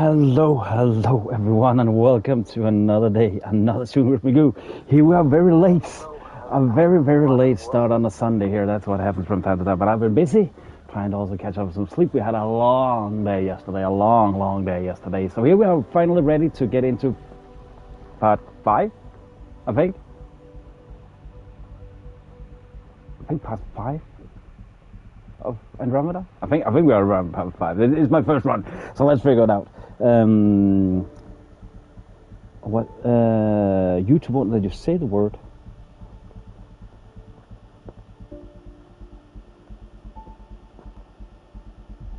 Hello everyone, and welcome to another day, another Soon with Magoo. Here we are, very late, a very late start on a Sunday here. That's what happens from time to time. But I've been busy trying to also catch up with some sleep. We had a long day yesterday, a long day yesterday. So here we are, finally ready to get into part 5, I think. Part 5 of Andromeda. I think we are around part 5. It's my first run, so let's figure it out. YouTube won't let you say the word.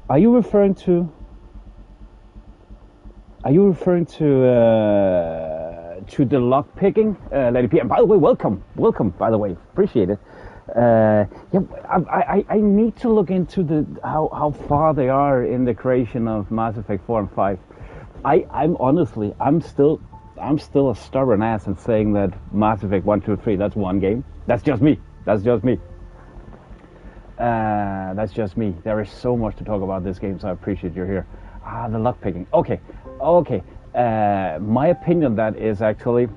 Are you referring to the lock picking, Lady P? And by the way, welcome. By the way, appreciate it. I need to look into how far they are in the creation of Mass Effect 4 and 5. I'm still a stubborn ass in saying that Mass Effect 1, 2, 3, that's one game. That's just me. That's just me. There is so much to talk about this game, so I appreciate you're here. The luck picking. Okay. My opinion on that is actually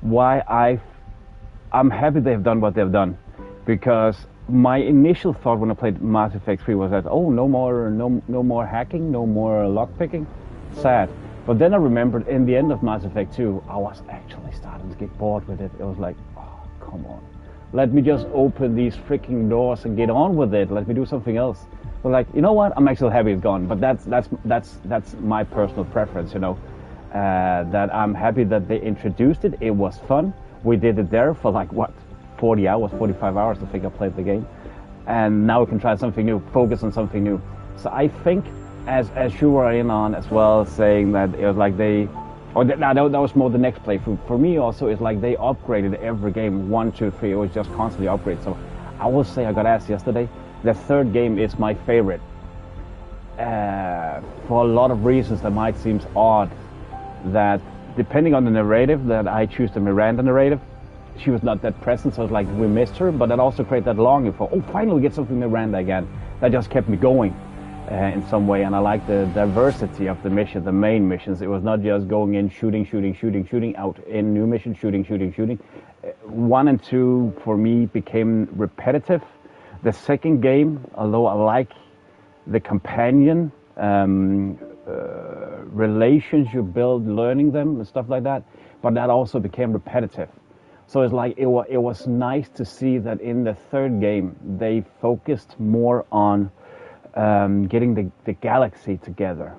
why I'm happy they've done what they've done, because my initial thought when I played Mass Effect 3 was that, oh, no more hacking, no more lock picking. Sad. But then I remembered in the end of Mass Effect 2, I was actually starting to get bored with it. It was like, oh, come on. Let me just open these freaking doors and get on with it. Let me do something else. But like, you know what? I'm actually happy it's gone. But that's my personal preference, you know. That I'm happy that they introduced it. It was fun. We did it there for like, what, 40 hours, 45 hours I think I played the game. And now we can try something new, focus on something new. So I think, as you were in on as well, saying that it was like that was more the next playthrough. For me also, it's like they upgraded every game, 1, 2, 3, it was just constantly upgrade. So I will say, I got asked yesterday, the third game is my favorite. For a lot of reasons that might seem odd, that depending on the narrative, that I choose the Miranda narrative. She was not that present, so it's like we missed her, but that also created that longing for, oh, finally we get something Miranda again. That just kept me going in some way, and I like the diversity of the mission, the main missions. It was not just going in, shooting, out in new missions, shooting. 1 and 2 for me became repetitive. The second game, although I like the companion relations you build, learning them and stuff like that, but that also became repetitive. So it's like it was nice to see that in the third game they focused more on getting the galaxy together.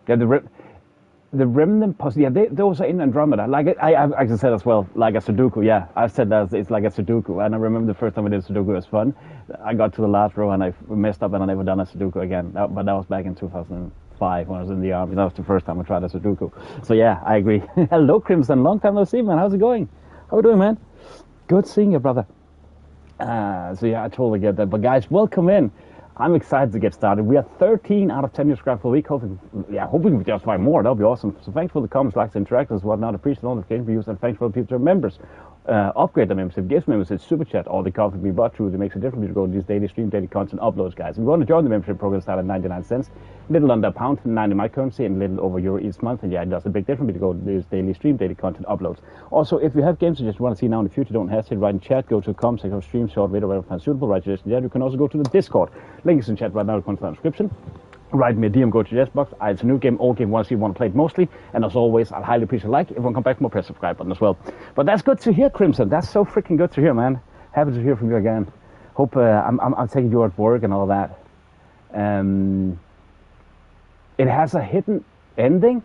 Yeah, the remnant puzzle. Yeah, those are in Andromeda. Like I said as well, like a Sudoku. Yeah, I said that it's like a Sudoku. And I remember the first time I did Sudoku, it was fun. I got to the last row and I messed up and I never done a Sudoku again. But that was back in 2005 when I was in the army. That was the first time I tried a Sudoku. So yeah, I agree. Hello, Crimson. Long time no see, man. How's it going? How are we doing, man? Good seeing you, brother. So yeah, I totally get that. But guys, welcome in. I'm excited to get started. We are 13 out of 10 new subscribers per week. Hoping we just find more. That'll be awesome. So thanks for the comments, likes, interactions, whatnot. Appreciate all the notification views, and thanks for the people who are members. Upgrade the membership, gift membership, super chat, all the coffee we bought through. It makes a difference to go to these daily stream, daily content uploads, guys. If you want to join the membership program, start at 99 cents, little under a pound, 90 my currency, and a little over euro each month. And yeah, it does a big difference to go to this daily stream, daily content uploads. Also, if you have games you just want to see now in the future, don't hesitate, write in chat, go to com, section of stream, short video, whatever find suitable, write your suggestion. You can also go to the Discord. Link is in chat right now, in the description. Write me a DM, go to the box. It's a new game, old game, want to see, want to play it mostly. And as always, I'd highly appreciate a like. If you want to come back, more press subscribe button as well. But that's good to hear, Crimson. That's so freaking good to hear, man. Happy to hear from you again. Hope I'm taking you at work and all that. It has a hidden ending.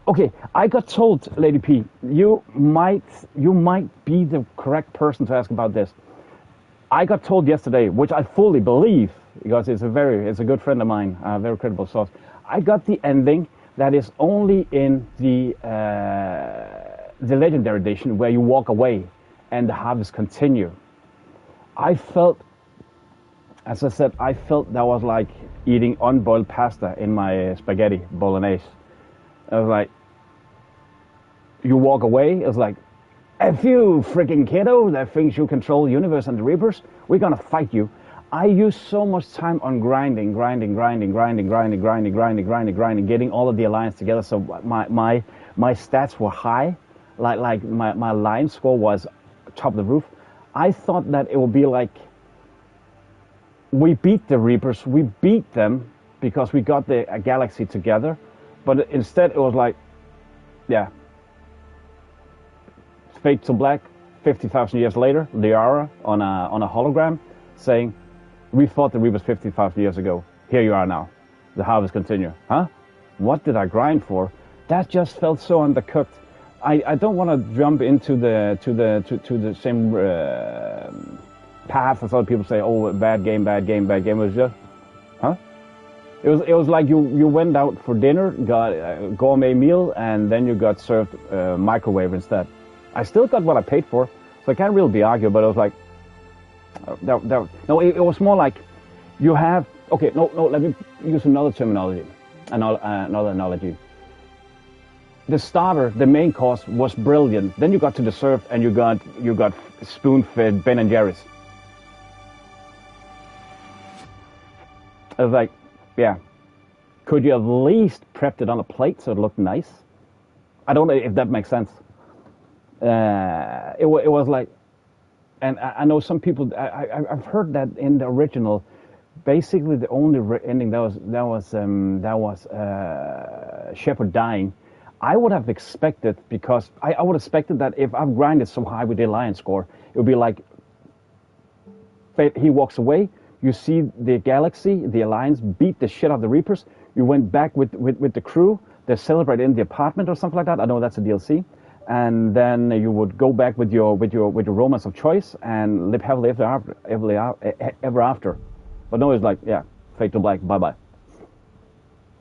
Okay, I got told, Lady P, you might be the correct person to ask about this. I got told yesterday, which I fully believe, because it's a good friend of mine, a very credible source. I got the ending that is only in the Legendary Edition, where you walk away and the harvest continue. I felt, as I said, that was like eating unboiled pasta in my spaghetti bolognese. I was like, you walk away, it's like, if you freaking kiddo that thinks you control the universe and the Reapers, we're gonna fight you. I use so much time on grinding, getting all of the alliance together. So my stats were high, like my alliance score was top of the roof. I thought that it would be like we beat the Reapers, we beat them because we got the galaxy together, but instead it was like, yeah, fade to black. 50,000 years later, Liara on a hologram saying, we fought the Reapers 50,000 years ago. Here you are now. The harvest continue. Huh? What did I grind for? That just felt so undercooked. I don't want to jump into the same path as other people say. Oh, bad game. It was just, huh? It was like you went out for dinner, got a gourmet meal, and then you got served microwave instead. I still got what I paid for, so I can't really be argued. But it was like. No, it was more like you have. Okay, no. Let me use another terminology, another analogy. The starter, the main course, was brilliant. Then you got to the serve, and you got spoon-fed Ben and Jerry's. I was like, yeah. Could you at least prepped it on a plate so it looked nice? I don't know if that makes sense. It was like. And I know some people. I've heard that in the original, basically the only ending that was Shepard dying. I would have expected, because I would have expected that if I've grinded so high with the alliance score, it would be like he walks away. You see the galaxy, the alliance beat the shit out of the Reapers. You went back with the crew. They celebrate in the apartment or something like that. I know that's a DLC. And then you would go back with your romance of choice and live happily ever after. But no, it's like, yeah, fade to black, bye.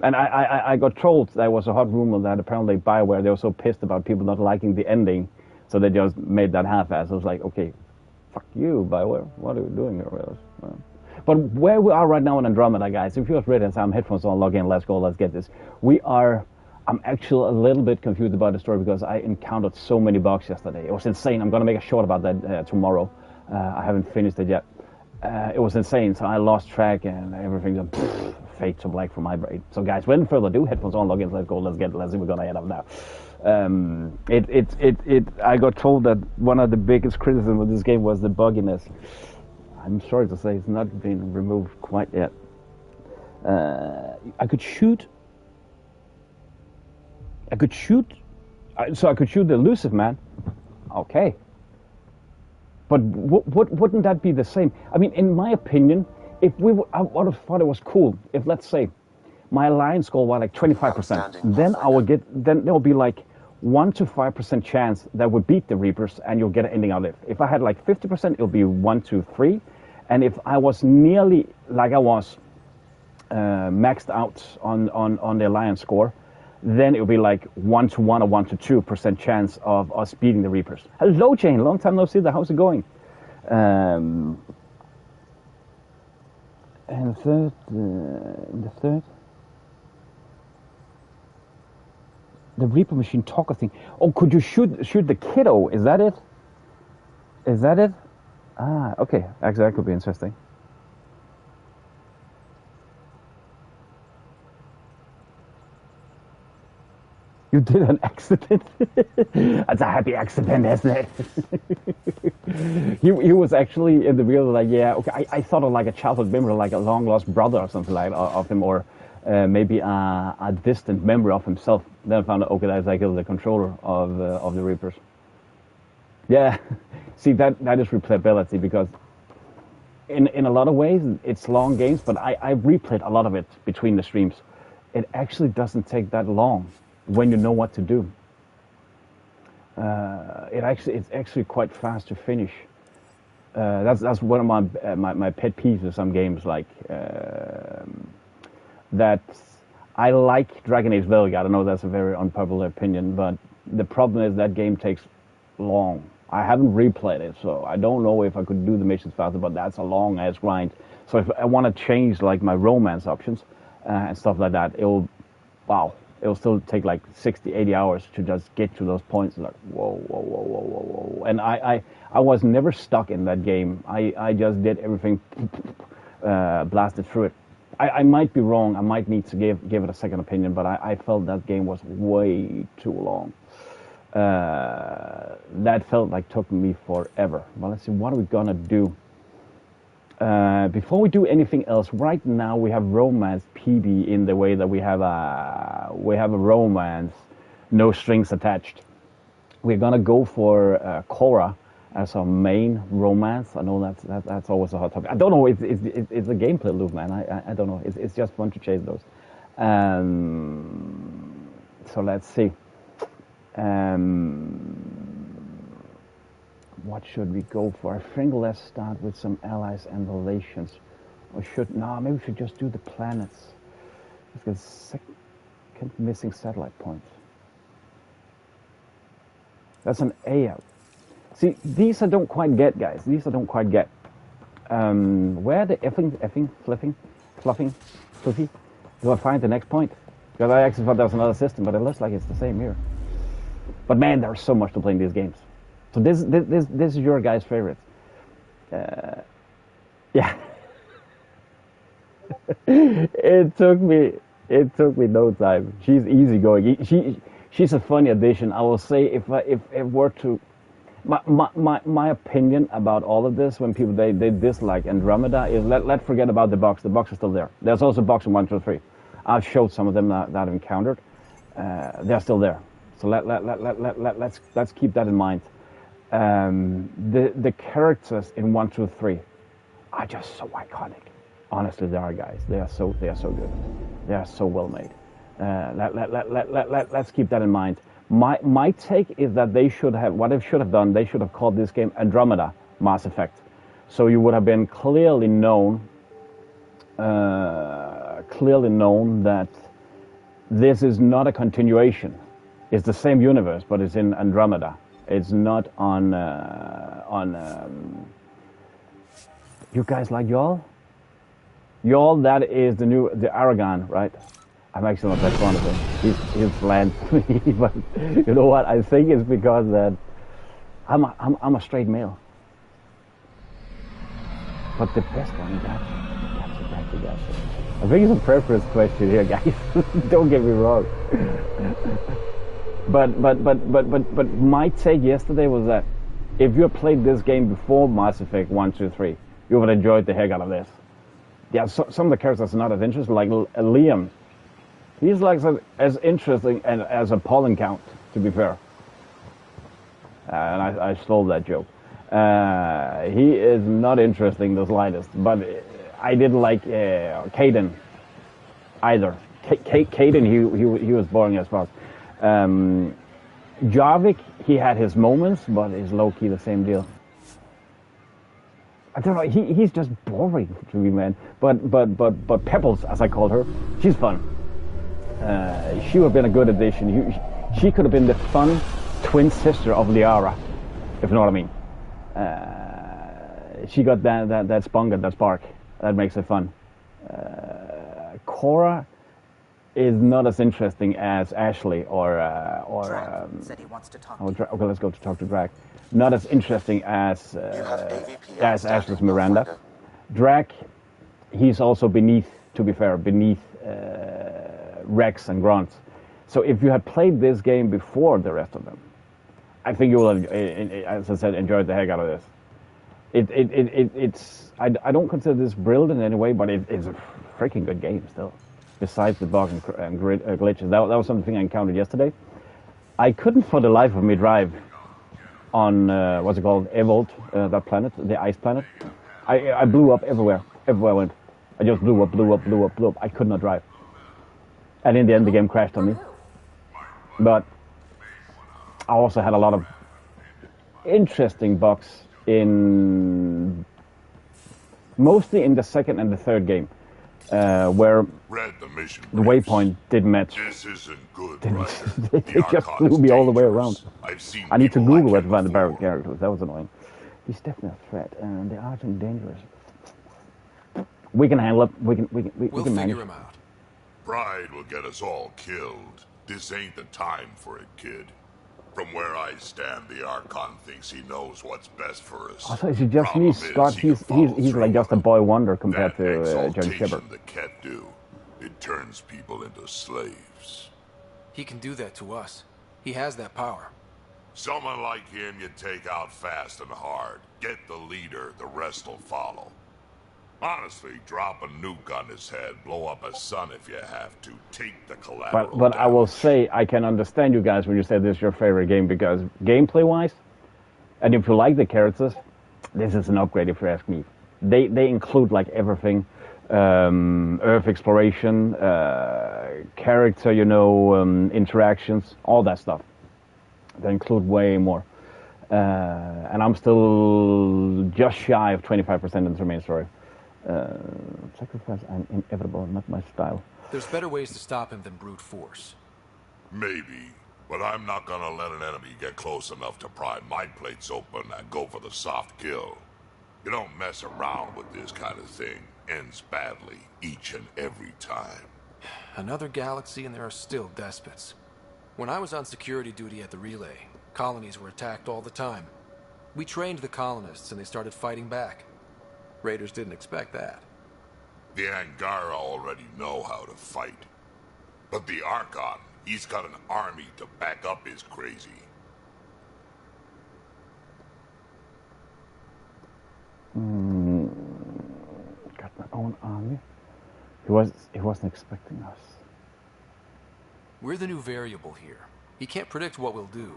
And I got told there was a hot rumor that apparently BioWare, they were so pissed about people not liking the ending, so they just made that half-ass. I was like, okay, fuck you, BioWare. What are you doing here? But where we are right now in Andromeda, guys, if you're ready and say, I'm headphones on, log in, let's go, let's get this. I'm actually a little bit confused about the story because I encountered so many bugs yesterday. It was insane. I'm going to make a short about that tomorrow. I haven't finished it yet. It was insane, so I lost track and everything just fade to black from my brain. So guys, without further ado, headphones on, login, let's go, let's see what we're going to head up now. I got told that one of the biggest criticisms of this game was the bugginess. I'm sorry to say it's not been removed quite yet. I could shoot, so I could shoot the elusive man. Okay. But wouldn't that be the same? I mean, in my opinion, if I would have thought it was cool if, let's say, my alliance score was like 25%, then there will be like 1 to 5% chance that would beat the Reapers and you'll get an ending out of it. If I had like 50%, it'll be 1 to 3. And if I was nearly like I was maxed out on the alliance score, then it would be like 1 to 1 or 1 to 2% chance of us beating the Reapers. Hello, Jane. Long time no see. How's it going? And the third, the Reaper machine talker thing. Oh, could you shoot the kiddo? Is that it? Ah, okay. Actually, that could be interesting. You did an accident. That's a happy accident, isn't it? he was actually in the real, like, yeah, okay. I thought of like a childhood memory, like a long lost brother or something like of him, or maybe a distant memory of himself. Then I found out, okay, that's like the controller of the Reapers. Yeah, see that is replayability, because in a lot of ways it's long games, but I've replayed a lot of it between the streams. It actually doesn't take that long when you know what to do. It's actually quite fast to finish. That's one of my pet peeves of some games, like that. I like Dragon Age Velga. I know that's a very unpopular opinion, but the problem is that game takes long. I haven't replayed it, so I don't know if I could do the missions faster, but that's a long ass grind. So if I want to change like my romance options and stuff like that, it'll still take like 60, 80 hours to just get to those points. Like, whoa. And I was never stuck in that game. I just did everything blasted through it. I might be wrong. I might need to give it a second opinion, but I felt that game was way too long. That felt like took me forever. Well, let's see, what are we gonna do? Before we do anything else, right now we have romance PB in the way that we have a romance, no strings attached. We're gonna go for Cora as our main romance. I know that's always a hot topic. I don't know. It's a gameplay loop, man. I don't know. It's just fun to chase those. So let's see. What should we go for? I think let's start with some allies and relations. Or maybe we should just do the planets. Let's get second missing satellite point. That's an A. See, these I don't quite get, guys. These I don't quite get. Where the fluffy? Do I find the next point? Because I actually thought that was another system, but it looks like it's the same here. But man, there's so much to play in these games. So this is your guy's favorite. Yeah. It took me no time. She's easygoing. She's a funny addition. I will say if were to my opinion about all of this, when people they dislike Andromeda, is let's forget about the box. The box is still there. There's also box in 1, 2, 3. I've showed some of them that I've encountered. They're still there. So let's keep that in mind. The characters in 1, 2, 3 are just so iconic. Honestly, they are, guys. They are so good. They are so well made. Let's keep that in mind. My take is that they should have done. They should have called this game Andromeda Mass Effect, so you would have been clearly known that this is not a continuation. It's the same universe, but it's in Andromeda. It's not on. You guys like y'all? Y'all, that is the Aragon, right? I'm actually not that fond of him. He's bland to me, but you know what? I think it's because that I'm a straight male. But the best one, gotcha. I think it's a preference question here, guys. Don't get me wrong. But my take yesterday was that if you played this game before Mass Effect 1, 2, 3, you would have enjoyed the heck out of this. Yeah, some of the characters are not as interesting, like Liam. He's like as interesting as a pollen count, to be fair. And I stole that joke. He is not interesting the slightest, but I didn't like Caden either. Caden, he was boring as fuck. Jarvik, he had his moments, but is low-key the same deal. I don't know, he's just boring to me, man. But Pebbles, as I called her, she's fun. She would have been a good addition. She could have been the fun twin sister of Liara, if you know what I mean. She got that spark that makes it fun. Cora is not as interesting as Ashley or said he wants to talk okay, let's go to talk to Drac. Not as interesting as Ashley's Miranda. Drac, he's also beneath Rex and Grant. So if you had played this game before the rest of them, I think you will have, as I said, enjoyed the heck out of this. I don't consider this brilliant in any way, but it's a freaking good game still. Besides the bug and glitches, that was something I encountered yesterday. I couldn't for the life of me drive on what's it called, Evolt, that planet, the ice planet. I blew up everywhere I went. I just blew up. I could not drive. And in the end, the game crashed on me. But I also had a lot of interesting bugs mostly in the second and the third game, where the waypoint didn't match. This isn't good, They just flew me all the way around. I need to Google where to find the barrel characters. That was annoying. He's definitely a threat, and they are too dangerous. We can handle it. We can manage. Figure him out. Pride will get us all killed. This ain't the time for it, kid. From where I stand, the Archon thinks he knows what's best for us. Also, is it just me, Scott? He's like just a boy wonder compared to John Shepard. The cat do. It turns people into slaves. He can do that to us. He has that power. Someone like him you take out fast and hard. Get the leader, the rest will follow. Honestly, drop a nuke on his head, blow up a sun if you have to. Take the collateral But I will say, I can understand you guys when you say this is your favorite game, because gameplay-wise, and if you like the characters, this is an upgrade if you ask me. They include like everything. Earth exploration, character, you know, interactions, all that stuff. They include way more. And I'm still just shy of 25% in the main story. Sacrifice and inevitable, not my style. There's better ways to stop him than brute force. Maybe, but I'm not gonna let an enemy get close enough to pry my plates open and go for the soft kill. You don't mess around with this kind of thing. Ends badly, each and every time. Another galaxy and there are still despots. When I was on security duty at the relay, colonies were attacked all the time. We trained the colonists and they started fighting back. Raiders didn't expect that. The Angara already know how to fight. But the Archon, he's got an army to back up his crazy. Got my own army. He wasn't expecting us. We're the new variable here. He can't predict what we'll do.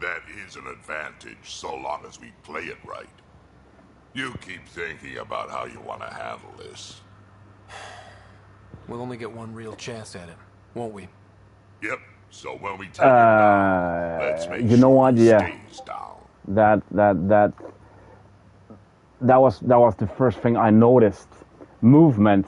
That is an advantage, so long as we play it right. You keep thinking about how you want to handle this. We'll only get one real chance at him, won't we? Yep, so when we take him down, let's make you know sure what? he Yeah. stays down. That was the first thing I noticed. Movement.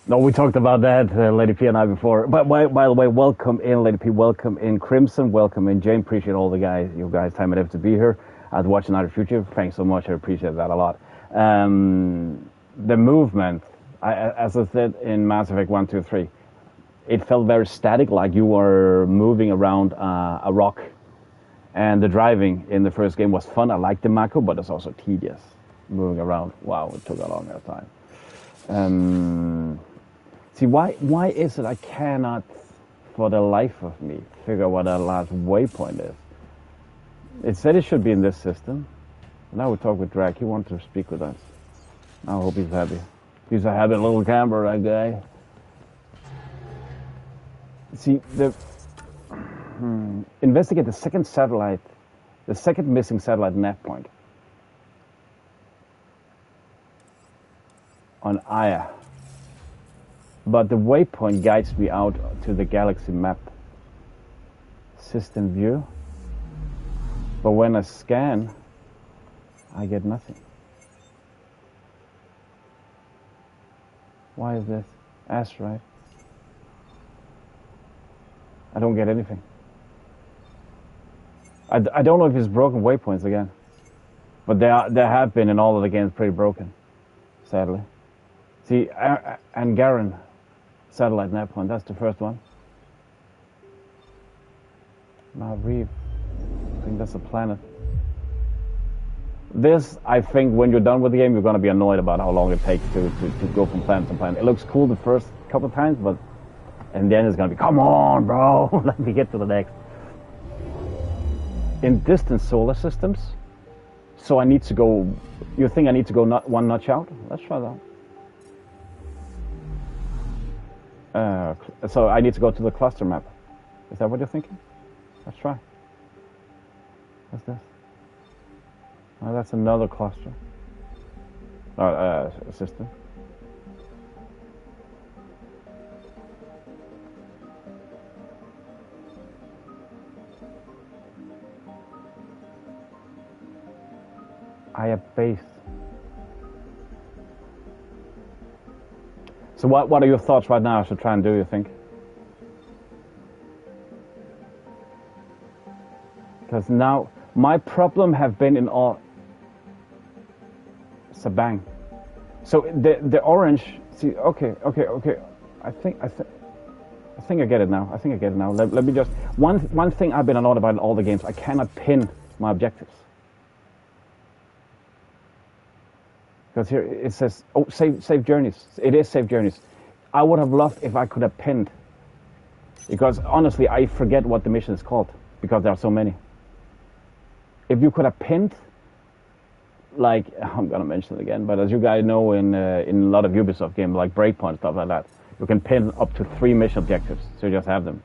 No, we talked about that, Lady P and I before. But by the way, welcome in, Lady P. Welcome in, Crimson. Welcome in, Jane. Appreciate all you guys' time and effort to be here. I'd watch Another Future. Thanks so much. I appreciate that a lot. The movement, as I said in Mass Effect 1, 2, 3, it felt very static, like you were moving around a rock. And the driving in the first game was fun. I liked the macro, but it's also tedious moving around. Wow, it took a long time. See, why is it I cannot, for the life of me, figure out what that last waypoint is? It said it should be in this system. Now we talk with Drake. He wanted to speak with us. I hope he's happy. He's a happy little camper, that guy. See, investigate the second satellite, the second missing satellite nav point on Aya. But the waypoint guides me out to the galaxy map. System view. But when I scan, I get nothing. Why is this? Asteroid. I don't get anything. I don't know if it's broken waypoints again. But there have been in all of the games pretty broken, sadly. See, Angaran satellite nav point, that's the first one. Reef, I think that's a planet. This, I think, when you're done with the game, you're going to be annoyed about how long it takes to go from planet to planet. It looks cool the first couple of times, but in the end it's going to be, come on, bro, let me get to the next. In distant solar systems, so I need to go, you think I need to go one notch out? Let's try that. So I need to go to the cluster map. Is that what you're thinking? Let's try. What's this? Oh, that's another cluster. System. I have base. So what are your thoughts right now I should try and do, you think? Because now my problem have been in all Sabang. So the orange, see, okay. I think think I get it now. I think I get it now. Let me just... One thing I've been annoyed about in all the games, I cannot pin my objectives. Because here it says, oh, save journeys. It is save journeys. I would have loved if I could have pinned. Because honestly, I forget what the mission is called. Because there are so many. If you could have pinned, like, I'm going to mention it again, but as you guys know in a lot of Ubisoft games, like Breakpoint, stuff like that, you can pin up to 3 mission objectives, so you just have them.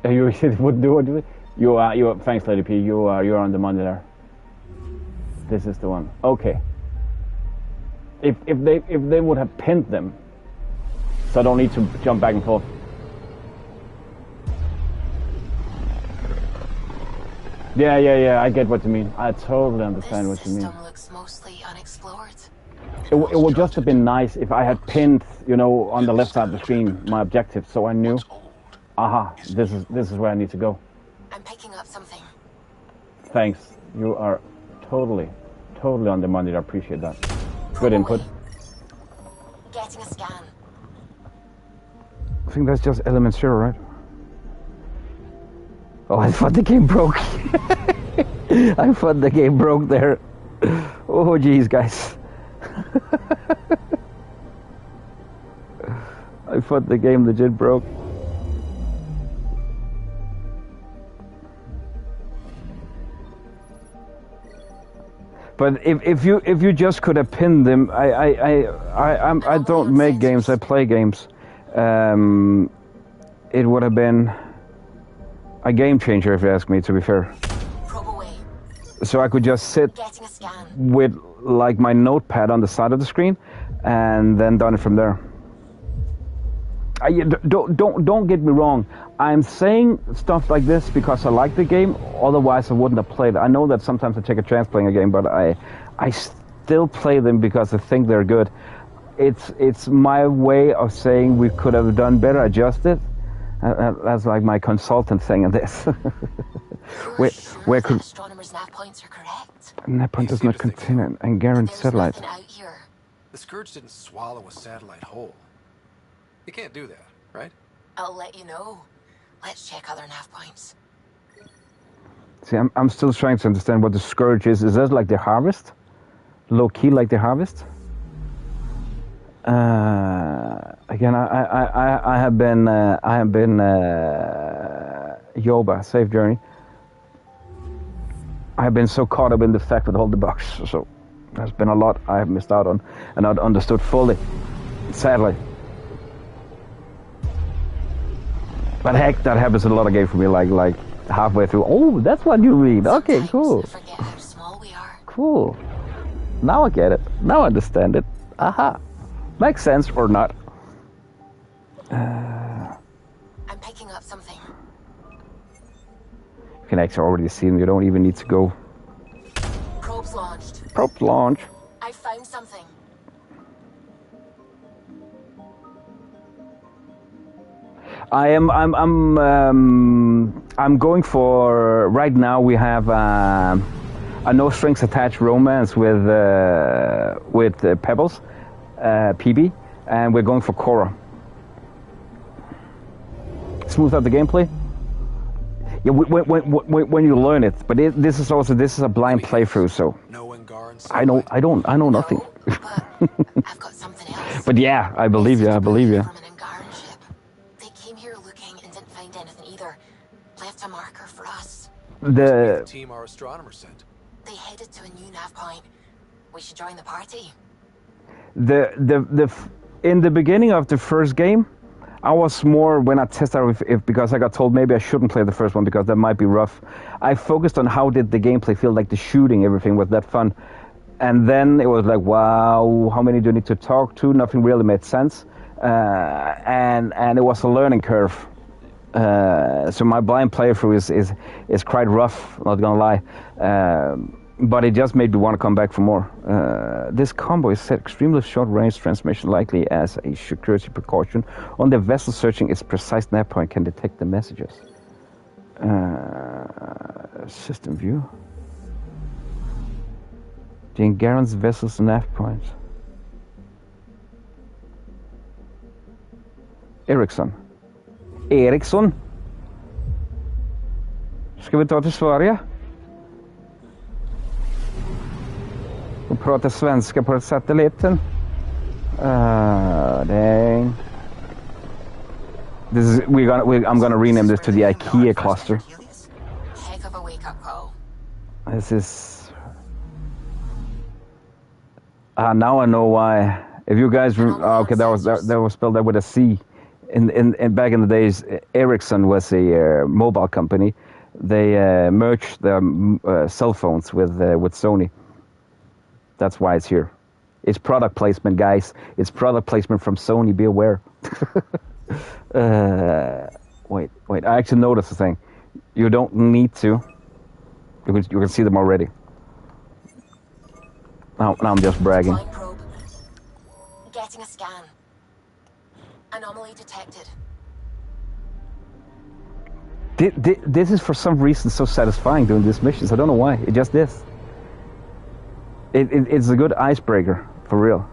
You would do it. You are. Thanks, Lady P. You're on the money there. This is the one. Okay. If they would have pinned them, so I don't need to jump back and forth. Yeah. I get what you mean. I totally understand what you mean. This system looks mostly unexplored. It would just have been nice if I had pinned, you know, on the left side of the screen my objective, so I knew. Aha, this is where I need to go. I'm picking up something. Thanks. You are totally on the money. I appreciate that. Good input. Getting a scan. I think that's just element 0, right? Oh, I thought the game broke. I thought the game broke there. Oh, geez, guys. I thought the game legit broke. But if you just could have pinned them, I don't make games. I play games. It would have been a game changer if you ask me. To be fair. So I could just sit with like my notepad on the side of the screen, and then done it from there. Don't get me wrong. I'm saying stuff like this because I like the game. Otherwise, I wouldn't have played it. I know that sometimes I take a chance playing a game, but I still play them because I think they're good. It's my way of saying we could have done better, adjusted. That's like my consultant thing in this. Where could astronomers' nav points are correct? Nav point does not contain an Angaran satellite. The Scourge didn't swallow a satellite whole. You can't do that, right? I'll let you know. Let's check other nav points. See, I'm still trying to understand what the Scourge is. Is that like the harvest? Low key like the harvest? Again, I have been Yoba, safe journey. I have been so caught up in the fact with all the bugs, so there's been a lot I have missed out on and not understood fully, sadly. But heck, that happens in a lot of games for me, like halfway through. Oh, that's what you read. Okay, cool. Forget how small we are. Cool. Now I get it. Now I understand it. Aha. Makes sense or not. I'm picking up something. You can actually already see them. You don't even need to go. Probes launched. Probe launch. I found something. I'm going for right now. We have a no strings attached romance with Pebbles, PB, and we're going for Korra. Smooth out the gameplay. Yeah, when you learn it, but this is a blind playthrough, so I know nothing. But I've got something else. But yeah, I believe you. From an Angaran ship. They came here looking and didn't find anything either. Left a marker for us. The team our astronomer sent. They headed to a new nav point. We should join the party. In the beginning of the first game, I was more, when I tested out if because I got told maybe I shouldn't play the first one because that might be rough. I focused on how did the gameplay feel, like the shooting, everything was that fun. And then it was like, wow, how many do you need to talk to? Nothing really made sense. And it was a learning curve. So my blind playthrough is quite rough, not gonna lie. But it just made me want to come back for more. This combo is set extremely short range transmission, likely as a security precaution. On the vessel searching, its precise nav point can detect the messages. System view. Jane Garen's vessels and nav points. Eriksson. Ska vi ta till Sverige? Och prata svenska på satelliten? Dang. This is I'm gonna rename this to the IKEA cluster. Heck of a wake-up call. This is now I know why. If you guys okay, that was spelled out with a C. In back in the days, Ericsson was a mobile company. They merged their cell phones with Sony. That's why it's here. It's product placement, guys. It's product placement from Sony. Be aware. Wait. I actually noticed a thing. You don't need to. You can see them already. Now I'm just bragging. Probe. Getting a scan. Anomaly detected. This is for some reason so satisfying doing these missions. I don't know why. It just is. It's a good icebreaker, for real.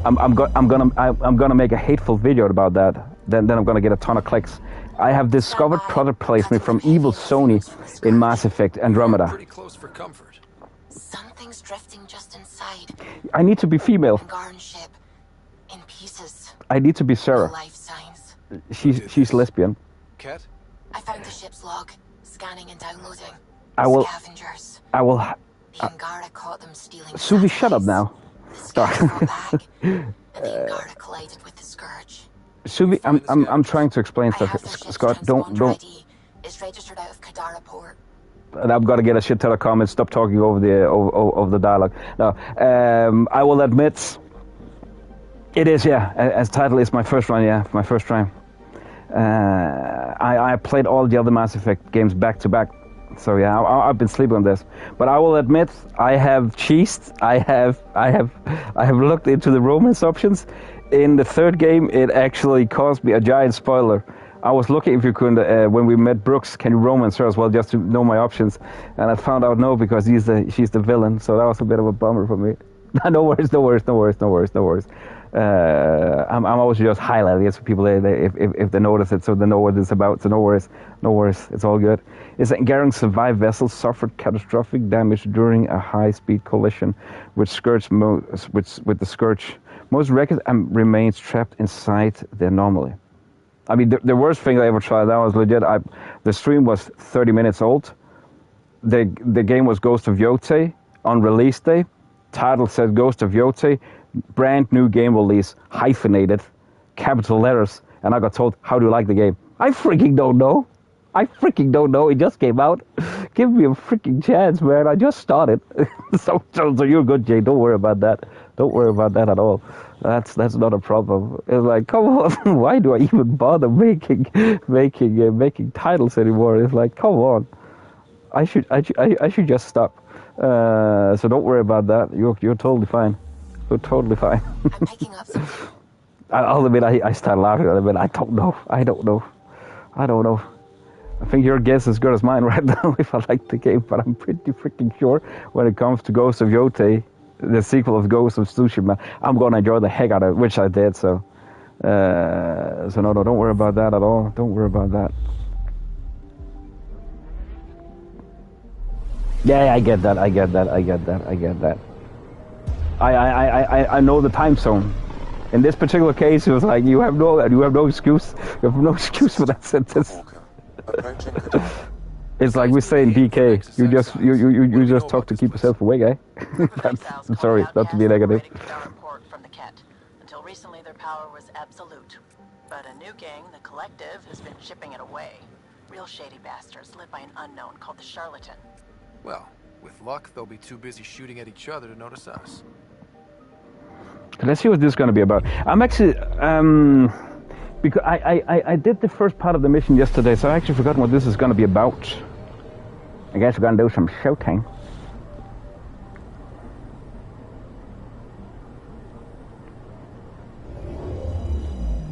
I'm gonna make a hateful video about that. Then I'm gonna get a ton of clicks. I have discovered product placement from evil Sony in Mass Effect Andromeda. Pretty close for comfort. Something's drifting just inside. I need to be female. Garn ship in pieces. I need to be Sarah. No life signs. She's lesbian. Cat? I found the ship's log. Scanning and downloading. I will. Scavengers. I will. The Angara caught them stealing. Suvi, shut up now. The scavengers got back, and the Angara collided with the Scourge. Suvi, I'm trying to explain stuff. Scott, don't. It's registered out of Kadara port. I've got to get a shit ton of comments. Stop talking over the dialogue. Now, I will admit, it is as title is my first run. Yeah, my first time. I played all the other Mass Effect games back to back, so yeah, I've been sleeping on this. But I will admit, I have cheesed. I have looked into the romance options. In the third game, it actually caused me a giant spoiler. I was looking if you could, when we met Brooks, can you romance her as well, just to know my options? And I found out no, because she's the villain. So that was a bit of a bummer for me. No worries. I'm always just highlighting it so people, if they notice it, so they know what it's about. So no worries, it's all good. Is that Garen survived vessels suffered catastrophic damage during a high-speed collision with the Scourge. Most records remains trapped inside the anomaly. I mean, the worst thing I ever tried, that was legit. The stream was 30 minutes old. The game was Ghost of Yotei on release day. Title said Ghost of Yotei, brand new game release, hyphenated, capital letters. And I got told, how do you like the game? I freaking don't know. It just came out. Give me a freaking chance, man. I just started. So you're good, Jay. Don't worry about that. Don't worry about that at all. That's not a problem. It's like, come on. Why do I even bother making titles anymore? It's like, come on. I should just stop. So don't worry about that. You're totally fine. You're totally fine. I'm picking up some. I'll admit I started laughing. I mean, I don't know. I think your guess is as good as mine right now if I like the game, but I'm pretty freaking sure when it comes to Ghost of Yotei, the sequel of Ghost of Tsushima, I'm gonna enjoy the heck out of it, which I did. So no, don't worry about that at all. Don't worry about that. Yeah, I get that. I know the time zone. In this particular case, it was like you have no excuse. You have no excuse for that sentence. It's like we say in BK. You just talk to keep yourself awake, eh? I'm sorry, not to be negative. Until recently, their power was absolute. But a new gang, the Collective, has been shipping it away. Real shady bastards led by an unknown called the Charlatan. Well, with luck, they'll be too busy shooting at each other to notice us. Let's see what this is going to be about. I'm actually, because I did the first part of the mission yesterday, so I actually forgotten what this is going to be about. I guess we're going to do some showtime.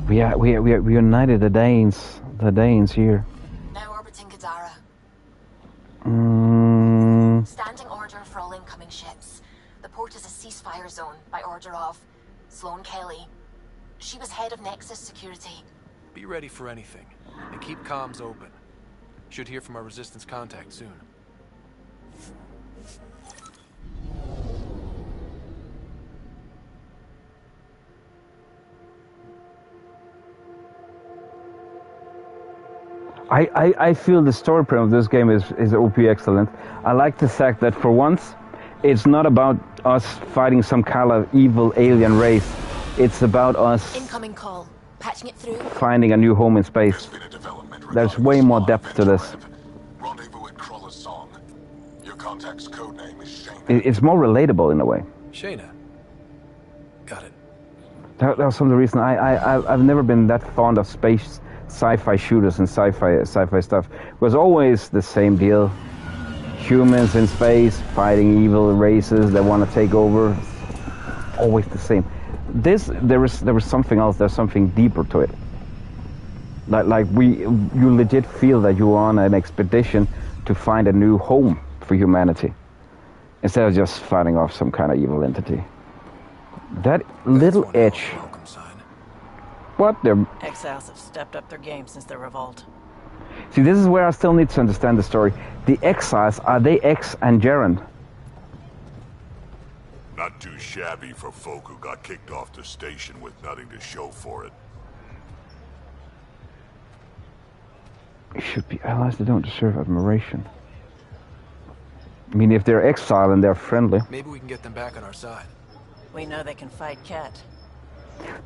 We united the Danes here. Now orbiting Kadara. cover for all incoming ships. The port is a ceasefire zone by order of Sloane Kelly. She was head of Nexus security. Be ready for anything, and keep comms open. Should hear from our Resistance contact soon. I feel the story frame of this game is OP excellent. I like the fact that for once, it's not about us fighting some kind of evil alien race. It's about us Incoming call. Patching it through. finding a new home in space. There's way more depth to this. Rendezvous at Crawler's Song. Your contact's codename is Shane. It's more relatable in a way. Shayna. Got it. That was some of the reason I've never been that fond of space sci-fi shooters and sci-fi stuff. It was always the same deal. Humans in space fighting evil races that want to take over. Always the same. There was something else. There's something deeper to it. You legit feel that you're on an expedition to find a new home for humanity, instead of just fighting off some kind of evil entity. That little edge. Welcome sign. What the? Exiles have stepped up their game since the revolt. See, this is where I still need to understand the story. The exiles, are they X and Jaren? Not too shabby for folk who got kicked off the station with nothing to show for it. It should be allies that don't deserve admiration. I mean, if they're exiled and they're friendly. Maybe we can get them back on our side. We know they can fight Ket.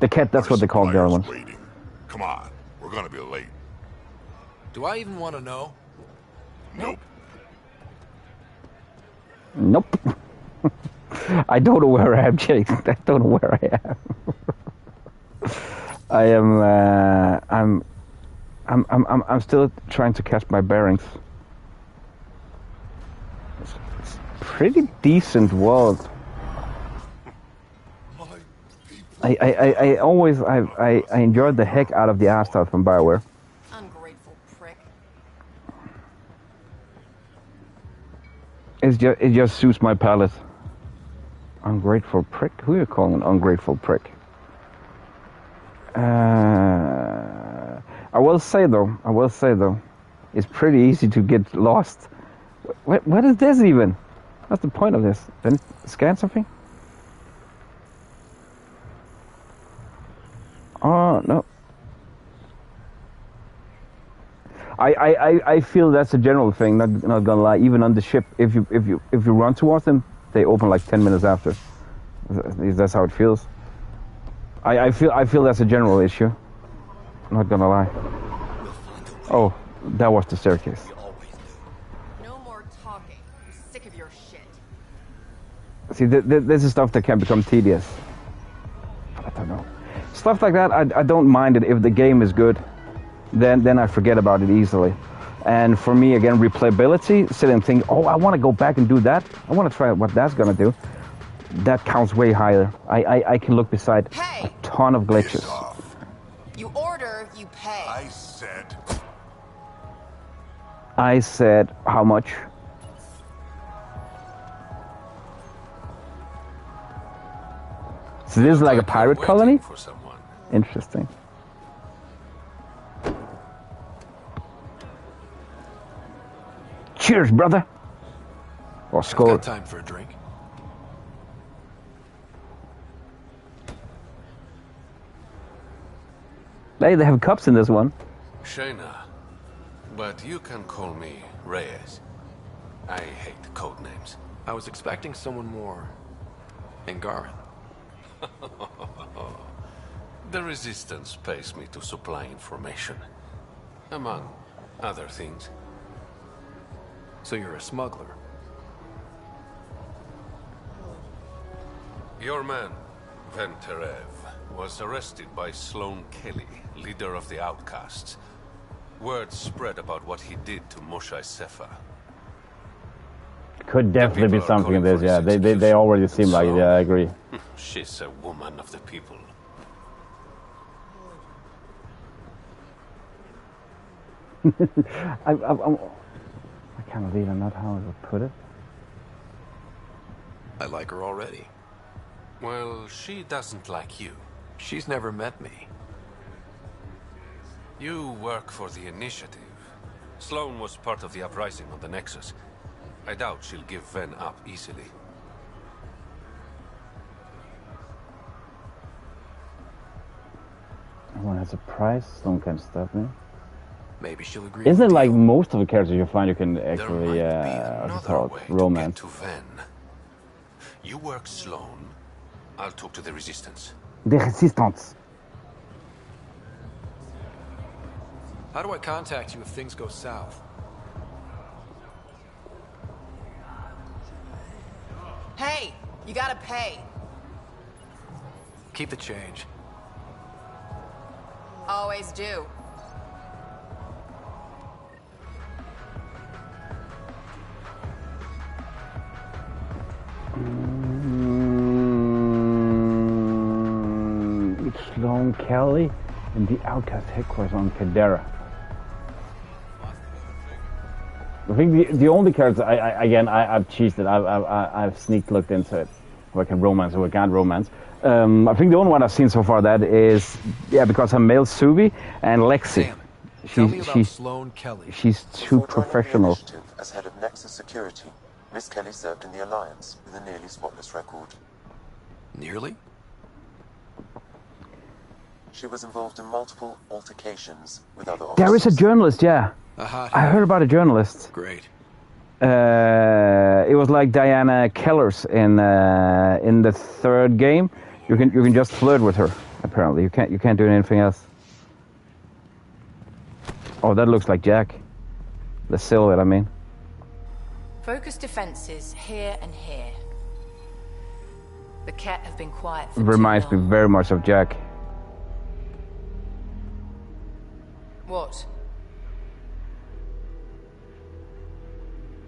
The cat, that's what they call the other ones. Waiting. Come on, we're gonna be late. Do I even want to know? Nope. Nope. I don't know where I am, Jake. I don't know where I am. I'm still trying to catch my bearings. It's pretty decent world. I always enjoyed the heck out of the art style from BioWare. Ungrateful prick. It just suits my palate. Ungrateful prick? Who are you calling an ungrateful prick? I will say though, it's pretty easy to get lost. What is this even? What's the point of this? Then scan something? Oh no. I feel that's a general thing. Not gonna lie. Even on the ship, if you run towards them, they open like 10 minutes after. That's how it feels. I feel that's a general issue. Not gonna lie. Oh, that was the staircase. No more talking. I'm sick of your shit. See, this is stuff that can become tedious. I don't know. Stuff like that, I don't mind it if the game is good. Then I forget about it easily. And for me, again, replayability, sit and think, oh, I want to go back and do that. I want to try what that's going to do. That counts way higher. I can look beside a ton of glitches. You order, you pay. I said how much? So this is like a pirate colony? For someone. Interesting. Cheers, brother. Or score. Got time for a drink. Hey, they have cups in this one. Shayna, but you can call me Reyes. I hate code names. I was expecting someone more Angaran. The Resistance pays me to supply information, among other things. So you're a smuggler. Your man, Venterev, was arrested by Sloane Kelly, leader of the Outcasts. Word spread about what he did to Moshae Sefa. Could definitely be something in this, yeah. They already seem like it, yeah, I agree. She's a woman of the people. I kind of even not how I would put it. I like her already. Well, she doesn't like you. She's never met me. You work for the Initiative. Sloane was part of the uprising on the Nexus. I doubt she'll give Ven up easily. Everyone has a price, someone can stop me. Maybe she'll agree. Isn't it to like deal. most of the characters you find you can actually, There might be what's it another called? way Romance. to get to Ven. You work Sloane. I'll talk to the Resistance. The Resistance. How do I contact you if things go south? Hey, you gotta pay. Keep the change. Always do. Sloane Kelly and the Outcast headquarters on Cadera. I think the only characters I've cheated. I've sneak looked into it. Who I can romance, who I can't romance. I think the only one I've seen so far that is because I'm male Suvi and Lexi. Sam, tell me about Sloane Kelly. She's too professional. Before joining the initiative as head of Nexus security, Miss Kelly served in the Alliance with a nearly spotless record. Nearly? She was involved in multiple altercations with other officers. There is a journalist, yeah. I heard about a journalist. Great. It was like Diana Kellers in the third game. You can just flirt with her. Apparently, you can't do anything else. Oh, that looks like Jack. The silhouette, I mean. Focus defenses here and here. The Ket have been quiet for Reminds too me long. very much of Jack. What?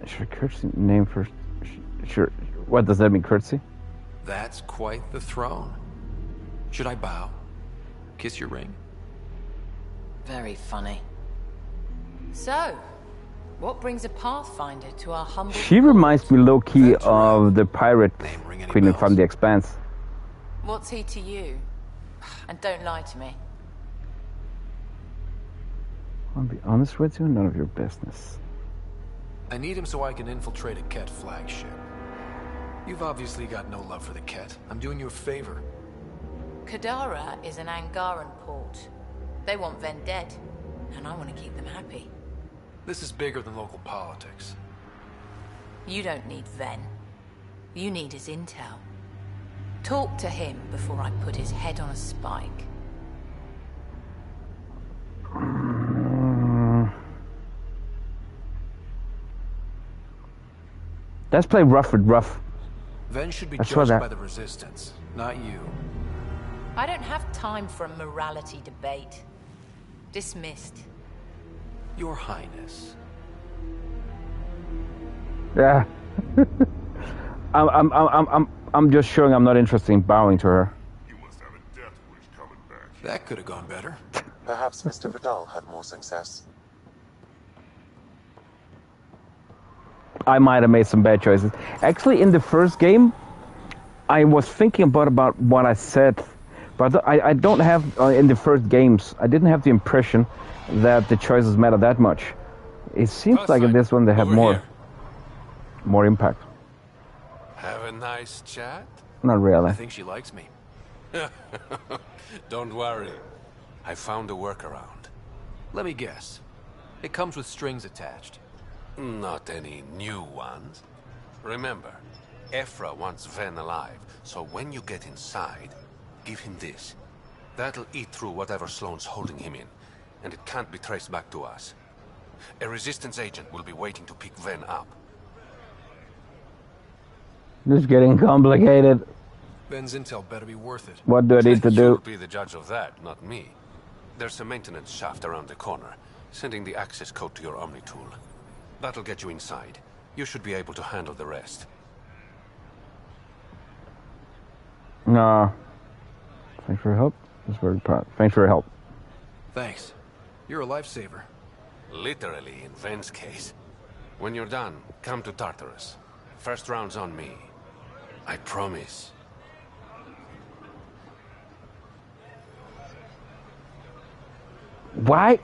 Should curtsy name first? Sure. What does that mean, curtsy? That's quite the throne. Should I bow? Kiss your ring? Very funny. So, what brings a Pathfinder to our humble... She reminds me low-key of the pirate queen from The Expanse. What's he to you? And don't lie to me. I'll be honest with you, none of your business. I need him so I can infiltrate a Ket flagship. You've obviously got no love for the Ket. I'm doing you a favor. Kadara is an Angaran port. They want Ven dead, and I want to keep them happy. This is bigger than local politics. You don't need Ven. You need his intel. Talk to him before I put his head on a spike. Let's play rough with rough. Ven should be I saw judged that. by the Resistance, not you. I don't have time for a morality debate. Dismissed. Your Highness. Yeah. I'm just showing I'm not interested in bowing to her. You must have a death wish coming back. That could have gone better. Perhaps Mr. Vidal had more success. I might have made some bad choices. Actually, in the first game, I was thinking about what I said, but I don't have in the first games. I didn't have the impression that the choices matter that much. It seems like in this one they have more impact. Have a nice chat? Not really. I think she likes me. Don't worry. I found a workaround. Let me guess. It comes with strings attached. Not any new ones. Remember, Ephra wants Ven alive, so when you get inside, give him this. That'll eat through whatever Sloane's holding him in, and it can't be traced back to us. A Resistance agent will be waiting to pick Ven up. This is getting complicated. Ven's intel better be worth it. What do I need to do? You'll be the judge of that, not me. There's a maintenance shaft around the corner, sending the access code to your Omni tool. That'll get you inside. You should be able to handle the rest. No. Thanks for your help. That's very proud. Thanks for your help. Thanks. You're a lifesaver. Literally, in Ven's case. When you're done, come to Tartarus. First round's on me. I promise. Why?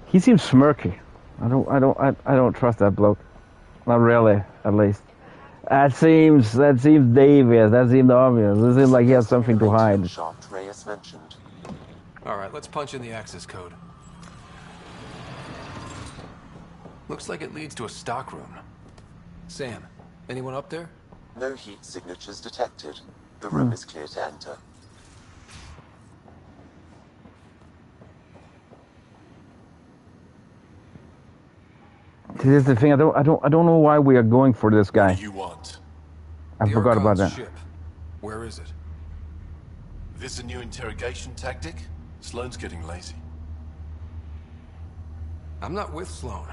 He seems smirky. I don't trust that bloke. Not really, at least. That seems devious. That seems obvious. It seems like he has something to hide. Shaft Reyes mentioned. All right, let's punch in the access code. Looks like it leads to a stockroom. Sam, anyone up there? No heat signatures detected. The room is clear to enter. This is the thing. I don't know why we are going for this guy. What do you want? I forgot about that. Ship. Where is it? This a new interrogation tactic? Sloane's getting lazy. I'm not with Sloane.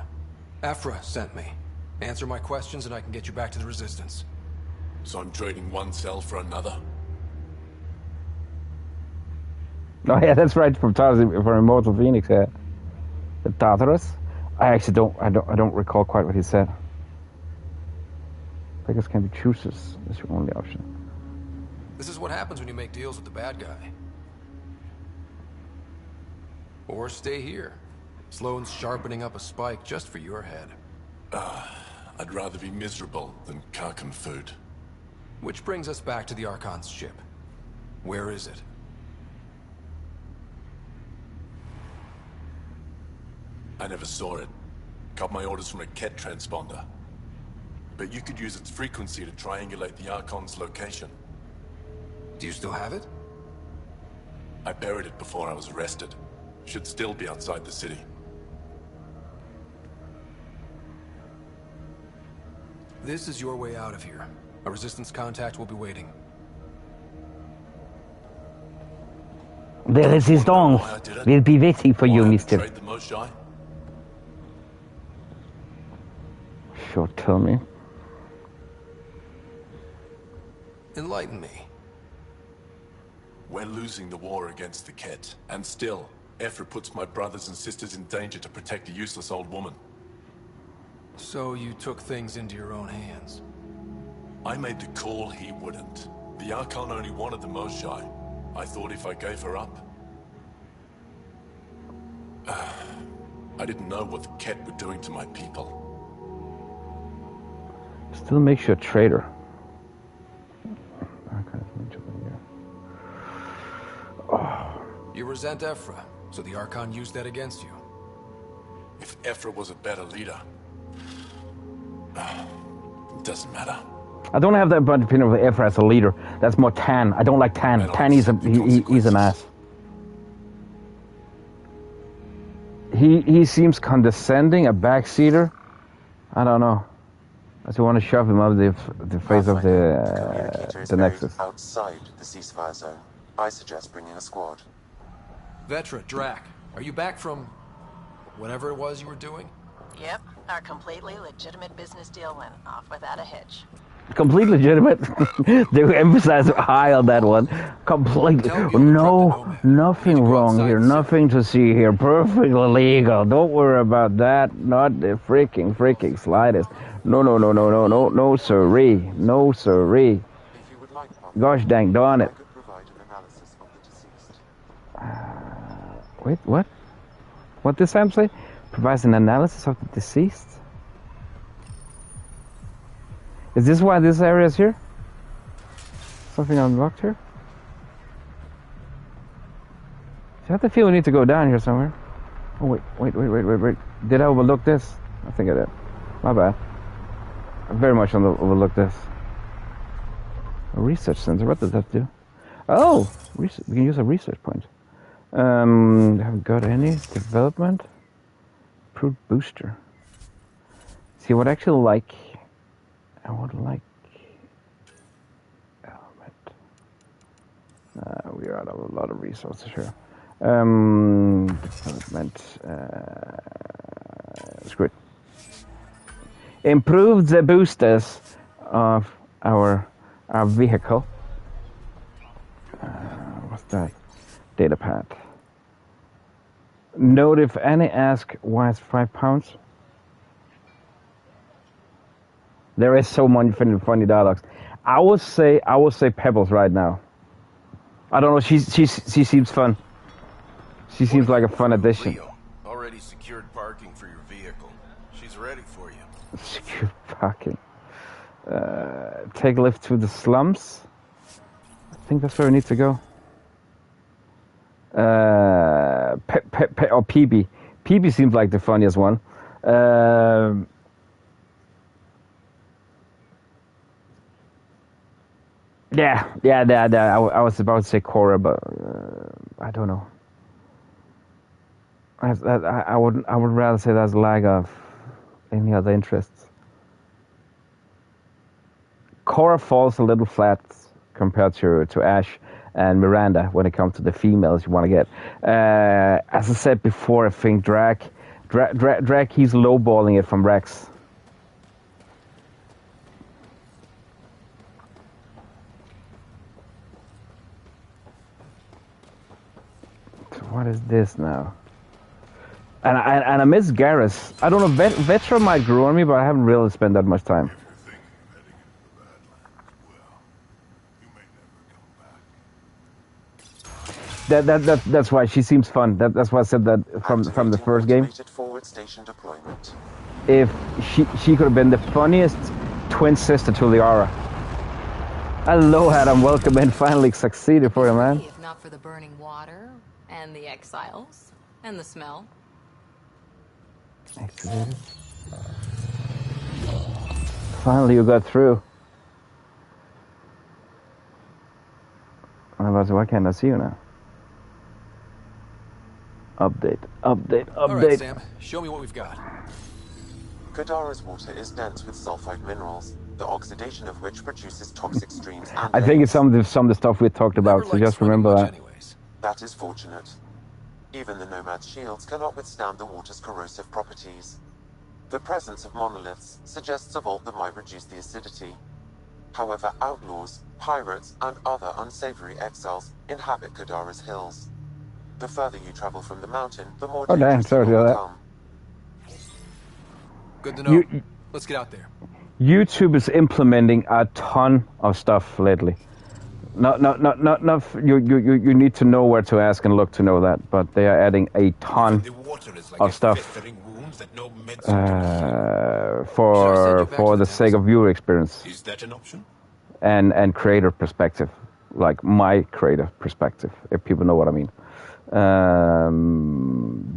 Ephra sent me. Answer my questions and I can get you back to the Resistance. So I'm trading one cell for another? Oh yeah, that's right, from Immortal Phoenix. The Tartarus. I actually don't recall quite what he said. Beggars can be choosers. That's your only option. This is what happens when you make deals with the bad guy. Or stay here. Sloane's sharpening up a spike just for your head. I'd rather be miserable than Karkan food. Which brings us back to the Archon's ship. Where is it? I never saw it. Got my orders from a Ket transponder. But you could use its frequency to triangulate the Archon's location. Do you still have it? I buried it before I was arrested. Should still be outside the city. This is your way out of here. A Resistance contact will be waiting. The Resistance will be waiting for you, mister. Trade the Moshae? Sure, tell me. Enlighten me. We're losing the war against the Ket, and still, Ephra puts my brothers and sisters in danger to protect a useless old woman. So you took things into your own hands. I made the call, he wouldn't. The Archon only wanted the Moshae. I thought if I gave her up... I didn't know what the Ket were doing to my people. Still makes you a traitor. You resent Ephra, so the Archon used that against you. If Ephra was a better leader... it doesn't matter. I don't have that bad opinion of Ephra as a leader. That's more Tan. I don't like Tan. Tan, he's an ass. He seems condescending, a backseater. I don't know. I just want to shove him up the face of the Nexus. Outside the ceasefire zone. I suggest bringing a squad. Vetra, Drac, are you back from whatever it was you were doing? Yep, our completely legitimate business deal went off without a hitch. Completely legitimate. They emphasize high on that one. Completely. No, nothing wrong here. Nothing to see here. Perfectly legal. Don't worry about that. Not the freaking slightest. No, sirree. No, sirree. Gosh dang darn it. Wait, what? What did Sam say? Provides an analysis of the deceased? Is this why this area is here? Something unlocked here? I have the feel we need to go down here somewhere. Oh, wait. Did I overlook this? I think I did. My bad. I very much overlooked this. A research center, what does that do? Oh! We can use a research point. Haven't got any development. Improved booster. See what I actually like. I would like element. We are out of a lot of resources here. Development. Screw it. Improve the boosters of our vehicle. What's that? Data pad. Note if any ask why it's £5. There is so many funny dialogues. I would say Pebbles right now. I don't know. She seems fun. She seems like a fun addition. Already secured parking for your vehicle. She's ready for you. Secured parking. Take a lift to the slums. I think that's where we need to go. Or PB. PB seems like the funniest one. Yeah. I was about to say Cora, but I don't know. I would rather say that's lack of any other interests. Cora falls a little flat compared to Ash and Miranda when it comes to the females you want to get. As I said before, I think Drake he's lowballing it from Rex. So what is this now? And I miss Garrus. I don't know, Vetra might grow on me, but I haven't really spent that much time. That's why she seems fun. That's why I said that from the first game. Forward station deployment. If she could have been the funniest twin sister to Liara. Hello, Adam. Welcome in. Finally succeeded for you, man. If not for the burning water and the exiles and the smell. Activated. Finally, you got through. Why can't I see you now? Update. All right, Sam. Show me what we've got. Kadara's water is dense with sulfide minerals, the oxidation of which produces toxic streams. I think it's some of the stuff we talked about, so just remember that. Anyways. That is fortunate. Even the Nomad shields cannot withstand the water's corrosive properties. The presence of monoliths suggests a vault that might reduce the acidity. However, outlaws, pirates, and other unsavory exiles inhabit Kadara's hills. The further you travel from the mountain, the more dangerous it will become. Good to know. Let's get out there. YouTube is implementing a ton of stuff lately. Not you need to know where to ask and look to know that, but they are adding a ton of stuff for the sake of viewer experience. Is that an option? And creator perspective, like my creator perspective, if people know what I mean.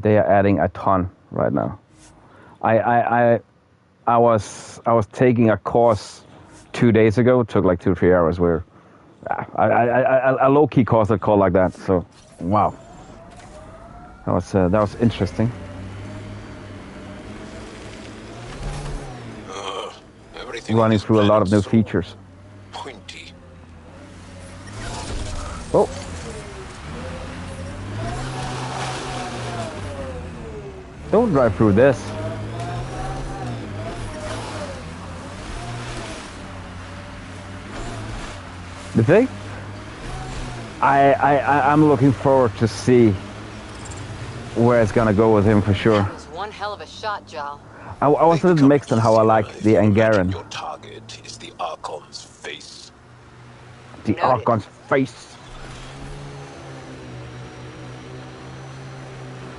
They are adding a ton right now. I was taking a course 2 days ago. It took like 2-3 hours. Where a low key course I call like that. So wow, that was interesting. Running through a lot of new features. Pointy. Oh. Don't drive through this. The thing? I'm looking forward to see where it's gonna go with him for sure. That was one hell of a shot, Jal. I was a little mixed on how I like the Angaran. Your target is the Archon's face. The Archon's face.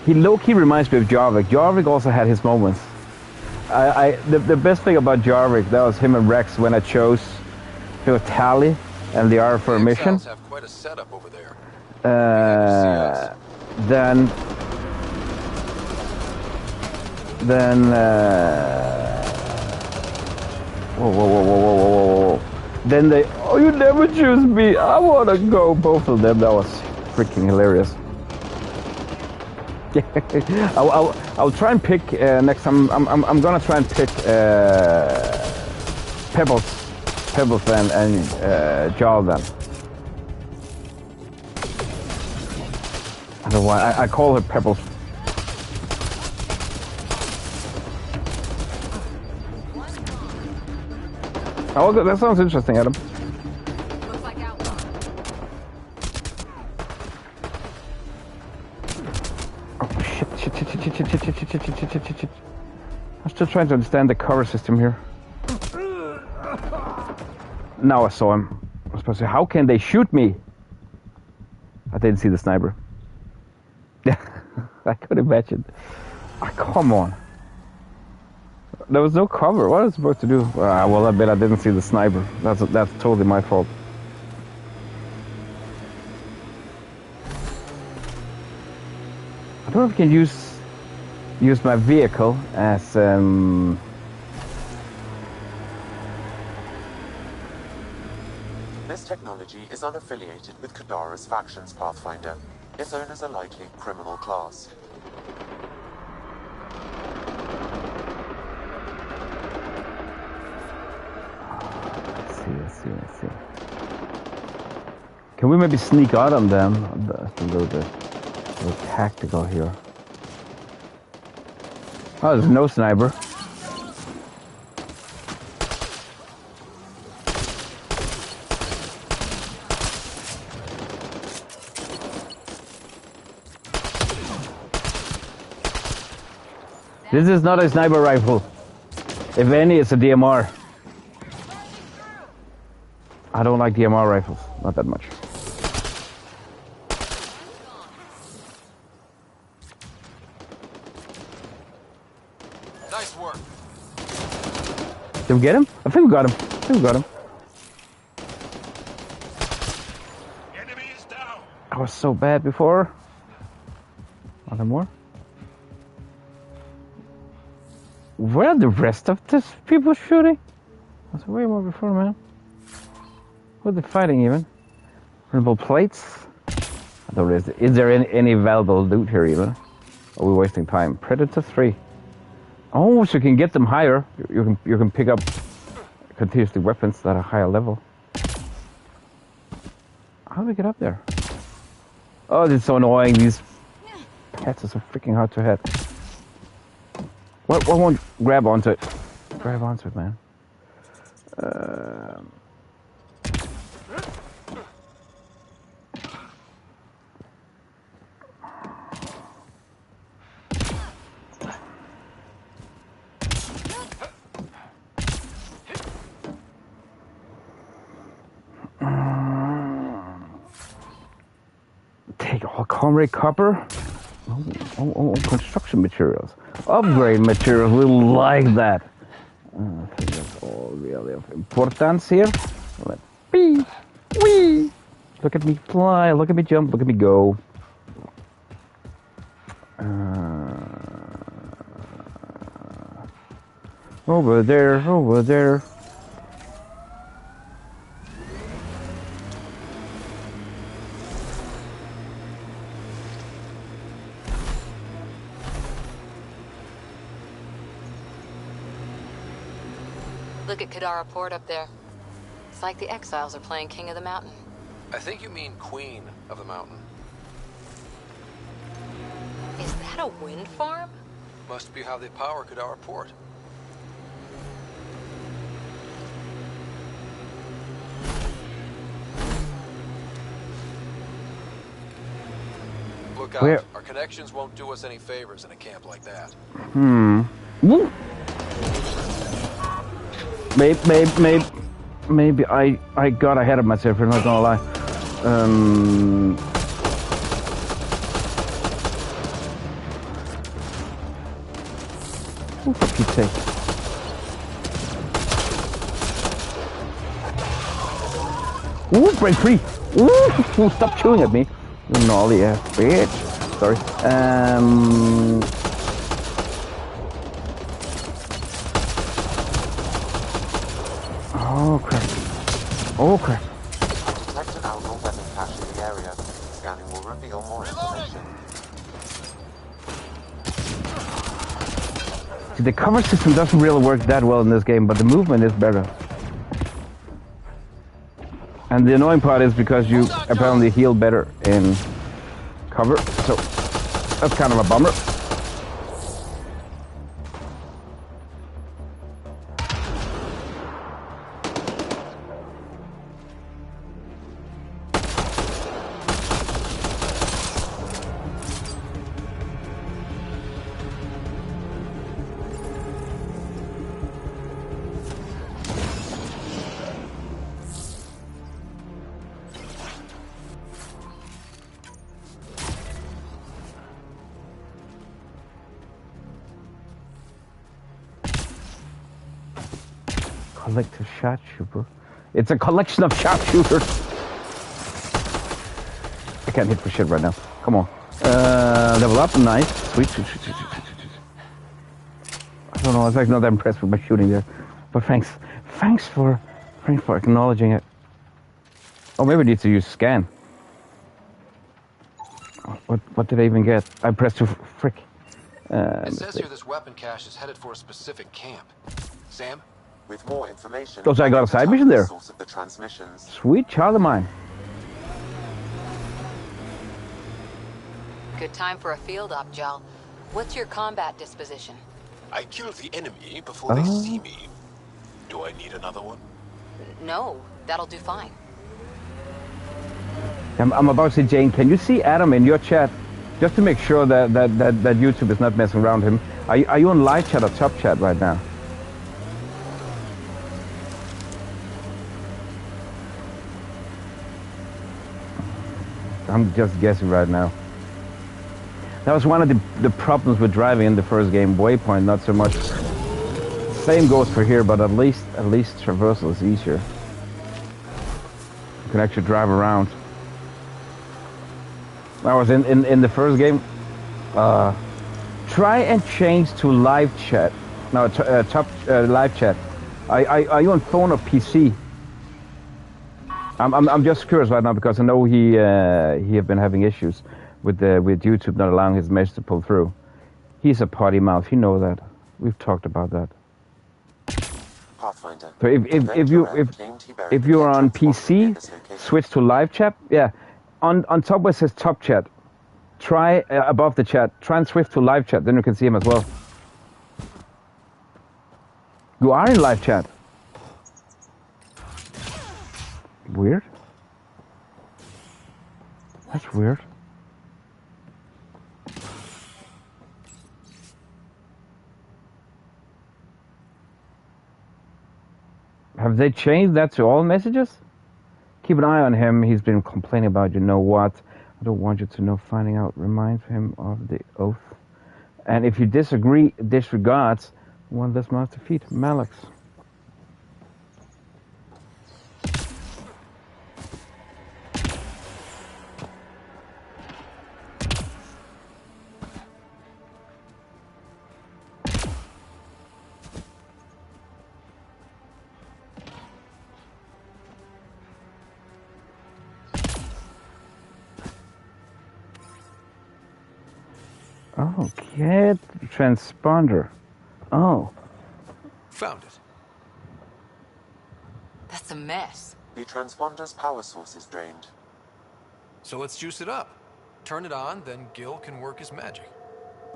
He low-key reminds me of Jarvik. Jarvik also had his moments. The best thing about Jarvik, that was him and Rex when I chose. It was Tally and the R for a mission. Have quite a setup over there. Then whoa. Then they, oh, you never choose me. I wanna go. Both of them. That was freaking hilarious. I'll try and pick next time. I'm gonna try and pick Pebbles and Jarl then. I don't know why I call her Pebbles. Oh, that sounds interesting, Adam. Looks like outlaw. Oh shit. I'm still trying to understand the cover system here. Now I saw him. I was supposed to say, how can they shoot me? I didn't see the sniper. I could imagine. Oh, come on. There was no cover. What was I supposed to do? Well, I bet I didn't see the sniper. That's totally my fault. I don't know if I can use my vehicle as This technology is unaffiliated with Kadara's factions, Pathfinder. Its owners are likely criminal class. Let's see. Can we maybe sneak out on them? That's a little tactical here. Oh, there's no sniper. This is not a sniper rifle. If any, it's a DMR. I don't like DMR rifles, not that much. Nice work. Did we get him? I think we got him. Enemy is down. I was so bad before. Are there more? Where are the rest of these people shooting? I was way more before, man. Who are they fighting even? Renewable plates? I don't know, is there any valuable loot here even? Are we wasting time? Predator 3. Oh, so you can get them higher. You can pick up continuously weapons that are higher level. How do we get up there? Oh, this is so annoying. These pets are so freaking hard to hit. What won't grab onto it? Grab onto it, man. Take all comrade copper. Oh, construction materials. Upgrade materials, we like that. I think that's all really of importance here. Let me, wee. Look at me fly, look at me jump, look at me go. Over there. Look at Kadara Port up there. It's like the exiles are playing King of the Mountain. I think you mean Queen of the Mountain. Is that a wind farm? Must be how they power Kadara Port. Look out. Where? Our connections won't do us any favors in a camp like that. Woo. Maybe I got ahead of myself, I'm not gonna lie. Oh, for Pete's sake. Ooh, break free! Ooh, stop chewing at me. You gnarly ass bitch. Sorry. Oh crap. Detect an outlaw weapon cache in the area. Scanning will reveal more information. See, the cover system doesn't really work that well in this game, but the movement is better. And the annoying part is because you apparently heal better in cover, so that's kind of a bummer. Collective sharpshooter. It's a collection of sharpshooters. I can't hit for shit right now. Come on. Level up. Nice. Sweet. I don't know. I was like not that impressed with my shooting there, but thanks for acknowledging it. Oh, maybe I need to use scan. What did I even get? I pressed to frick. It says here this weapon cache is headed for a specific camp. Sam? With more information, Oh, so I got a side mission there. Source of the transmissions. Sweet child of mine. Good time for a field op, Jal. What's your combat disposition? I kill the enemy before they see me. Do I need another one? No, that'll do fine. I'm about to say, Jane, can you see Adam in your chat? Just to make sure that YouTube is not messing around him. Are you on live chat or top chat right now? I'm just guessing right now. That was one of the problems with driving in the first game. Waypoint, not so much. Same goes for here, but at least traversal is easier. You can actually drive around. I was in the first game. Try and change to live chat. No, live chat. Are you on phone or PC? I'm just curious right now because I know he have been having issues with YouTube not allowing his message to pull through. He's a potty mouth. You know that. We've talked about that. Pathfinder. So if you're on PC, switch to live chat. Yeah, on top where it says top chat. Try above the chat. Try and switch to live chat. Then you can see him as well. You are in live chat. Weird. That's weird. Have they changed that to all messages? Keep an eye on him. He's been complaining about you know what. I don't want you to know. Finding out reminds him of the oath. And if you disagree, disregards, one less mouth to feed. Malix. Oh, get transponder. Oh. Found it. That's a mess. The transponder's power source is drained. So let's juice it up. Turn it on, then Gil can work his magic.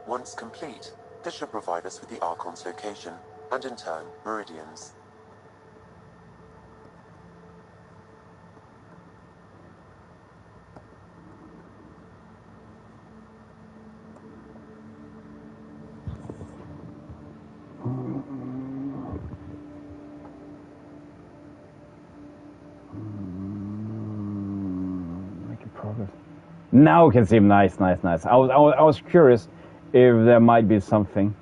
Once complete, this should provide us with the Archon's location, and in turn, meridians. Now we can see him. Nice. I was curious if there might be something.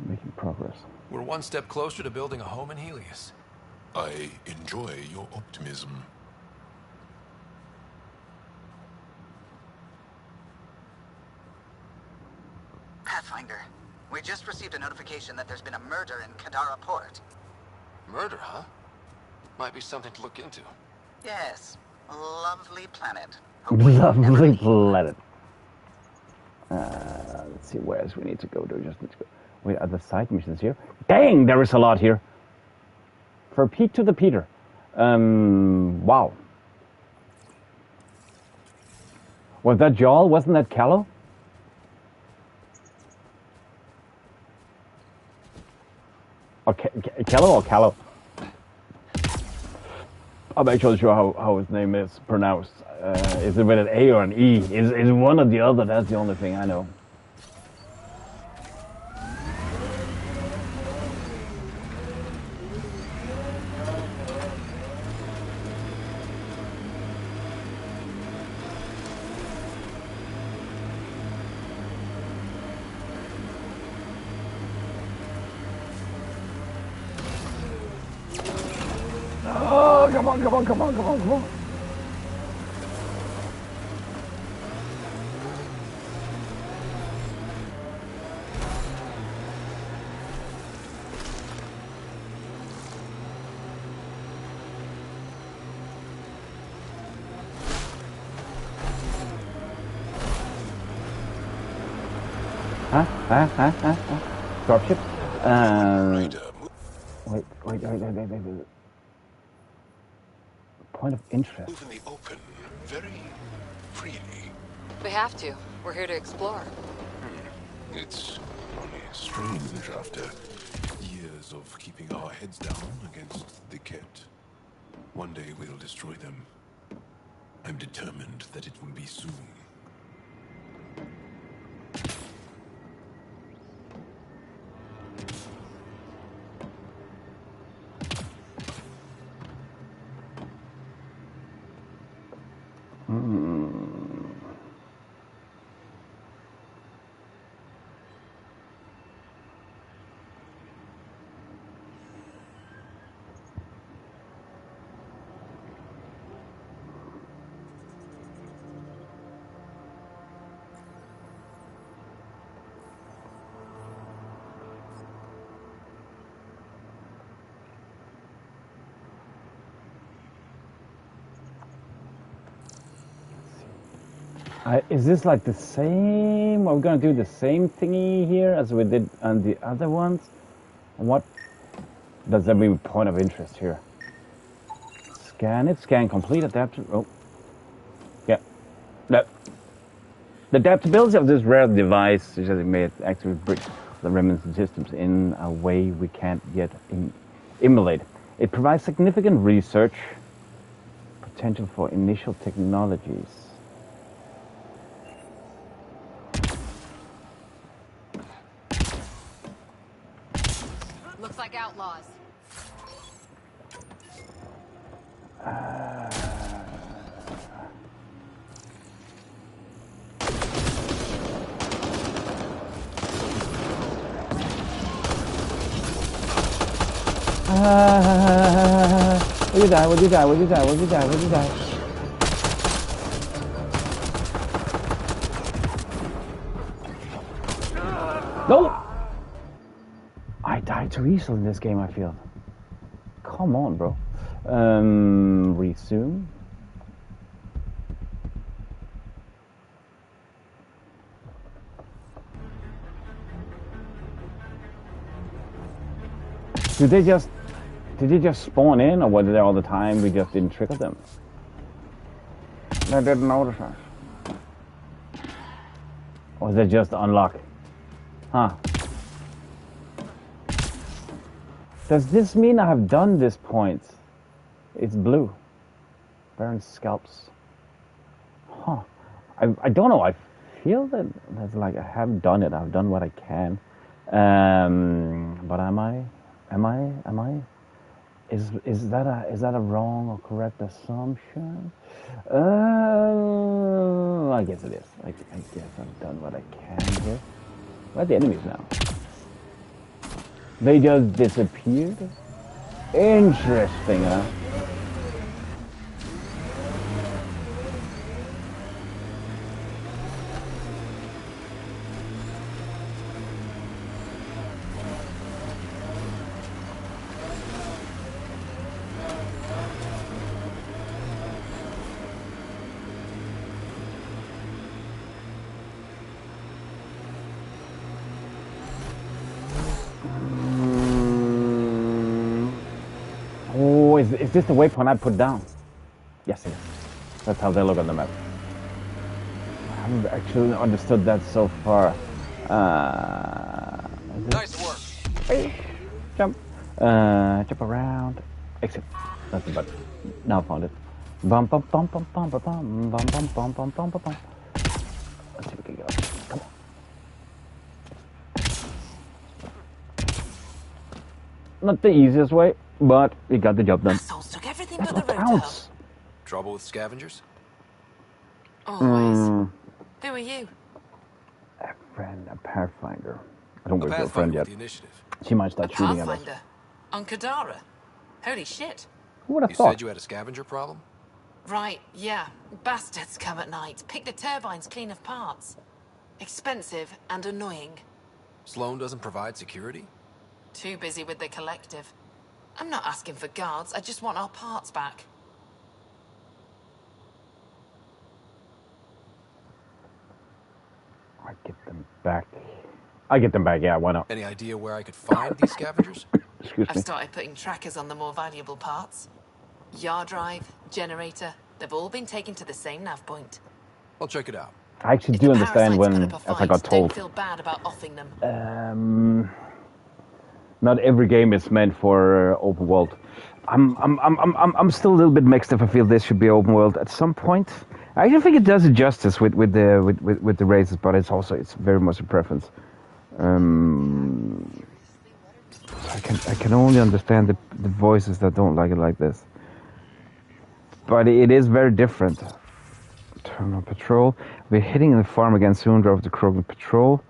Making progress. We're one step closer to building a home in Heleus. I enjoy your optimism. Pathfinder, we just received a notification that there's been a murder in Kadara Port. Murder, huh? Might be something to look into. Yes. Lovely planet. Lovely planet. Let's see where else we need to go. Do we just need to go? Wait, are the side missions here? Dang, there is a lot here. For Pete to the Peter. Wow. Was that Jal? Wasn't that Callow? Or Callow or Callow? I'm actually sure how his name is pronounced. Is it with an A or an E? Is one or the other? That's the only thing I know. Oh, come on, come on, come on, come on, come on. Huh? Dropship? Wait. Point of interest. Move in the open very freely. We have to. We're here to explore. It's only strange after years of keeping our heads down against the Ket. One day we'll destroy them. I'm determined that it will be soon. Is this like the same? Are we gonna do the same thingy here as we did on the other ones? What does that mean? Point of interest here. Scan it. Scan complete. Adapter. Oh, yeah. The adaptability of this rare device suggests it may actually break the remnants systems in a way we can't yet emulate. It provides significant research potential for initial technologies. Looks like outlaws. Will you die? Will you die? Will you die? Will you die? Will you die? No! I died too easily in this game, I feel. Come on, bro. Resume. Did they just spawn in, or were they there all the time? We just didn't trigger them. They didn't notice us. Or they just unlock? Huh. Does this mean I have done this point? It's blue. Baron scalps. Huh. I don't know. I feel that that's like I have done it. I've done what I can. But am I? Is that a wrong or correct assumption? I guess it is. I guess I've done what I can here. Where are the enemies now? They just disappeared? Interesting, huh? Is this the waypoint I put down? Yes, it is. That's how they look on the map. I haven't actually understood that so far. Nice work. Hey, jump. Jump around. Exit. That's the button. Now I found it. Bum bum bum bum bum bum bum bum bum bum bum bum bum bum. Let's see if we can go. Come on. Not the easiest way, but we got the job done. Assholes took everything That's but the what road counts. Trouble with scavengers? Always. Who are you? A friend, a Pathfinder. I don't A work with a friend Pathfinder yet. with the initiative. She might start A shooting at us. Pathfinder? On Kadara? Holy shit. Who would have You thought? said you had a scavenger problem? Right, yeah. Bastards come at night, pick the turbines clean of parts. Expensive and annoying. Sloan doesn't provide security? Too busy with the collective. I'm not asking for guards, I just want our parts back. I get them back. I get them back, yeah, why not? Any idea where I could find these scavengers? Excuse I've me. started putting trackers on the more valuable parts. Yard drive, generator, they've all been taken to the same nav point. I'll check it out. I actually If do the understand parasites when, put up a as I fight, got told, don't feel bad about offing them. not every game is meant for open world. I'm still a little bit mixed if I feel this should be open world at some point. I don't think it does it justice with the races, but it's very much a preference. I can only understand the voices that don't like it like this. But it is very different. Turn on patrol. We're hitting the farm again soon. Drove the Krogan patrol.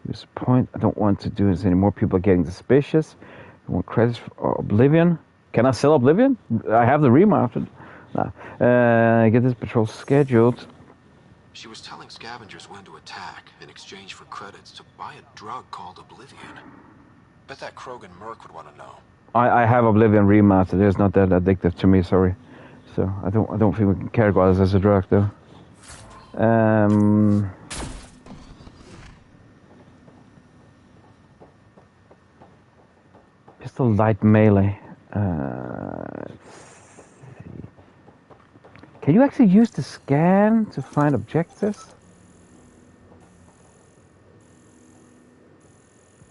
Use a point. I don't want to do this anymore. People are getting suspicious. I want credits for Oblivion. Can I sell Oblivion? I have the remounted. Nah. Get this patrol scheduled. She was telling scavengers when to attack in exchange for credits to buy a drug called Oblivion. Bet that Krogan merc would want to know. I have Oblivion remastered. It's not that addictive to me, sorry. So I don't think we can categorize this as a drug though. Pistol light melee. Let's see. Can you actually use the scan to find objectives?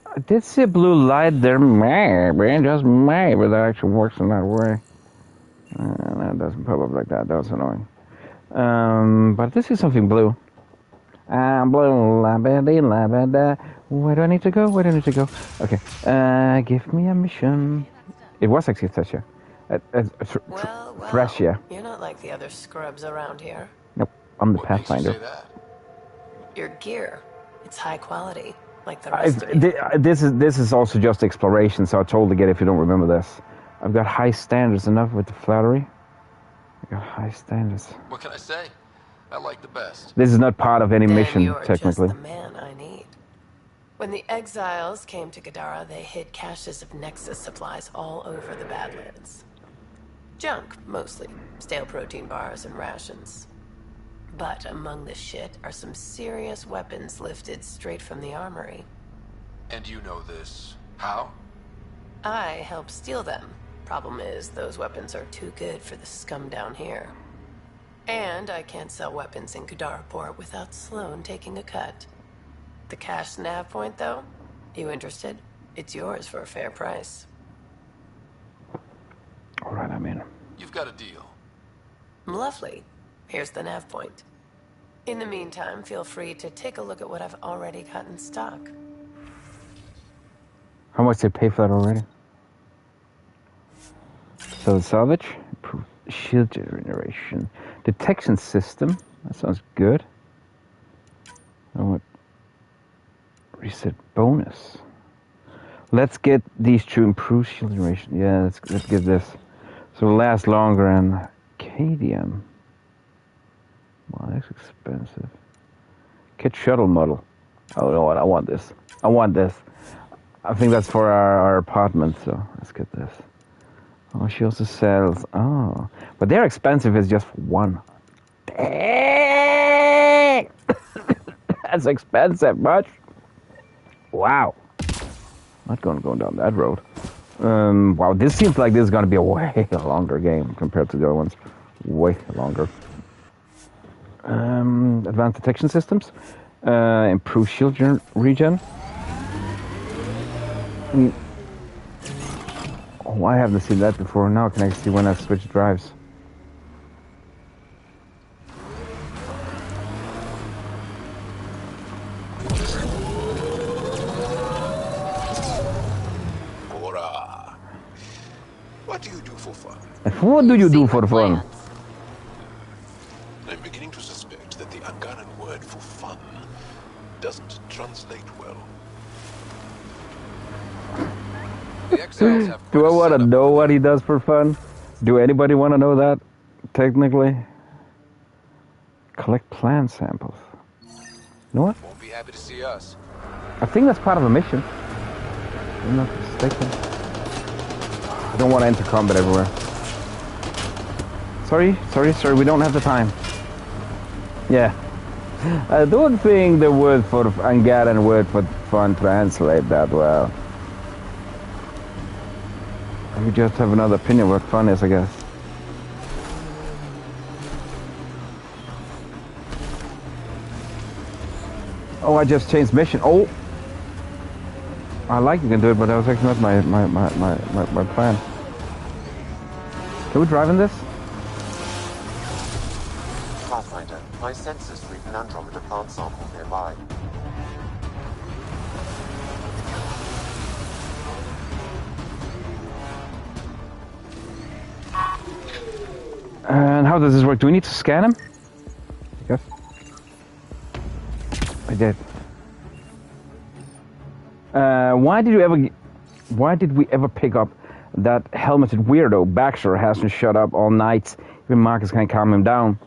I did see a blue light there, maybe, just maybe that actually works in that way. That doesn't pop up like that, that was annoying. But this is something blue. Blue, la-ba-dee-la-ba-da. Where do I need to go? Where do I need to go? Okay, give me a mission. It was actually Thresia. Well, Thresia. you're not like the other scrubs around here. Nope, I'm the What makes you Pathfinder. say that? Your gear, it's high quality, like the rest of you. This is also just exploration, so I totally get it if you don't remember this. I've got high standards enough with the flattery. I got high standards. What can I say? I like the best. This is not part of any Then mission, you're technically. just the man I need. When the exiles came to Gadara, they hid caches of Nexus supplies all over the Badlands. Junk, mostly. Stale protein bars and rations. But among the shit are some serious weapons lifted straight from the armory. And you know this. How? I helped steal them. Problem is, those weapons are too good for the scum down here. And I can't sell weapons in Kadaraport without Sloan taking a cut. The cash nav point, though? You interested? It's yours for a fair price. Alright, I'm in. You've got a deal. Lovely. Here's the nav point. In the meantime, feel free to take a look at what I've already got in stock. How much did they pay for that already? So the salvage, improved shield generation, detection system. That sounds good. I want reset bonus. Let's get these to improve shield generation. Yeah, let's get this. So it'll last longer and Cadium. Wow, that's expensive. Kit shuttle model. Oh, you know what? I want this. I want this. I think that's for our apartment. So let's get this. Oh, she also sells. Oh, but they're expensive. It's just one. That's expensive, much. Wow. Not gonna go down that road. Wow, this seems like this is gonna be a way longer game compared to the other ones. Way longer. Advanced detection systems. Improve shield regen. Oh, I haven't seen that before. Now I can actually see when I switch drives. Hurrah! What do you do for fun? What do you do for fun? I'm beginning to suspect that the Angaran word for fun doesn't translate well. The exiles have Do I want to know what he does for fun? Do anybody want to know that? Technically, collect plant samples. You know what? Won't be happy to see us. I think that's part of a mission. If I'm not mistaken. I don't want to enter combat everywhere. Sorry, we don't have the time. Yeah. I don't think the word for Angad and word for fun translate that well. We just have another opinion what fun is, I guess. Oh, I just changed mission. Oh! I like you can do it, but that was actually not my plan. Can we drive in this? Pathfinder, my sensors read an Andromeda plant sample nearby. And how does this work? Do we need to scan him? Yes. I did. Why did we ever pick up that helmeted weirdo? Baxter hasn't shut up all night. Even Marcus can't calm him down.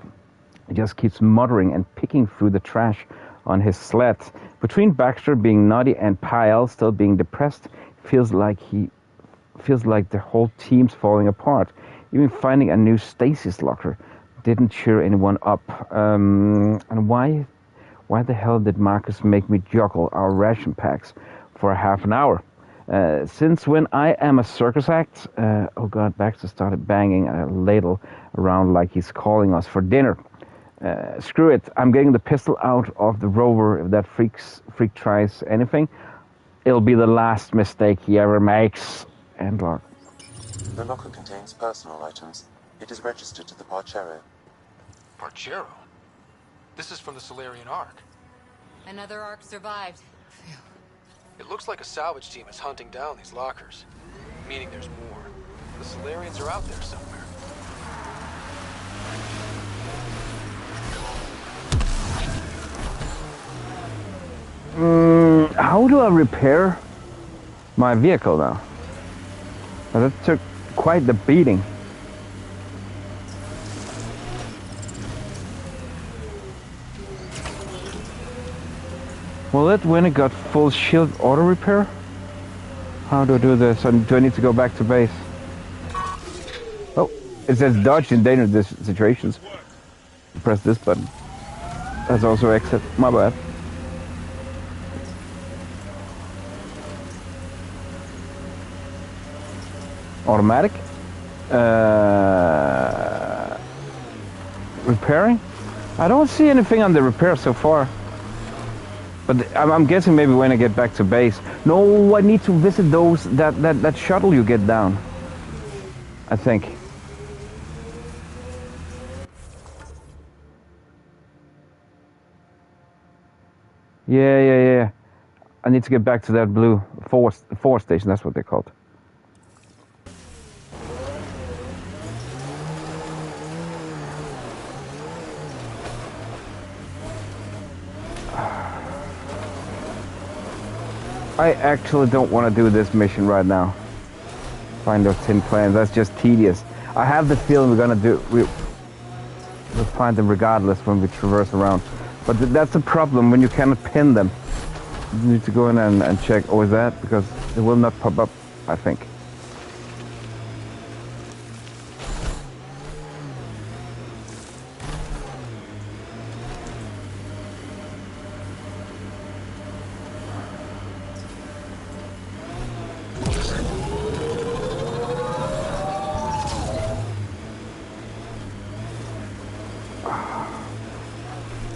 He just keeps muttering and picking through the trash on his sled. Between Baxter being naughty and Pyle still being depressed, feels like the whole team's falling apart. Even finding a new stasis locker didn't cheer anyone up. And why the hell did Marcus make me juggle our ration packs for half an hour? Since when I am a circus act? Oh God, Baxter started banging a ladle around like he's calling us for dinner. Screw it, I'm getting the pistol out of the rover. If that freak tries anything, it'll be the last mistake he ever makes. End log. The locker contains personal items. It is registered to the Parchero. Parchero? This is from the Solarian Ark. Another Ark survived. It looks like a salvage team is hunting down these lockers, meaning there's more. The Solarians are out there somewhere. How do I repair my vehicle now? That took quite the beating. Will it when it got full shield auto repair? How do I do this? Do I need to go back to base? Oh, it says dodge in dangerous situations. Press this button. That's also exit. My bad. Automatic. Repairing? I don't see anything on the repair so far. But I'm guessing maybe when I get back to base. No, I need to visit those that shuttle you get down. I think. Yeah. I need to get back to that blue force station. That's what they're called. I actually don't want to do this mission right now. Find those tin plans. That's just tedious. I have the feeling we'll find them regardless when we traverse around. But that's the problem when you cannot pin them. You need to go in and check. Oh, is that? Because it will not pop up, I think.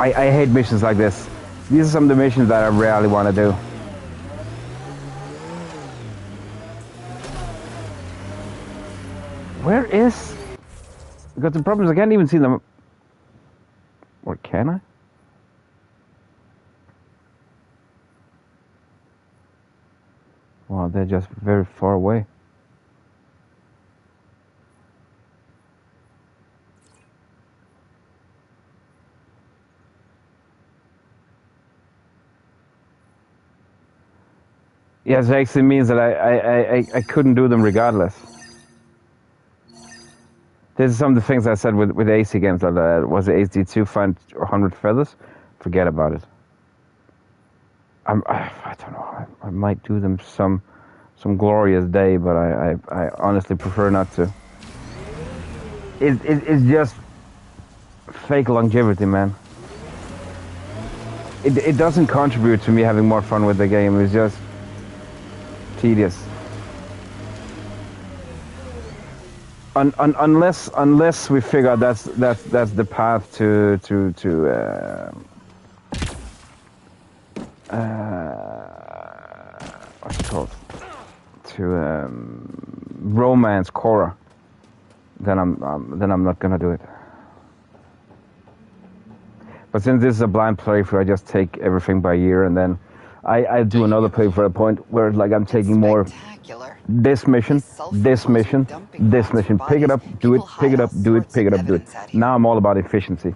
I hate missions like this. These are some of the missions that I rarely want to do. Where is... Because the problem is I can't even see them. Or can I? Wow, they're just very far away. Yes, it actually means that I couldn't do them regardless. This is some of the things I said with AC games. Like was it HD2 find 100 feathers? Forget about it. I don't know. I might do them some glorious day, but I honestly prefer not to. It's just fake longevity, man. It doesn't contribute to me having more fun with the game. It's just tedious. Unless we figure out that's the path to what's it called? To romance Cora. Then I'm not gonna do it. But since this is a blind playthrough, I just take everything by ear, and then I do another playthrough at a point where like I'm taking more this mission, this mission, this mission. Pick it up, do it, pick it up, do it, pick it up, do it. Now I'm all about efficiency.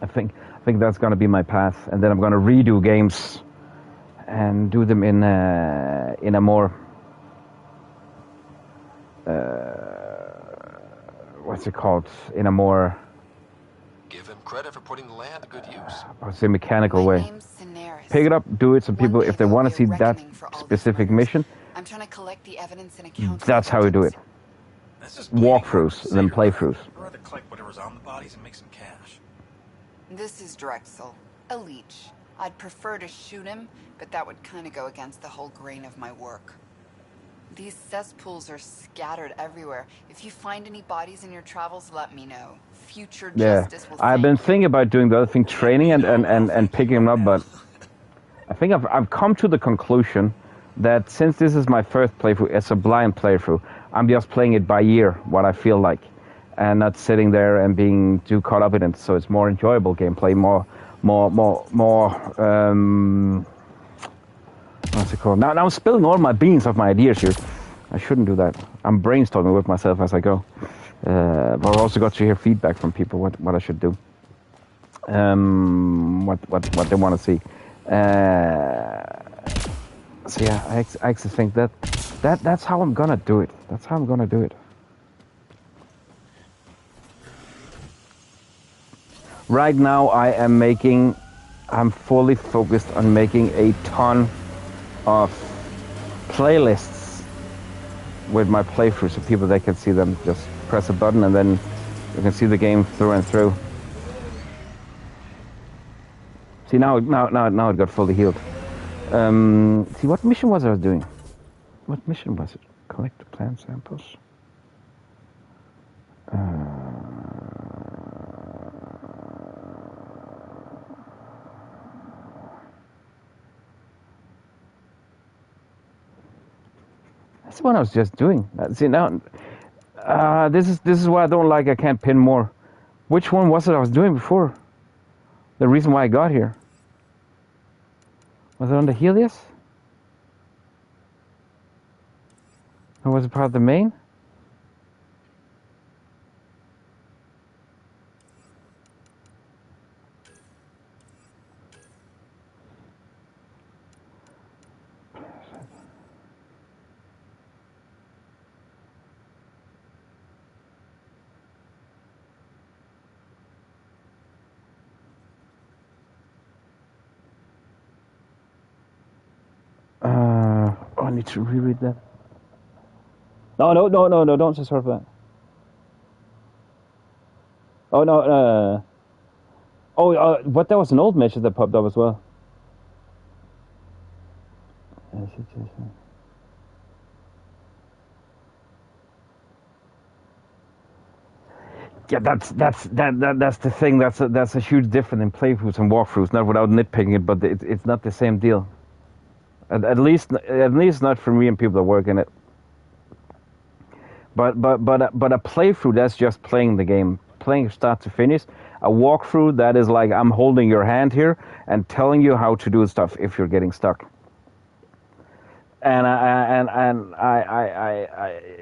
I think that's gonna be my path, and then I'm gonna redo games and do them in a more what's it called? In a more give him credit for putting the land to good use. I would say mechanical way. Pick it up, do it. So people, if they want to see that specific mission, I'm trying to collect the evidence and accounts. That's how we do it. Walkthroughs, then playthroughs. I'd rather collect whatever's on the bodies and make some cash. This is Drexel, a leech. I'd prefer to shoot him, but that would kind of go against the whole grain of my work. These cesspools are scattered everywhere. If you find any bodies in your travels, let me know. Future justice will I've been thinking about doing the other thing, training and picking them up, but I think I've come to the conclusion that since this is my first playthrough, it's a blind playthrough. I'm just playing it by ear, what I feel like, and not sitting there and being too caught up in it. So it's more enjoyable gameplay, more what's it called? Now I'm spilling all my beans of my ideas here. I shouldn't do that. I'm brainstorming with myself as I go. But I've also got to hear feedback from people what I should do. What they want to see. So yeah, I actually think that's how I'm gonna do it. That's how I'm gonna do it. Right now I'm fully focused on making a ton of playlists with my playthroughs so people they can see them. Just press a button and then you can see the game through and through. See now it got fully healed. See what mission was I doing? What mission was it? Collect the plant samples. That's the one I was just doing. See now, this is why I don't like I can't pin more. Which one was it I was doing before? The reason why I got here. Was it on the Heleus? Or was it part of the main? I need to reread that. No, don't just sort of that. Oh, no, what, that was an old mission that popped up as well. Yeah, that's the thing. That's a huge difference in playthroughs and walkthroughs. Not without nitpicking it, but it's not the same deal. At least not for me and people that work in it. But a playthrough, that's just playing the game, playing start to finish. A walkthrough, that is like I'm holding your hand here and telling you how to do stuff if you're getting stuck. And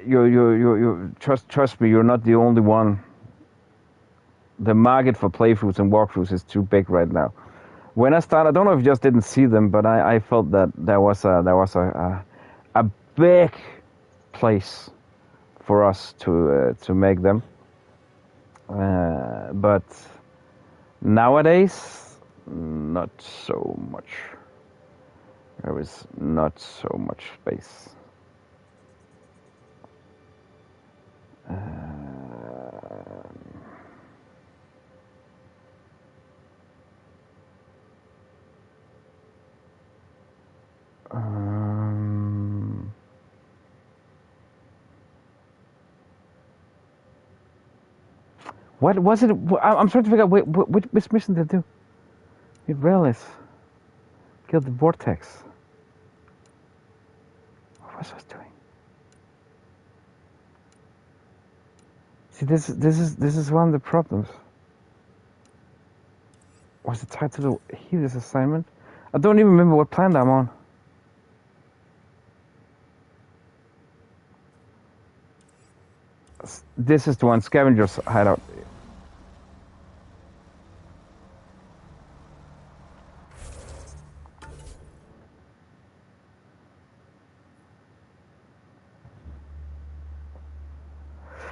you trust me, you're not the only one. The market for playthroughs and walkthroughs is too big right now. When I started, I don't know if you just didn't see them, but I felt that there was a big place for us to make them. But nowadays, not so much. There is not so much space. What was it? I'm trying to figure out which mission did they do. It Relics killed the vortex. What was I doing? See, this is one of the problems. Was it tied to the Heleus assignment? I don't even remember what planet I'm on. This is the one, Scavenger's hideout.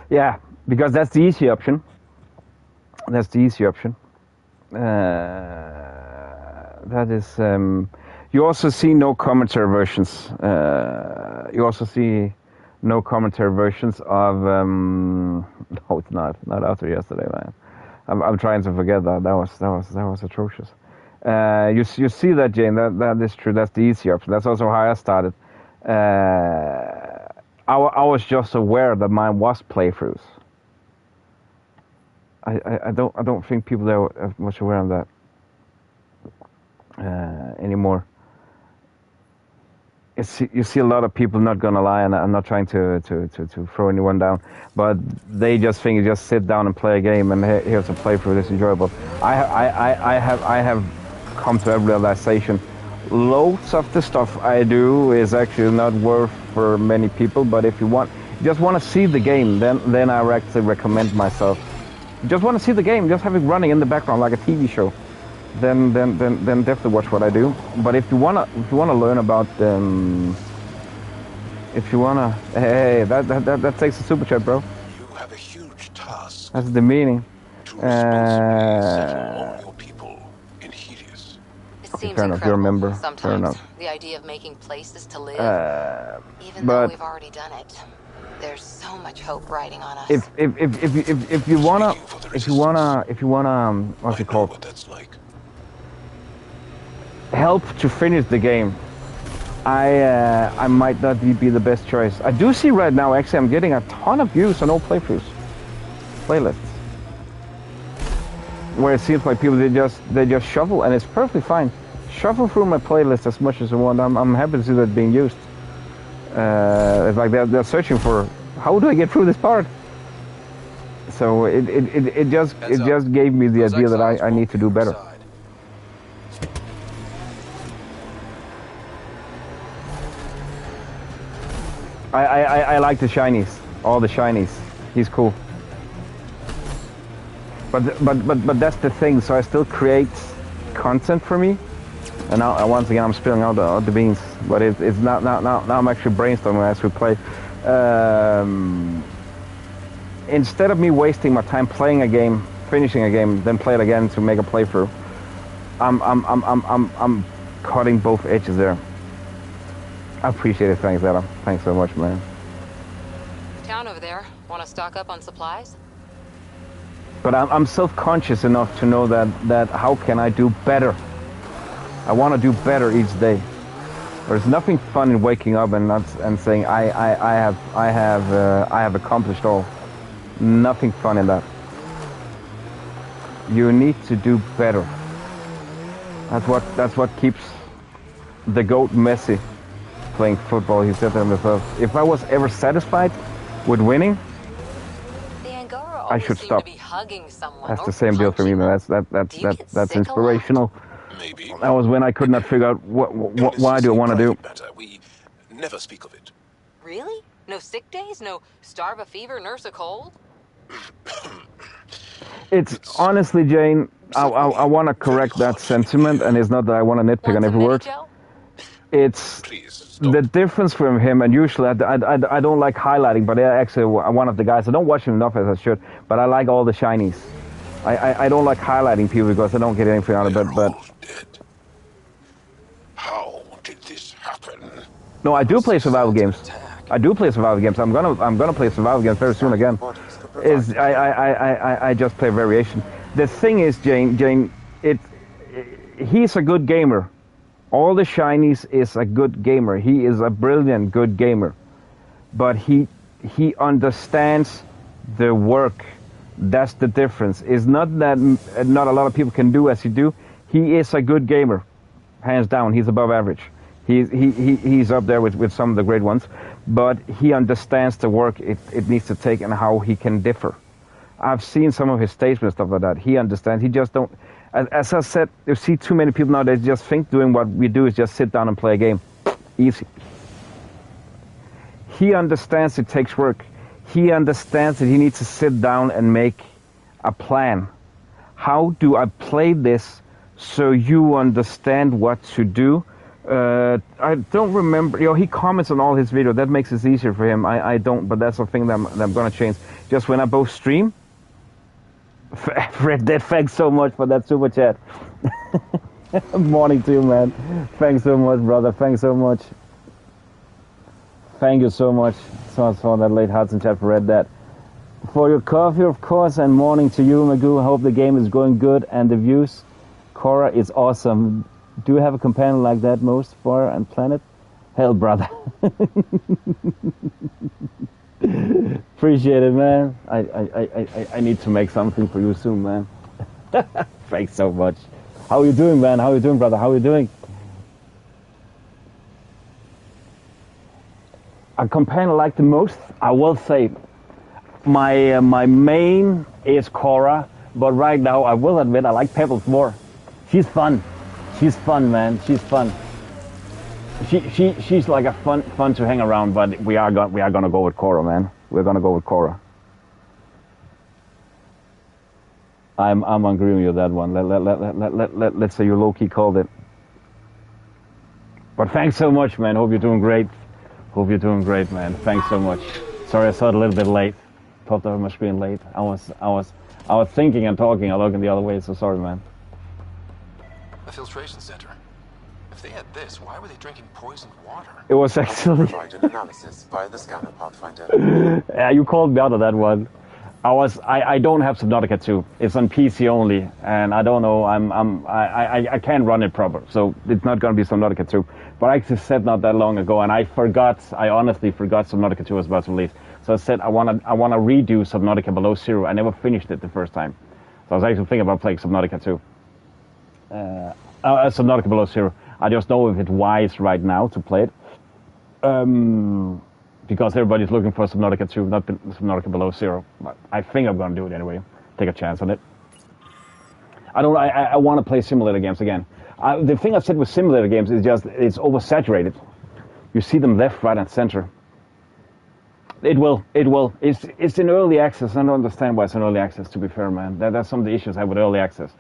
Yeah, because that's the easy option. That's the easy option. That is. You also see no commentary versions. You also see no commentary versions of. No, it's not out there yesterday, man. I'm trying to forget that. That was atrocious. You see that, Jane? That is true. That's the easy option. That's also how I started. I was just aware that mine was playthroughs. I don't think people are much aware of that anymore. You see a lot of people, not gonna lie, and I'm not trying to throw anyone down, but they just think you just sit down and play a game and here's a playthrough that's enjoyable. I have come to a realization. Loads of the stuff I do is actually not worth for many people, but if you just want to see the game, then I actually recommend myself. Just want to see the game, just have it running in the background like a TV show. Then definitely watch what I do. But if you wanna learn about hey, that takes a super chat, bro. You have a huge task. That's the meaning. To responsibly settle all your people in Heleus. It seems Fair enough, you're a member. Sometimes Fair enough. the idea of making places to live, even but though we've already done it, there's so much hope riding on us. if you wanna what's it called? What that's like. Help to finish the game. I might not be the best choice. I do see right now, actually, I'm getting a ton of views on all playthroughs, playlists, where it seems like people they just shuffle, and it's perfectly fine. Shuffle through my playlist as much as you want. I'm happy to see that being used. It's like they're searching for how do I get through this part. So it just gave me the idea that I need to do better. I like the shinies, all the shinies. He's cool. But that's the thing. So I still create content for me. And now once again I'm spilling out the beans. But it's now I'm actually brainstorming as we play. Instead of me wasting my time playing a game, finishing a game, then play it again to make a playthrough, I'm cutting both edges there. I appreciate it. Thanks, Adam. Thanks so much, man. Town over there. Want to stock up on supplies? But I'm self-conscious enough to know that how can I do better? I want to do better each day. There's nothing fun in waking up and saying I have accomplished all. Nothing fun in that. You need to do better. That's what keeps the goat Messi playing football. He said to himself, if I was ever satisfied with winning, I should stop. That's the same deal for me, man. That's inspirational. Maybe. That was when I could not figure out why do I want to do. We never speak of it. Really? No sick days? No starve a fever, nurse a cold? It's honestly, Jane, I want to correct that sentiment, and it's not that I want to nitpick on every word. it's Please, the difference from him, and usually I don't like highlighting, but they're actually one of the guys. I don't watch him enough as I should, but I like all the shinies. I don't like highlighting people because I don't get anything out of it, but... How did this happen? No, I do play survival games. I do play survival games. I'm gonna play survival games very soon again. I just play variation. The thing is, Jane, he's a good gamer. All the shinies is a good gamer. He is a brilliant good gamer, but he understands the work. That's the difference. It's not that not a lot of people can do as he do. He is a good gamer, hands down. He's above average. He's up there with some of the great ones, but he understands the work it needs to take and how he can differ. I've seen some of his statements and stuff like that. He understands. He just don't. As I said, you see too many people nowadays just think doing what we do is just sit down and play a game. Easy. He understands it takes work. He understands that he needs to sit down and make a plan. How do I play this so you understand what to do? I don't remember. You know, he comments on all his videos. That makes it easier for him. I don't, but that's the thing that I'm going to change. Just when I both stream. Red Dead, thanks so much for that super chat. Morning to you, man. Thanks so much, brother. Thanks so much. Thank you so much. Saw that late Hudson chat for Red Dead. For your coffee, of course, and morning to you, Magoo. I hope the game is going good and the views. Cora is awesome. Do you have a companion like that most for and planet? Hell, brother. Appreciate it, man. I need to make something for you soon, man. Thanks so much. How are you doing, man? How are you doing, brother? How are you doing? A companion I like the most, I will say, my main is Cora, but right now I will admit I like Pebbles more. She's fun. She's fun, man. She's fun. She's like a fun to hang around, but we are gonna go with Cora, man. We're gonna go with Cora. I'm agreeing with you that one. Let's say you low-key called it. But thanks so much, man. Hope you're doing great. Hope you're doing great, man. Thanks so much. Sorry I saw it a little bit late. Popped over my screen late. I was thinking and talking. I looking the other way. So sorry, man. A filtration center. If they had this, why were they drinking poisoned water? It was actually... Provide an analysis by the scanner, Pathfinder. Yeah, you called me out of that one. I don't have Subnautica 2. It's on PC only, and I don't know. I can't run it proper, so it's not gonna be Subnautica 2. But I actually said not that long ago, and I honestly forgot Subnautica 2 was about to release. So I said I wanna redo Subnautica Below Zero. I never finished it the first time, so I was actually thinking about playing Subnautica 2. Subnautica Below Zero. I just know if it's wise right now to play it. Because everybody's looking for Subnautica 2, not Subnautica Below Zero. But I think I'm gonna do it anyway. Take a chance on it. I want to play simulator games again. The thing I said with simulator games is just it's oversaturated. You see them left, right, and center. It will. It's in early access. I don't understand why it's in early access. To be fair, man, that's some of the issues I have with early access.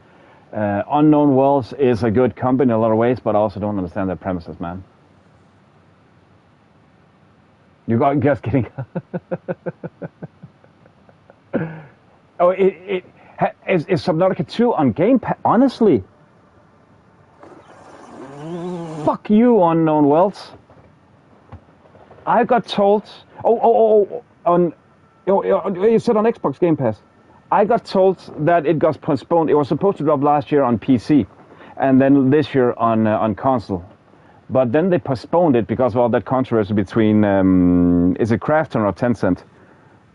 Unknown Worlds is a good company in a lot of ways, but I also don't understand their premises, man. You got just kidding. Oh, is Subnautica 2 on Game Pass? Honestly, fuck you, Unknown Worlds. I got told. You said on Xbox Game Pass. I got told that it got postponed. It was supposed to drop last year on PC, and then this year on console. But then they postponed it because of all that controversy between is it Krafton or Tencent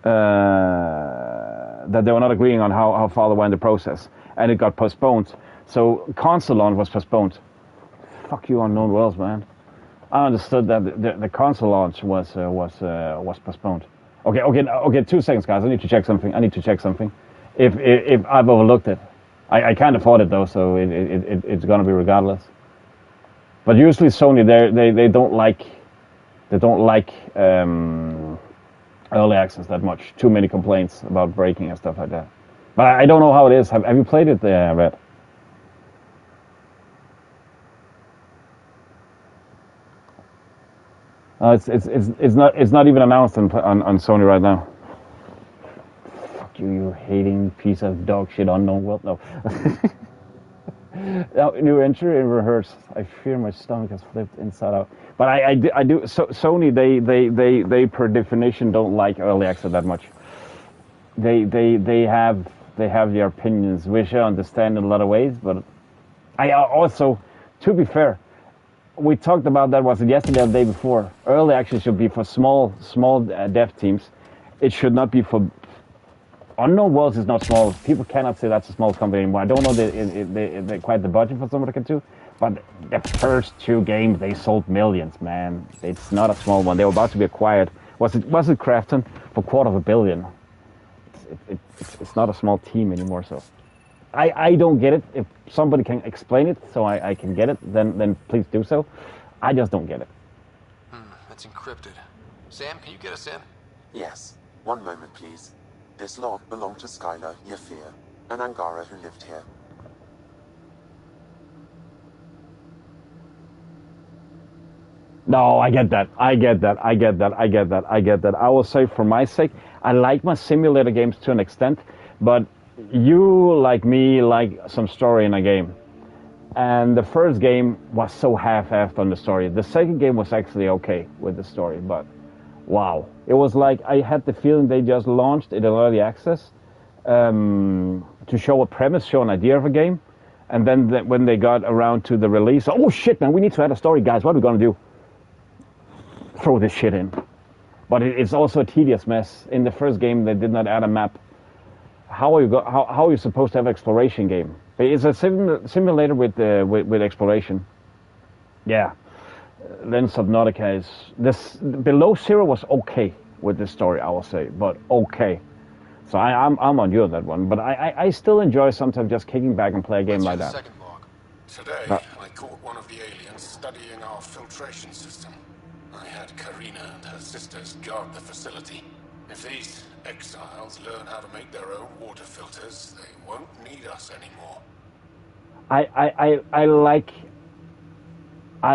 that they were not agreeing on how far they were in the process, and it got postponed. So console launch was postponed. Fuck you, Unknown Worlds, man. I understood that the console launch was postponed. Okay. 2 seconds, guys. I need to check something. If I've overlooked it, I can't afford it though, so it's gonna be regardless. But usually Sony, they don't like early access that much. Too many complaints about breaking and stuff like that. But I don't know how it is. Have you played it, Red? It's not even announced on Sony right now. Fuck you, you hating piece of dog shit unknown world. No. Now, new entry in rehearse. I fear my stomach has flipped inside out. But I do. So Sony, they per definition don't like early access that much. They have their opinions, which I understand in a lot of ways. But I also, to be fair, we talked about that, was it yesterday or the day before? Early access should be for small dev teams. It should not be for... Unknown Worlds is not small. People cannot say that's a small company anymore. I don't know quite the budget for someone to get to, but the first 2 games, they sold millions, man. It's not a small one. They were about to be acquired. Was it Krafton for $250 million? It's not a small team anymore, so... I don't get it. If somebody can explain it so I can get it, then please do so. I just don't get it. That's encrypted. Sam, can you get us in? Yes. One moment, please. This log belonged to Skylar Yafir, an Angara who lived here. No, I get that. I will say, for my sake, I like my simulator games to an extent, but you, like me, like some story in a game. And the first game was so half-assed on the story. The second game was actually okay with the story, but wow. It was like I had the feeling they just launched it in early access to show a premise, show an idea of a game. And then when they got around to the release, oh shit, man, we need to add a story, guys. What are we going to do? Throw this shit in. But it's also a tedious mess. In the first game, they did not add a map. How are you supposed to have an exploration game? It's a simulator with exploration. Yeah. Then Subnautica is this. Below Zero was okay with this story, I will say, but okay. So I'm on you on that one. But I still enjoy sometimes just kicking back and play a game like that. Second log. Today I caught one of the aliens studying our filtration system. I had Karina and her sisters guard the facility. If these exiles learn how to make their own water filters, they won't need us anymore. I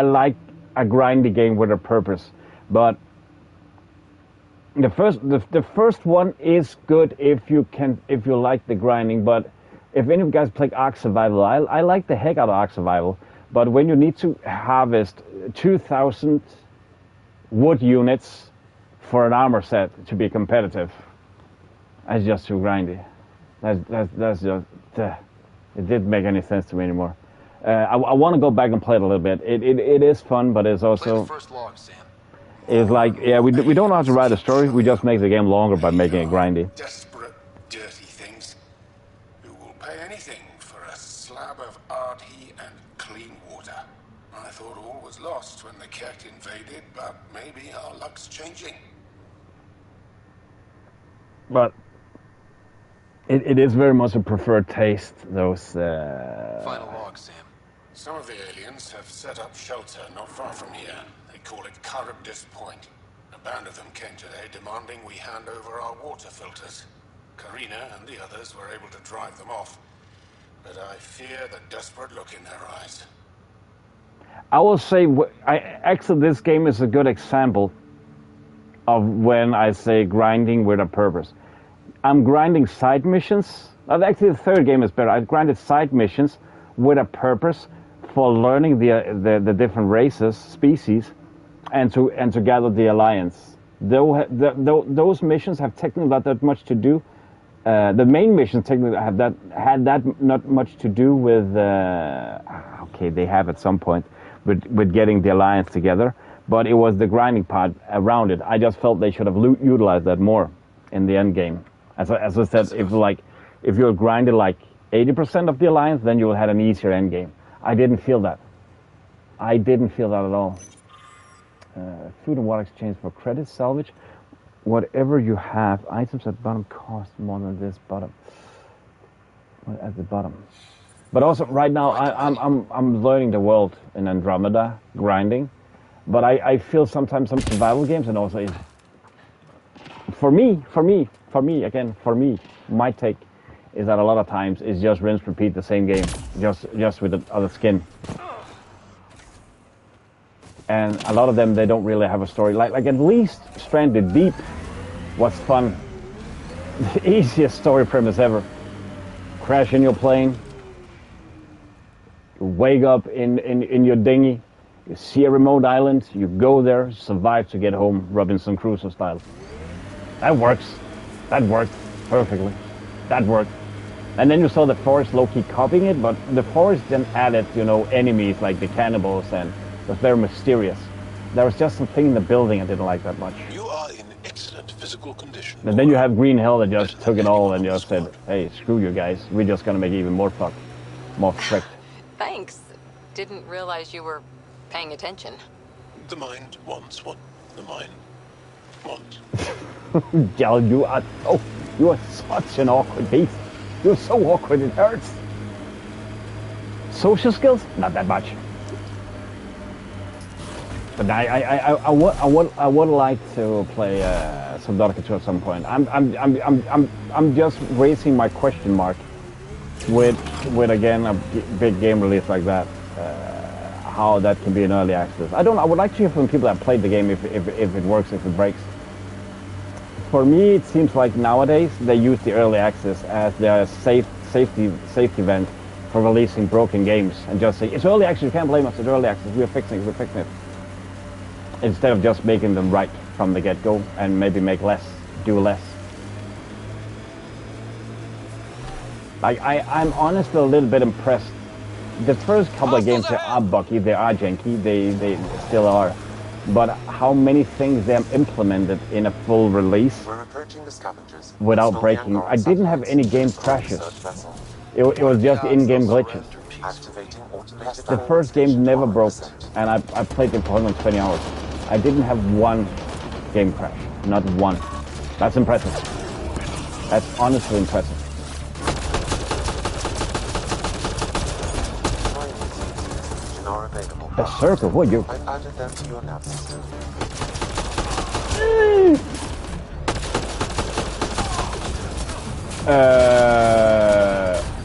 like a grindy game with a purpose, but the first one is good if you like the grinding. But if any of you guys play Ark Survival, I like the heck out of Ark Survival. But when you need to harvest 2,000 wood units for an armor set to be competitive, that's just too grindy. That's just it didn't make any sense to me anymore. I want to go back and play it a little bit. It is fun, but it's also... Play the first log, Sam. It's like, yeah, we don't know how to write a story. We just make the game longer by making it grindy. Desperate, dirty things who will pay anything for a slab of Ardhi and clean water. I thought all was lost when the Ket invaded, but maybe our luck's changing. But it is very much a preferred taste, those... Final log, Sam. Some of the aliens have set up shelter not far from here. They call it Charybdis Point. A band of them came today demanding we hand over our water filters. Karina and the others were able to drive them off, but I fear the desperate look in their eyes. I will say, actually this game is a good example of when I say grinding with a purpose. I'm grinding side missions. Actually, the third game is better. I grinded side missions with a purpose for learning the different races, species, and to gather the alliance. Those missions have technically not that much to do. The main missions technically had that not much to do with. Okay, they have at some point with getting the alliance together, but it was the grinding part around it. I just felt they should have utilized that more in the end game. As I said, if you grinded like 80% of the alliance, then you will have an easier end game. I didn't feel that. I didn't feel that at all. Food and water exchange for credit salvage. Whatever you have, items at bottom cost more than this bottom. At the bottom. But also right now I'm learning the world in Andromeda, grinding. But I feel sometimes some survival games and also for me, my take is that a lot of times it's just rinse, repeat the same game, just with the other skin. and a lot of them, they don't really have a story. Like at least Stranded Deep was fun. The easiest story premise ever. Crash in your plane, you wake up in your dinghy, you see a remote island, you go there, survive to get home, Robinson Crusoe style. That works. That worked perfectly. That worked. And then you saw the forest low-key copying it, but the forest then added, you know, enemies like the cannibals, and it was very mysterious. There was just something in the building I didn't like that much. You are in excellent physical condition. And then you have Green Hell that just took it all and just said, hey, screw you guys, we're just gonna make it even more strict. Thanks. Didn't realize you were paying attention. The mind wants what the mind wants. Jal, you are such an awkward beast. You're so awkward it hurts. Social skills? Not that much. But I would like to play Subnautica 2 at some point. I'm just raising my question mark with again a big game release like that. How that can be in early access. I would like to hear from people that played the game if it works, if it breaks. For me, it seems like nowadays they use the early access as their safety event for releasing broken games, and just say it's early access. You can't blame us. It's early access. We're fixing it. Instead of just making them right from the get-go and maybe make less, do less. Like I'm honestly a little bit impressed. The first couple of games, they are buggy, they are janky, they still are. But how many things they have implemented in a full release without breaking. I didn't have any game crashes. It was just in-game glitches. The first game never broke, and I played it for 120 hours. I didn't have one game crash, not one. That's impressive. That's honestly impressive. The circle, what you? I've added them to your nav system.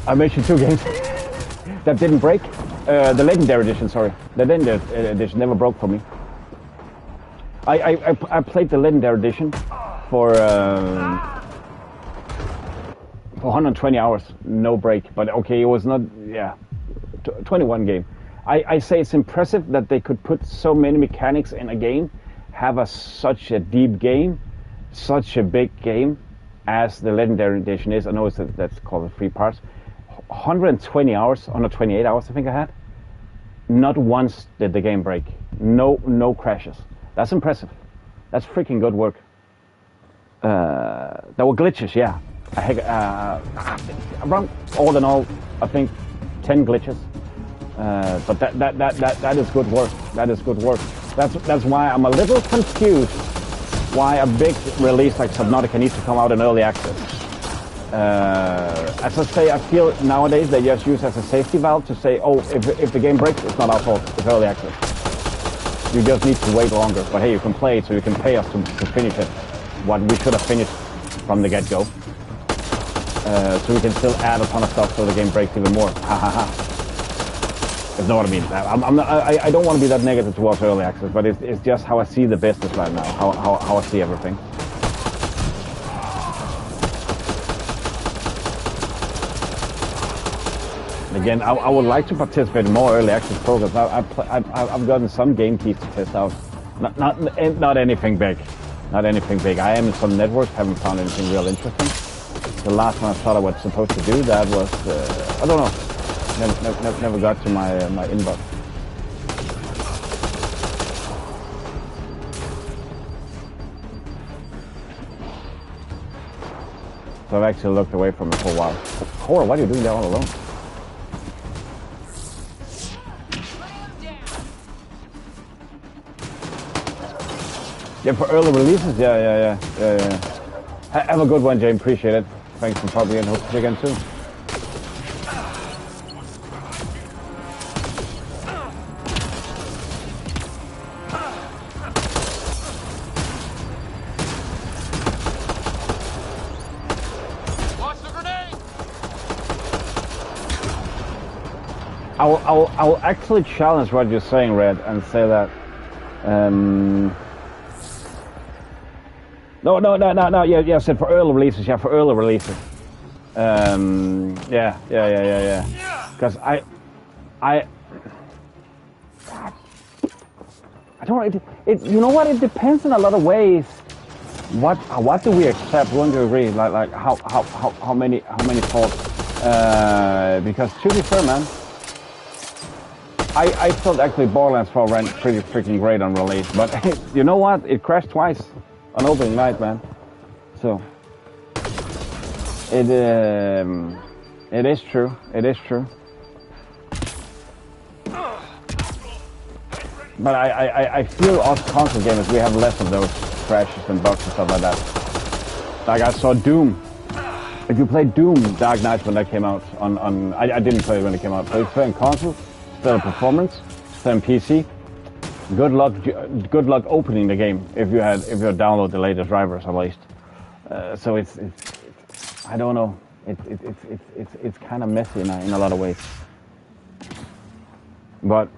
I mentioned 2 games that didn't break. The Legendary Edition, sorry. The Legendary Edition never broke for me. I played the Legendary Edition for 120 hours, no break. But okay, it was not, 21 game. I say it's impressive that they could put so many mechanics in a game, have such a deep game, such a big game as the Legendary Edition is. I know that's called the 3 parts. 120 hours, 128 hours I think I had. Not once did the game break. No crashes. That's impressive. That's freaking good work. There were glitches, yeah. Around, all in all, I think 10 glitches. But that is good work. That is good work. That's why I'm a little confused why a big release like Subnautica needs to come out in early access. As I say, I feel nowadays they just use as a safety valve to say, oh, if the game breaks, it's not our fault. It's early access. You just need to wait longer. But hey, you can play it, so you can pay us to finish it. What we should have finished from the get-go. So we can still add a ton of stuff so the game breaks even more. Ha ha ha. You know what I mean? I don't want to be that negative towards early access, but it's just how I see the business right now, how I see everything. Again, I would like to participate in more early access programs. I've gotten some game keys to test out. Not anything big. Not anything big. I am in some networks, haven't found anything real interesting. The last one I thought I was supposed to do that was, I don't know. Never got to my inbox. So I've actually looked away from it for a while. Cora, what are you doing there all alone? Yeah, for early releases, yeah. Have a good one, James. Appreciate it. Thanks for popping in. Hope to see you again soon. I will actually challenge what you're saying, Red, and say that No. Yeah. I said for early releases. Yeah, for early releases. Yeah. Because I don't know. You know what? It depends in a lot of ways. What do we accept? Wouldn't you agree? Like how many faults? Because to be fair, man, I felt actually Borderlands 4 ran pretty freaking great on release, but you know what? It crashed twice on opening night, man. So it is true. It is true. But I feel us console gamers, we have less of those crashes and bugs and stuff like that. Like I saw Doom. If you played Doom Dark Knight when that came out I didn't play it when it came out, but it's playing console, still performance, still on PC. Good luck opening the game if you download the latest drivers at least. So it's I don't know. It's kind of messy in a lot of ways. But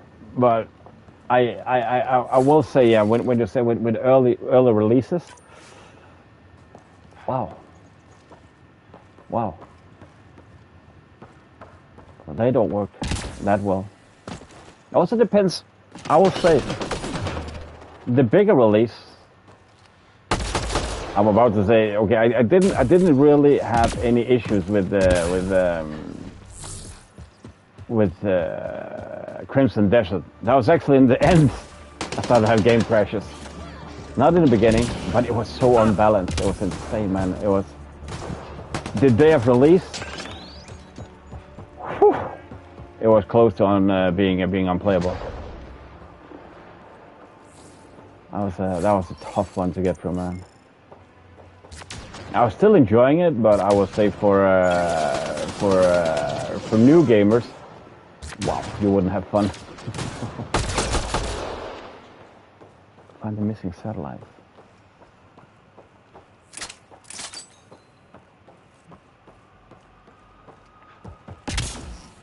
I will say, yeah, when you say with early releases, wow, they don't work that well. It also depends. I will say the bigger release. I'm about to say, okay, I didn't really have any issues with Crimson Desert. That was actually in the end I started to have game crashes. Not in the beginning, but it was so unbalanced. It was insane, man. It was the day of release. Whew, it was close to being unplayable. That was a tough one to get through, man. I was still enjoying it, but I will say for new gamers, wow, you wouldn't have fun. Find the missing satellites.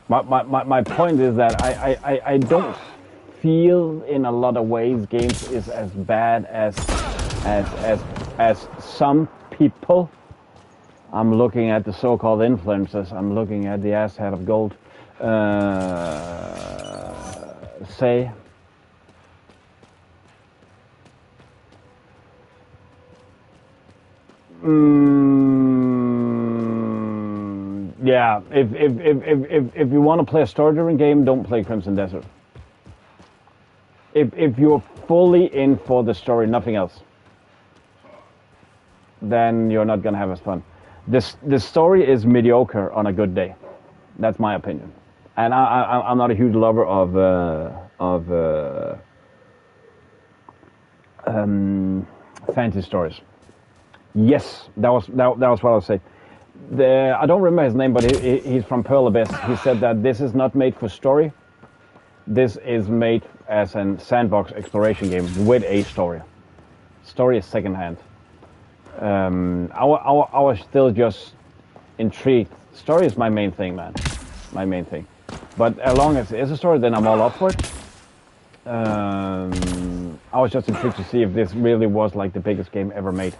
My point is that I don't feel in a lot of ways games is as bad as some people. I'm looking at the so-called influencers. I'm looking at the asshat of gold. Say. Yeah. If you want to play a story-driven game, don't play Crimson Desert. If you're fully in for the story, nothing else, then you're not gonna have as fun. The story is mediocre on a good day. That's my opinion. And I'm not a huge lover of fantasy stories. Yes, that was what I was saying. I don't remember his name, but he's from Pearl Abyss. He said that this is not made for story. This is made as a sandbox exploration game with a story. Story is secondhand. I was still just intrigued. Story is my main thing, man. My main thing. But as long as it's a story, then I'm all up for it. I was just intrigued to see if this really was like the biggest game ever made.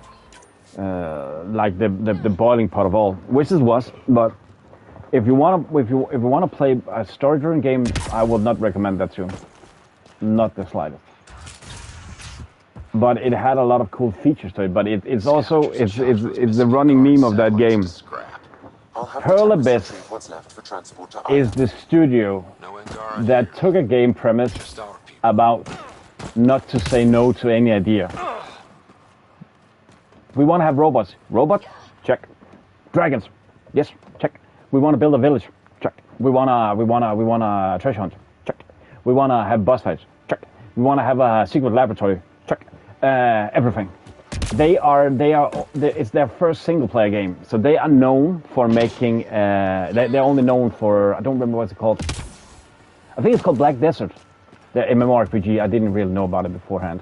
Like the boiling pot of all, which it was. But if you want to play a story-driven game, I would not recommend that to you. Not the slightest. But it had a lot of cool features to it. But it's also the running meme of that game. Pearl Abyss is the studio that took a game premise about not to say no to any idea. We want to have robots. Robots? Check. Dragons? Yes. Check. We want to build a village. Check. We want a treasure hunt. Check. We want to have boss fights. Check. We want to have a secret laboratory. Check. Everything. It's their first single-player game, so they are known for making. They're only known for, I don't remember what's it called. I think it's called Black Desert. The MMORPG. I didn't really know about it beforehand.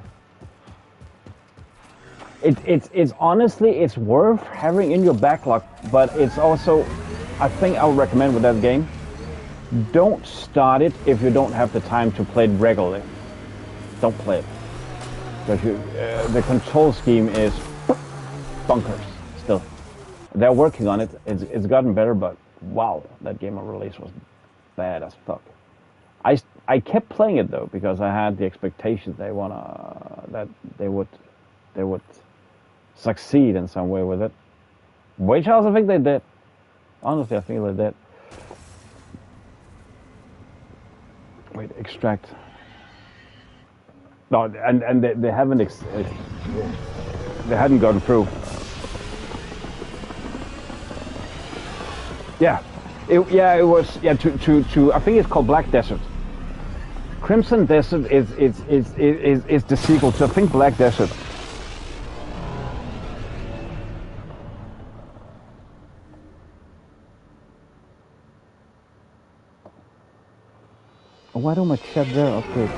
It's honestly, it's worth having in your backlog, but it's also, I think I would recommend with that game, don't start it if you don't have the time to play it regularly. Don't play it. because the control scheme is bonkers still. They're working on it. It's gotten better, but wow, that game on release was bad as fuck. I kept playing it though because I had the expectation that they would succeed in some way with it, which I also think they did. Honestly, I think they did. Wait, extract. No, and they haven't they hadn't gone through. Yeah, it was to I think it's called Black Desert. Crimson Desert is the sequel to I think Black Desert. Why don't my chat there? Okay.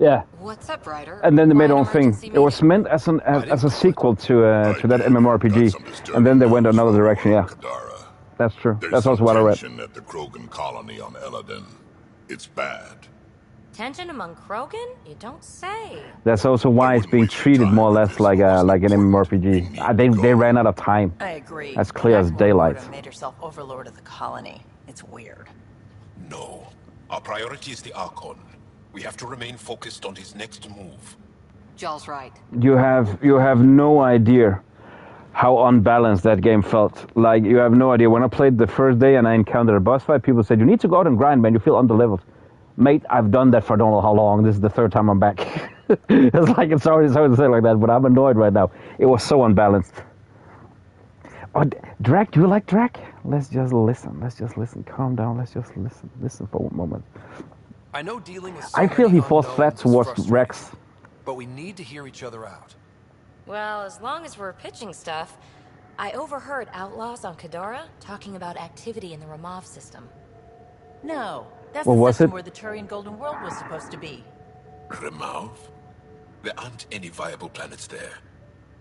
Yeah. What's up, Ryder? And then they made their own thing. It was meant as a sequel to that MMORPG, and then they went another direction. Yeah. That's true. That's also what I read. Tension at the Krogan colony on Eladin. It's bad. Tension among Krogan? You don't say. That's also why it's being treated more or less like an MMORPG. They ran out of time. I agree. As clear as daylight. Made herself overlord of the colony. It's weird. No. Our priority is the Archon. We have to remain focused on his next move. Jall's right. You have no idea how unbalanced that game felt. Like, you have no idea. When I played the first day and I encountered a boss fight, people said, you need to go out and grind, man. You feel underleveled. Mate, I've done that for I don't know how long. This is the third time I'm back. It's like, it's hard to say like that, but I'm annoyed right now. It was so unbalanced. Oh, Drac, do you like Drac? Let's just listen. Let's just listen. Calm down. Let's just listen. Listen for one moment. I know dealing with I feel he falls flat towards Rex. But we need to hear each other out. Well, as long as we're pitching stuff, I overheard outlaws on Kadara talking about activity in the Ramov system. No, that's What the was system it? where the Turian Golden World was supposed to be. Remov? There aren't any viable planets there.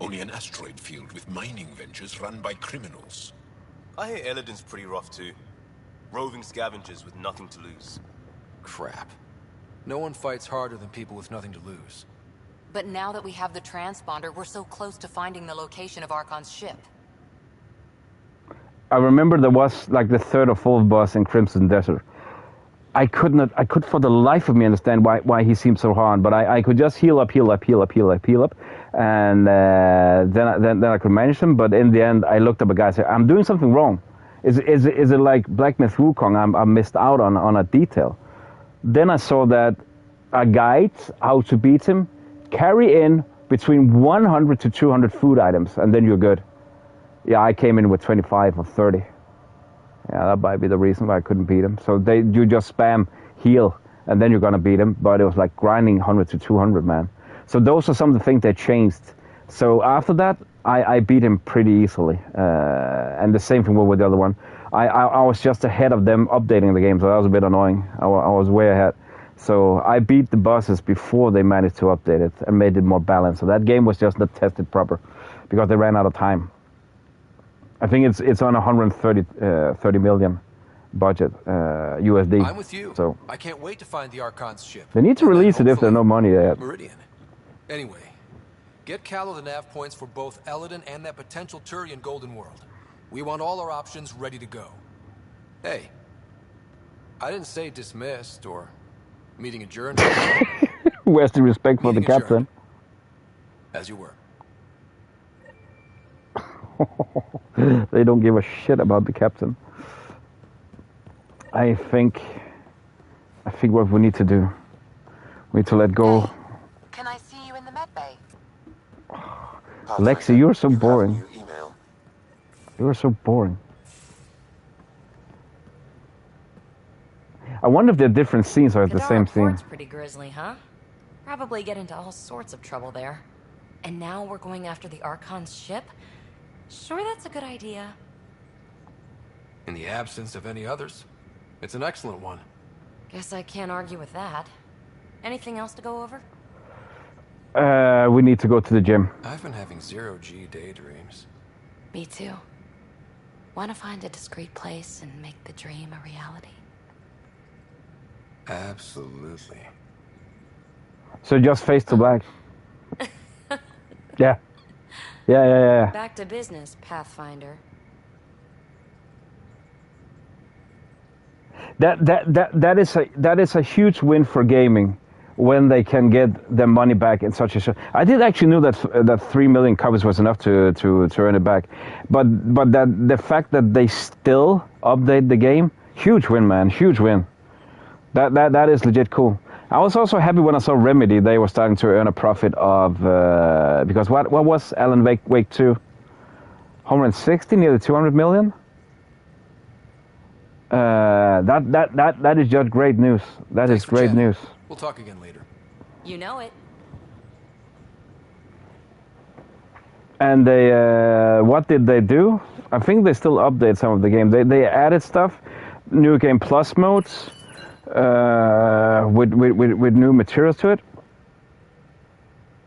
Only an asteroid field with mining ventures run by criminals. I hear Eladin's pretty rough too. Roving scavengers with nothing to lose. Crap. No one fights harder than people with nothing to lose. But now that we have the transponder, we're so close to finding the location of Archon's ship. I remember there was like the third or fourth boss in Crimson Desert. I could for the life of me understand why he seemed so hard, but I could just heal up, and then I could manage him. But in the end, I looked up a guy and said, I'm doing something wrong. Is it like Black Myth Wukong? I missed out on a detail. Then I saw that a guide how to beat him, carry in between 100 to 200 food items, and then you're good. Yeah, I came in with 25 or 30. Yeah, that might be the reason why I couldn't beat him. So you just spam heal, and then you're gonna beat him. But it was like grinding 100 to 200, man. So those are some of the things that changed. So after that, I beat him pretty easily. And the same thing with the other one. I was just ahead of them updating the game, so that was a bit annoying. I was way ahead. So I beat the bosses before they managed to update it and made it more balanced. So that game was just not tested proper because they ran out of time. I think it's on 30 million budget USD. I'm with you. So I can't wait to find the Archon's ship. they need to release it if there's no money yet. Meridian. Anyway, get Callow the nav points for both Eladin and that potential Turian Golden World. We want all our options ready to go. Hey, I didn't say dismissed or meeting adjourned. Where's the respect for the captain? As you were. They don't give a shit about the captain. I think what we need to do, we need to let go. Can I see you in the med bay? Lexi, you're so boring. You're so boring. I wonder if they're different scenes or it's the same scene. Port's pretty grisly, huh? Probably get into all sorts of trouble there. And now we're going after the Archon's ship? Sure, that's a good idea. In the absence of any others, it's an excellent one. Guess I can't argue with that. Anything else to go over? We need to go to the gym. I've been having zero-G daydreams. Me too. Want to find a discreet place and make the dream a reality? Absolutely. So just face to black. Yeah. Yeah. Back to business, Pathfinder. That is a huge win for gaming when they can get their money back in such a show. I did actually know that 3 million copies was enough to earn it back, but that the fact that they still update the game, huge win, man, huge win. That is legit cool. I was also happy when I saw Remedy. They were starting to earn a profit of because what was Alan Wake 2? 160, nearly 200 million. That is just great news. That is great news. We'll talk again later. You know it. And they, what did they do? I think they still update some of the game. They added stuff, new game plus modes, with new materials to it.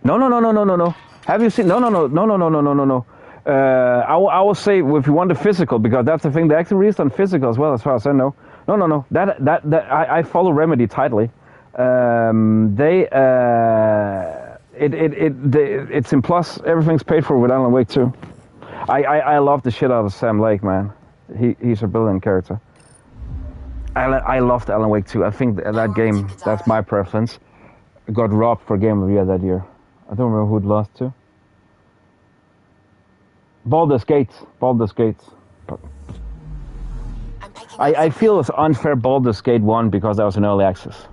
No. Have you seen? No. I will say if you want the physical, because that's the thing. They actually released on physical as well, as far as I know. No. That I follow Remedy tightly. It's in plus. Everything's paid for with Alan Wake 2. I love the shit out of Sam Lake, man. He's a brilliant character. I loved Alan Wake 2. I think that game, that's my preference, got robbed for Game of the Year that year. I don't remember who it lost to. Baldur's Gate. I feel it's unfair Baldur's Gate 1 because that was an early access.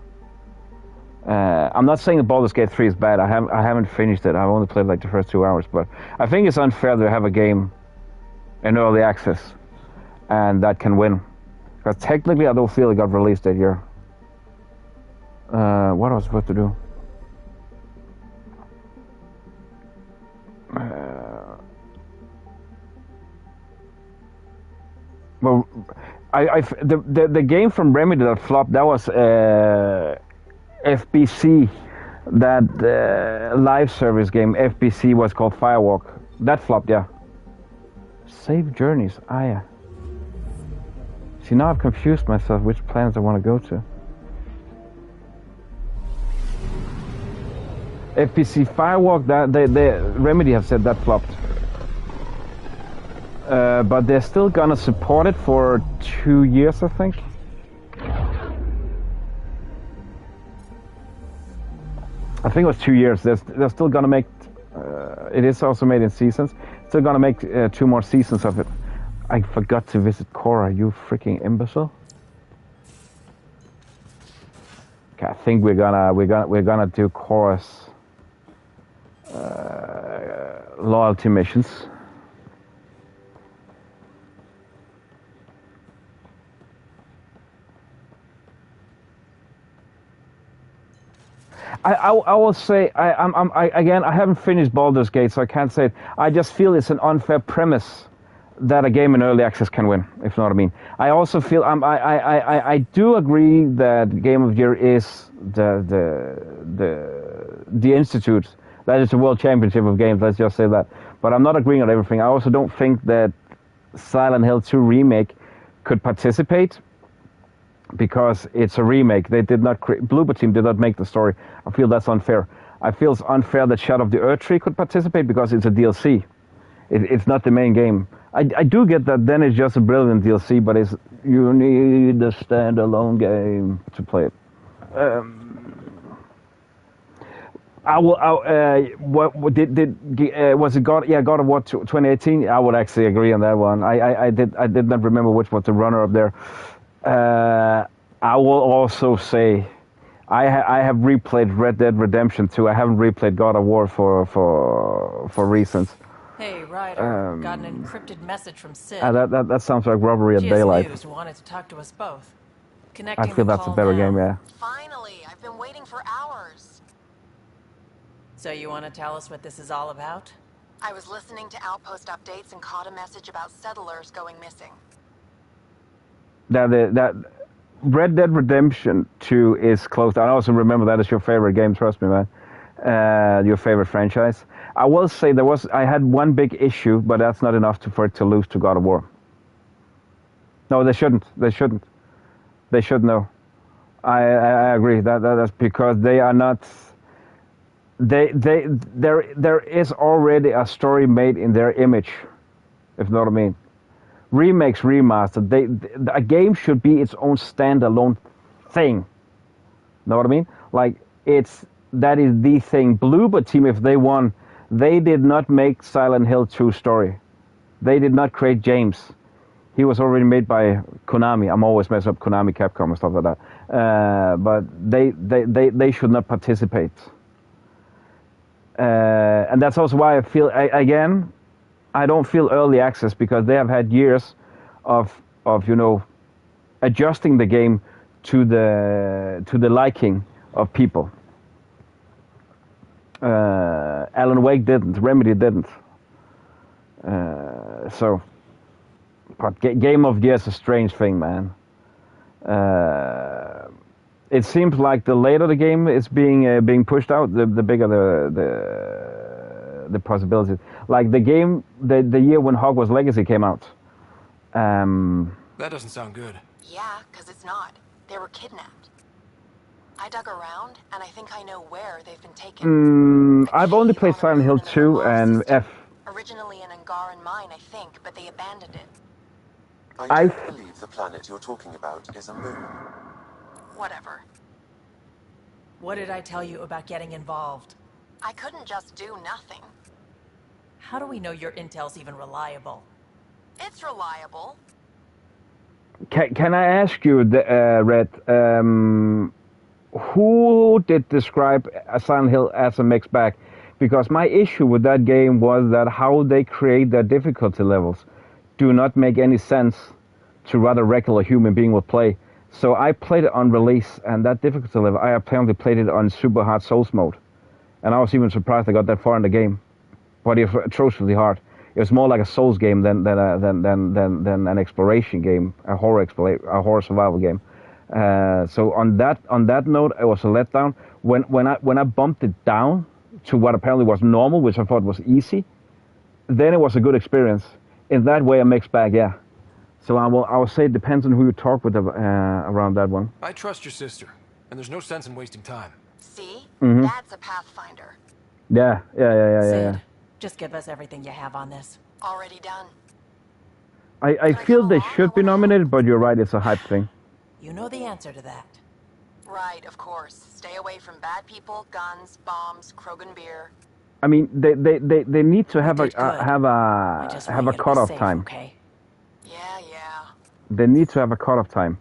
I'm not saying that Baldur's Gate 3 is bad. I haven't finished it. I've only played like the first 2 hours, but I think it's unfair to have a game in early access and that can win. Because technically I don't feel it got released that year. What was I supposed to do? Well, the game from Remedy that flopped, that was FBC, that live service game. FBC was called Firewalk. That flopped, yeah. Save Journeys, yeah. See, now I've confused myself which planets I want to go to. FBC Firewalk, that Remedy have said that flopped. But they're still gonna support it for 2 years, I think. I think it was 2 years. They're still gonna make. It is also made in seasons. Still gonna make 2 more seasons of it. I forgot to visit Cora. You freaking imbecile! Okay, I think we're gonna do Cora's loyalty missions. I will say I haven't finished Baldur's Gate, so I can't say it. I just feel it's an unfair premise that a game in early access can win, if you know what I mean. I also feel I do agree that Game of the Year is the institute. That is the World Championship of games. Let's just say that. But I'm not agreeing on everything. I also don't think that Silent Hill 2 remake could participate, because it's a remake. They did not Bloober Team did not make the story. I feel that's unfair. I feel it's unfair that Shadow of the Earth Tree could participate because it's a DLC. It's not the main game. I do get that then it's just a brilliant DLC, but you need a standalone game to play it. Was it God? Yeah, God of War 2018. I would actually agree on that one. I did not remember which was the runner up there. I will also say I have replayed Red Dead Redemption 2. I haven't replayed God of War for reasons. Hey, Ryder, got an encrypted message from Sid. That sounds like robbery at daylight. News wanted to talk to us both. I feel that's a better game, yeah. Finally, I've been waiting for hours. So you want to tell us what this is all about? I was listening to Outpost updates and caught a message about settlers going missing. That Red Dead Redemption 2 is close. I also remember that is your favorite game. Trust me, man. Your favorite franchise. I will say I had one big issue, but that's not enough for it to lose to God of War. No, they shouldn't. They should know. I agree. That's because they are not. There is already a story made in their image, if you know what I mean. Remakes, remastered. A game should be its own standalone thing. Know what I mean? Like that is the thing. Bloober Team, if they won, they did not make Silent Hill 2 story. They did not create James. He was already made by Konami. I'm always messing up Konami, Capcom, and stuff like that. But they should not participate. And that's also why I feel I don't feel early access, because they have had years of adjusting the game to the liking of people. Alan Wake didn't. Remedy didn't. But Game of the Year is a strange thing, man. It seems like the later the game is being pushed out, the bigger the possibilities. Like the game, the year when Hogwarts Legacy came out. That doesn't sound good. Yeah, because it's not. They were kidnapped. I dug around, and I think I know where they've been taken. I've only played Silent Hill 2 and F. Originally an Angaran mine, I think, but they abandoned it. I don't believe the planet you're talking about is a moon. Whatever. What did I tell you about getting involved? I couldn't just do nothing. How do we know your intel's even reliable? It's reliable. Can I ask you, Red, who did describe Silent Hill as a mixed bag? Because my issue with that game was that how they create their difficulty levels do not make any sense to what a regular human being would play. So I played it on release, and that difficulty level, I apparently played it on super hard Souls mode. And I was even surprised I got that far in the game. But it was atrociously hard. It was more like a Souls game than an exploration game, a horror survival game. So on that note, it was a letdown. When I bumped it down to what apparently was normal, which I thought was easy, then it was a good experience. In that way, a mixed bag, yeah. So I will say it depends on who you talk with around that one. I trust your sister, and there's no sense in wasting time. See? Mm-hmm. That's a Pathfinder. Yeah. Sid, just give us everything you have on this. Already done. I feel they should be nominated, but you're right, it's a hype thing. You know the answer to that. Right, of course. Stay away from bad people, guns, bombs, Krogan beer. I mean, they need to have a cutoff time. Okay? Yeah. They need to have a cutoff time,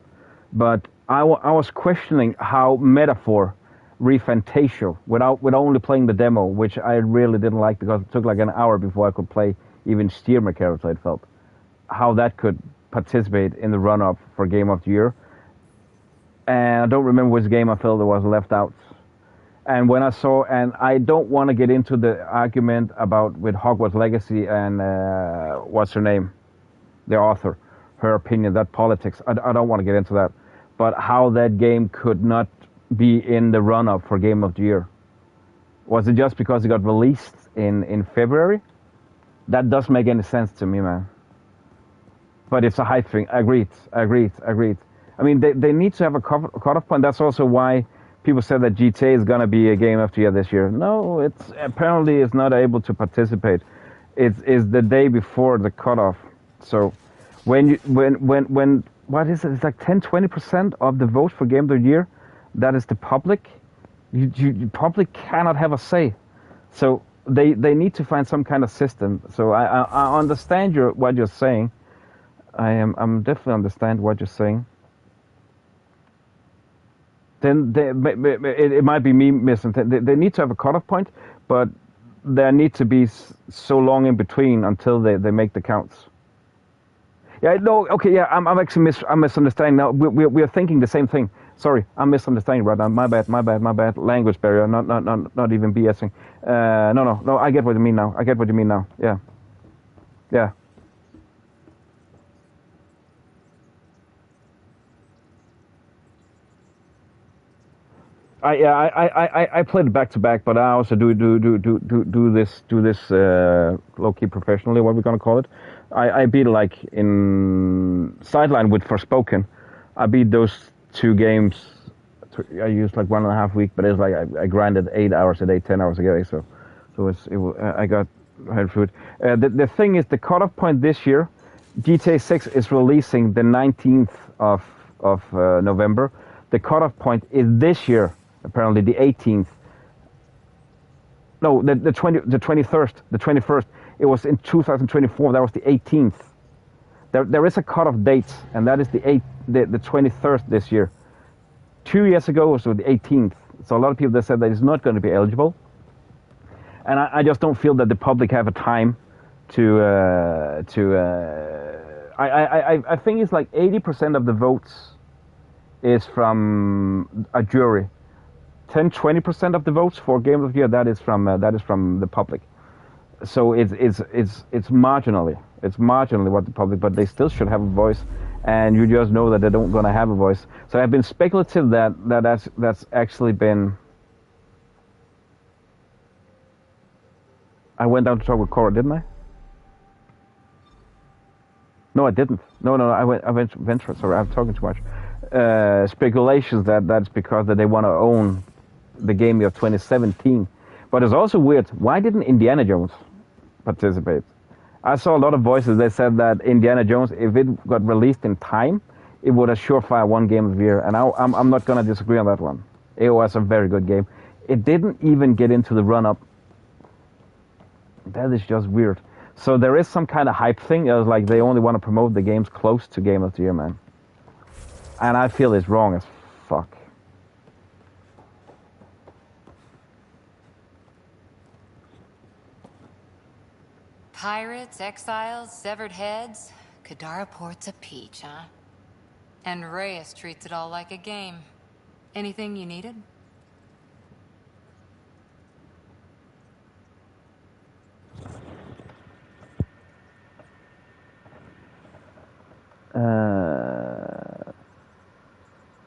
but I was questioning how Metaphor Refantasio with only playing the demo, which I really didn't like because it took like an hour before I could play even steer my character. It felt how that could participate in the run-up for Game of the Year, and I don't remember which game I felt it was left out. And when I saw, and I don't want to get into the argument about with Hogwarts Legacy and what's her name, the author, her opinion, that politics. I don't want to get into that, but how that game could not be in the run-up for Game of the Year. Was it just because it got released in February? That doesn't make any sense to me, man. But it's a hype thing. Agreed. I mean, they need to have a cutoff point. That's also why people said that GTA is going to be a Game of the Year this year. No, it's apparently it's not able to participate. It's the day before the cutoff. So when what is it? It's like 10-20% of the votes for Game of the Year. That is the public. You public cannot have a say. So they need to find some kind of system. So I understand what you're saying. I'm definitely understand what you're saying. Then it might be me missing. They need to have a cutoff point, but there need to be so long in between until they make the counts. Yeah, no, okay, yeah, I'm actually I'm misunderstanding now. We're thinking the same thing. Sorry, I'm misunderstanding right now. My bad. Language barrier, not even BSing. No, I get what you mean now. Yeah. I played it back to back, but I also do this low key professionally. What we're gonna call it? I beat like in Sideline with Forspoken. I beat those two games I used like 1.5 weeks, but it's like I grinded 8 hours a day, 10 hours a day. So I had food. The thing is, the cutoff point this year, GTA 6 is releasing the 19th of November. The cutoff point is this year, apparently the 18th. No, the 21st. It was in 2024. That was the 18th. There is a cutoff date, and that is the 23rd this year. 2 years ago it was the 18th. So a lot of people that said that it's not going to be eligible, and I just don't feel that the public have a time to. I think it's like 80% of the votes is from a jury. 10-20% of the votes for Game of the Year that is from the public. So it's marginally what the public, but they still should have a voice, and you just know that they don't gonna have a voice. So I've been speculative that's actually been. I went down to talk with Cora, didn't I? No, I didn't. No, I went venture. Sorry, I'm talking too much. Speculations that's because that they want to own the game of 2017. But it's also weird. Why didn't Indiana Jones participate? I saw a lot of voices. They said that Indiana Jones, if it got released in time, it would have surefire won Game of the Year. And I'm not going to disagree on that one. It was a very good game. It didn't even get into the run-up. That is just weird. So there is some kind of hype thing. It was like they only want to promote the games close to Game of the Year, man. And I feel it's wrong as fuck. Pirates, exiles, severed heads. Kadara Port's a peach, huh? And Reyes treats it all like a game. Anything you needed?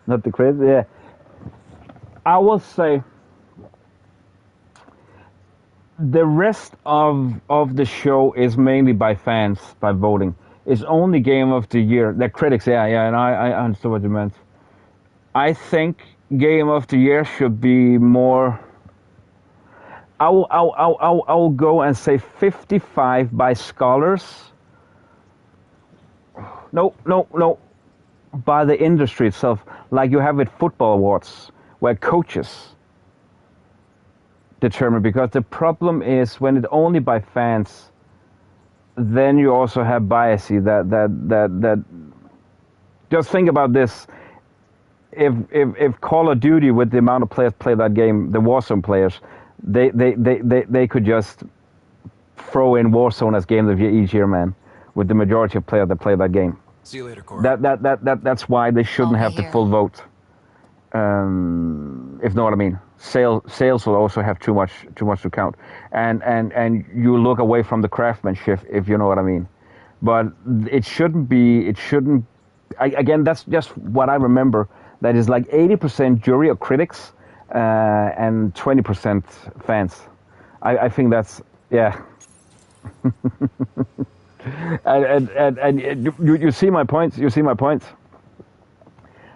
Not the crazy, yeah. I will say the rest of the show is mainly by fans, by voting. It's only Game of the Year. The critics, yeah, and I understood what you meant. I think Game of the Year should be more. I will go and say 55 by scholars. No. By the industry itself, like you have with football awards, where coaches determine. Because the problem is when it's only by fans, then you also have bias. That. Just think about this: if Call of Duty, with the amount of players play that game, the Warzone players, they could just throw in Warzone as Game of the Year each year, man. With the majority of players that play that game. See you later, Cora. That's why they shouldn't have the full vote. If you know what I mean. Sales will also have too much to count, and you look away from the craftsmanship, if you know what I mean. But it shouldn't be. Again, that's just what I remember. That is like 80% jury or critics, and 20% fans. I think that's yeah. and you see my points. You see my points.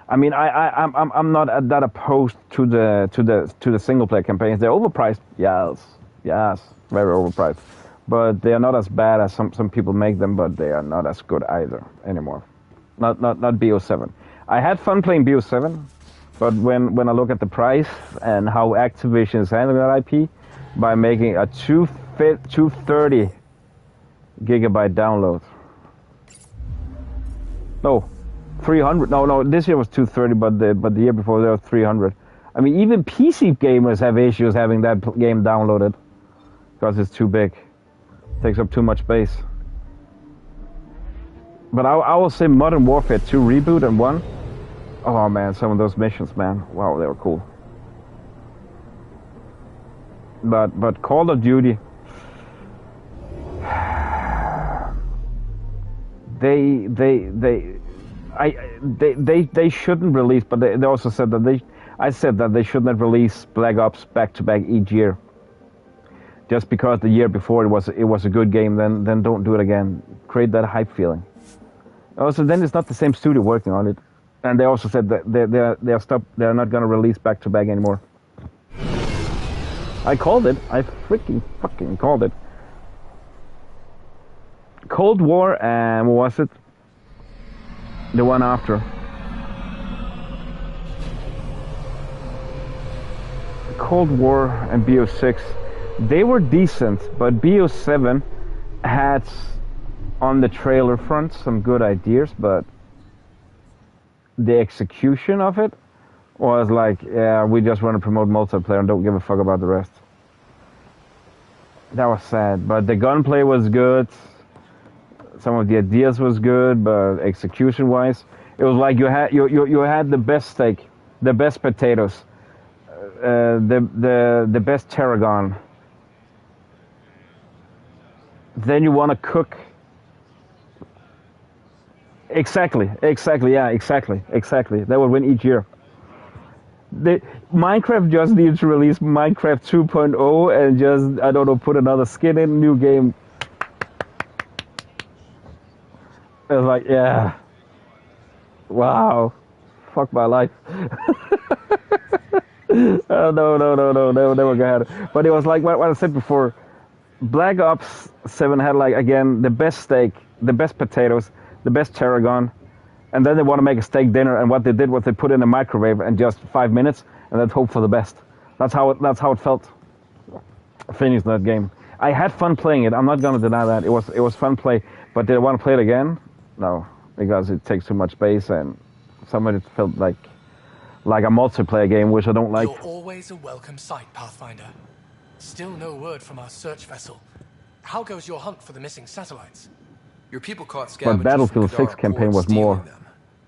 I mean, I'm not that opposed to the single player campaigns. They're overpriced, yes, very overpriced. But they are not as bad as some people make them. But they are not as good either anymore. Not BO7. I had fun playing BO7, but when I look at the price and how Activision is handling that IP by making a 230 gigabyte download. No, 300. No. This year was 230, but the year before there was 300. I mean, even PC gamers have issues having that game downloaded because it's too big, takes up too much space. But I will say Modern Warfare 2 reboot and 1. Oh man, some of those missions, man, wow, they were cool. But Call of Duty. They shouldn't release, but they also said that I said that they should not release Black Ops back to back each year. Just because the year before it was a good game, then don't do it again. Create that hype feeling. Also, then it's not the same studio working on it. And they also said that they're not going to release back-to-back anymore. I called it. I freaking fucking called it. Cold War and what was it? The one after. Cold War and BO6. They were decent, but BO7 had on the trailer front some good ideas, but the execution of it was like, yeah, we just want to promote multiplayer and don't give a fuck about the rest. That was sad, but the gunplay was good. Some of the ideas was good, but execution-wise, it was like you had the best steak, the best potatoes, the best tarragon. Then you want to cook. Exactly. That would win each year. Minecraft just needs to release Minecraft 2.0 and just, I don't know, put another skin in, new game. It's like, yeah. Wow. Fuck my life. No, never got it. But it was like what I said before. Black Ops 7 had, like, again, the best steak, the best potatoes, the best tarragon, and then they want to make a steak dinner, and what they did was they put it in a microwave in just 5 minutes, and then hope for the best. That's how it felt. Finished that game. I had fun playing it. I'm not gonna deny that. It was fun play, but did I want to play it again? No, because it takes too much space, and some of it felt like a multiplayer game, which I don't like. You're always a welcome sight, Pathfinder. Still no word from our search vessel. How goes your hunt for the missing satellites? Your people caught scavengers. But Battlefield 6 campaign was more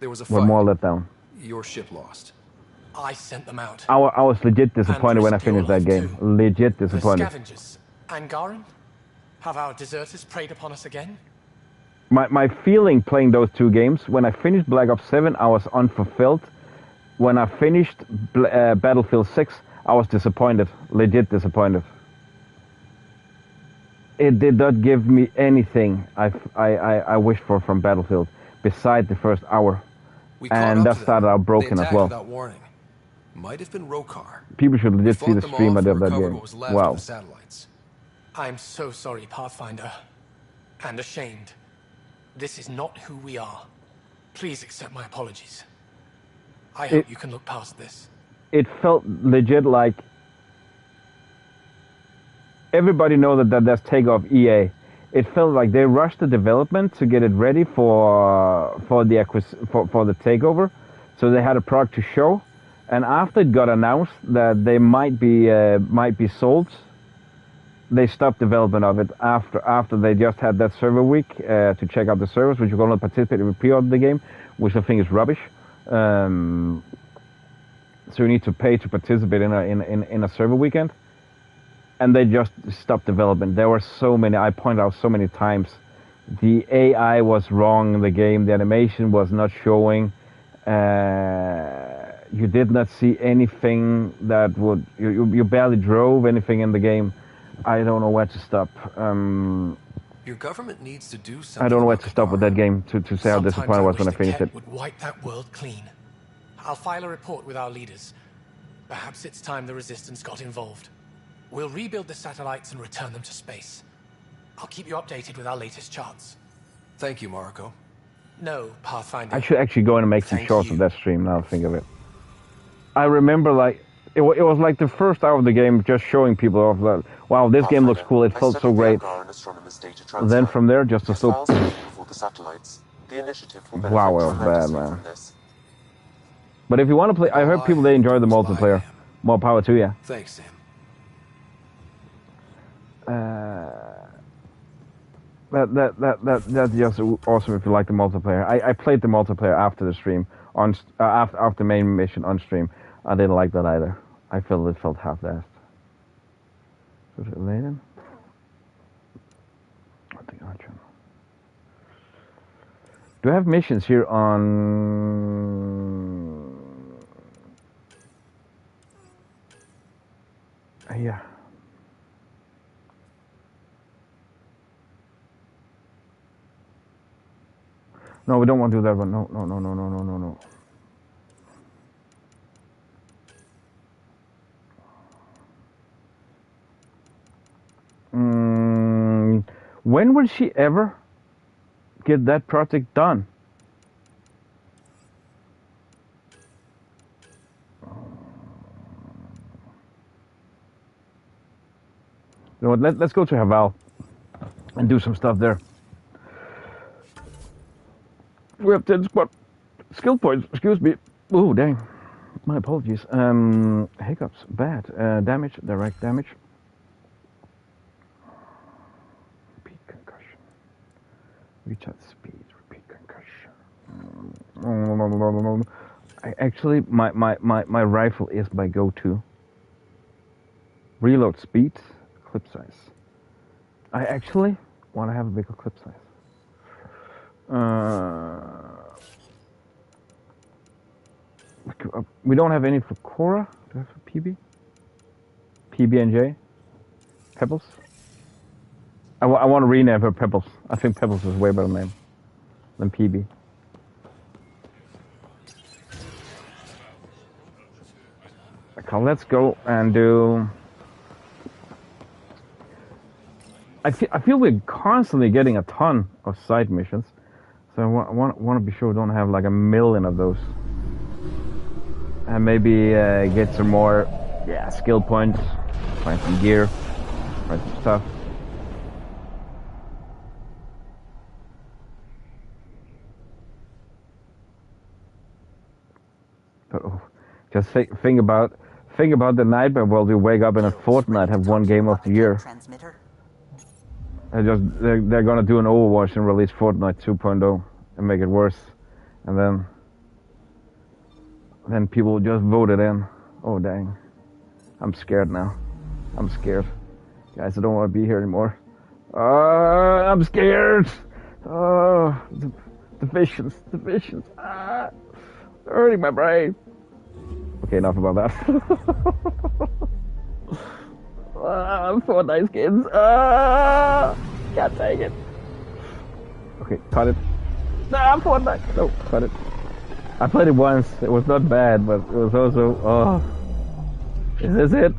let down. Your ship lost. I sent them out. I was legit disappointed when I finished that game. Legit disappointed. The scavengers. Angaran? Have our deserters preyed upon us again? My feeling playing those two games, when I finished Black Ops 7, I was unfulfilled. When I finished Battlefield 6, I was disappointed. Legit disappointed. It did not give me anything I wished for from Battlefield, besides the first hour. And that started out broken as well. Without warning. Might have been Rokar. People should legit see the stream of that game. Wow. I'm so sorry, Pathfinder. And ashamed. This is not who we are. Please accept my apologies. I hope you can look past this. It felt legit like everybody knows that that's takeoff EA. It felt like they rushed the development to get it ready for the takeover, so they had a product to show. And after it got announced that they might be sold, they stopped development of it. After they just had that server week to check out the servers, which you can only participate if you pre-order the game, which I think is rubbish. So you need to pay to participate in a server weekend. And they just stopped development. There were so many, I pointed out so many times, the AI was wrong in the game, the animation was not showing, you did not see anything that would, you barely drove anything in the game. I don't know where to stop. Your government needs to do something. I don't know where to stop with that game to say how disappointed I was when I finished it. Would wipe that world clean. I'll file a report with our leaders. Perhaps it's time the Resistance got involved. We'll rebuild the satellites and return them to space. I'll keep you updated with our latest charts. Thank you, Marco. No, Pathfinder. I should actually go in and make some shorts of that stream now I think of it. I remember like, it was like the first hour of the game just showing people off that, wow, this game looks cool, it felt so great. Then from there, just a slow... Wow, it was bad, man. But if you want to play, I heard people, they enjoy the multiplayer. More power to you. Thanks, Sam. That's just awesome if you like the multiplayer. I played the multiplayer after the stream, after the main mission on stream. I didn't like that either. I felt it felt half-assed. Was it Layden? I think Archer. Do I have missions here on? Yeah. No, we don't want to do that one. No. When will she ever get that project done? You know what, let's go to Haval and do some stuff there. We have 10 squad skill points, excuse me. Oh, dang. My apologies. Hiccups, bad. Damage, direct damage. Repeat concussion. Recharge speed, repeat concussion. Actually, my rifle is my go-to. Reload speed, clip size. I actually want to have a bigger clip size. We don't have any for Cora. Do we have for PB? PB and J? Pebbles? I want to rename her Pebbles. I think Pebbles is a way better name than PB. Okay, let's go and do... I feel we're constantly getting a ton of side missions. So I want to be sure we don't have like 1 million of those. And maybe get some more, skill points, find some gear, find some stuff. But just think about the nightmare world. We wake up in a fortnight, have one game of the year. They're gonna do an Overwatch and release Fortnite 2.0 and make it worse, and then people just vote it in. Oh dang, I'm scared now. I'm scared, guys. I don't want to be here anymore. I'm scared. Oh, the visions. They're hurting my brain. Okay, enough about that. Fortnite skins. Can't take it. Okay, cut it. Nah, Fortnite. No, cut it. I played it once. It was not bad, but it was also. Oh, is this it?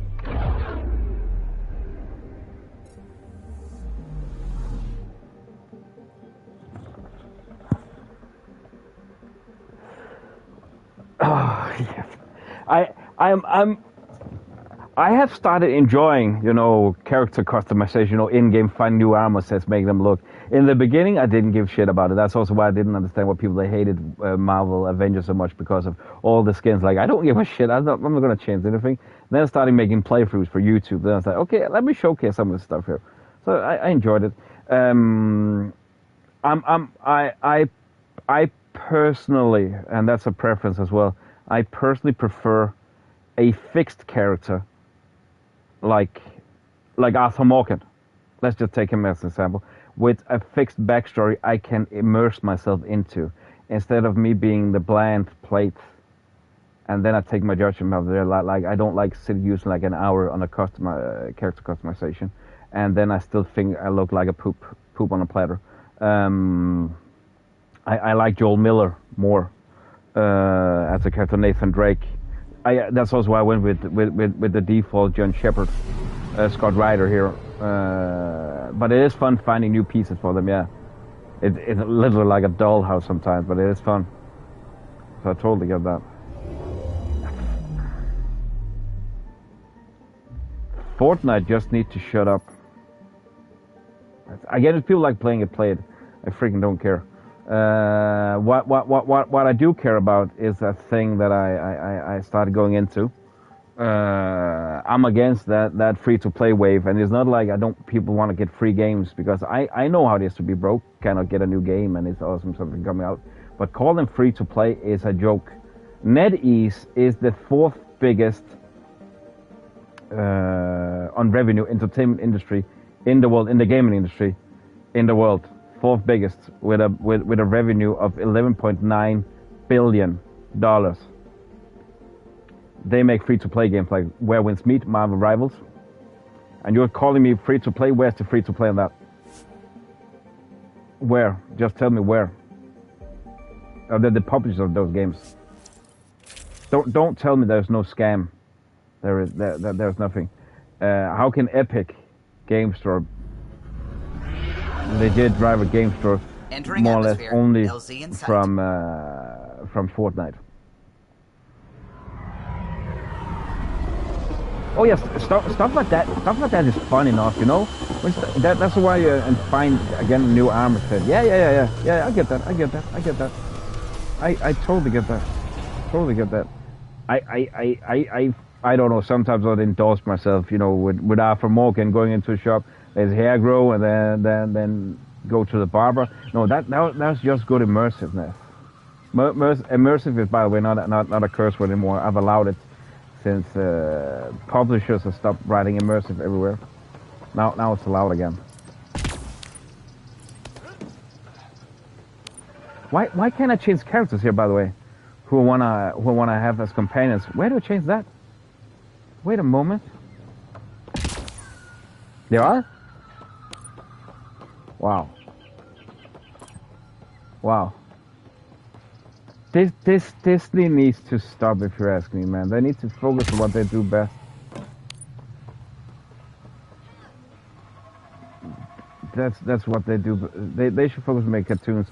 Oh, yes. I have started enjoying, character customization, in-game find new armor sets, make them look. In the beginning, I didn't give shit about it. That's also why I didn't understand why they hated Marvel Avengers so much, because of all the skins. Like, I don't give a shit. I'm not going to change anything. Then I started making playthroughs for YouTube. Then I was like, okay, let me showcase some of this stuff here. So I enjoyed it. I personally, and that's a preference as well, I personally prefer a fixed character like Arthur Morgan. Let's just take him as an example. With a fixed backstory I can immerse myself into, instead of me being the bland plate and then I take my judgment out there. Like I don't like using like an hour on a character customization and then I still think I look like a poop on a platter. I like Joel Miller more as a character, Nathan Drake. That's also why I went with the default John Shepard, Scott Ryder here. But it is fun finding new pieces for them. Yeah, it's literally like a dollhouse sometimes, but it is fun. So I totally get that. Fortnite just need to shut up. Again, if people like playing it, play it. I freaking don't care. What I do care about is that thing that I started going into. I'm against that free-to-play wave, and it's not like people want to get free games, because I know how it is to be broke, cannot get a new game, and it's awesome something coming out. But calling them free-to-play is a joke. NetEase is the 4th biggest on revenue entertainment industry in the world, in the gaming industry in the world. 4th biggest with a revenue of $11.9 billion. They make free-to-play games like Where Winds Meet, Marvel Rivals, and you're calling me free-to-play? Where's the free-to-play on that? Where? Just tell me where. The publishers of those games. Don't tell me there's no scam. There's nothing. How can Epic Game Store legit driver game store, Entering more or less atmosphere. only LZ in sight. from Fortnite. Oh yes, stuff like that. Stuff like that is fun enough, you know. That's why and find again a new armor set. Yeah. I get that. I totally get that. Totally get that. I don't know. Sometimes I'd indulge myself, you know, with Arthur Morgan going into a shop. There's hair grow, and then go to the barber. No, that's just good immersiveness. Immersive is, by the way, not a curse word anymore. I've allowed it since publishers have stopped writing immersive everywhere. Now it's allowed again. Why can't I change characters here, by the way? Who wanna have as companions? Where do I change that? Wait a moment. There are? Wow. Disney needs to stop, if you ask me, man. They need to focus on what they do best. That's what they do. They should focus on making cartoons.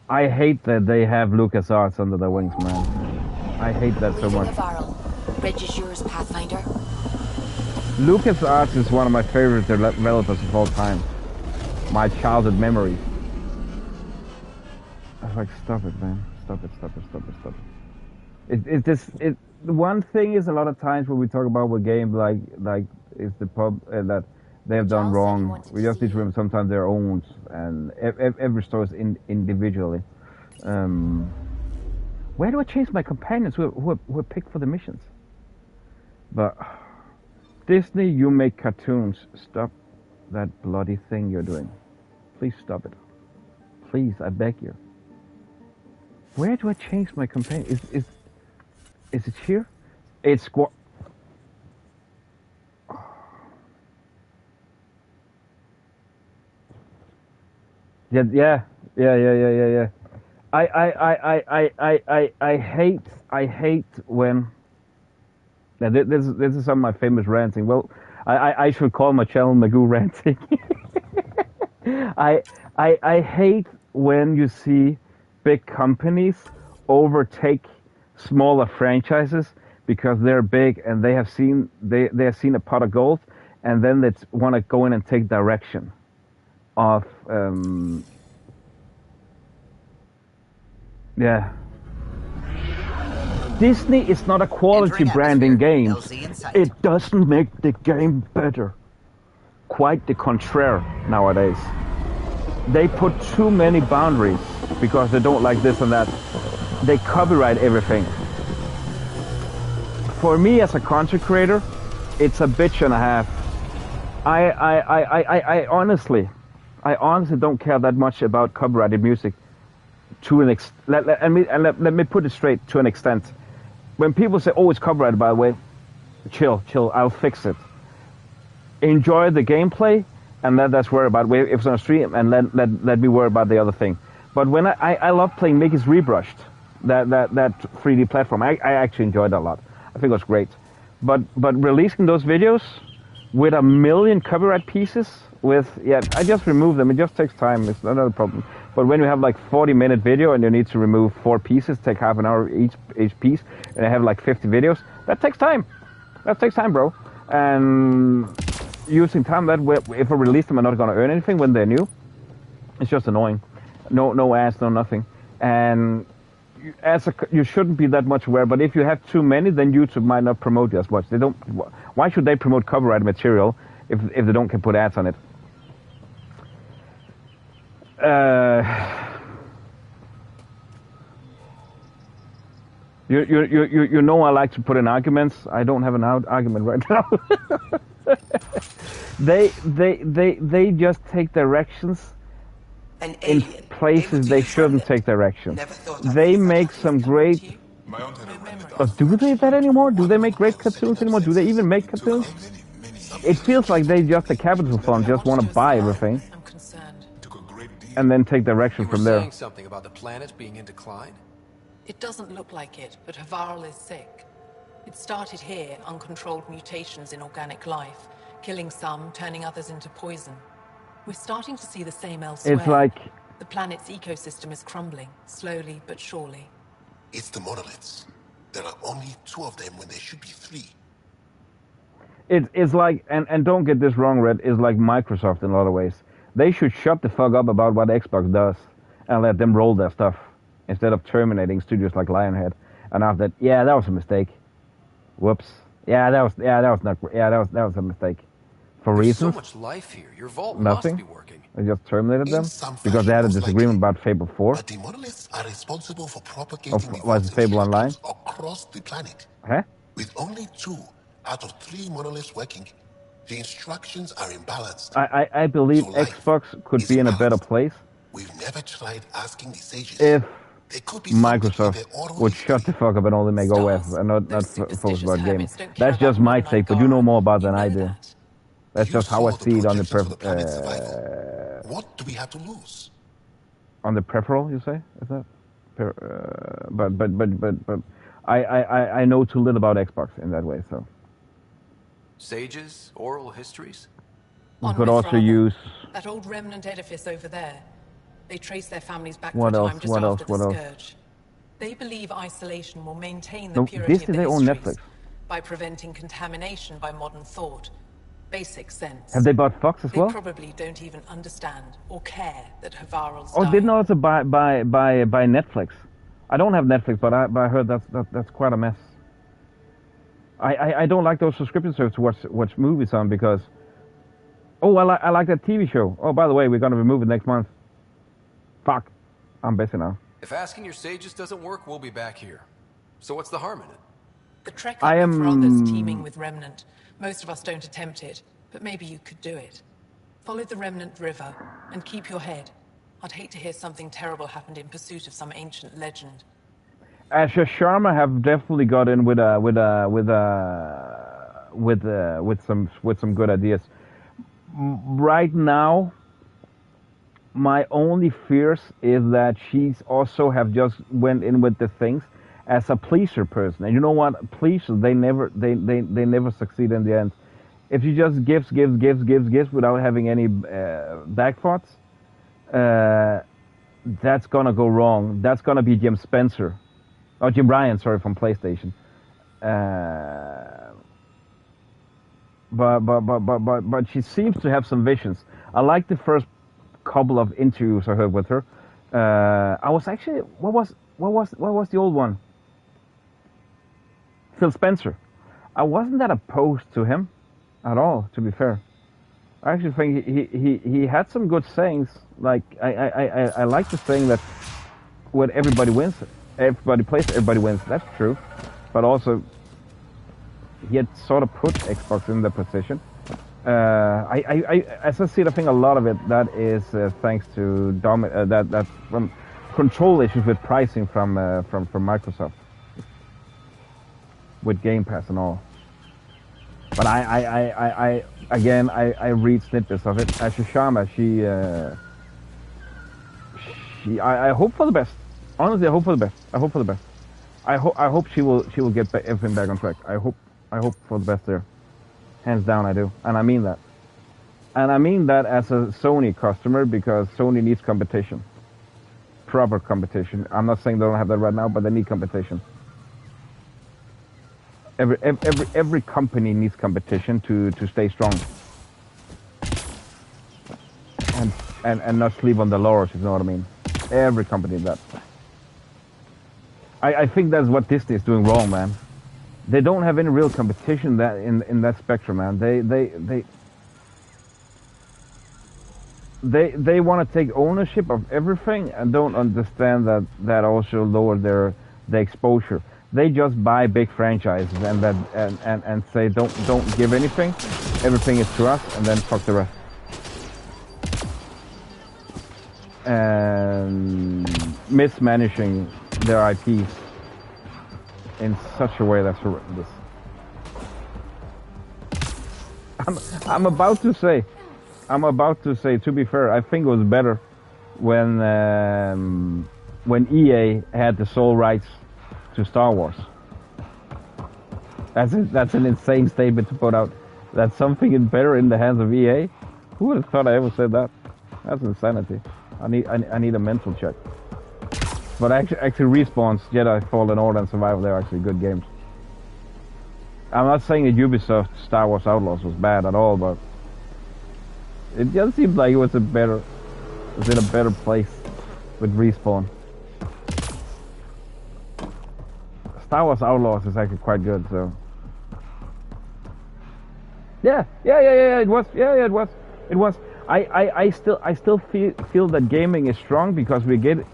I hate that they have LucasArts under their wings, man. I hate that so much. Bridge is yours, Pathfinder. LucasArts is one of my favorite developers of all time. My childhood memories. I was like, stop it, man. Stop it. The one thing is, a lot of times when we talk about what game like is the pub that they have done wrong. We just need to remember sometimes they're owned, and every store is individually. Where do I change my companions who are picked for the missions? But Disney, you make cartoons. Stop that bloody thing you're doing. Please stop it. Please, I beg you. Where do I change my companion? Is it here? It's Yeah. I hate when. Now this is some of my famous ranting. Well, I should call my channel Magoo Ranting. I hate when you see big companies overtake smaller franchises because they're big and they have seen a pot of gold, and then they want to go in and take direction of Disney is not a quality brand in games. It doesn't make the game better. Quite the contrary nowadays. They put too many boundaries because they don't like this and that. They copyright everything. For me as a content creator, it's a bitch and a half. I honestly don't care that much about copyrighted music. Let me put it straight, to an extent. When people say, "Oh, it's copyrighted," by the way, chill, I'll fix it. Enjoy the gameplay, and let us worry about if it's on a stream, and let me worry about the other thing. But when I love playing Mickey's Rebrushed, that 3D platform, I actually enjoyed that a lot. I think it was great. But releasing those videos with a million copyright pieces, I just remove them. It just takes time. It's not a problem. But when you have like 40-minute video and you need to remove 4 pieces, take half an hour each piece, and I have like 50 videos, that takes time. That takes time, bro. And using time if I release them, I'm not gonna earn anything when they're new. It's just annoying. No ads, no nothing. And you shouldn't be that much aware. But if you have too many, then YouTube might not promote you as much. They don't. Why should they promote copyrighted material if they don't can put ads on it? You know I like to put in arguments. I don't have an argument right now. They just take directions in places they shouldn't take directions. They make some great. Do they that anymore? Do they make great cartoons anymore? Do they even make cartoons? It feels like they just a capital fund just want to buy everything. And then take direction from there. You were saying something about the planet being in decline? It doesn't look like it, but Havarl is sick. It started here, uncontrolled mutations in organic life, killing some, turning others into poison. We're starting to see the same elsewhere. It's like... The planet's ecosystem is crumbling, slowly but surely. It's the monoliths. There are only 2 of them when there should be 3. It's like, and don't get this wrong, Red, it's like Microsoft in a lot of ways. They should shut the fuck up about what Xbox does and let them roll their stuff instead of terminating studios like Lionhead. And after that, yeah, that was a mistake. Whoops. That was a mistake. For There's reasons. So much life here. Your vault Nothing. must be working. They just terminated them because they had a disagreement about Fable 4. But the monoliths are responsible for propagating Was it Fable Online? across the planet. Huh? With only 2 out of 3 monoliths working, the instructions are imbalanced. I believe So Xbox could be in a better place We've never tried asking the sages. if Microsoft would shut the fuck up and only make OS and not focus about gaming. That's just my take, but you know more about than I do. That's just how I see it on the What do we have to lose? On the peripheral, you say? Is that? But I know too little about Xbox in that way, so. Sages, oral histories. We could also use that old remnant edifice over there. They trace their families back what to a else? time just What after else? What the else? scourge. They believe isolation will maintain the No, purity this of is the their own histories Netflix. by preventing contamination by modern thought. Basic sense. Have they bought Fox as well? They probably don't even understand or care that Havarl's Oh, dying. didn't also buy Netflix. I don't have Netflix, but I heard that's quite a mess. I don't like those subscription services to watch movies on because. Oh, I like that TV show. Oh, by the way, we're gonna remove it next month. Fuck, I'm busy now. If asking your sages doesn't work, we'll be back here. So what's the harm in it? The trek I up am for others teeming with remnant. Most of us don't attempt it, but maybe you could do it. Follow the remnant river and keep your head. I'd hate to hear something terrible happened in pursuit of some ancient legend. Asher Sharma have definitely got in with some good ideas. Right now, my only fears is that she's also have just went in with the things as a pleaser person, and you know what? Pleasers they never succeed in the end. If you just gives without having any back thoughts, that's gonna go wrong. That's gonna be Jim Spencer, or Jim Ryan, sorry, from PlayStation. But she seems to have some visions. I like the first couple of interviews I heard with her. I was actually what was the old one? Phil Spencer. I wasn't that opposed to him at all, to be fair. I actually think he had some good sayings. Like I like the saying that when everybody wins, everybody plays, everybody wins. That's true, but also he had sort of put Xbox in the position. As I see it, I think a lot of it that is thanks to that from control issues with pricing from Microsoft with Game Pass and all. But I read snippets of it. Asher Sharma, I hope for the best. Honestly, I hope for the best. I hope she will get everything back on track. I hope for the best there. Hands down, I do, and I mean that. And I mean that as a Sony customer because Sony needs competition, proper competition. I'm not saying they don't have that right now, but they need competition. Every company needs competition to stay strong and not sleep on the laurels, if you know what I mean. Every company does that. I think that's what Disney is doing wrong, man. They don't have any real competition that in that spectrum, man. They want to take ownership of everything and don't understand that also lower their exposure. They just buy big franchises and say don't give anything. Everything is to us, and then fuck the rest. And mismanaging their IPs in such a way that's horrendous. I'm about to say, to be fair, I think it was better when EA had the sole rights to Star Wars. That's an insane statement to put out. that something is better in the hands of EA? Who would have thought I ever said that? That's insanity. I need a mental check. But actually Respawn's Jedi Fallen Order and Survival, they're actually good games. I'm not saying that Ubisoft Star Wars Outlaws was bad at all, but it just seems like it was in a better place with Respawn. Star Wars Outlaws is actually quite good, so. Yeah, it was. Yeah, it was. I still feel that gaming is strong because we're getting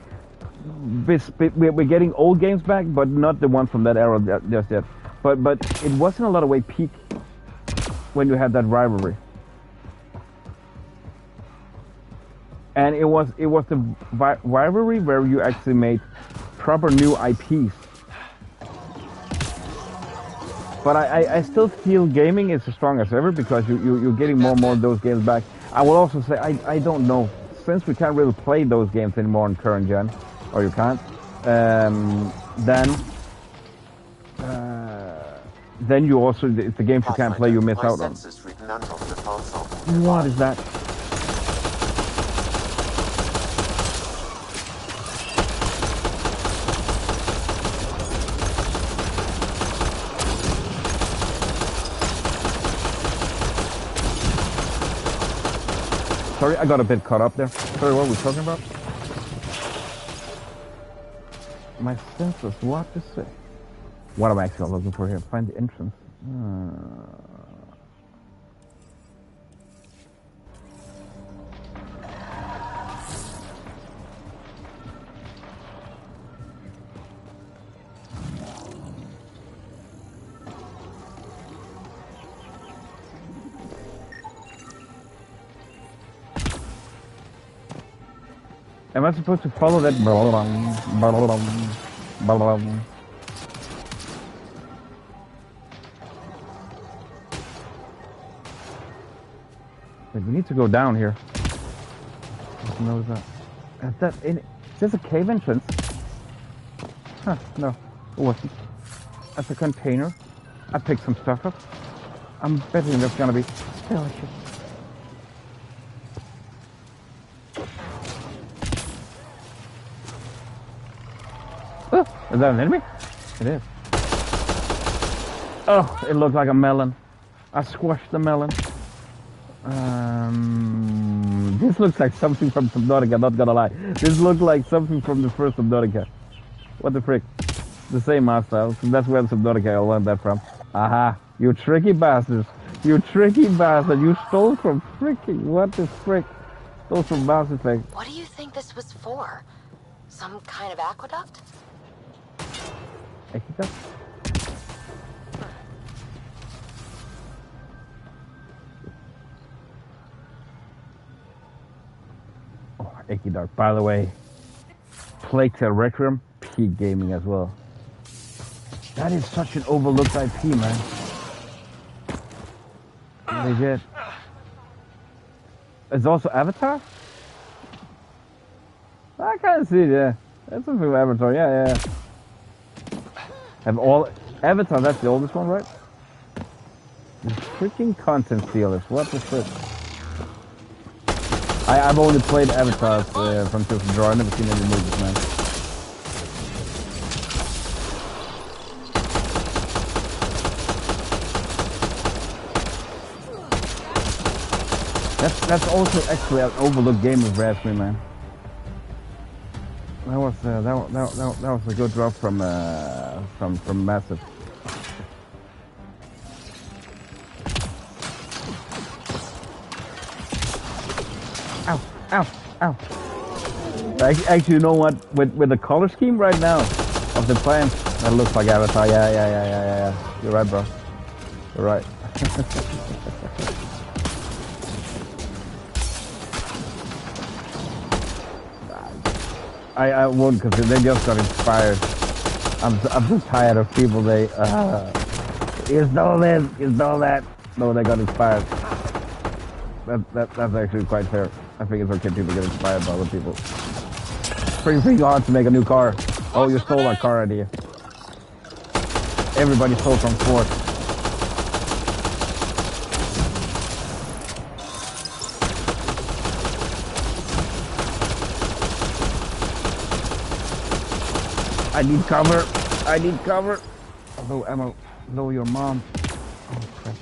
old games back, but not the one from that era just yet. But it was in a lot of way peak when you had that rivalry, and it was the rivalry where you actually made proper new IPs. But I still feel gaming is as strong as ever because you're getting more and more of those games back. I will also say I don't know, since we can't really play those games anymore in current gen, or you can't, then you also, it's the games you can't play you miss out on. What is that? Sorry, I got a bit caught up there. Sorry, what were we talking about? My senses, what to say? What am I actually looking for here? Find the entrance. Am I supposed to follow that? Wait, we need to go down here. What is that? Is this a cave entrance? Huh, no, it wasn't. That's a container. I picked some stuff up. I'm betting there's gonna be delicious. Oh, is that an enemy? It is. Oh, it looks like a melon. I squashed the melon. This looks like something from Subnautica, not gonna lie. This looks like something from the first Subnautica. What the frick? The same art style. That's where Subnautica I learned that from. Aha, you tricky bastards. You tricky bastard. You stole from freaking, what the frick? Stole from Mass Effect. What do you think this was for? Some kind of aqueduct? Aqueduct? Oh, Aqueduct. By the way, Plague Tale Requiem, peak gaming as well. That is such an overlooked IP, man. Legit. It's also Avatar? I kind of see it, yeah. That's something from Avatar, yeah. Have all Avatar, that's the oldest one, right? The freaking content stealers, what the frick? I've only played Avatars from Citadel Council. I've never seen any movies, man. That's also actually an overlooked game of Raspberry, man. That was a good drop from Massive. Ow! Ow! Ow! Actually, you know what? With the color scheme right now of the plants, that looks like Avatar. Yeah. You're right, bro. You're right. I won't, because they just got inspired. I'm so tired of people. You stole this, you stole that. No, they got inspired. That's actually quite fair. I think it's okay people get inspired by other people. Pretty hard to make a new car. Oh, you stole our car idea. Everybody stole from Ford. I need cover. I need cover. Low ammo. Low your mom. Oh crap.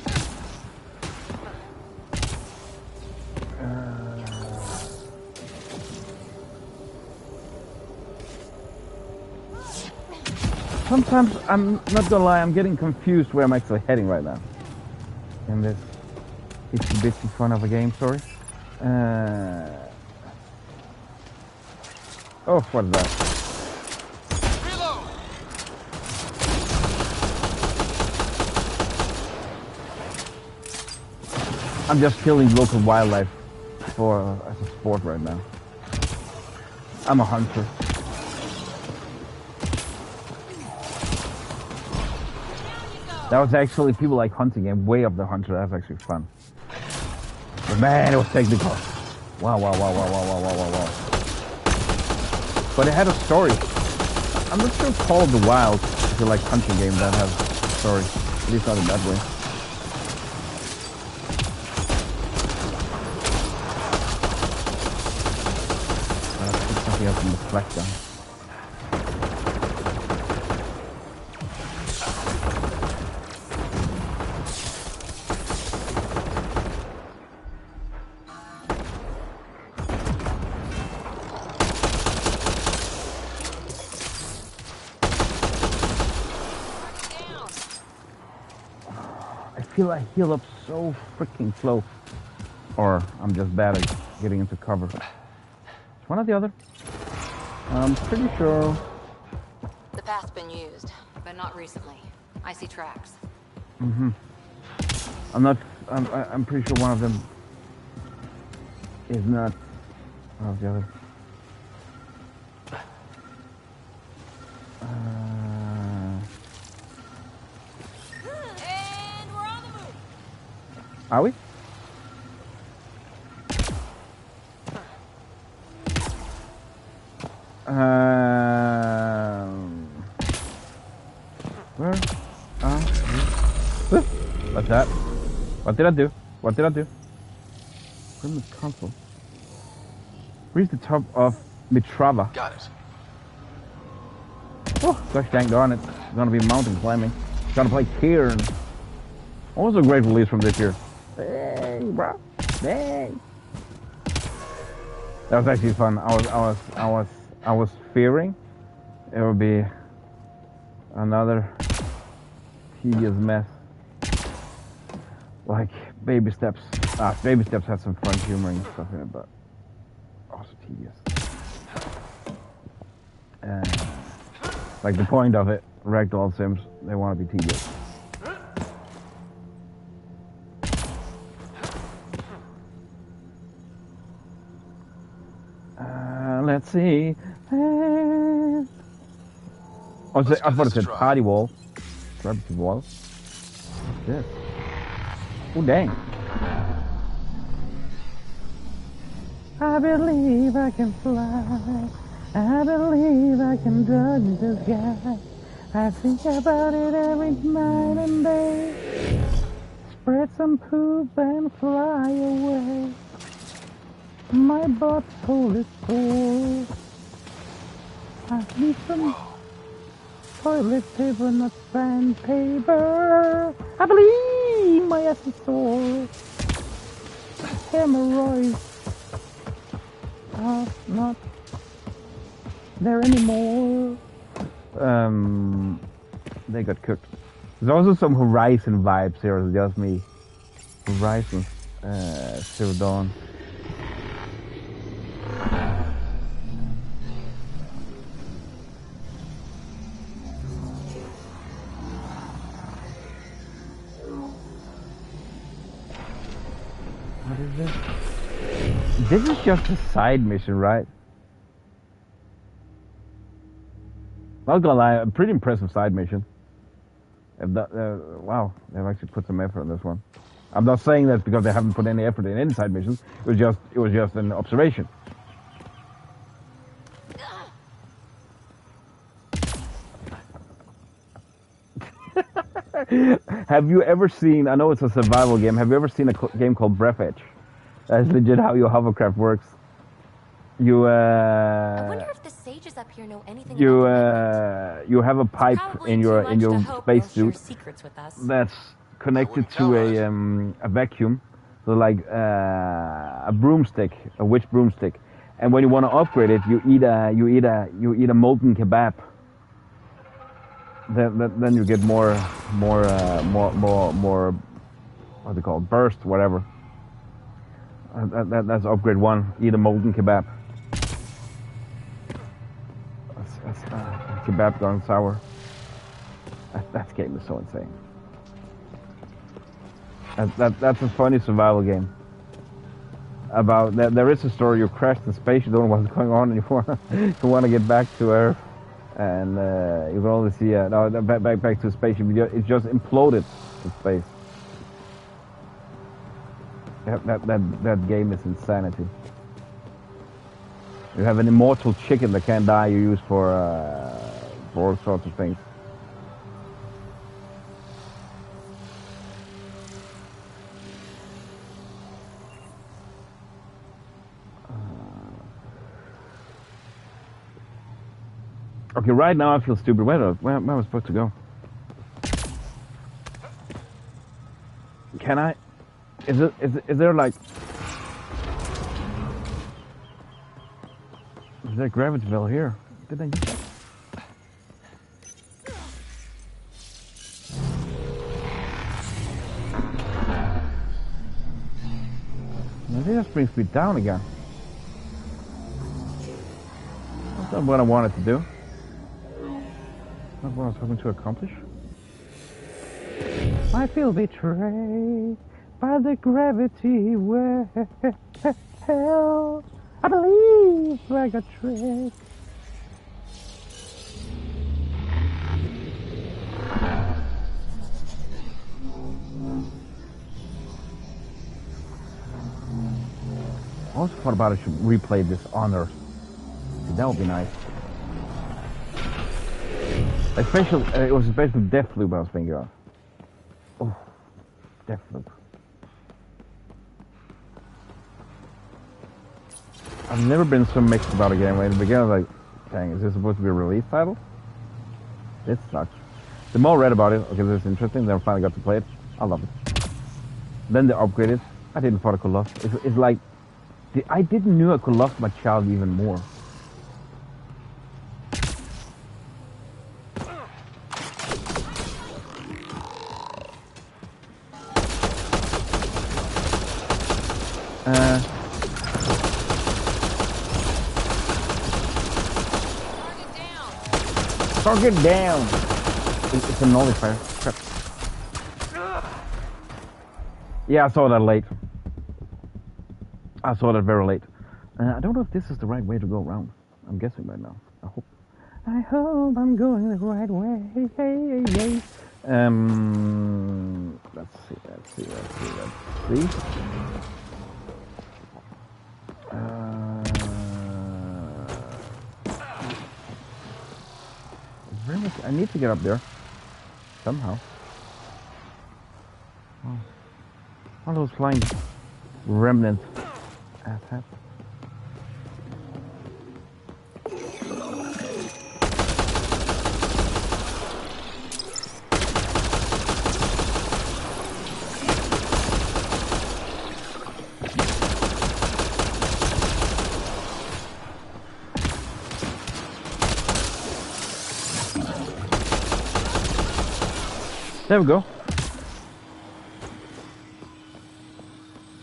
Sometimes, I'm not gonna lie, I'm getting confused where I'm actually heading right now. In this itsy bitsy fun of a game, sorry. Oh, what is that? I'm just killing local wildlife for as a sport right now. I'm a hunter. That was actually, people like hunting and way up the hunter. That's actually fun. But man, it was technical. Wow. But it had a story. I'm not sure Call of the Wild is like hunting game that has a story. At least not in that way. Something else in the flag down. I heal up so freaking slow. Or I'm just bad at getting into cover. It's one or the other. I'm pretty sure. The path's been used, but not recently. I see tracks. I'm pretty sure one of them is not one of the other. Are we? Where are we? What's that? What did I do? What did I do? Citadel Council. Reach the top of Mitrava. Got it. Oh, gosh dang darn it. It's gonna be mountain climbing. Gonna play Cairn. Also a great release from this year. Dang, bro. Dang. That was actually fun. I was fearing it would be another tedious mess. Like Baby Steps. Baby Steps has some fun humor and stuff in it, but also tedious. Like the point of it, ragdoll sims, they want to be tedious. Let's see. I thought it said party wall. Gravity wall. What's this? Oh dang. I believe I can fly. I believe I can dodge the sky. I think about it every night and day. Spread some poop and fly away. My butthole is sore. I need some toilet paper, not sandpaper. I believe my ass is sore. Hemorrhoids are not there anymore. They got cooked. There's also some Horizon vibes here. It's just me. Horizon, Zero Dawn. What is this? This is just a side mission, right? Not gonna lie, a pretty impressive side mission. Wow, they've actually put some effort on this one. I'm not saying that because they haven't put any effort in any side missions. It was just an observation. Have you ever seen, I know it's a survival game, have you ever seen a game called Breath Edge? That's legit how your hovercraft works. I wonder if this sages up here know anything you about you have a pipe in your spacesuit secrets with us. that's connected to a vacuum, so like a broomstick, a witch broomstick, and when you want to upgrade it, you eat a molten kebab. Then you get more what do they call it? Burst, whatever. That's upgrade 1. Eat a molten kebab. That's kebab gone sour. That game is so insane. That's a funny survival game. About there is a story. You crashed in space. You don't know what's going on anymore. You want to get back to Earth, and you can only see back to space. It just imploded in space. That game is insanity. You have an immortal chicken that can't die. You use for all sorts of things. Okay, right now I feel stupid. Where am I supposed to go? Can I? Is there like? Is there gravity well here? Did I use that? I think that brings me down again. That's not what I wanted to do. Not what I was hoping to accomplish. I feel betrayed by the gravity well. I believe I got tricked. I also thought about I should replay this on Earth. That would be nice. Especially, it was especially Deathloop I was thinking of. Oh, Deathloop. I've never been so mixed about a game. At the beginning, I was like, dang, is this supposed to be a release title? This sucks. The more I read about it, okay, this is interesting, then I finally got to play it. I love it. Then they upgraded. I didn't thought I could love it. It's like, I didn't know I could love my child even more. Target down! It's a nullifier. Crap. Yeah, I saw that late. I saw that very late. I don't know if this is the right way to go around. I'm guessing right now. I hope I'm going the right way. Let's see. I need to get up there somehow. Oh. All those flying remnants. Asshat. There we go.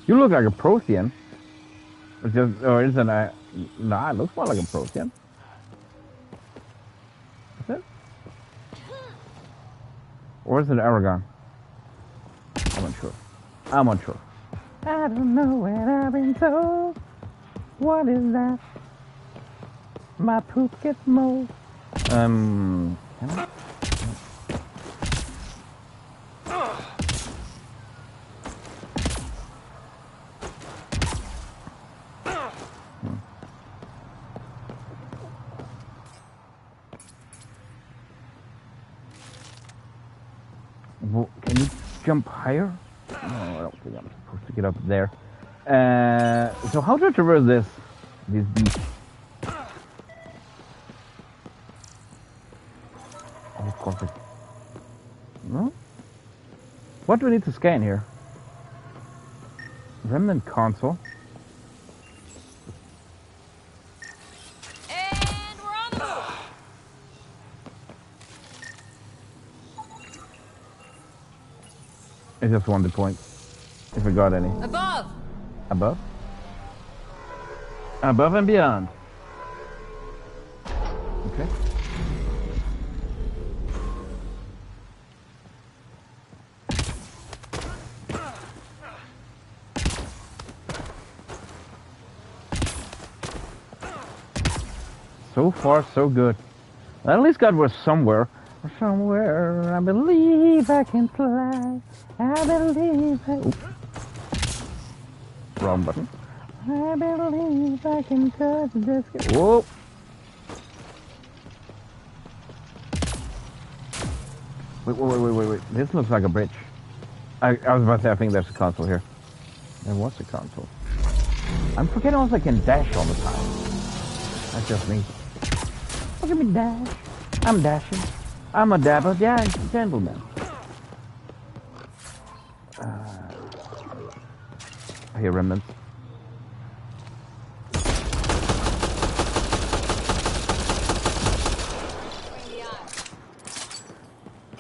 You look like a Prothean. Or isn't I? Nah, it looks more like a Prothean. Is it? Or is it Aragon? I'm unsure. I don't know what I've been told. What is that? My poop gets mold. Can I? Can you jump higher? No, I don't think I'm supposed to get up there. So how do I traverse this beach? What do we need to scan here? Remnant console. And we're on the move. I just want the point. If we got any. Above. Above? Above and beyond. Okay. So far, so good. At least God was somewhere. Somewhere, I believe I can fly. I believe I... Oops. Wrong button. I believe I can touch this... Whoa! Wait. This looks like a bridge. I was about to say, I think there's a console here. There was a console. I'm forgetting also I can dash all the time. That's just me. Look at me dash. I'm dashing. I'm a dapper gentleman. I hear remnants.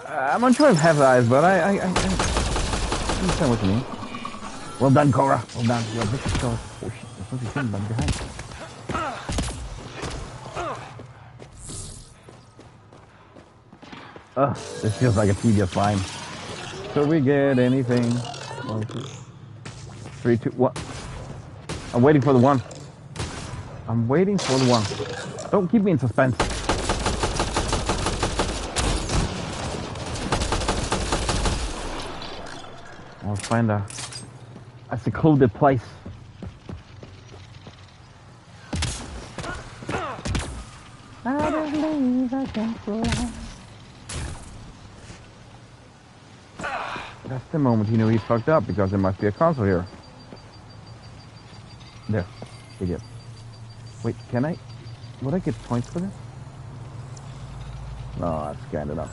I'm not sure if I have eyes, but I understand what you mean. Well done, Cora. Well done. You're a vicious sword. Oh shit, there's something hidden behind. Ugh, this feels like a tedious climb. So we get anything? 1, 2, 3, 2, 1. I'm waiting for the one. I'm waiting for the one. Don't keep me in suspense. I'll find a secluded place. I believe I can fly. That's the moment he knew he fucked up, because there must be a console here. There. Dig it. Wait, can I... Would I get points for this? No, I scanned it up.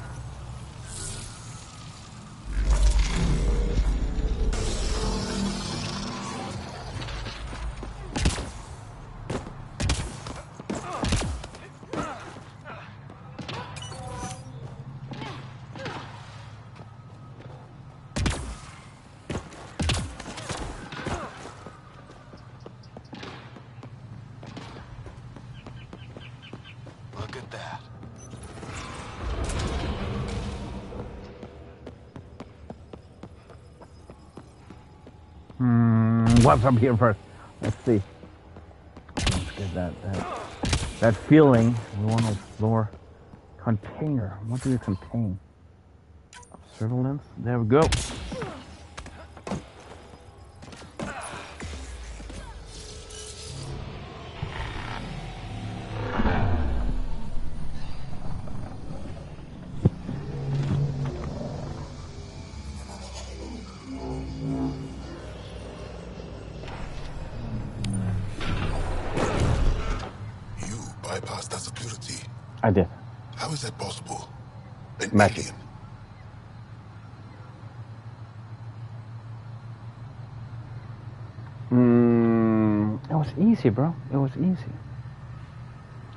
What's up here first? Let's see. Let's get that feeling. We want to explore. Container. What do you contain? Surveillance. There we go. I did. How is that possible? An Magic. It was easy, bro. It was easy.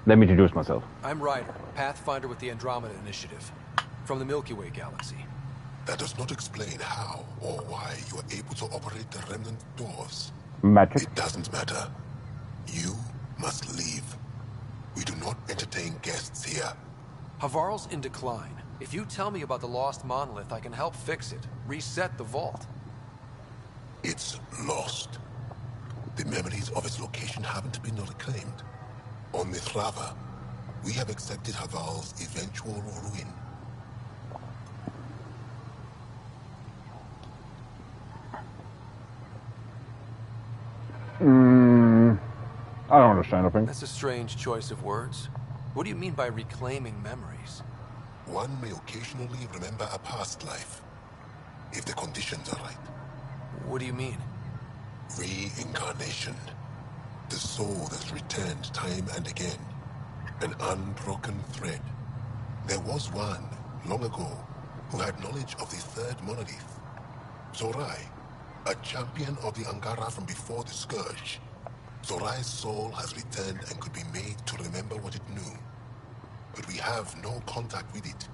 Let me introduce myself. I'm Ryder, Pathfinder with the Andromeda Initiative, from the Milky Way galaxy. That does not explain how or why you are able to operate the remnant doors. Magic. It doesn't matter. You must leave. We do not entertain guests here. Havarl's in decline. If you tell me about the lost monolith, I can help fix it. Reset the vault. It's lost. The memories of its location haven't been reclaimed. On Mithrava, we have accepted Havarl's eventual ruin. I don't understand a thing. That's a strange choice of words. What do you mean by reclaiming memories? One may occasionally remember a past life, if the conditions are right. What do you mean? Reincarnation. The soul that's returned time and again. An unbroken thread. There was one, long ago, who had knowledge of the third monolith. Zorai, a champion of the Angara from before the Scourge. Zorai's soul has returned and could be made to remember what it knew. But we have no contact with it.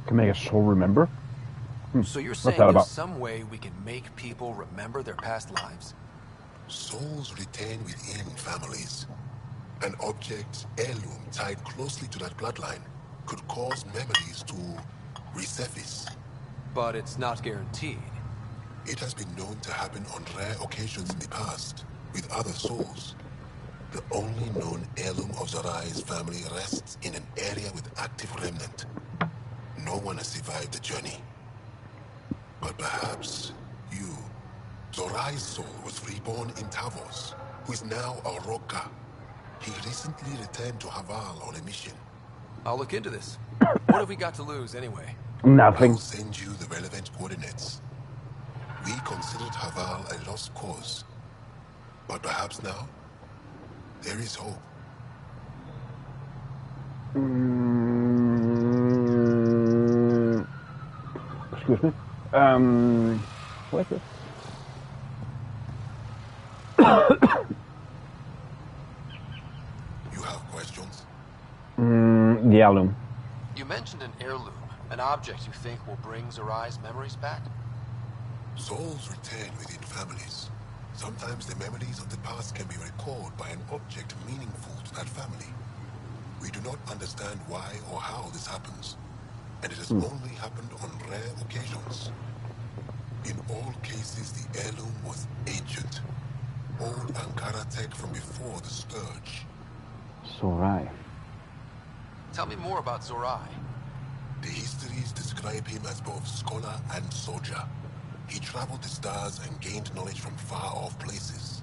Can make a soul remember? So you're What's saying that there's about? some way we can make people remember their past lives? Souls retain within families. An object, heirloom, tied closely to that bloodline could cause memories to resurface. But it's not guaranteed. It has been known to happen on rare occasions in the past, with other souls. The only known heirloom of Zorai's family rests in an area with active remnant. No one has survived the journey. But perhaps you. Zorai's soul was reborn in Tavos, who is now a Roka. He recently returned to Haval on a mission. I'll look into this. What have we got to lose, anyway? Nothing. I will send you the relevant coordinates. We considered Haval a lost cause. But perhaps now, there is hope. Excuse me. What is this? You have questions? The heirloom. You mentioned an heirloom, an object you think will bring Zorai's memories back? Souls return within families. Sometimes the memories of the past can be recalled by an object meaningful to that family. We do not understand why or how this happens, and it has only happened on rare occasions. In all cases, the heirloom was ancient. Old Ankara tech from before the Scourge. Zorai. Tell me more about Zorai. The histories describe him as both scholar and soldier. He traveled the stars and gained knowledge from far-off places.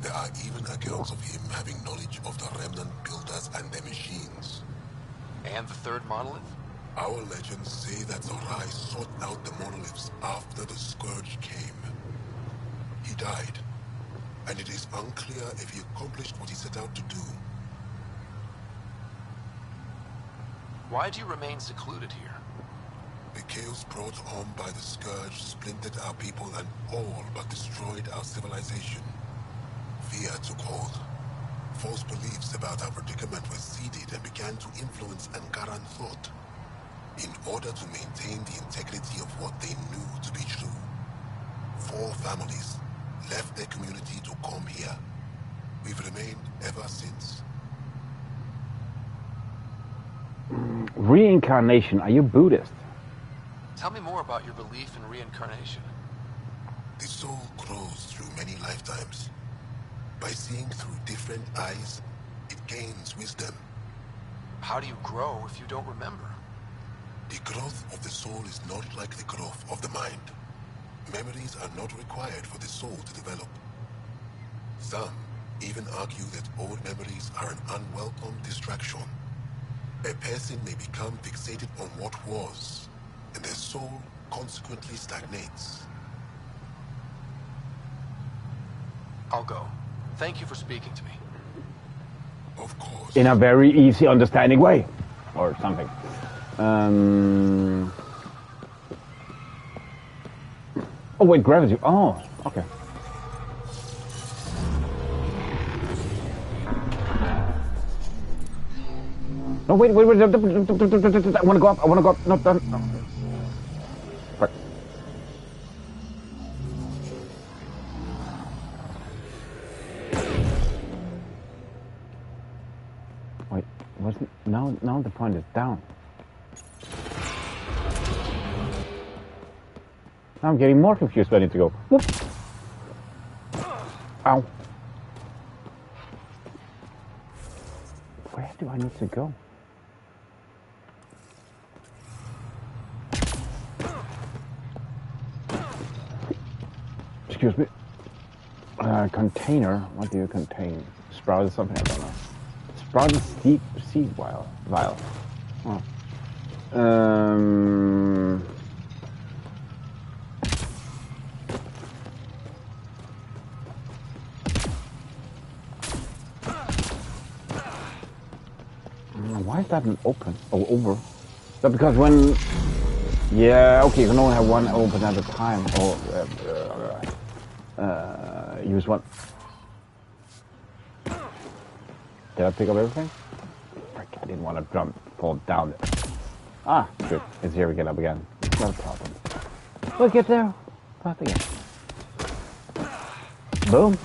There are even accounts of him having knowledge of the remnant builders and their machines. And the third monolith? Our legends say that Zorai sought out the monoliths after the Scourge came. He died, and it is unclear if he accomplished what he set out to do. Why do you remain secluded here? The chaos brought on by the Scourge splintered our people and all but destroyed our civilization. Fear took hold. False beliefs about our predicament were seeded and began to influence Ankaran thought. In order to maintain the integrity of what they knew to be true, 4 families left their community to come here. We've remained ever since. Reincarnation. Are you Buddhist? Tell me more about your belief in reincarnation. The soul grows through many lifetimes. By seeing through different eyes, it gains wisdom. How do you grow if you don't remember? The growth of the soul is not like the growth of the mind. Memories are not required for the soul to develop. Some even argue that old memories are an unwelcome distraction. A person may become fixated on what was, and their soul consequently stagnates. I'll go. Thank you for speaking to me. Of course. In a very easy understanding way. Or something. Oh wait, gravity. Oh, okay. No, wait. I want to go up. No, no. Fuck. Wait, wasn't now the point is down. Now I'm getting more confused where I need to go. Whoop. Ow. Where do I need to go? Excuse me. Container. What do you contain? Sprouted something? I don't know. Sprouted seed vial. Oh. Why is that an open? Oh, over. That because when... Yeah, okay, you can only have one open at a time. Or use one. Did I pick up everything? Frick, I didn't want to fall down there. Ah, good. It's here we get up again. Not a problem. We'll get there. Path again. Boom.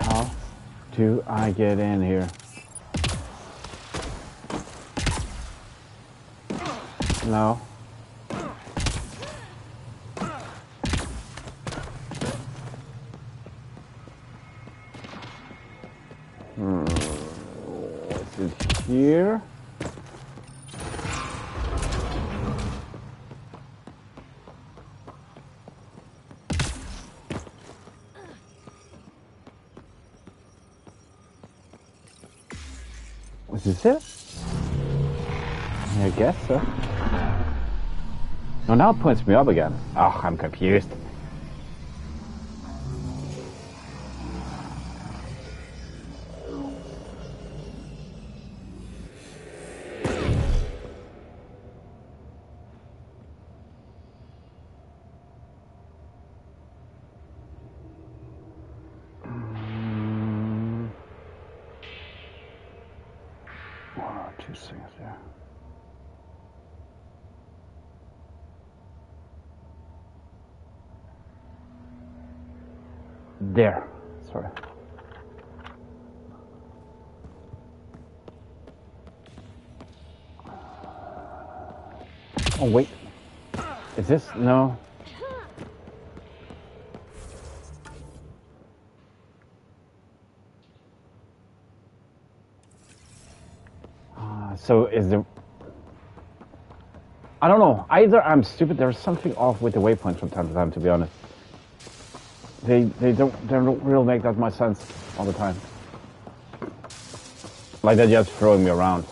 How do I get in here? No. Is it here? Is this it? I guess so. No, now it points me up again. Oh, I'm confused. There. There. Sorry. Oh wait. Is this no? So is the... I don't know. Either I'm stupid. There's something off with the waypoints from time to time. To be honest, they don't really make that much sense all the time. Like they're just throwing me around.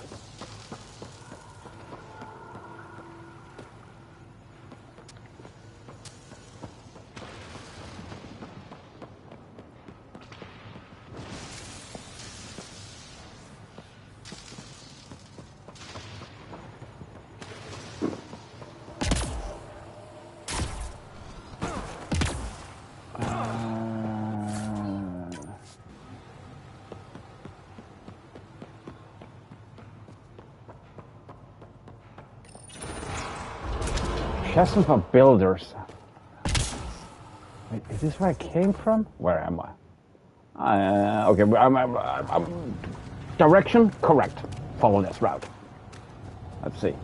Chasm for builders. Wait, is this where I came from? Where am I? Okay, I'm direction correct. Follow this route. Let's see.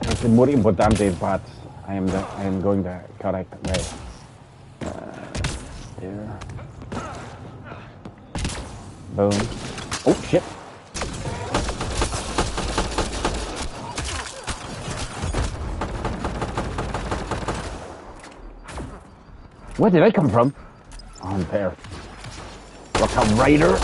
It's more importante, but I am going the correct way. There. Boom. Oh shit. Where did I come from? On there. Look, a raider.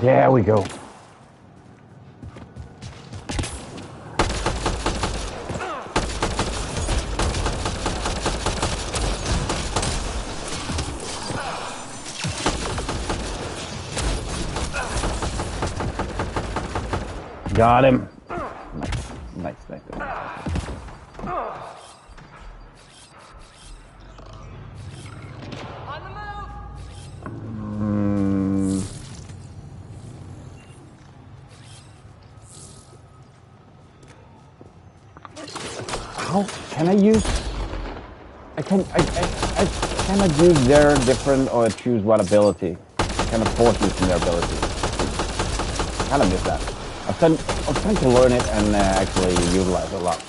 There we go. Got him. Nice. How can I use? I cannot use their different or choose what ability. Cannot force using their ability. Kind of miss that. I'm trying to learn it and actually utilize it a lot.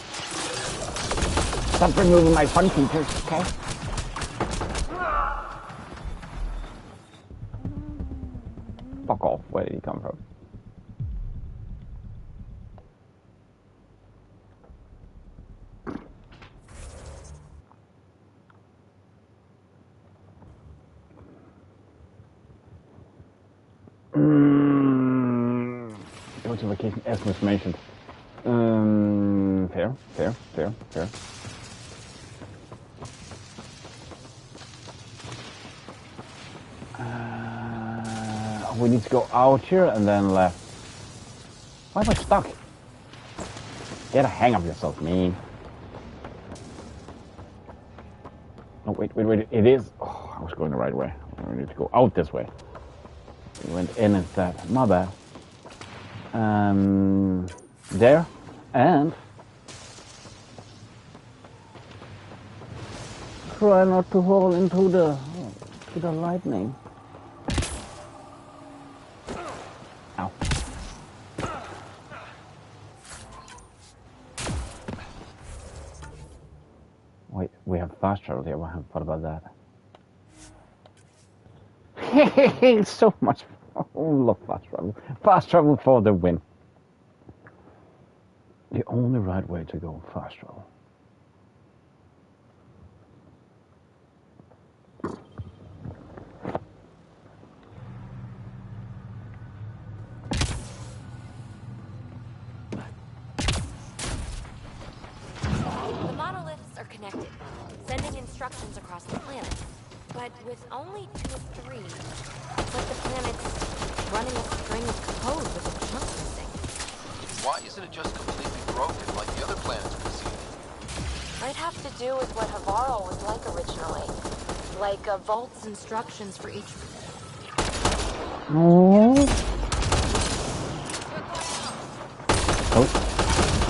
Stop removing my fun features, okay? Fuck off. Where did he come from? Go to vacation as was mentioned. Fair. We need to go out here and then left. Why am I stuck? Get a hang of yourself, man. Oh, wait. It is. Oh, I was going the right way. I need to go out this way. We went in instead. My bad. There. And try not to fall into the lightning. Ow. Wait, we have fast travel here. What about that? It's so much fun. I love fast travel. Fast travel for the win. The only right way to go fast travel. The monoliths are connected, sending instructions across the planet. But with only 2 of 3, it's like the planet's running a string of code with a chunk missing. Why isn't it just completely broken like the other planets we've seen? Might have to do with what Havaro was like originally. Like a vault's instructions for each... Oh,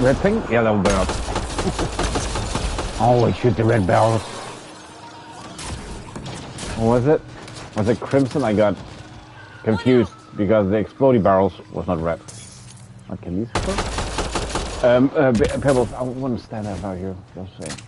red thing? Yellow barrel. Always shoot the red barrels. What was it? Was it crimson? I got confused because the exploding barrels was not red. What can these explode? Pebbles, I want to stand up out here. Just saying.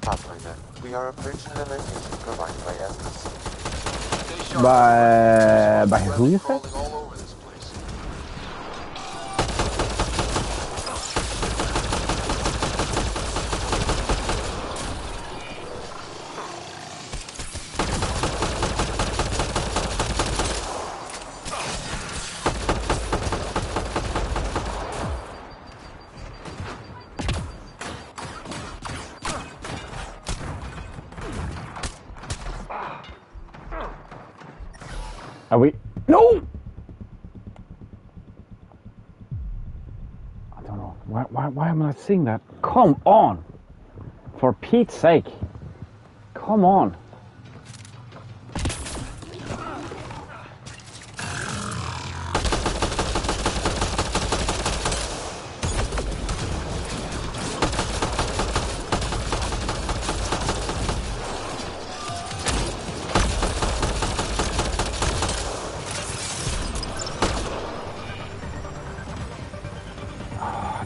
Pathfinder, we are approaching the location provided by Estes. By who you said? Are we? No! I don't know. Why am I not seeing that? Come on! For Pete's sake. Come on.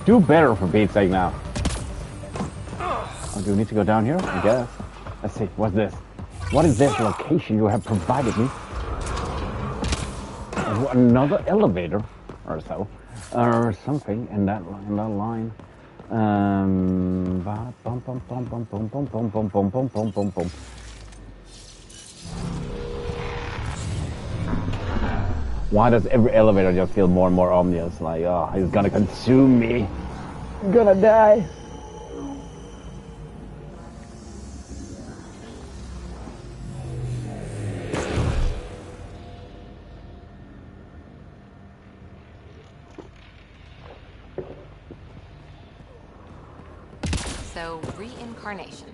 Do better for Pete's sake now. Oh, do we need to go down here? I guess. Let's see. What's this? What is this location you have provided me? Another elevator or so, or something in that line. Why does every elevator just feel more and more ominous? Like, oh, he's gonna consume me. I'm gonna die. So, reincarnation.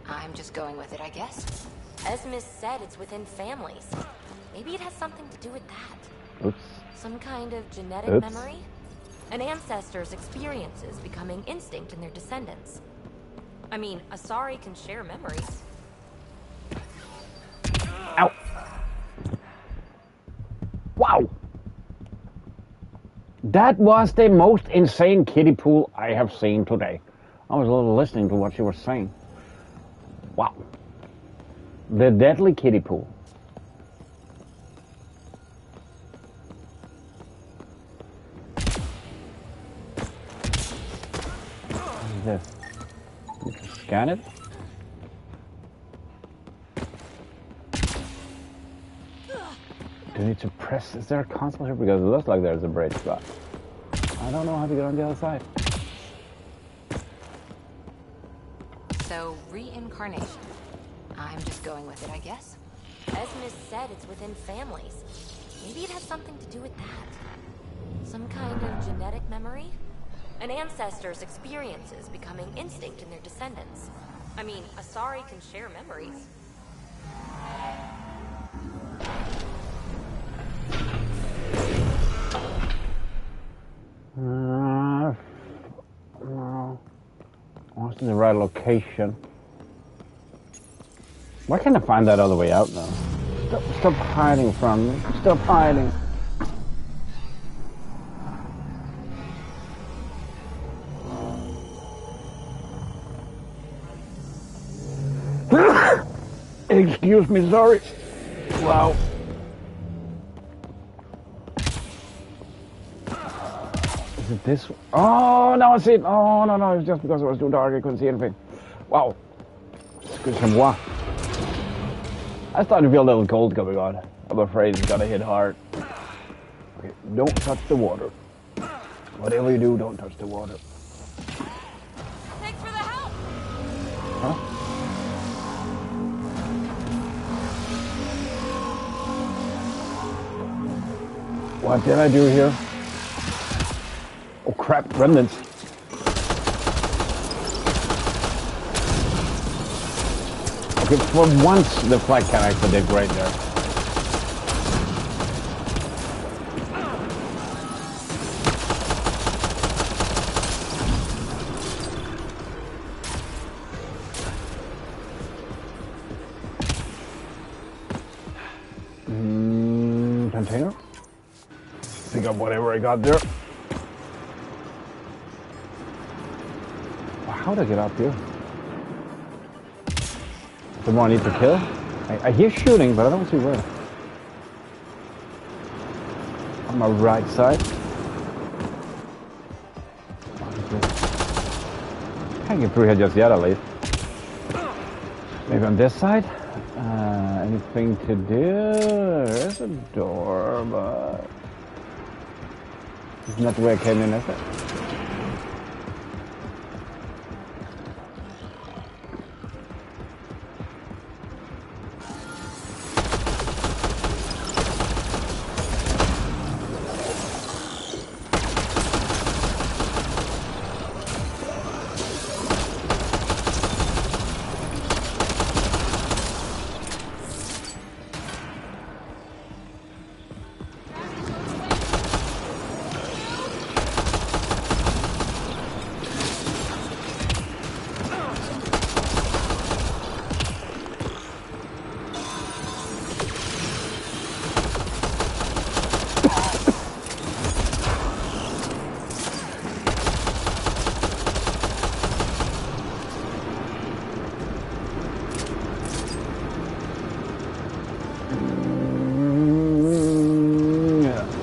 I'm just going with it, I guess. Esmis said it's within families. Maybe it has something to do with that. Oops. Some kind of genetic memory? An ancestor's experiences becoming instinct in their descendants. I mean, Asari can share memories. Ow! Wow! That was the most insane kiddie pool I have seen today. I was a little listening to what she was saying. Wow. The deadly kiddie pool. What is this? You can scan it? Do you need to press? Is there a console here? Because it looks like there's a bridge, but I don't know how to get on the other side. So, reincarnation. I'm just going with it, I guess. Esmis said it's within families. Maybe it has something to do with that. Some kind of genetic memory? An ancestor's experiences becoming instinct in their descendants. I mean, Asari can share memories. No. What's in the right location? Why can't I find that other way out now? Stop hiding from me. Stop hiding. Excuse me, sorry. Wow. Is it this? Oh, now I see it. Oh, no, it's just because it was too dark, I couldn't see anything. Wow. Excusez-moi. I started to feel a little cold coming on. I'm afraid it's gonna hit hard. Okay, don't touch the water. Whatever you do, don't touch the water. Thanks for the help! Huh? What did I do here? Oh crap, remnants. Okay, for once the flag character did great there. Container? Pick up whatever I got there. How'd I get up here? Someone I need to kill? I hear shooting, but I don't see where. On my right side. Can't get through here just yet, at least. Maybe on this side? Anything to do? There's a door, but... Isn't that the way I came in, is it?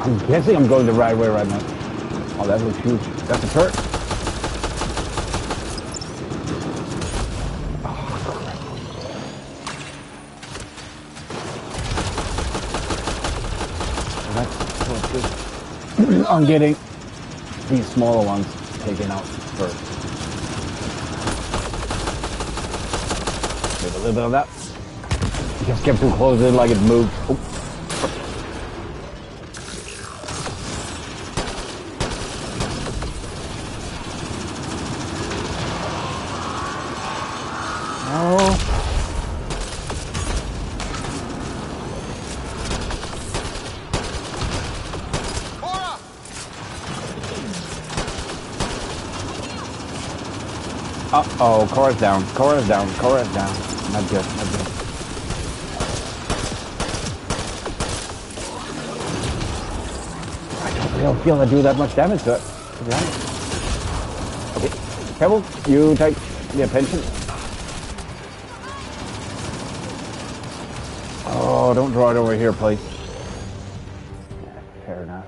I'm guessing I'm going the right way right now. Oh, that looks huge. That's a turret. Oh, crap. That's what's good. I'm getting these smaller ones taken out first. Give a little bit of that. Just kept too close in like it moved. Oh. Uh-oh, Cora's down, Cora's down, Cora's down. Not good, not good. I don't feel I do that much damage to it, to be honest. Okay, Pebble, you take the attention. Oh, don't draw it over here, please. Yeah, fair enough.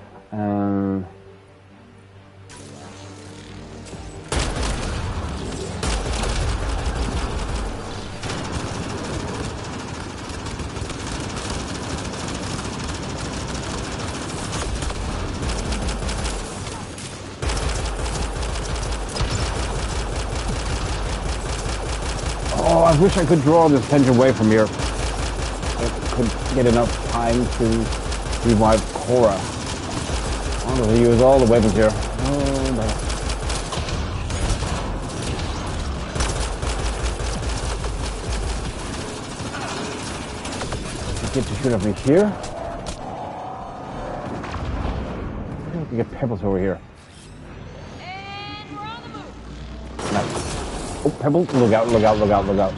Oh, I wish I could draw this attention away from here. Could get enough time to revive Cora. I'm going to use all the weapons here. Oh, no. Get to shoot at me here. I think we get Pebbles over here. Nice. Oh, Pebbles, look out, look out, look out, look out.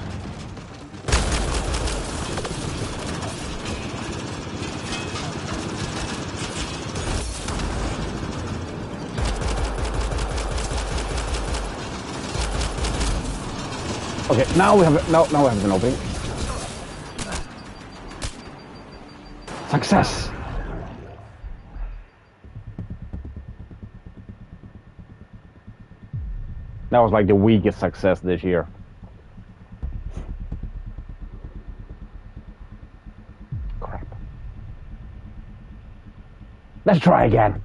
Okay, now we have now we have an opening. Success. That was like the weakest success this year. Crap. Let's try again.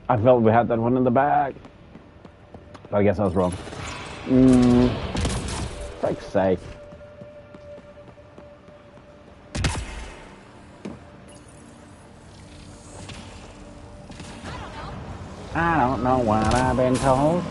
I felt we had that one in the bag. But I guess I was wrong. For fuck's sake. I don't know what I've been told.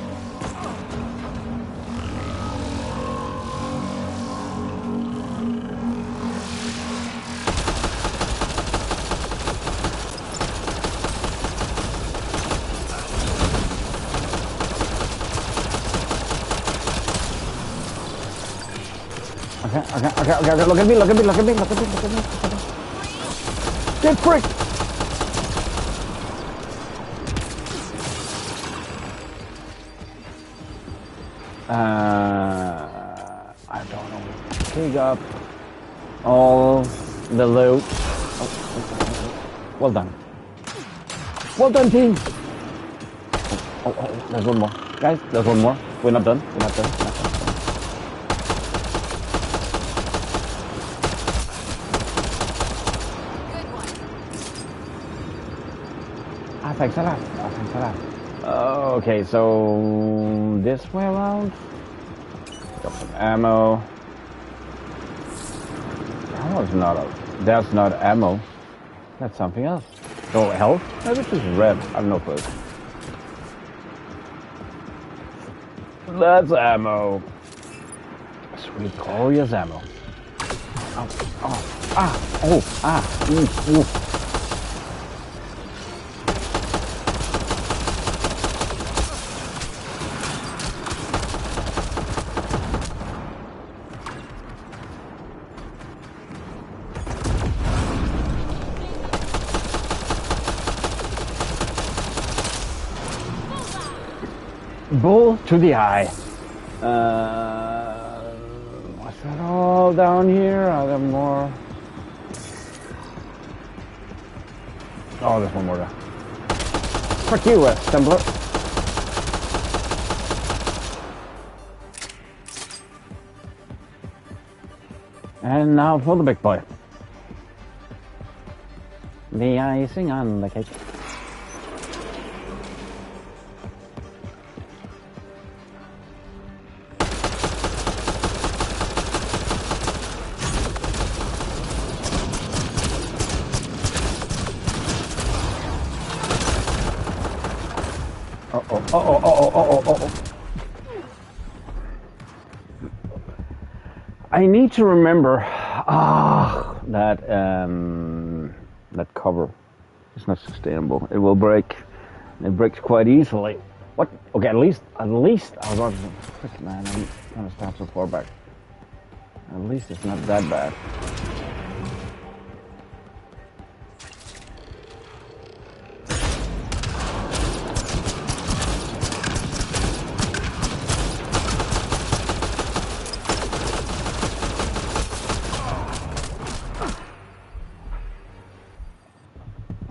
Okay, look at me, look at me, look at me, look at me, look at me, look at me. Get frick! I don't know. Pick up all the loot. Oh. Well done. Well done, team! Oh, there's one more. Guys, there's one more. We're not done, we're not done, we're not done. Thanks a lot. Oh, thanks a lot. Okay, so this way around. Got some ammo. Ammo's not a. That's not ammo. That's something else. Oh, health? Maybe it's just red. I have no clue. That's ammo. Sweet glorious ammo. Ooh. Bull to the eye. Was that all down here? Are there more? Oh, there's one more there. Fuck you, Stumbler. And now for the big boy. The icing on the cake. I need to remember that that cover is not sustainable. It will break. It breaks quite easily. What? Okay, at least I was about to. Frick, man, I'm gonna start so far back. At least it's not that bad.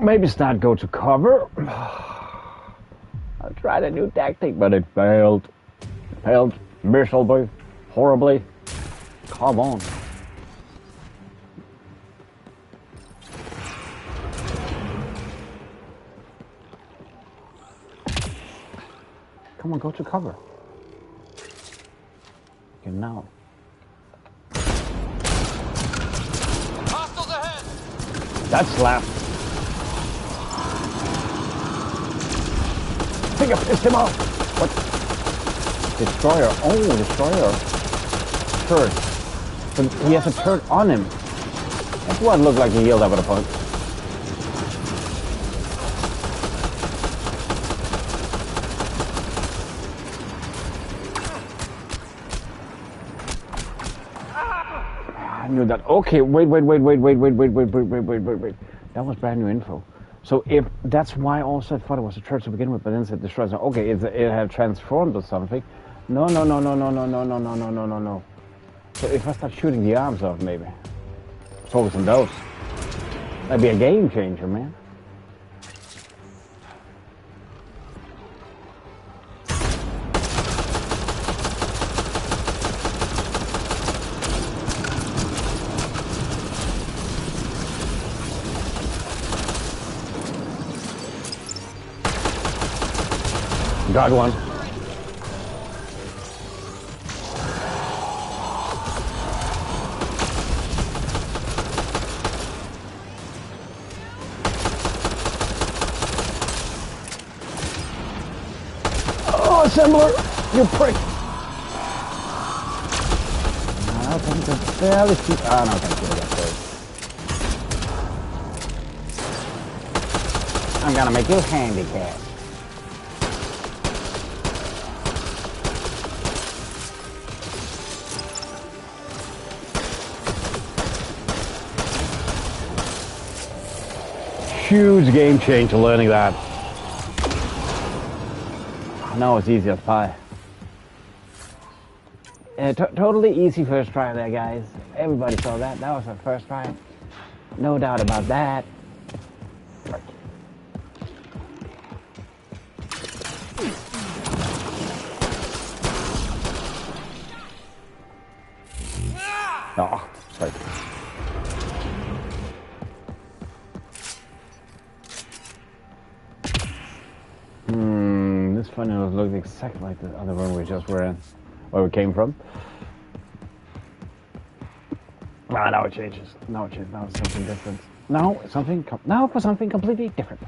Maybe start go to cover. I tried a new tactic, but it failed. It failed miserably, horribly. Come on. Come on, go to cover. Okay, now. Hostiles ahead! That slapped. Pick up, pissed him off. What? Destroyer. Oh, destroyer. Turret. But he has a turret on him. That's what looked like he healed up with a punch. I knew that. Okay, wait. That was brand new info. So if that's why also I thought it was a turret to begin with, but then it said destroyer. Okay, it had transformed or something. No. So if I start shooting the arms off, maybe focus on those. That'd be a game changer, man. Got one. Oh, assembler! You prick! I think it's fairly cheap. Ah, no, thank you. I'm gonna make you handicapped. Huge game changer learning that. Now it's easy as pie. Totally easy first try there, guys. Everybody saw that. That was our first try. No doubt about that. Oh, sorry. This funnel looks exactly like the other one we just were in, where we came from. Ah, now it changes. Now it changes. Now it's something different. Now for something completely different.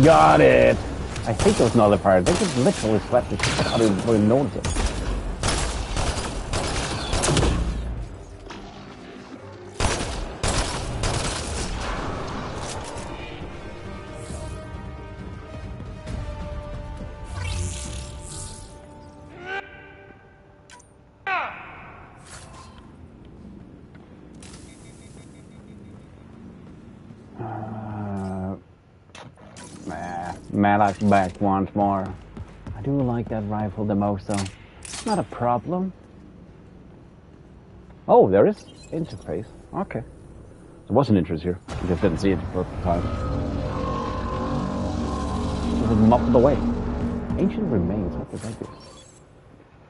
Got it! I think there was another part. They just literally slapped the shit out of him before he noticed it. Nah, Malak's back once more. I do like that rifle the most, though. Not a problem. Oh, there is interface. Okay. There was an interest here. I just didn't see it for the time. It was muffled away. Ancient remains. What does that do?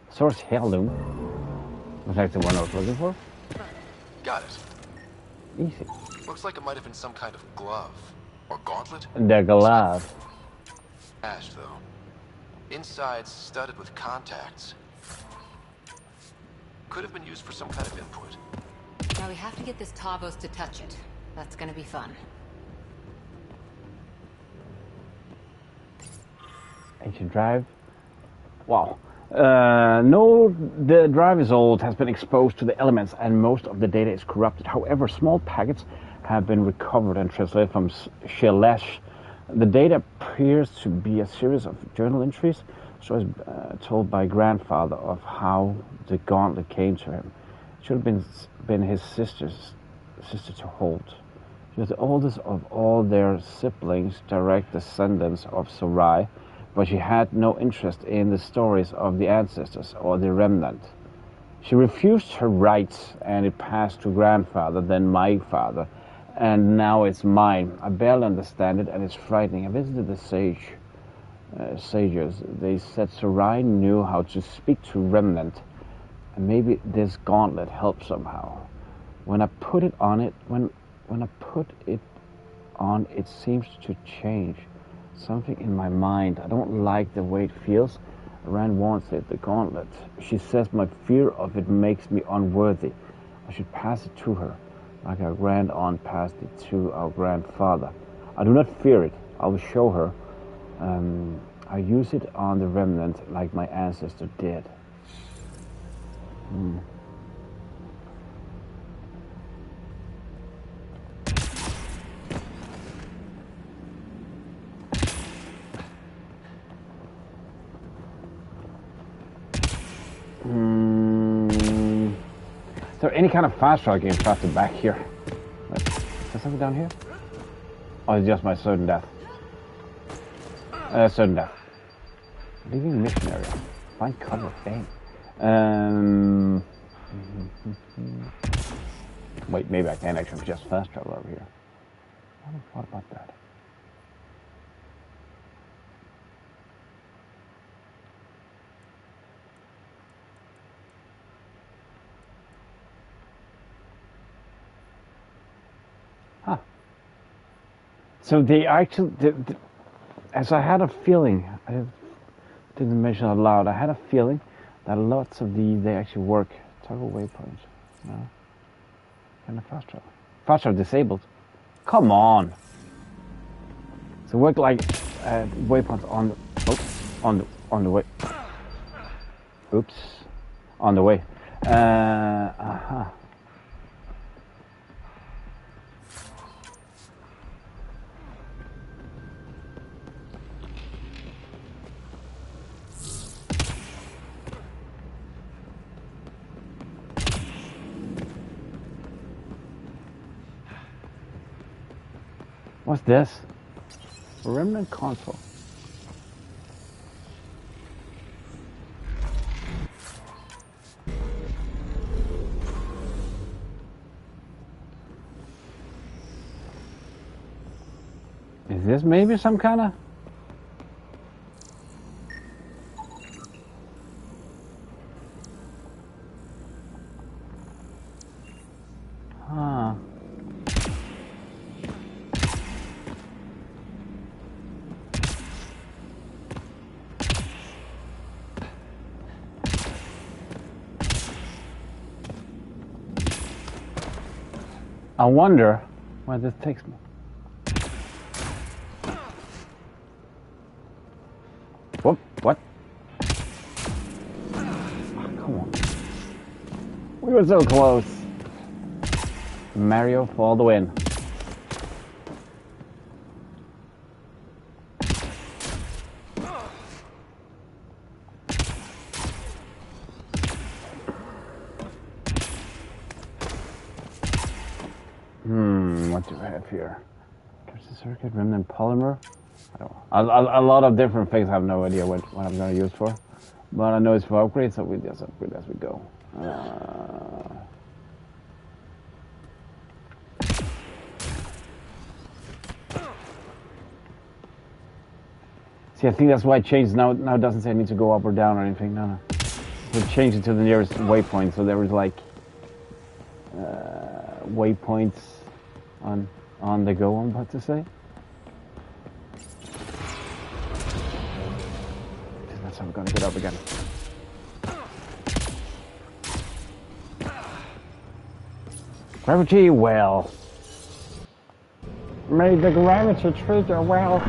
Source heirloom. Was that the one I was looking for? Got it. Easy. Looks like it might have been some kind of glove. Or gauntlet? The glove. Ash, though. Inside, studded with contacts. Could have been used for some kind of input. Now we have to get this Tavos to touch it. That's gonna be fun. Ancient drive. Wow. No, the drive is old, has been exposed to the elements, and most of the data is corrupted. However, small packets have been recovered and translated from Shelesh. The data appears to be a series of journal entries, so as told by grandfather of how the gauntlet came to him. It should have been his sister to hold. She was the oldest of all their siblings, direct descendants of Sarai, but she had no interest in the stories of the ancestors or the remnant. She refused her rights, and it passed to grandfather, then my father, and now it's mine. I barely understand it, and it's frightening. I visited the sages. They said Sarai knew how to speak to remnant, and maybe this gauntlet helped somehow. When I put it on, it seems to change something in my mind. I don't like the way it feels. Rand wants it, the gauntlet. She says my fear of it makes me unworthy. I should pass it to her, like our grand-aunt passed it to our grandfather. I do not fear it. I will show her. I use it on the remnant like my ancestor did. Is there any kind of fast travel game faster back here? Is there something down here? Oh, it's just my certain death. Certain death. Leaving mission area. Find cover. Bang. Wait, maybe I can actually just fast travel over here. I haven't thought about that. Huh. So they actually, as I had a feeling, I didn't mention it out loud, I had a feeling that lots of they actually work. Toggle waypoints. No. Kind of fast travel. Fast travel disabled. Come on. So work like waypoints on the way. Oops. On the way. What's this? Remnant console. Is this maybe some kind of... Huh. I wonder where this takes me. Whoop, what? Oh, come on. We were so close. Mario for the win. What do I have here? There's a circuit, remnant polymer. A lot of different things. I have no idea what I'm going to use for, but I know it's for upgrades, so we just upgrade as we go. See, I think that's why it changed. Now it doesn't say I need to go up or down or anything. No. We changed it to the nearest waypoint, so there was like waypoints on the go. I'm about to say. That's how we're gonna get up again. Gravity well. May the gravity treat you well.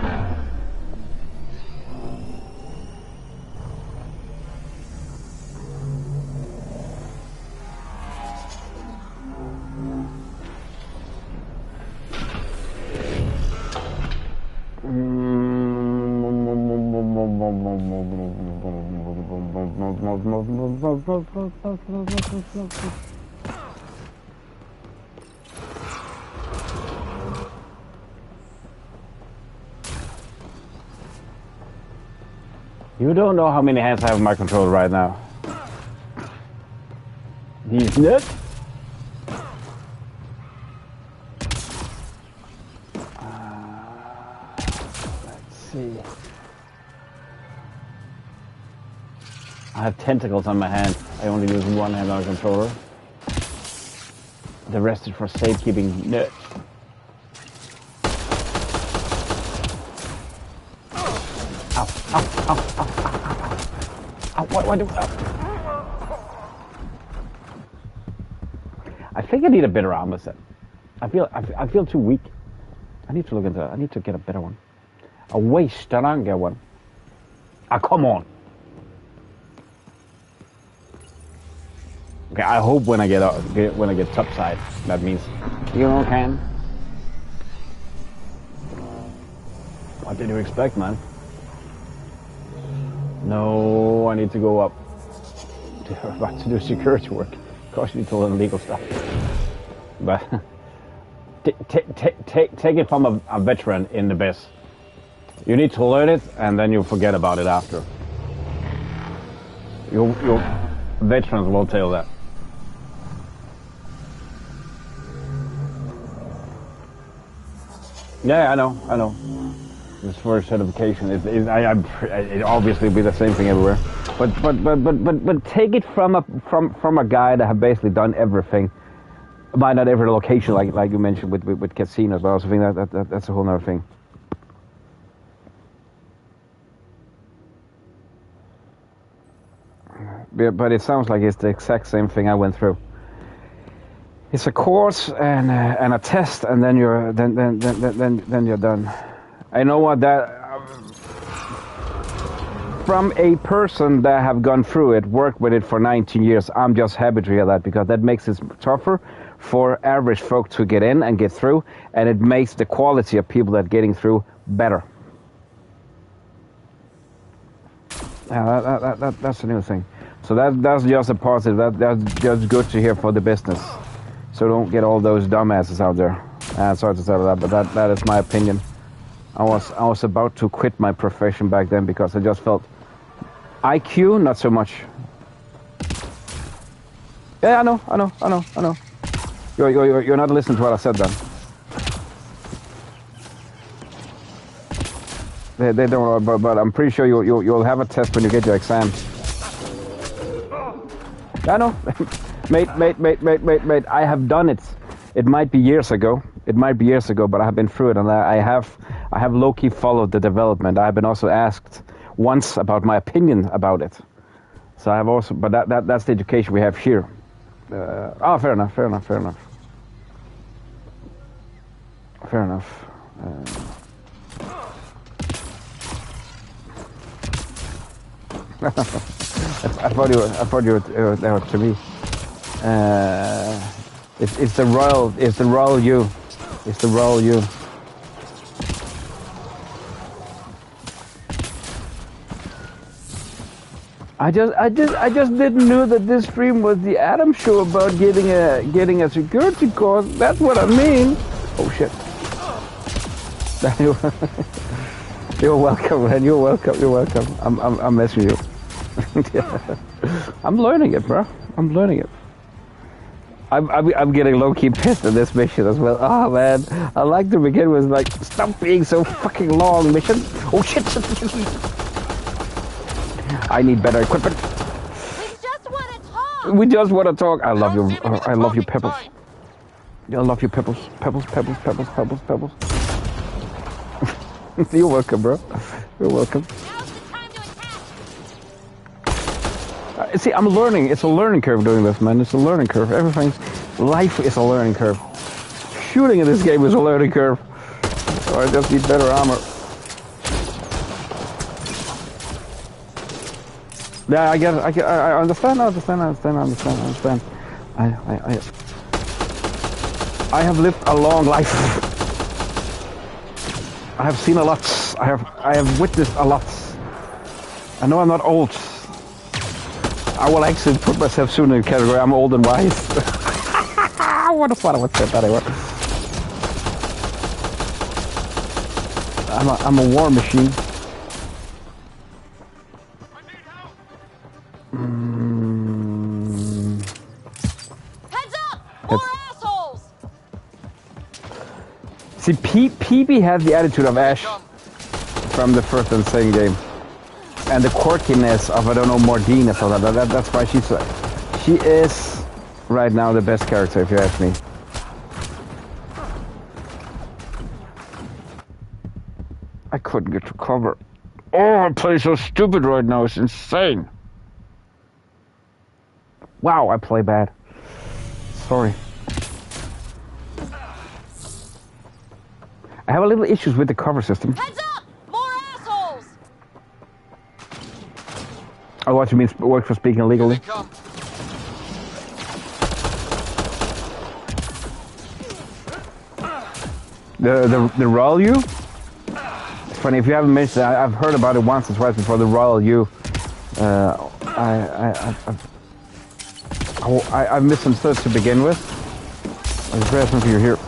You don't know how many hands I have on my controller right now. These nuts. Let's see. I have tentacles on my hand. I only use one hand on a controller. The rest is for safekeeping. Nuts. What do I think I need a better armor set. I feel too weak. I need to look into that. I need to get a better one. A way stronger one. Ah, come on. Okay, I hope when I get topside, that means you can. What did you expect, man? No, I need to go up. They're about to do security work. Of course, you need to learn legal stuff. But take it from a veteran in the biz. You need to learn it, and then you forget about it after. Your veterans will tell that. Yeah, I know. This first certification, it obviously be the same thing everywhere, but take it from a guy that have basically done everything, by not every location, like you mentioned with casinos. But I also think that's a whole other thing. But it sounds like it's the exact same thing I went through. It's a course and a test, and then you're done. I know what that from a person that have gone through it, worked with it for 19 years. I'm just happy to hear that, because that makes it tougher for average folk to get in and get through, and it makes the quality of people that are getting through better. Yeah, that's a new thing. So that's just a positive. That's just good to hear for the business. So don't get all those dumbasses out there. Sorry to say that, but that is my opinion. I was about to quit my profession back then because I just felt IQ, not so much. Yeah, I know. You're not listening to what I said then. They don't, but I'm pretty sure you'll have a test when you get your exam. I know, mate. I have done it. It might be years ago, but I have been through it, and I have low-key followed the development. I have been also asked once about my opinion about it. So I have also, but that's the education we have here. Fair enough. I thought you were there to me. It's the royal you. I just didn't know that this stream was the Adam show about getting a security course. That's what I mean. Oh shit. You're welcome, man. You're welcome. You're welcome. I'm messing with you. Yeah. I'm learning it, bro. I'm learning it. I'm getting low-key pissed at this mission as well. Oh man, I like to begin with like, stop being so fucking long, mission. Oh shit! I need better equipment. We just want to talk. I love you. I love you, Pebbles. I love you, Pebbles. Pebbles. You're welcome, bro. You're welcome. See, I'm learning. It's a learning curve doing this, man. It's a learning curve. Life is a learning curve. Shooting in this game is a learning curve. So I just need better armor. Yeah, I get it. I understand. I have lived a long life. I have seen a lot. I have witnessed a lot. I know I'm not old. I will actually put myself soon in the category I'm old and wise. What the fuck I would say that anyway. I'm a war machine. Heads up! More assholes! See, PB had the attitude of Ash from the first and second game. And the quirkiness of, I don't know, Mordine or something. That's why she is right now the best character, if you ask me. I couldn't get to cover. Oh, I play so stupid right now. It's insane. Wow, I play bad. Sorry. I have a little issues with the cover system. Heads up! More assholes! Oh, what you mean, work for speaking illegally? The Royal U? It's funny, if you haven't mentioned it, I've heard about it once or twice before, the Royal U. I misunderstood to begin with. I was very happy you're here.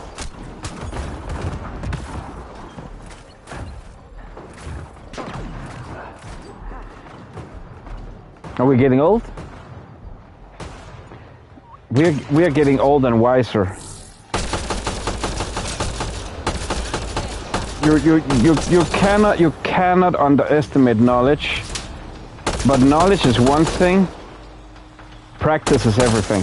Are we getting old? We are getting old and wiser. You cannot underestimate knowledge, but knowledge is one thing. Practice is everything.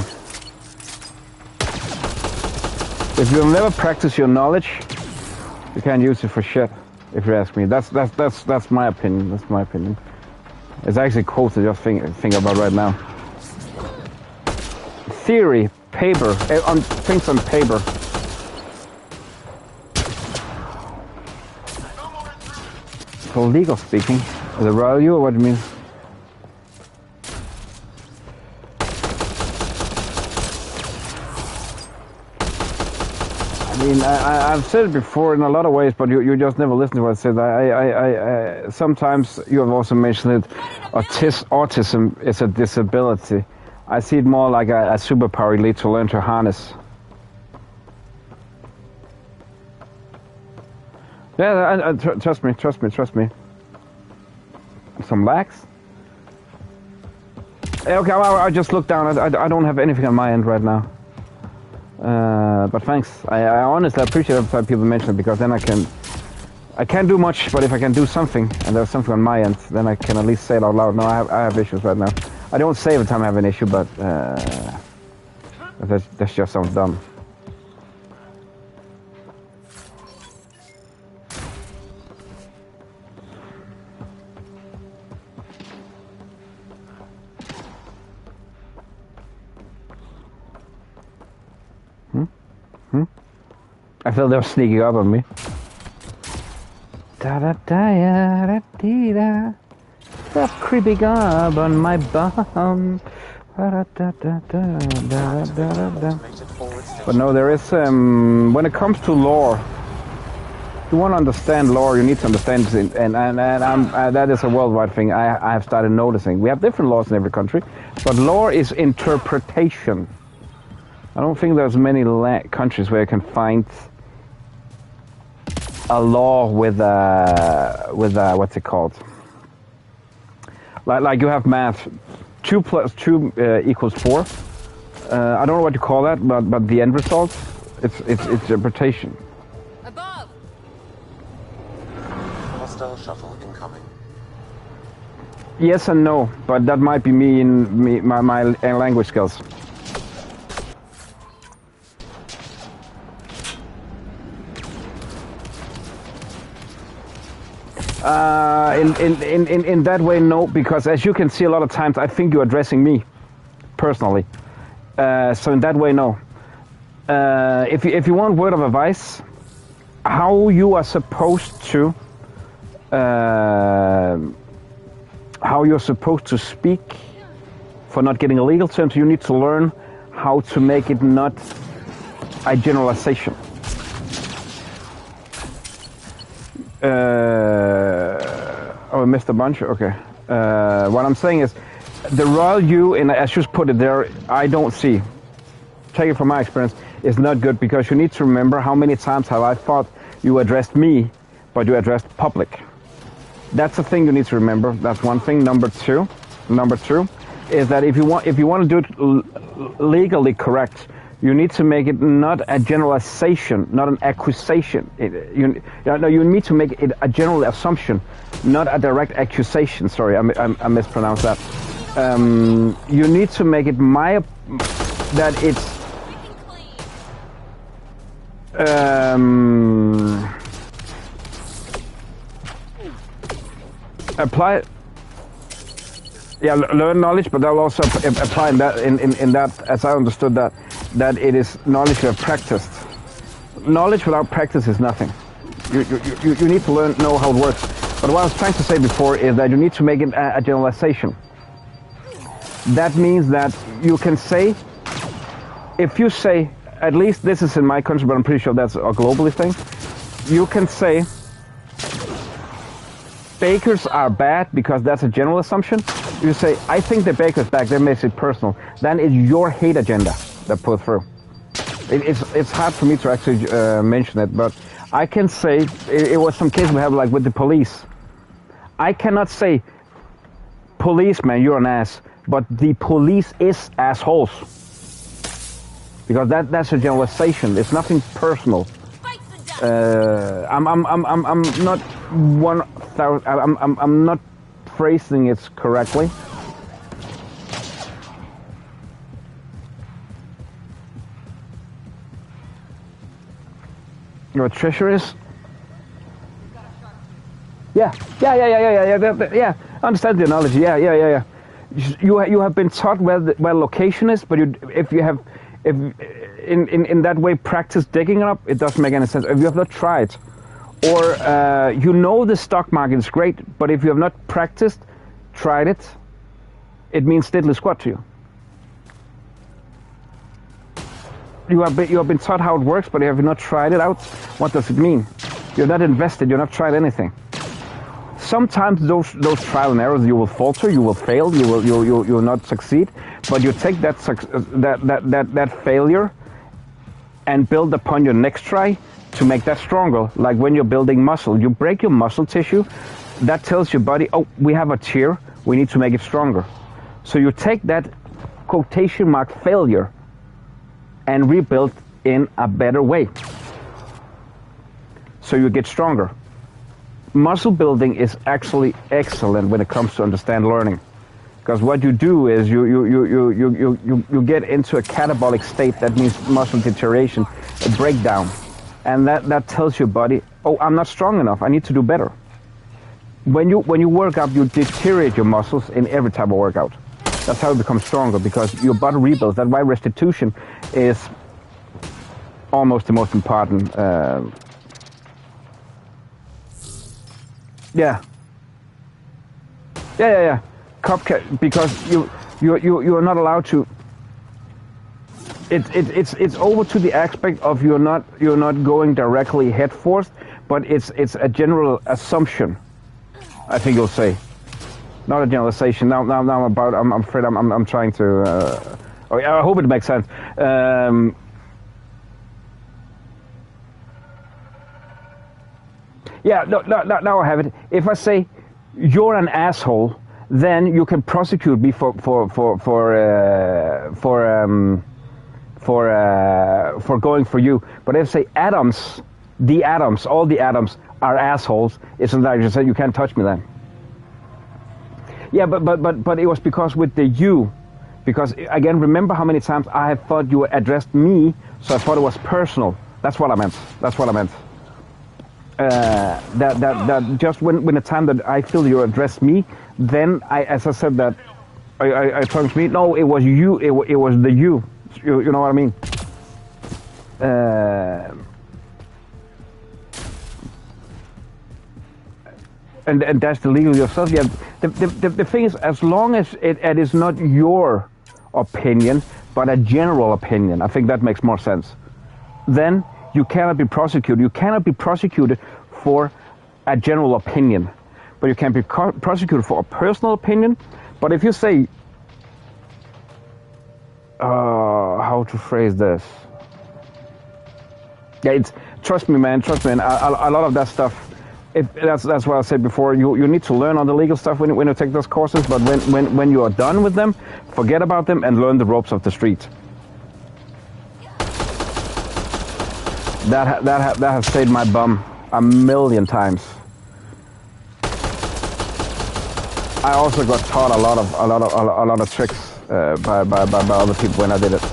If you'll never practice your knowledge, you can't use it for shit. If you ask me, that's my opinion. That's my opinion. It's actually cool to just think about right now. Theory, paper, things on paper. For legal speaking, the Royal U, or what do you mean? I mean, I've said it before in a lot of ways, but you just never listen to what I said. I sometimes you have also mentioned it. Autism is a disability. I see it more like a superpower you need to learn to harness. Yeah, trust me. Some lags? Okay, I just looked down. I don't have anything on my end right now. But thanks. I honestly appreciate every time people mention it, because then I can't do much, but if I can do something, and there's something on my end, then I can at least say it out loud. No, I have issues right now. I don't say every time I have an issue, but that just sounds dumb. I feel they were sneaking up on me. Da-da-da-da-da-da. Stop creeping up on my bum. But no, there is, when it comes to lore, if you want to understand lore, you need to understand it, and that is a worldwide thing. I have started noticing. We have different laws in every country, but lore is interpretation. I don't think there's many countries where you can find a law with what's it called? Like you have math, 2 plus 2 equals 4. I don't know what you call that, but the end result, it's interpretation. Above. Hostile shuttle incoming. Yes and no, but that might be my language skills. In that way, no, because as you can see, a lot of times I think you're addressing me personally. So in that way, no. If you want word of advice, how you are supposed to speak for not getting illegal terms, you need to learn how to make it not a generalization. Oh, I missed a bunch? Okay. What I'm saying is, the royal you, and I just put it there, I don't see. Take it from my experience, is not good, because you need to remember how many times have I thought you addressed me, but you addressed public. That's a thing you need to remember. That's one thing. Number two is that if you want to do it legally correct, you need to make it not a generalization, not an accusation. You need to make it a general assumption, not a direct accusation. Sorry, I mispronounced that. You need to make it that it's apply. Yeah, learn knowledge, but I'll also apply that in that, as I understood that it is knowledge you have practiced. Knowledge without practice is nothing. You need to know how it works. But what I was trying to say before is that you need to make it a generalization. That means that you can say, if you say, at least this is in my country, but I'm pretty sure that's a globally thing, you can say bakers are bad because that's a general assumption. You say, I think the baker's bad, that makes it personal. Then it's your hate agenda that put through. It's hard for me to actually mention it, but I can say, it was some case we have like with the police. I cannot say, policeman, you're an ass, but the police is assholes. Because that's a generalization. It's nothing personal. I'm not 1,000. I'm not phrasing it correctly. Your treasure is? Yeah. I understand the analogy. Yeah. You have been taught where location is, but if in that way practice digging it up, it doesn't make any sense. If you have not tried, or the stock market is great, but if you have not tried it, it means diddly squat to you. You have been taught how it works, but if you have not tried it out, what does it mean? You're not invested. You're not tried anything. Sometimes those trial and errors, you will falter, you will fail, you will not succeed. But you take that failure and build upon your next try to make that stronger. Like when you're building muscle, you break your muscle tissue. That tells your body, oh, we have a tear, we need to make it stronger. So you take that quotation mark failure and rebuild in a better way. So you get stronger. Muscle building is actually excellent when it comes to understand learning. Because what you do is you get into a catabolic state. That means muscle deterioration, a breakdown. And that tells your body, oh, I'm not strong enough, I need to do better. When you work out, you deteriorate your muscles in every type of workout. That's how you become stronger, because your body rebuilds. That's why restitution is almost the most important. Yeah. Cupcake, because you are not allowed to. It's over to the aspect of you're not going directly head first, but it's a general assumption. I think you'll say, not a generalization. Now I'm afraid I'm trying to. I hope it makes sense. Yeah, now I have it. If I say you're an asshole, then you can prosecute me for going for you. But if I say atoms, all the atoms are assholes, it's like you said, you can't touch me then. Yeah, but it was because with the you, because again, remember how many times I have thought you addressed me, so I thought it was personal. That's what I meant. That just when the time that I feel you addressed me, then as I said that I talked to me. No, it was you. It was the you. You know what I mean? And that's the legal yourself. Yeah. The thing is, as long as it is not your opinion, but a general opinion, I think that makes more sense. Then you cannot be prosecuted. You cannot be prosecuted for a general opinion, but you can be prosecuted for a personal opinion. But if you say, how to phrase this? Yeah, trust me, man. A lot of that stuff. That's what I said before. You need to learn on the legal stuff when you take those courses. But when you are done with them, forget about them and learn the ropes of the street. That has saved my bum a million times. I also got taught a lot of tricks by other people when I did it.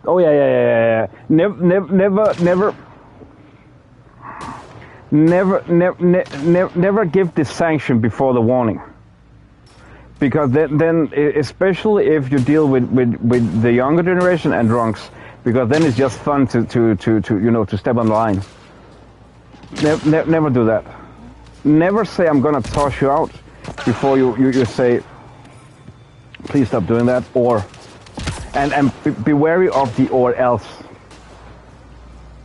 Oh yeah. Never give the sanction before the warning, because then especially if you deal with the younger generation and drunks, because then it's just fun to step on the line. Never do that. Never say I'm gonna toss you out before you say please stop doing that, or and be wary of the or else.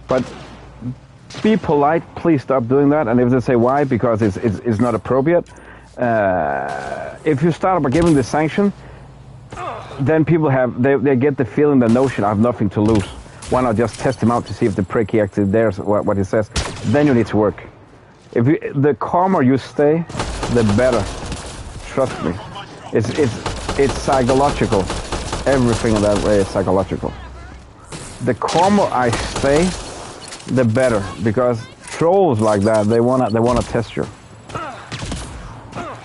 But be polite, please stop doing that. And if they say why, because it's not appropriate. If you start by giving the sanction, then people they get the feeling, the notion, I have nothing to lose. Why not just test him out to see if the prick he actually dares what he says? Then you need to work. The calmer you stay, the better. Trust me. It's psychological. Everything in that way is psychological. The calmer I stay, the better, because trolls like that, they wanna test you.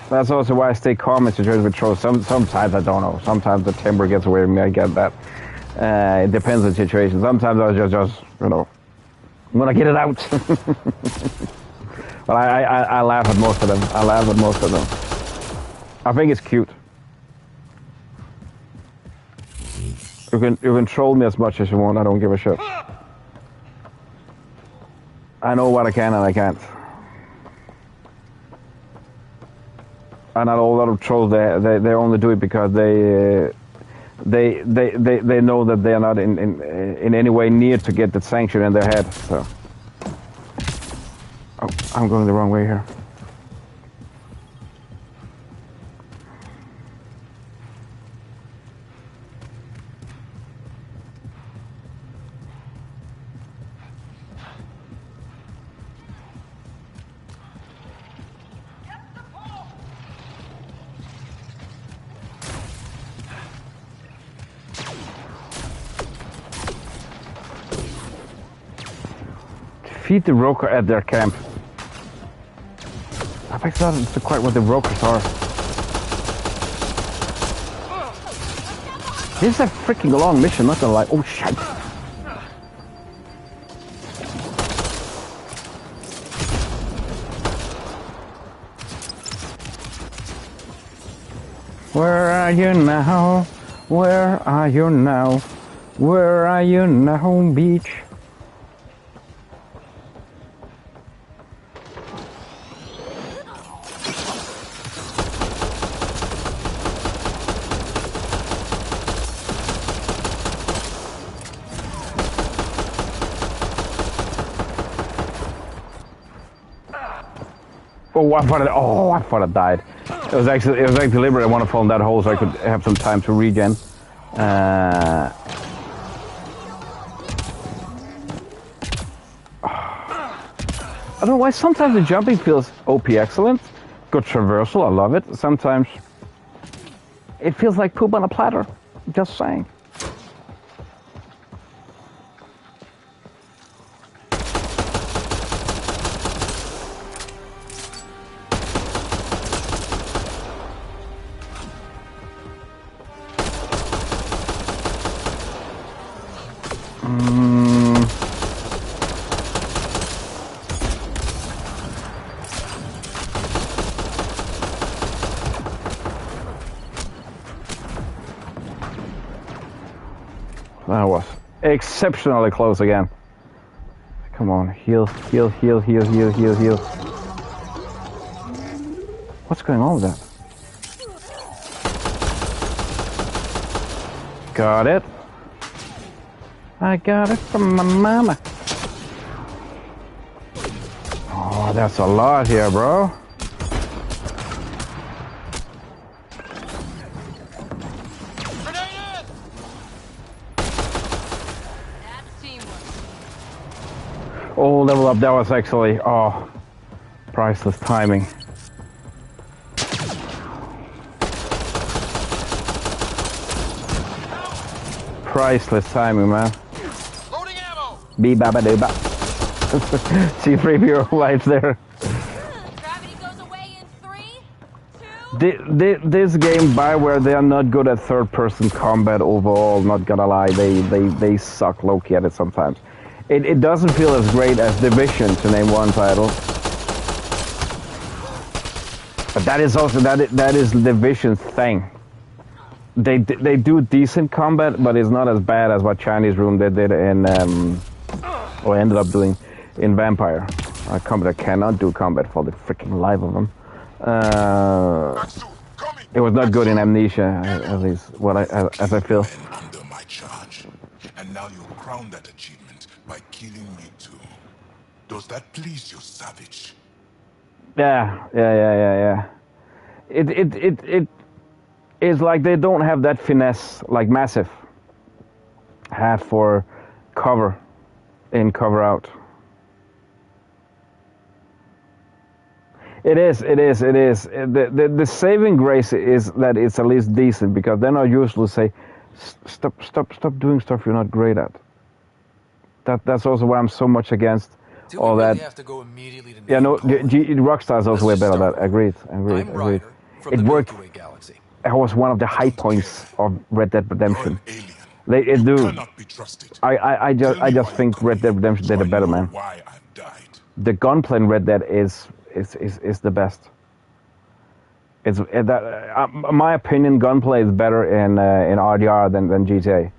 That's also why I stay calm in situations with trolls. Sometimes I don't know. Sometimes the temper gets away from me. I get that. It depends on the situation. Sometimes I just I'm gonna get it out. But I laugh at most of them. I think it's cute. You can troll me as much as you want. I don't give a shit. I know what I can and I can't. And a lot of trolls they only do it because they know that they are not in any way near to get the sanction in their head. So, oh, I'm going the wrong way here. Defeat the Roker at their camp. I think that's quite what the Rokers are. This is a freaking long mission, not gonna lie. Oh shit. Where are you now? Where are you now? Where are you now, beach? Oh, I thought I died. It was actually deliberate. I want to fall in that hole so I could have some time to regen. I don't know why sometimes the jumping feels OP excellent. Good traversal, I love it. Sometimes it feels like poop on a platter. Just saying. That was exceptionally close again. Come on, heal, heal, heal, heal, heal, heal, heal. What's going on with that? Got it. I got it from my mama. Oh, that's a lot here, bro. Oh, level up. That was actually, priceless timing. Priceless timing, man. Loading ammo. Bee-ba-ba-doo-ba. C-3PO lights there. Gravity goes away in 3, 2. This game, Bioware, they are not good at third-person combat overall. Not gonna lie, they suck low-key at it sometimes. It doesn't feel as great as Division, to name one title. But that is also that is Division's thing. They do decent combat, but it's not as bad as what Chinese Room they did in or ended up doing in Vampire. Combat cannot do combat for the freaking life of them. It was not good in Amnesia, at least as I feel. Under my charge, and now you crown that achievement by killing me too. Does that please you, savage? Yeah. It is like they don't have that finesse like Massive had for cover in, cover out. It is. The saving grace is that it's at least decent, because they're not usually say, stop doing stuff you're not great at. That's also why I'm so much against all that. Have to go immediately to Rockstar's also way better at that. Agreed. It worked. Galaxy. It was one of the high points of Red Dead Redemption. They do. I just think Red Dead Redemption did it better, man. The gunplay in Red Dead is the best. It's that, my opinion, gunplay is better in RDR than GTA.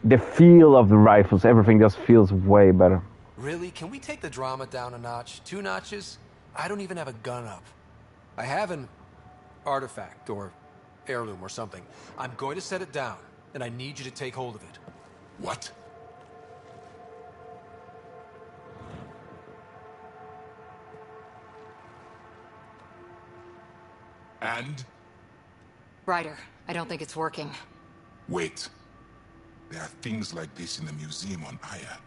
The feel of the rifles, everything just feels way better. Really? Can we take the drama down a notch? 2 notches? I don't even have a gun up. I have an artifact or heirloom or something. I'm going to set it down, and I need you to take hold of it. What? And? Ryder, I don't think it's working. Wait. There are things like this in the museum on Aya.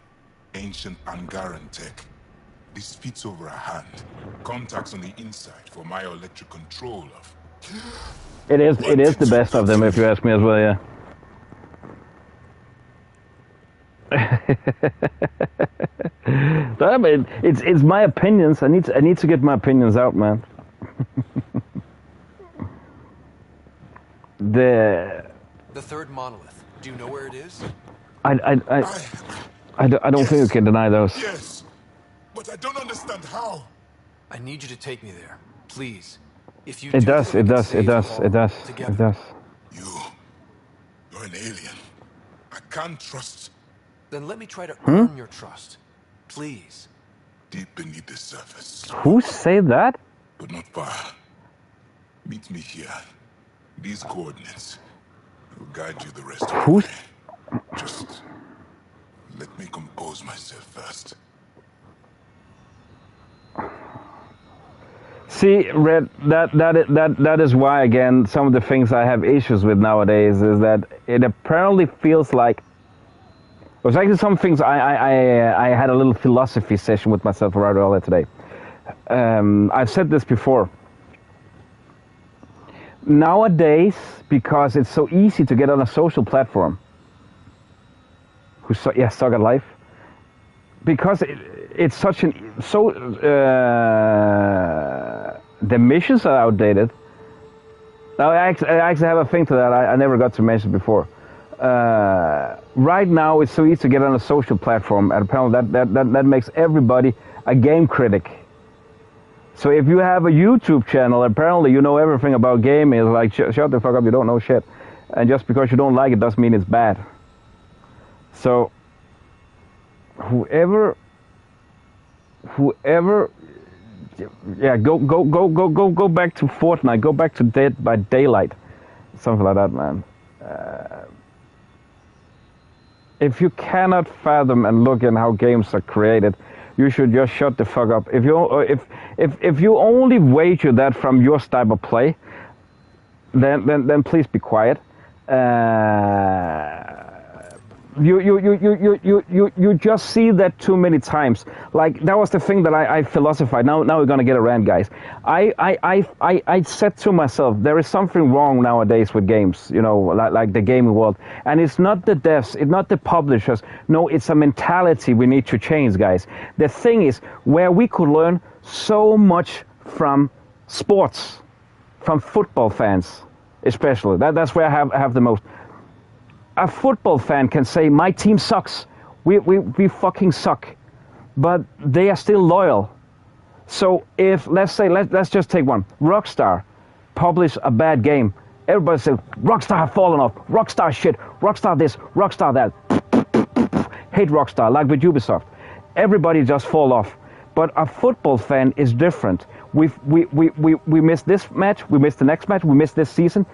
Ancient Angaran tech. This fits over a hand. Contacts on the inside for myoelectric control of... It is the best of them, if you ask me as well, yeah. I mean, it's my opinions. I need to get my opinions out, man. The third monolith. Do you know where it is? I don't think you can deny those. Yes, but I don't understand how. I need you to take me there, please. If you It does. You're an alien. I can't trust. Then let me try to earn your trust, please. Deep beneath the surface. Who said that? But not far. Meet me here. These coordinates. I will guide you the rest of the way. Just let me compose myself first. See, Red, that is why, again, some of the things I have issues with nowadays is that it apparently feels like... It was actually some things I had a little philosophy session with myself right earlier today. I've said this before. Nowadays, because it's so easy to get on a social platform, suck at life, because it's such the missions are outdated. Now I actually have a thing to that I never got to mention before. Right now it's so easy to get on a social platform, and apparently that makes everybody a game critic. So if you have a YouTube channel, apparently you know everything about gaming. It's like, shut the fuck up, you don't know shit. And just because you don't like it doesn't mean it's bad. So whoever, yeah, go back to Fortnite, go back to Dead by Daylight, something like that, man. If you cannot fathom and look at how games are created, you should just shut the fuck up. If you only wager that from your style of play, then please be quiet. You just see that too many times. Like, that was the thing that I philosophized. Now we're gonna get a rant, guys. I said to myself, there is something wrong nowadays with games, you know, like the gaming world. And it's not the devs, it's not the publishers. No, it's a mentality we need to change, guys. The thing is, where we could learn so much from sports, from football fans, especially. That's where I have the most. A football fan can say, my team sucks. We fucking suck. But they are still loyal. So if, let's just take one. Rockstar publish a bad game. Everybody says, Rockstar have fallen off. Rockstar shit. Rockstar this. Rockstar that. Hate Rockstar, like with Ubisoft. Everybody just fall off. But a football fan is different. We missed this match. We missed the next match. We missed this season.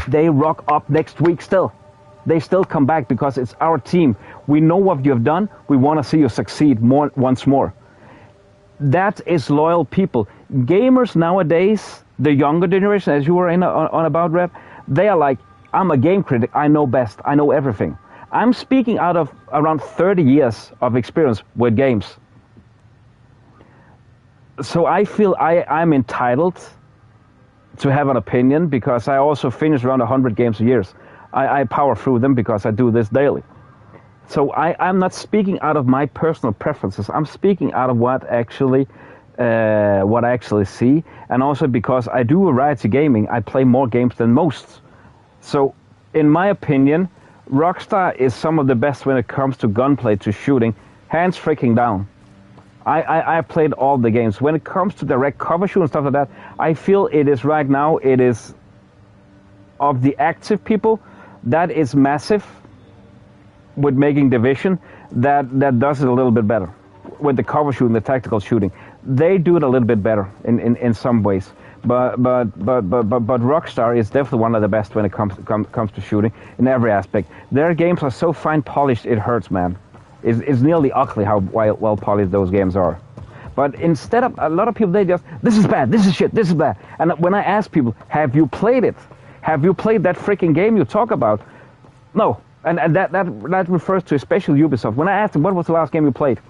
They rock up next week still. They still come back because it's our team. We know what you've done. We want to see you succeed once more. That is loyal people. Gamers nowadays, the younger generation, as you were on about, Rev, they are like, I'm a game critic. I know best. I know everything. I'm speaking out of around 30 years of experience with games. So I feel I'm entitled to have an opinion because I also finish around 100 games a year. I power through them because I do this daily. So I'm not speaking out of my personal preferences. I'm speaking out of what I actually see, and also because I do variety gaming, I play more games than most. So, in my opinion, Rockstar is some of the best when it comes to gunplay, to shooting, hands freaking down. I played all the games. When it comes to direct cover shooting and stuff like that, I feel it is right now, it is of the active people, that is massive with making Division, that does it a little bit better. With the cover shooting, the tactical shooting. They do it a little bit better in some ways. But Rockstar is definitely one of the best when it comes to shooting in every aspect. Their games are so fine polished, it hurts, man. It's nearly ugly how well polished those games are. But instead of, a lot of people, they just, this is bad, this is shit, this is bad. And when I ask people, have you played it? Have you played that freaking game you talk about? No. And that refers to especially Ubisoft. When I asked them, what was the last game you played?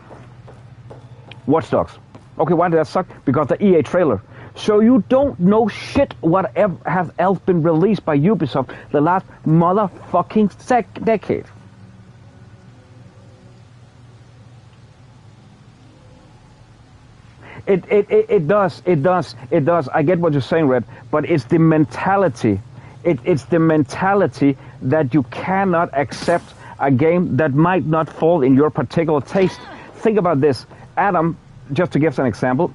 Watch Dogs. Okay, why did that suck? Because the EA trailer. So you don't know shit what has else been released by Ubisoft the last motherfucking decade. It does. I get what you're saying, Red, but it's the mentality. It's the mentality that you cannot accept a game that might not fall in your particular taste. Think about this. Adam, just to give an example,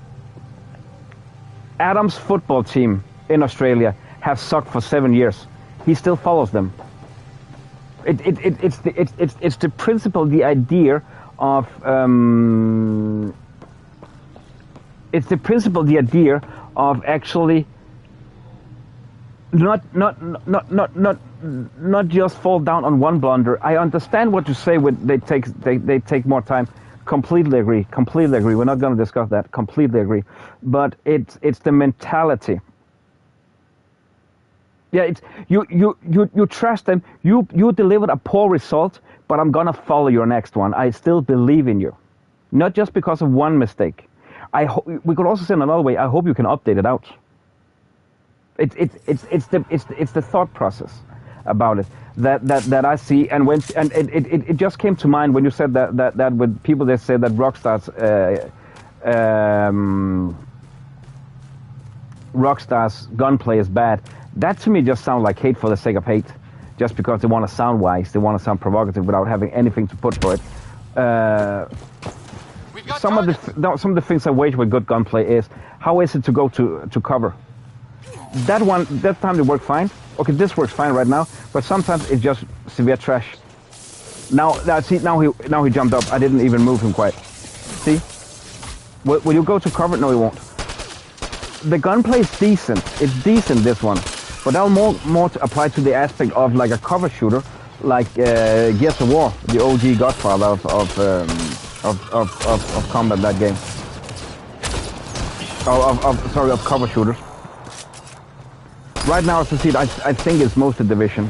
Adam's football team in Australia have sucked for 7 years. He still follows them. It's the principle, the idea of it's the principle, the idea of actually not just fall down on one blunder. I understand what you say when they take more time completely agree. Completely agree. We're not going to discuss that. Completely agree. But it's the mentality. Yeah, it's you trust them. You delivered a poor result, but I'm gonna follow your next one. I still believe in you, not just because of one mistake. We could also say in another way. I hope you can update it out. It's the thought process about it that I see, and it just came to mind when you said that with people that say that Rockstar's gunplay is bad. That to me just sounds like hate for the sake of hate, just because they want to sound wise, they want to sound provocative without having anything to put for it. Some of the things I wage with good gunplay is how is it to go to cover. That time it worked fine. Okay, this works fine right now, but sometimes it's just severe trash. Now he jumped up. I didn't even move him quite. See? Will you go to cover? No, he won't. The gunplay is decent. It's decent, this one. But that'll more to apply to the aspect of like a cover shooter, like Gears of War, the OG godfather of combat, that game. Of cover shooters. Right now, as I see it, I think it's mostly Division.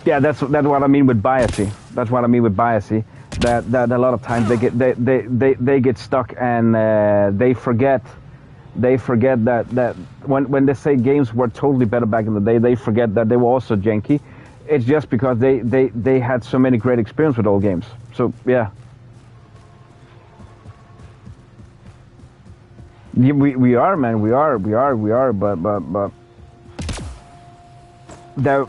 Yeah, that's what I mean with biasy. That's what I mean with biasy. That a lot of times they get stuck and they forget that when they say games were totally better back in the day, they forget that they were also janky. It's just because they had so many great experience with old games. So yeah. Yeah, we are, man. We are. But there.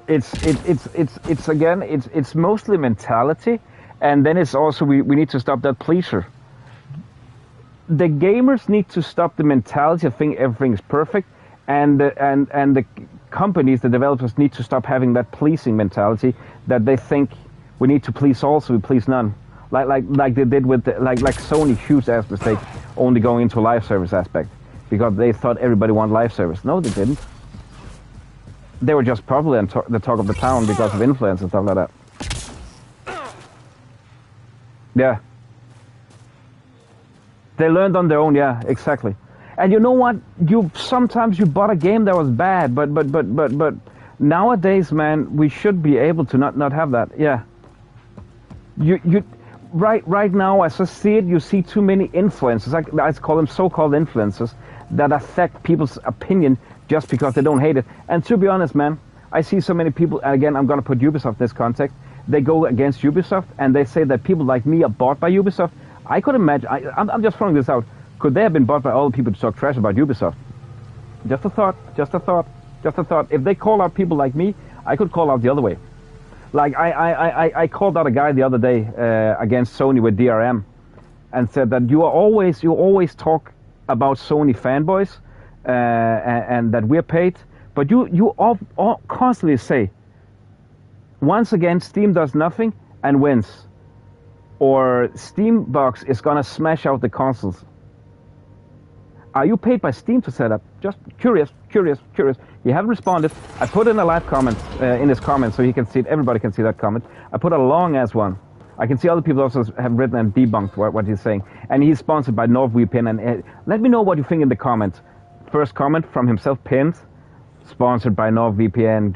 It's again. It's mostly mentality, and then it's also we need to stop that pleaser. The gamers need to stop the mentality of thinking everything is perfect, and the companies, the developers, need to stop having that pleasing mentality that they think we need to please all, so we please none. Like they did with like Sony, huge ass mistake, only going into a live service aspect because they thought everybody wanted live service. No, they didn't. They were just probably the talk of the town because of influence and stuff like that. Yeah. They learned on their own, yeah, exactly. And you know what? Sometimes you bought a game that was bad, but nowadays, man, we should be able to not have that. Yeah. Right now, as I see it, you see too many influencers. I call them so-called influencers that affect people's opinion just because they don't hate it. And to be honest, man, I see so many people. And again, I'm gonna put Ubisoft in this context. They go against Ubisoft and they say that people like me are bought by Ubisoft. I could imagine. I'm just throwing this out. Could they have been bought by all the people to talk trash about Ubisoft? Just a thought. Just a thought. Just a thought. If they call out people like me, I could call out the other way. Like I called out a guy the other day against Sony with DRM, and said that you always talk about Sony fanboys and that we're paid, but you all constantly say, once again, Steam does nothing and wins, or Steambox is gonna smash out the consoles. Are you paid by Steam to set up? Just curious. You haven't responded. I put in a live comment in his comment so he can see it. Everybody can see that comment. I put a long ass one. I can see other people also have written and debunked what he's saying. And he's sponsored by NordVPN. And let me know what you think in the comments. First comment from himself, pinned. Sponsored by NordVPN.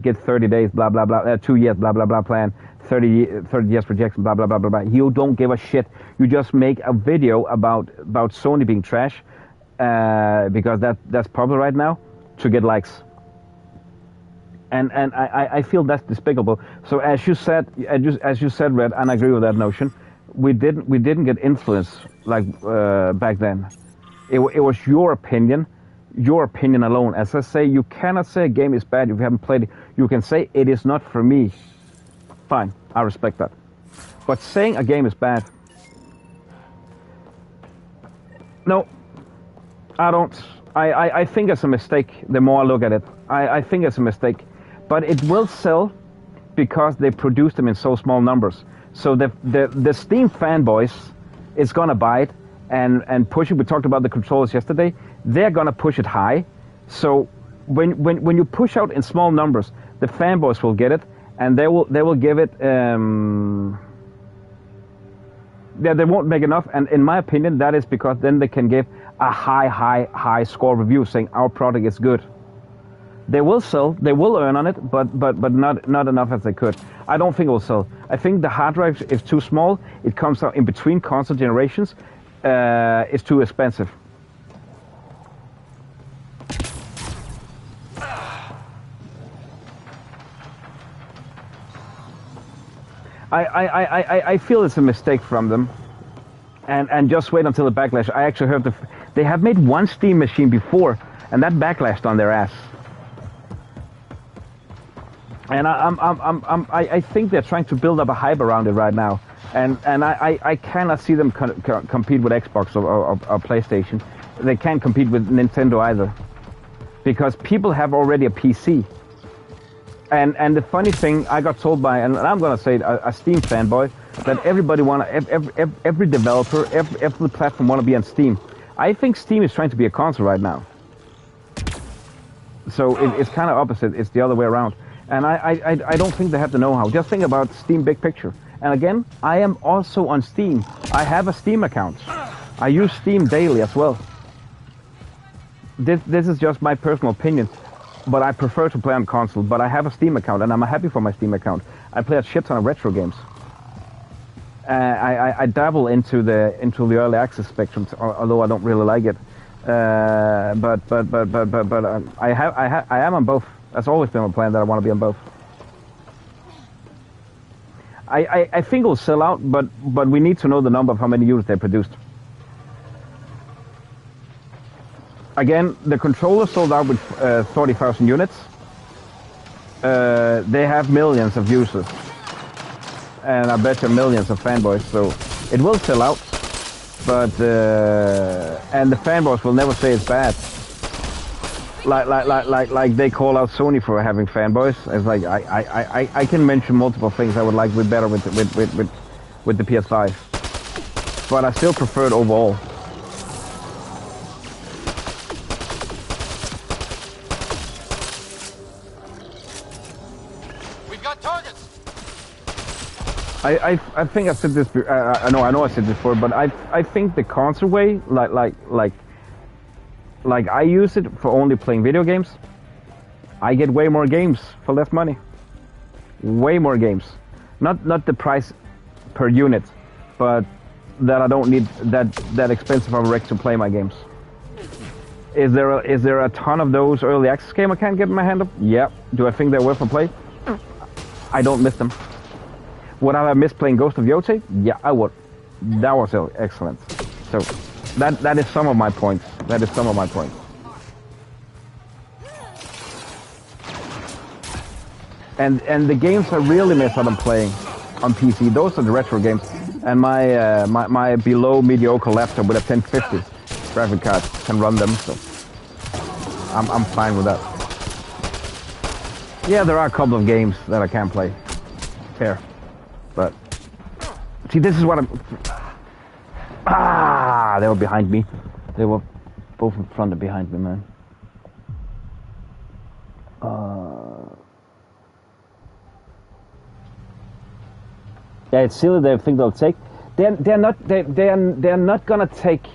Get 30 days, blah blah blah. 2 years, blah blah blah plan. 30 years projection, blah blah blah blah blah. You don't give a shit. You just make a video about Sony being trash. Because that's popular right now, to get likes. And I feel that's despicable. So as you said, Red, and I agree with that notion, we didn't get influence like back then. It was your opinion alone. As I say, you cannot say a game is bad if you haven't played it. You can say it is not for me. Fine, I respect that. But saying a game is bad, no. I don't. I think it's a mistake. The more I look at it, I think it's a mistake. But it will sell because they produce them in so small numbers. So the Steam fanboys is gonna buy it and push it. We talked about the controllers yesterday. They're gonna push it high. So when you push out in small numbers, the fanboys will get it, and they will give it. they won't make enough, and in my opinion, that is because then they can give a high score review saying our product is good. They will sell, they will earn on it, but not enough as they could. I don't think it will sell. I think the hard drive is too small. It comes out in between console generations. It's too expensive. I feel it's a mistake from them, and just wait until the backlash. I actually heard they have made one Steam machine before, and that backlashed on their ass. And I think they're trying to build up a hype around it right now, and I cannot see them compete with Xbox or PlayStation. They can't compete with Nintendo either, because people have already a PC. And the funny thing, I got told by, and I'm gonna say a Steam fanboy, that every developer, every platform want to be on Steam. I think Steam is trying to be a console right now. So it's kind of opposite. It's the other way around. And I don't think they have the know-how. Just think about Steam big picture. And again, I am also on Steam. I have a Steam account. I use Steam daily as well. This is just my personal opinion. But I prefer to play on console. But I have a Steam account, and I'm happy for my Steam account. I play a shit ton of retro games. I dabble into the early access spectrum, although I don't really like it. But I am on both. That's always been my plan, that I want to be on both. I think it'll sell out, but we need to know the number of how many units they produced. Again, the controller sold out with 30,000 units. They have millions of users. And I bet you millions of fanboys, so it will sell out. But, and the fanboys will never say it's bad. Like they call out Sony for having fanboys. It's like I can mention multiple things I would like with better with the PS5, but I still prefer it overall. We've got targets. I think I said this. I know I said this before, but I think the console way, like I use it for only playing video games. I get way more games for less money. Way more games. Not the price per unit, but that I don't need that expensive of a rig to play my games. Is there a ton of those early access games I can't get my hand up? Yeah. Do I think they're worth a play? I don't miss them. Would I have missed playing Ghost of Yotei? Yeah, I would. That was excellent. So that is some of my points. That is some of my points. And the games I really miss out on playing on PC, those are the retro games. And my below mediocre laptop with a 1050 graphic card can run them, so I'm fine with that. Yeah, there are a couple of games that I can't play. Fair. But see, this is what I'm. They were behind me. They were both in front and behind me, man. Yeah, it's silly. They think they'll take. They're not gonna take.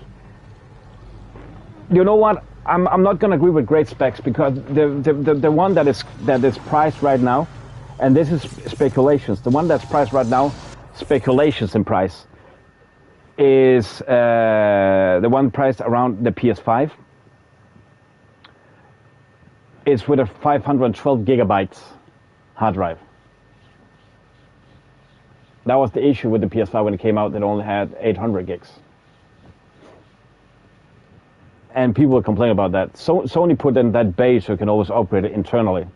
You know what? I'm not gonna agree with great specs, because the one that is priced right now, and this is speculations. The one that's priced right now, speculations in price, is the one priced around the PS5. It's with a 512 gigabytes hard drive. That was the issue with the PS5 when it came out. That only had 800 gigs. And people were complaining about that. So Sony put in that base so you can always upgrade it internally.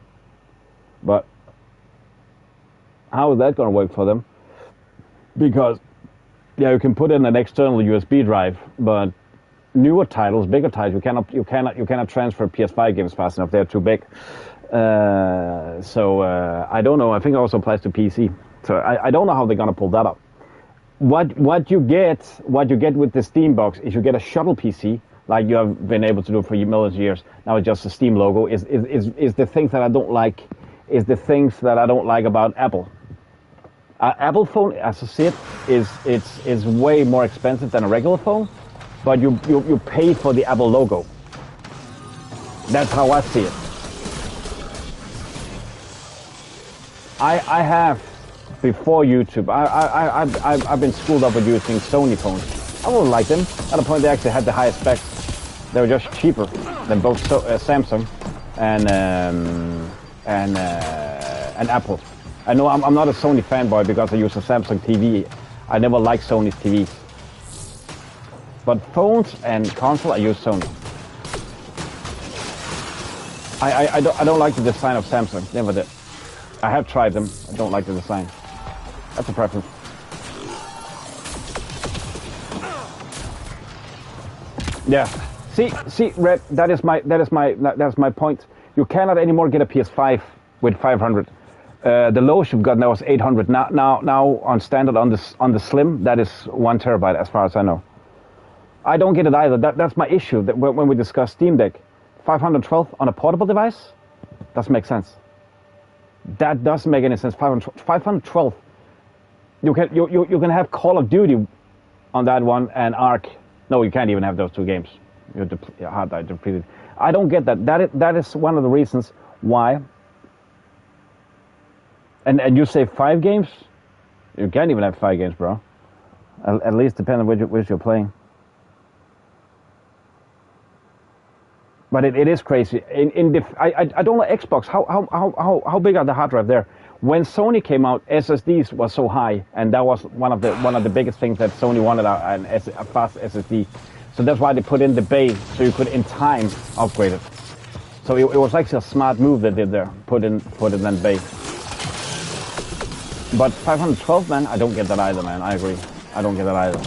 But how is that going to work for them? Because, yeah, you can put in an external USB drive, but newer titles, bigger titles, you cannot transfer PS5 games fast enough. They're too big. So I don't know. I think it also applies to PC. So I don't know how they're gonna pull that up. What you get with the Steam box is you get a shuttle PC, like you have been able to do for millions of years. Now it's just a Steam logo. Is the things that I don't like. Is the things that I don't like about Apple. Apple phone, as I see it, is way more expensive than a regular phone, but you pay for the Apple logo. That's how I see it. I have, before YouTube, I've been schooled up with using Sony phones. I wouldn't like them. At the point they actually had the highest specs. They were just cheaper than both Samsung and Apple. I know I'm not a Sony fanboy because I use a Samsung TV. I never liked Sony's TVs. But phones and console, I use Sony. I don't like the design of Samsung. Never did. I have tried them. I don't like the design. That's a preference. Yeah. See, Red. That is my point. You cannot anymore get a PS5 with 500. The lowest you've got now is 800. Now on standard on the Slim, that is 1 terabyte as far as I know. I don't get it either. That's my issue. That when we discuss Steam Deck, 512 on a portable device doesn't make sense. That doesn't make any sense. 512. You can have Call of Duty on that one and Ark. No, you can't even have those two games. Your hard drive depleted. I don't get that. That is one of the reasons why. And you say 5 games? You can't even have 5 games, bro. At least depending on which you're playing. But it is crazy. I don't know Xbox. How big are the hard drive there? When Sony came out, SSDs was so high, and that was one of the biggest things that Sony wanted, a fast SSD. So that's why they put in the bay, so you could in time upgrade it. So it was actually a smart move they did there. Put it in bay. But 512, man, I don't get that either, man. I agree. I don't get that either.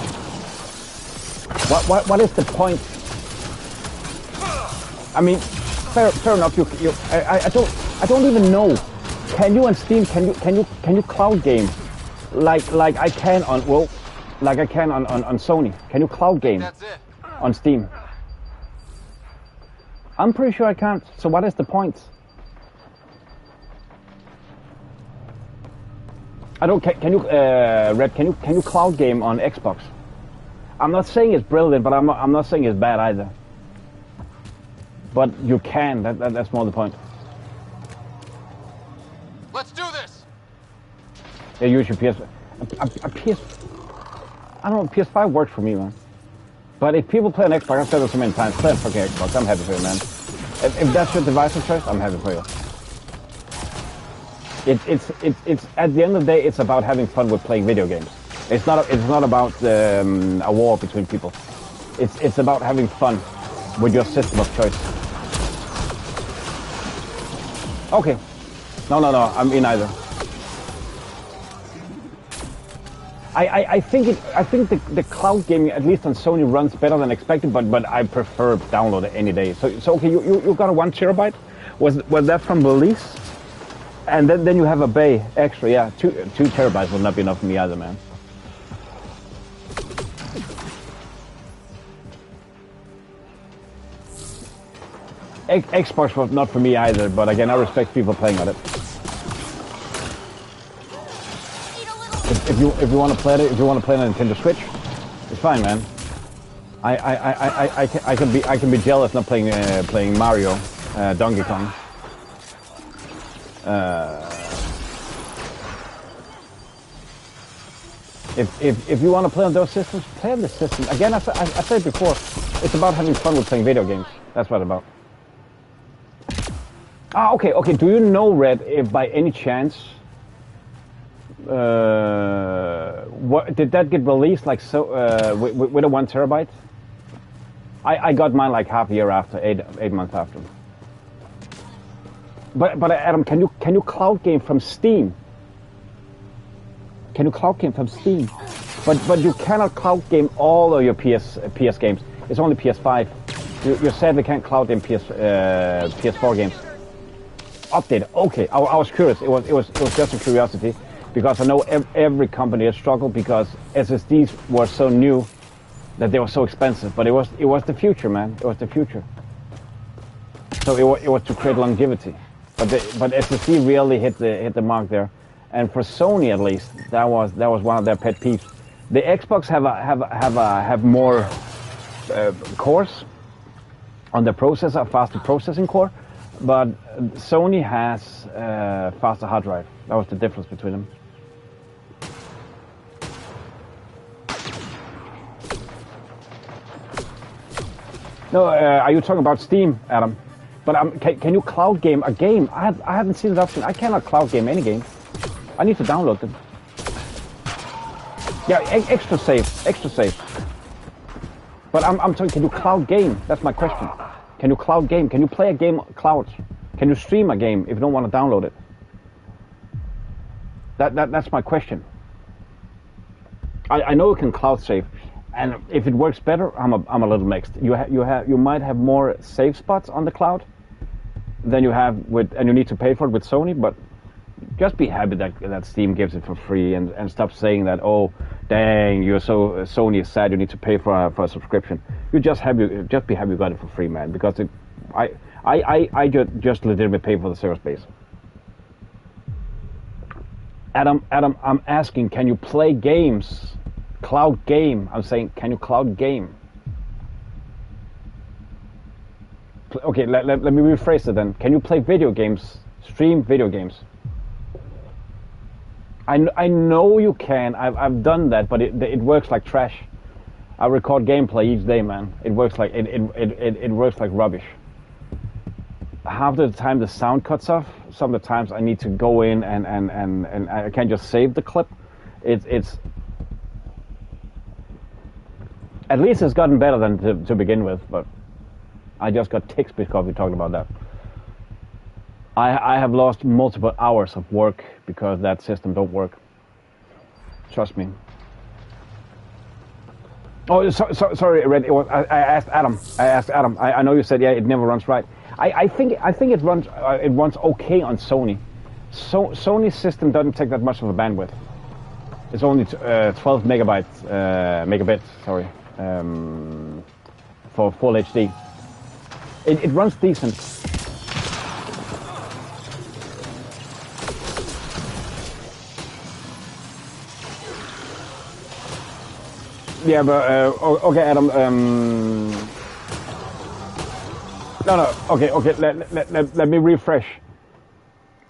What is the point? I mean, fair enough. I don't even know. Can you on Steam? Can you cloud game like I can on Sony? Can you cloud game on Steam? I'm pretty sure I can't. So what is the point? I don't. Can you Red? Can you cloud game on Xbox? I'm not saying it's brilliant, but I'm not saying it's bad either. But you can. That's more the point. Let's do this. Yeah, use your PS. A PS. I don't know. PS5 works for me, man. But if people play on Xbox, I've said it so many times. Play on fucking Xbox. I'm happy for you, man. If that's your device of choice, I'm happy for you. It's at the end of the day, it's about having fun with playing video games. It's not about a war between people. It's about having fun with your system of choice. Okay. No. I'm in either. I think the cloud gaming, at least on Sony, runs better than expected, but I prefer download it any day. So okay, you got a 1 terabyte. Was that from release? And then you have a bay extra. Yeah, 2 terabytes will not be enough for me either, man. Xbox was not for me either, but again, I respect people playing on it. If you want to play it, if you want to play on a Nintendo Switch, it's fine, man. I can be jealous not playing Mario, Donkey Kong. If you want to play on those systems, play on the system. Again, I said before, it's about having fun with playing video games. That's what it's about. Ah, okay. Do you know, Red, if by any chance, what did that get released like so with a 1 terabyte? I got mine like half a year after, 8 months after. But Adam, can you cloud game from Steam? Can you cloud game from Steam? But you cannot cloud game all of your PS games. It's only PS5. You sadly can't cloud game PS4 games. Update. Okay, I was curious. It was just a curiosity because I know every company has struggled because SSDs were so new that they were so expensive. But it was the future, man. It was the future. So it was to create longevity. But SSD really hit the mark there, And for Sony, at least, that was one of their pet peeves. The Xbox have more cores on the processor, faster processing core, but Sony has faster hard drive. That was the difference between them. No, are you talking about Steam, Adam? But can you cloud game a game? I haven't seen that option. I cannot cloud game any game. I need to download them. Yeah, extra save. But I'm talking, can you cloud game? That's my question. Can you cloud game? Can you play a game cloud? Can you stream a game if you don't want to download it? That's my question. I know you can cloud save, and if it works better, I'm a little mixed. You might have more save spots on the cloud than you have with, and you need to pay for it with Sony, but just be happy that Steam gives it for free, and stop saying that, oh, dang, you're so Sony is sad you need to pay for a subscription. You just be happy you got it for free, man, because I just legitimately pay for the server space. Adam, I'm asking, can you play games? Cloud game. I'm saying, can you cloud game? Okay, let me rephrase it then. Can you play video games? Stream video games? I know you can. I've done that, but it works like trash. I record gameplay each day, man. It works like it works like rubbish. Half the time the sound cuts off. Some of the times I need to go in and I can't just save the clip. It's at least it's gotten better than to begin with, but I just got ticks because we talked about that. I have lost multiple hours of work because that system don't work. Trust me. Oh, sorry, Red. I asked Adam. I know you said, yeah, it never runs right. I think it runs okay on Sony. Sony's system doesn't take that much of a bandwidth. It's only 12 megabits. Sorry, for full HD. It runs decent. Yeah, but okay, Adam. No. Okay. Let me refresh.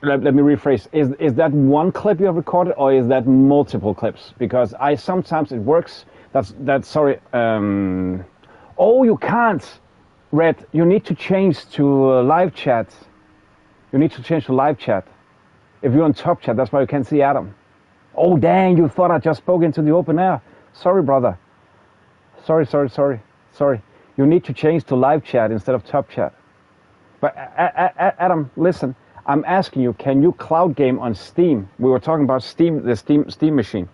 Let me rephrase. Is that one clip you have recorded, or is that multiple clips? Because sometimes it works. That's sorry. Oh, you can't, Red. You need to change to live chat. You need to change to live chat. If you're on top chat, that's why you can't see Adam. Oh, dang! You thought I just spoke into the open air. Sorry, brother. Sorry. You need to change to live chat instead of top chat. But Adam, listen. I'm asking you, can you cloud game on Steam? We were talking about Steam, the Steam machine.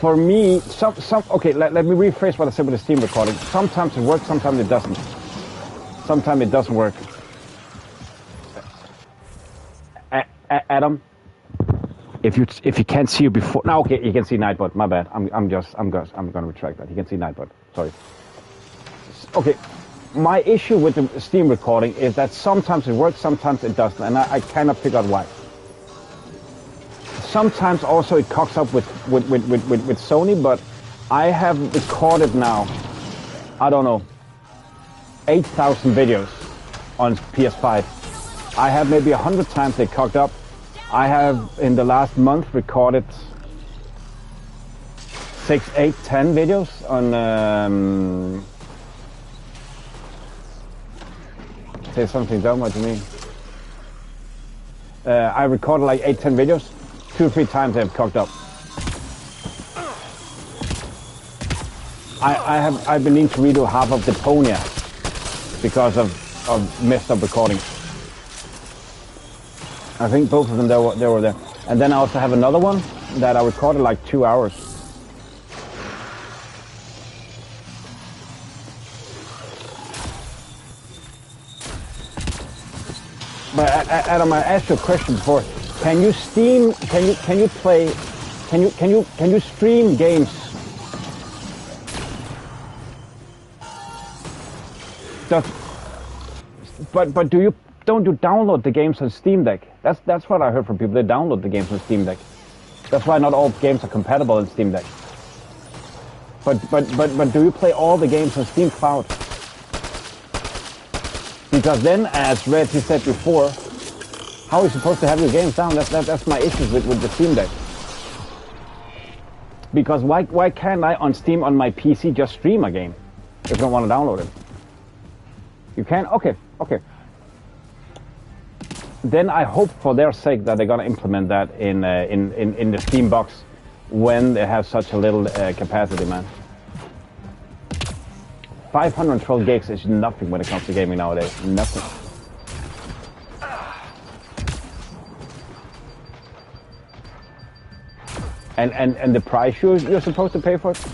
For me, okay, let me rephrase what I said with the Steam recording. Sometimes it works, sometimes it doesn't. Sometimes it doesn't work. Adam, if you can't see you before, now okay, you can see Nightbot. My bad. I'm gonna retract that. You can see Nightbot. Sorry. Okay. My issue with the Steam recording is that sometimes it works, sometimes it doesn't, and I cannot figure out why. Sometimes also it cocks up with Sony, but I have recorded now, I don't know, 8,000 videos on PS5. I have maybe 100 times they cocked up. I have in the last month recorded 6, 8, 10 videos on. Say something dumb, what do you mean? I recorded like 8, 10 videos. 2 or 3 times they've cocked up. I've been needing to redo half of Deponia because of messed up recordings. I think both of them they were there. And then I also have another one that I recorded like 2 hours. But Adam, I asked you a question before. Can you Steam? Can you play? Can you stream games? But do don't you download the games on Steam Deck? That's what I heard from people. They download the games on Steam Deck. That's why not all games are compatible in Steam Deck. But do you play all the games on Steam Cloud? Because then, as Reggie said before, how are you supposed to have your games down? That's my issue with the Steam Deck. Because why can't I on Steam on my PC just stream a game if I don't want to download it? You can? Okay. Then I hope for their sake that they're gonna implement that in the Steam box when they have such a little capacity, man. 512 gigs is nothing when it comes to gaming nowadays. Nothing. And the price you're supposed to pay for it?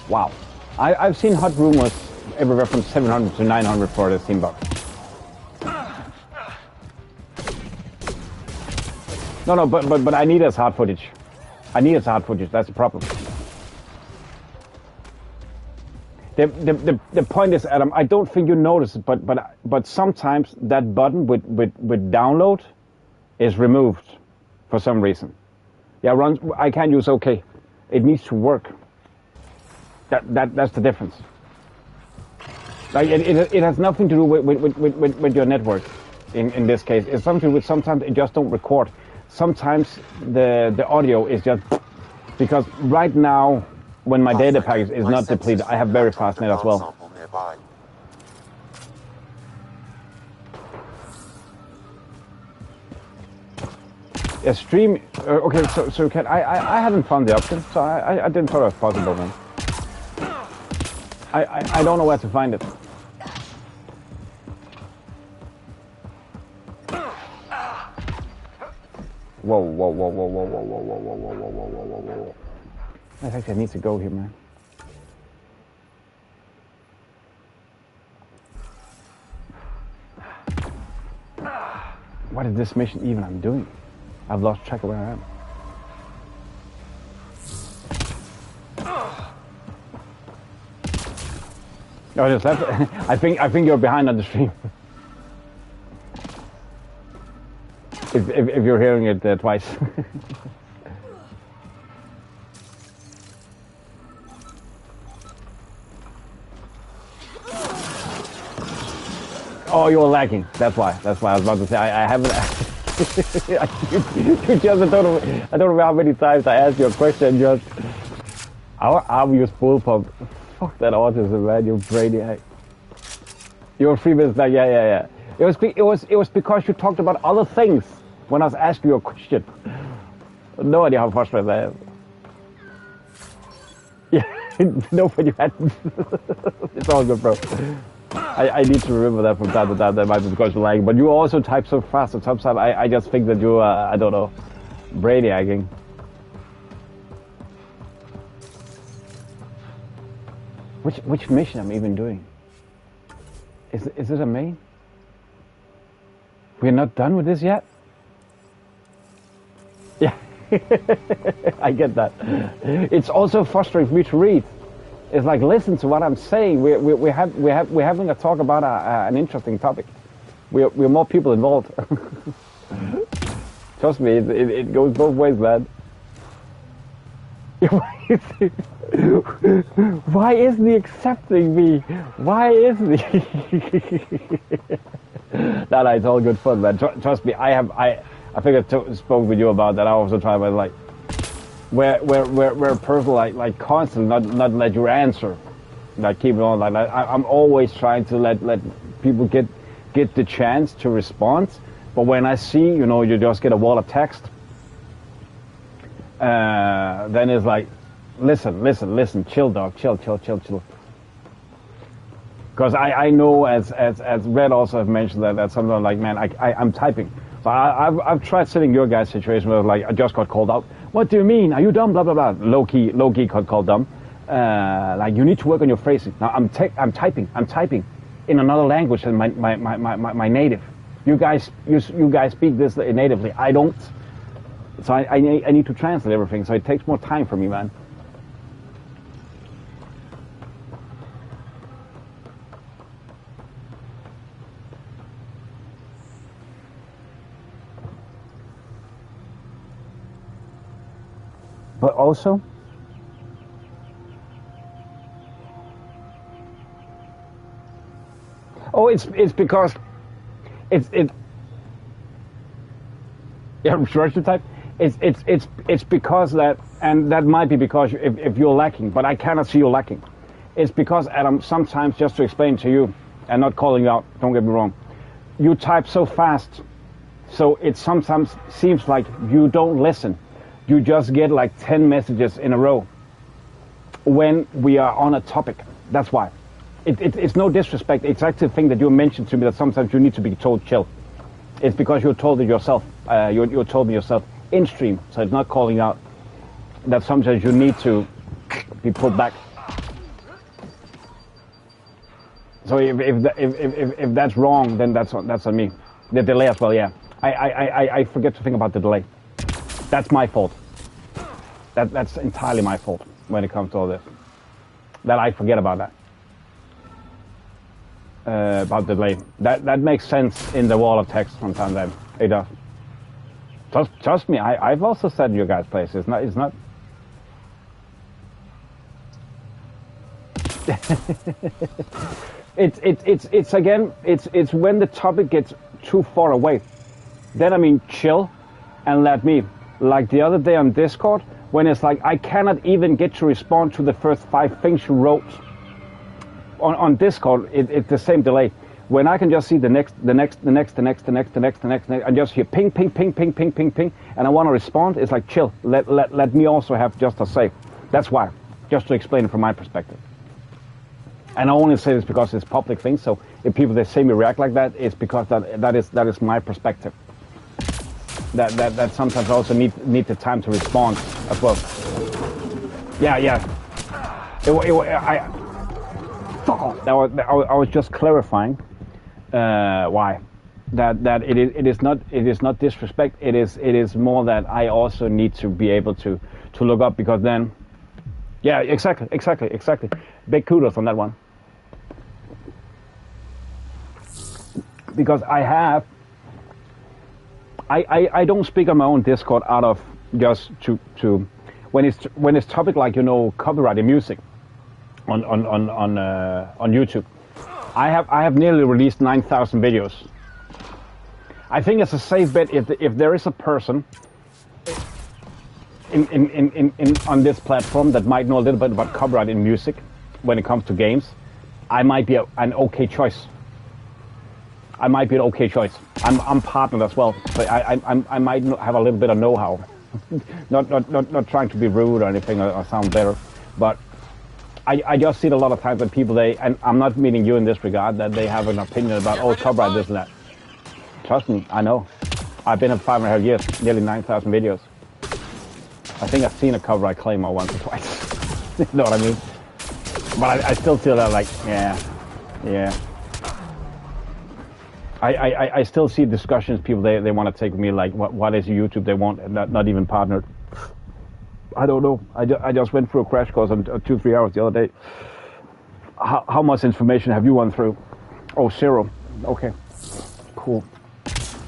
Wow. I've seen hot rumors everywhere from 700 to 900 for the Steam box. No, but I need as hard footage. That's the problem. The point is, Adam, I don't think you notice it, but sometimes that button with download is removed for some reason. Yeah, I can't use OK. It needs to work. That's the difference. Like it has nothing to do with your network. In this case, it's something with sometimes it just don't record. Sometimes the audio is just because right now when my data package is not depleted, I have very fast net as well. A stream. Okay, so can I hadn't found the option, so I didn't thought it was possible, man. I don't know where to find it. Whoa. I think I need to go here, man. What is this mission even I'm doing? I've lost track of where I am. Oh, just left. I think you're behind on the stream. if you're hearing it twice. Oh, you're lagging. That's why. I was about to say I haven't. You just I don't know how many times I asked you a question. Just how you full pump. Fuck that autism, man. You brainiac. You're 3 minutes back. Yeah. It was because you talked about other things when I was asking you a question. No idea how frustrated I am. Yeah, no, but you hadn't. It's all good, bro. I need to remember that from time to time. That might be because you're lagging. But you also type so fast that sometimes I just think that you I don't know, brainiacking. Which mission I'm even doing? Is it a main? We're not done with this yet? Yeah, I get that. It's also frustrating for me to read. It's like, listen to what I'm saying. We're having a talk about an interesting topic. We're more people involved. Trust me, it goes both ways, man. Why isn't he accepting me? Why isn't he? No, it's all good fun, man. Trust me, I think I spoke with you about that. I also try to like, where a person like constantly not let you answer, like keep it on. Like I'm always trying to let people get the chance to respond. But when I see, you just get a wall of text, then it's like, listen, chill, dog, chill. Because I know, as Red also have mentioned that sometimes like, man, I'm typing. So I've tried sitting your guys' situation where like I just got called out. What do you mean? Are you dumb? Blah blah blah. Low key got called dumb. Like you need to work on your phrasing. Now I'm typing in another language than my native. You guys speak this natively. I don't. So I need to translate everything. So it takes more time for me, man. But also, oh, it's because it. Yeah, structure type. It's because that, and that might be because if you're lacking, but I cannot see you lacking. It's because, Adam, sometimes, just to explain to you, and not calling you out, don't get me wrong, you type so fast, so it sometimes seems like you don't listen. You just get like 10 messages in a row when we are on a topic. That's why. It's no disrespect. It's actually a thing that you mentioned to me that sometimes you need to be told chill. It's because you told it yourself. You told me yourself in stream, so it's not calling out. That sometimes you need to be pulled back. So if that's wrong, then that's on me. The delay as well, yeah. I forget to think about the delay. That's my fault. That's entirely my fault when it comes to all this. That I forget about that. About the delay. That makes sense in the wall of text sometimes. Then it does. Trust me. I've also said you guys' place. It's not. It's again. It's when the topic gets too far away. Then I mean chill, and let me. Like the other day on Discord, when it's like I cannot even get to respond to the first 5 things you wrote. On Discord, it's the same delay. When I can just see the next, I just hear ping, ping, ping, ping, ping, ping, ping, and I want to respond. It's like chill. Let me also have just a say. That's why. Just to explain it from my perspective. And I only say this because it's public thing. So if people they see me react like that, it's because that is my perspective. That sometimes I also need the time to respond as well. Yeah. Fuck off. I was just clarifying why that it is not disrespect. It is more that I also need to be able to look up, because then, yeah, exactly. Big kudos on that one. Because I don't speak on my own Discord out of just to when it's topic like copyrighted music on YouTube. I have nearly released 9,000 videos. I think it's a safe bet if there is a person in on this platform that might know a little bit about copyright in music when it comes to games, I might be an okay choice. I'm partnered as well, but I might have a little bit of know-how. not trying to be rude or anything or sound better, but I just see it a lot of times when people and I'm not meaning you in this regard, that they have an opinion about copyright this and that. Trust me, I know. I've been at 5.5 years, nearly 9,000 videos. I think I've seen a copyright claim or once or twice. You know what I mean? But I still feel that like, yeah. I still see discussions, people they want to take with me like, what is YouTube they want, and not even partnered. I don't know. I just went through a crash course on 2-3 hours the other day. How much information have you run through? Oh, 0. Okay, cool.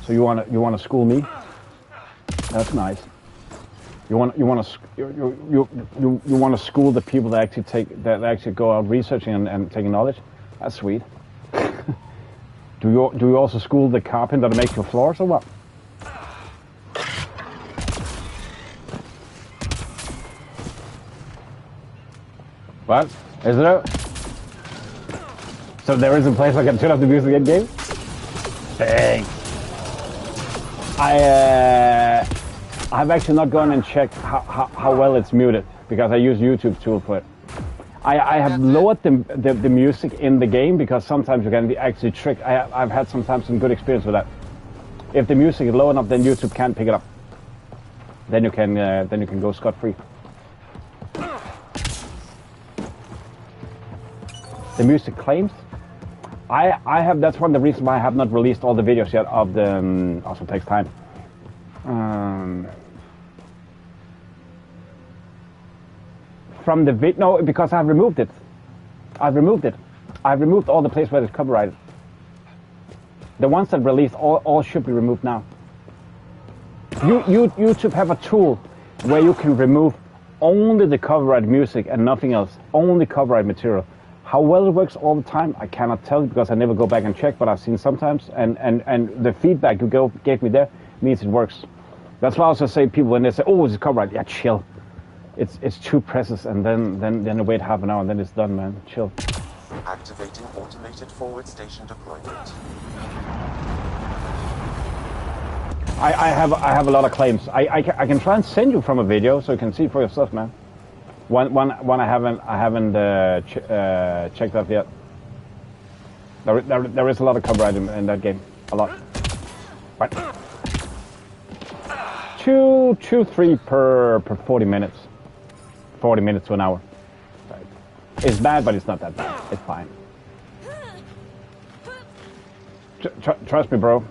So you wanna school me? That's nice. You want to school the people that actually go out researching and taking knowledge? That's sweet. Do you also school the carpenter to make your floors or what? What? Is there? So there is a place I can turn off the music in game? Dang. I've actually not gone and checked how well it's muted, because I use YouTube tool for it. I have lowered the music in the game, because sometimes you can be actually tricked. I've had sometimes some good experience with that. If the music is low enough, then YouTube can't pick it up. Then you can go scot-free. The music claims. I have. That's one of the reasons why I have not released all the videos yet of the. Also takes time. From the no, because I've removed it. I've removed all the places where it's copyrighted. The ones that released all should be removed now. YouTube have a tool where you can remove only the copyright music and nothing else. Only copyright material. How well it works all the time, I cannot tell you because I never go back and check, but I've seen sometimes, and the feedback you gave me there means it works. That's why I also say people when they say, "Oh, it's copyright," yeah, chill. It's 2 presses and then they wait half an hour and then it's done, man. Chill. Activating automated forward station deployment. I have a lot of claims. I can try and send you from a video so you can see for yourself, man. One I haven't checked out yet. There is a lot of copyright in that game, a lot. Right. 3 per 40 minutes. 40 minutes to an hour. Right. It's bad, but it's not that bad. It's fine. Trust me, bro.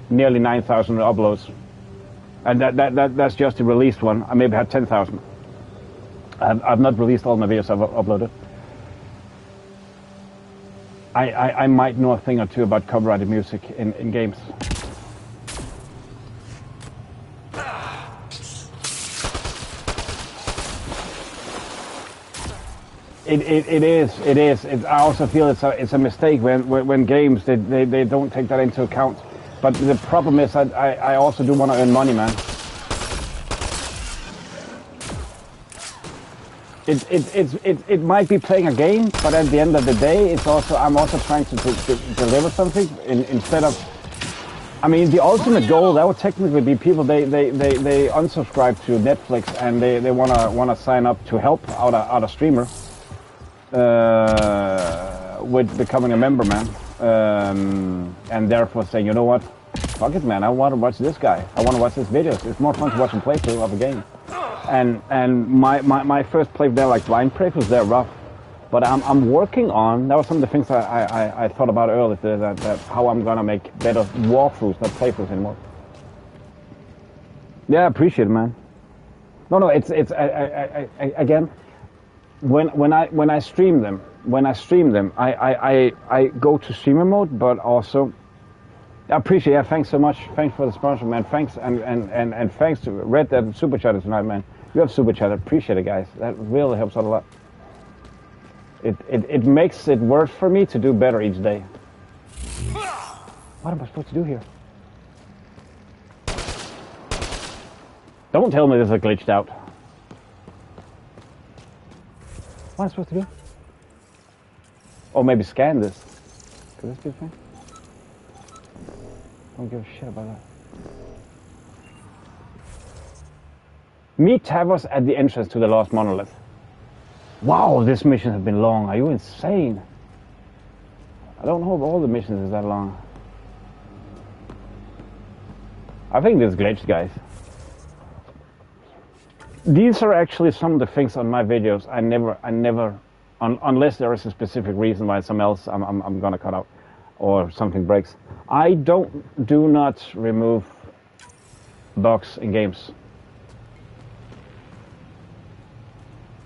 Nearly 9,000 uploads, and that's just the released one. I maybe had 10,000. I've not released all my videos I've uploaded. I might know a thing or two about copyrighted music in games. It is. I also feel it's a mistake when games they don't take that into account. But the problem is I also do want to earn money, man. It might be playing a game, but at the end of the day, I'm also trying to deliver something instead of. I mean, the ultimate goal that would technically be people they unsubscribe to Netflix and they wanna sign up to help out a streamer with becoming a member, man, and therefore saying, you know what, fuck it, man, I want to watch this guy, I want to watch his videos. It's more fun to watch him playthrough of a game. And my first playthrough there, like blind playthroughs, they're rough. But I'm working on, that was some of the things I thought about earlier, that how I'm gonna make better walkthroughs, not playthroughs anymore. Yeah, I appreciate it, man. No, it's again, when I stream them, I go to streamer mode, but also, I appreciate it. Yeah, thanks so much. Thanks for the sponsor, man. Thanks, and thanks to Red Dead Super Chatter tonight, man. You have Super Chatter. Appreciate it, guys. That really helps out a lot. It makes it worth for me to do better each day. What am I supposed to do here? Don't tell me this is glitched out. What am I supposed to do? Or maybe scan this. Could this be a thing? Don't give a shit about that. Meet Tavros at the entrance to the Lost Monolith. Wow, this mission has been long. Are you insane? I don't know if all the missions is that long. I think this glitched, guys. These are actually some of the things on my videos I never, unless there is a specific reason why something else I'm gonna cut out or something breaks. I do not remove bugs in games.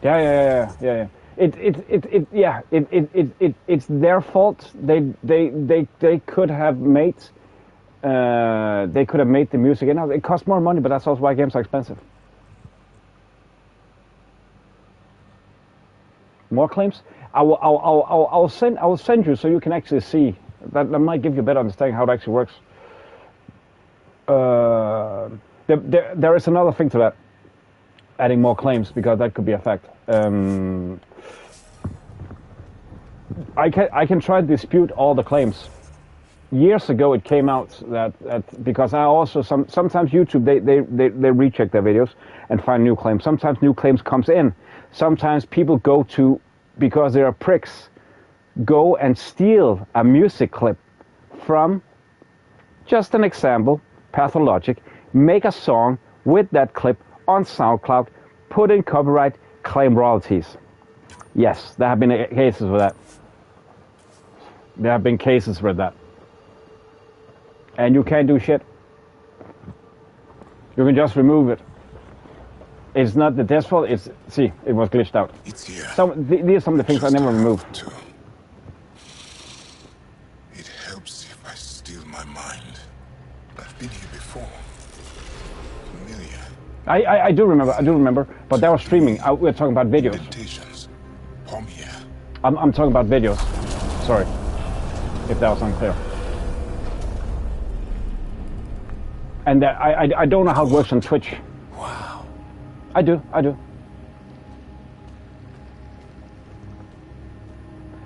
Yeah. It's their fault. They could have made the music. And it costs more money, but that's also why games are expensive. More claims? I will send you so you can actually see. That might give you a better understanding how it actually works. There is another thing to that. Adding more claims, because that could be a fact. I can try to dispute all the claims. Years ago it came out that because I also sometimes YouTube they recheck their videos and find new claims. Sometimes new claims comes in. Sometimes people go to, because they are pricks, go and steal a music clip from, just an example, Pathologic, make a song with that clip on SoundCloud, put in copyright, claim royalties. Yes, there have been cases for that. There have been cases for that. And you can't do shit. You can just remove it. It's not the dev's fault, it was glitched out. It's here. These are some of the things I never remove. It helps if I steal my mind. I've been here before. Familiar, I do remember, but that was streaming. We're talking about videos. I'm talking about videos. Sorry, if that was unclear. And I don't know how it works on Twitch. Wow. I do.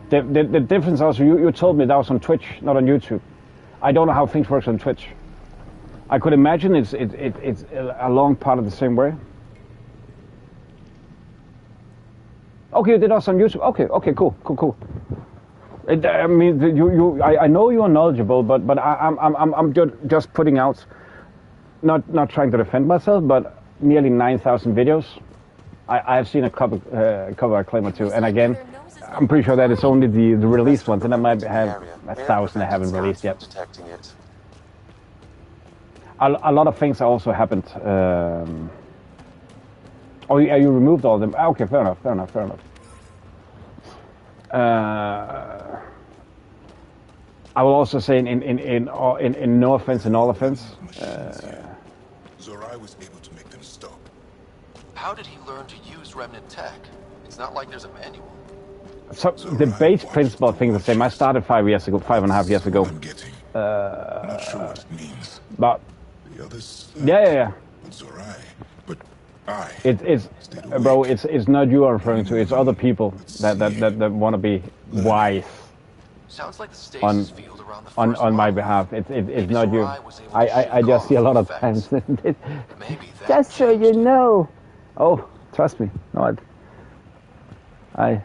The difference also, you told me that was on Twitch, not on YouTube. I don't know how things work on Twitch. I could imagine it's a long part of the same way. Okay, you did also on YouTube. Okay, cool. I mean, I know you are knowledgeable, but I'm just putting out, not trying to defend myself, but nearly 9,000 videos. I've seen a cover I claim or two, and again, I'm pretty sure that it's only the released ones, and I might have 1,000 I haven't released yet. A lot of things also happened. Oh, you removed all of them. Okay, fair enough. I will also say in no offense, in all offense. Zorai was able to make them stop. How did he learn to use remnant tech? It's not like there's a manual. So the base principle I think is the same. I started 5.5 years ago. I'm not sure what it means. But the others. Yeah. Zorai, but I. Bro. It's not you are referring to. It's other people that want to be wise. Sounds like the stasis field around the first on my behalf. It's not you. I just see a lot of times. Just so you know. Oh, trust me. No, I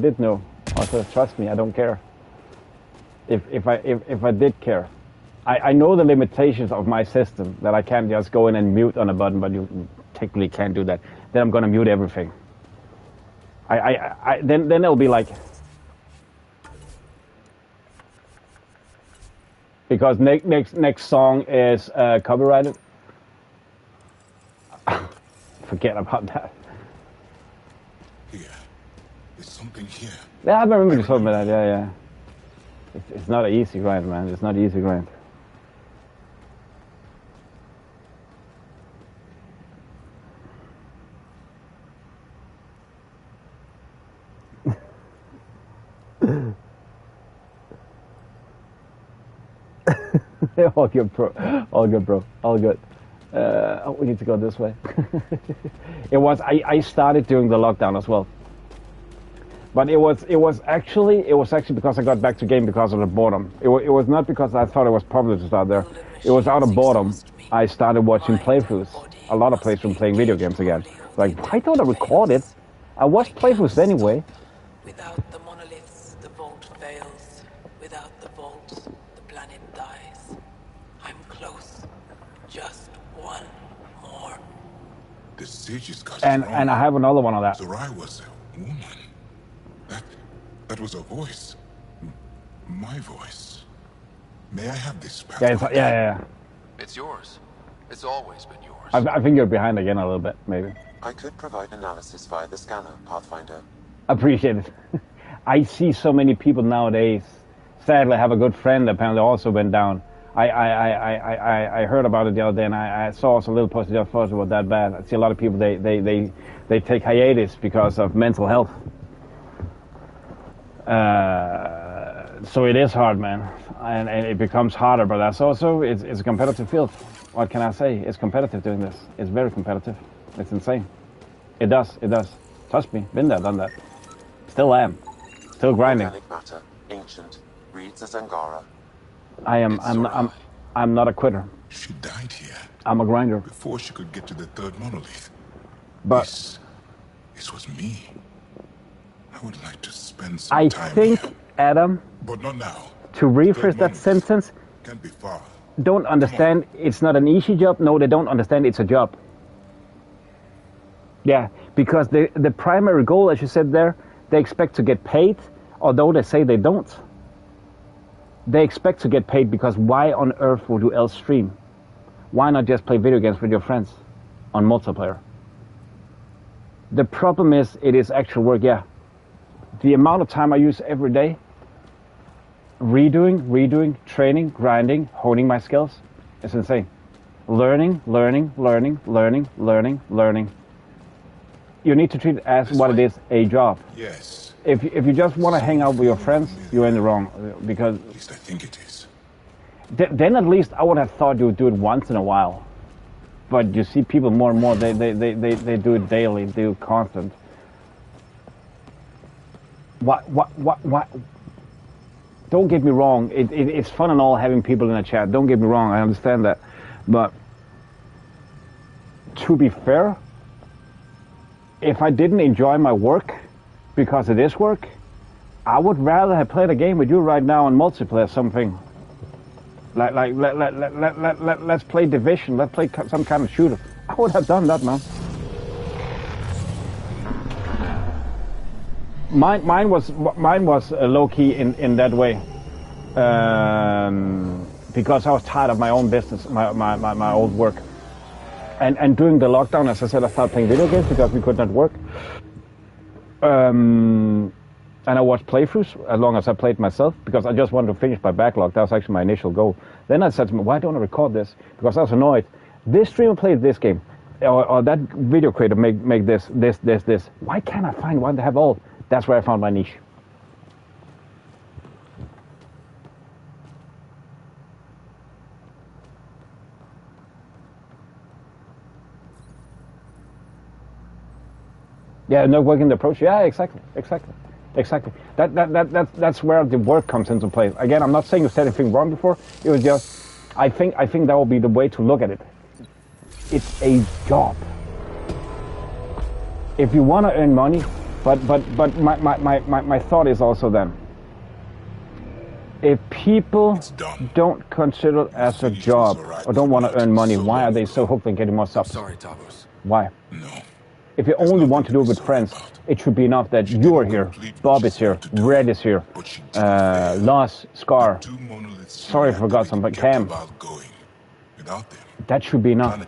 did know. Also, trust me, I don't care. If I did care, I know the limitations of my system, that I can't just go in and mute on a button, but you technically can't do that. Then I'm gonna mute everything. Then it'll be like, because next song is copyrighted. Forget about that. There's something here. Yeah, I remember you told me that. Yeah. It's not an easy grind, man. It's not an easy grind. All good, bro. All good. We need to go this way. I started during the lockdown as well. But it was actually because I got back to game because of the boredom. It was not because I thought it was popular to start there. It was out of boredom. I started watching playthroughs. A lot of playthroughs playing video games again. Like, why don't I record it? I watched playthroughs anyway. Without the monoliths, the vault fails. Without the vault, the planet dies. I'm close. Just one more. The sages got and I have another one of that. Zorai was a woman. That was a voice. My voice. May I have this back? Yeah. It's yours. It's always been yours. I think you're behind again a little bit, maybe. I could provide analysis via the scanner, Pathfinder. Appreciate it. I see so many people nowadays. Sadly, I have a good friend that apparently also went down. I heard about it the other day, and I saw also a little post just thought it was that bad. I see a lot of people they take hiatus because of mental health. So it is hard, man, and it becomes harder. But that's also it's a competitive field. What can I say? It's competitive doing this. It's very competitive. It's insane. It does. Trust me, been there, done that. Still am. Still grinding. Organic matter, ancient, reads as Angara. I'm not a quitter. She died here. I'm a grinder. Before she could get to the third monolith. But this was me. I would like to spend some time here. Adam, but not now. To rephrase that sentence, can't be far. Don't understand it's not an easy job. No, they don't understand it's a job. Yeah, because the primary goal, as you said there, they expect to get paid, although they say they don't. They expect to get paid because why on earth would you else stream? Why not just play video games with your friends on multiplayer? The problem is it is actual work, yeah. The amount of time I use every day, redoing, training, grinding, honing my skills, is insane. learning. You need to treat it as what it is, a job. Yes. If you just want to hang out with your friends, you're in the wrong. Because at least I think it is. Then at least I would have thought you would do it once in a while. But you see people more and more, they do it daily, they do it constant. What? Don't get me wrong, it's fun and all having people in a chat, don't get me wrong, I understand that. But to be fair, if I didn't enjoy my work, because it is work, I would rather have played a game with you right now on multiplayer, something. Let's play Division, let's play some kind of shooter. I would have done that, man. Mine was low-key in that way. Because I was tired of my own business, my old work. And during the lockdown, as I said, I started playing video games because we could not work. And I watched playthroughs as long as I played myself because I just wanted to finish my backlog. That was actually my initial goal. Then I said to me, why don't I record this? Because I was annoyed. This streamer played this game, or that video creator make this. Why can't I find one to have all? That's where I found my niche. Yeah, not working the approach. Yeah, exactly. That's where the work comes into play. Again, I'm not saying you said anything wrong before. It was just, I think that will be the way to look at it. It's a job. If you want to earn money, but my thought is also then, if people don't consider it as a job or don't want to earn money, why are they so hooked on getting more subs? Sorry, Tavos. Why? If you only want to do it with friends, it should be enough that you are here, Bob is here, Red is here, Lars, Scar, sorry I forgot some, but Cam. That should be enough.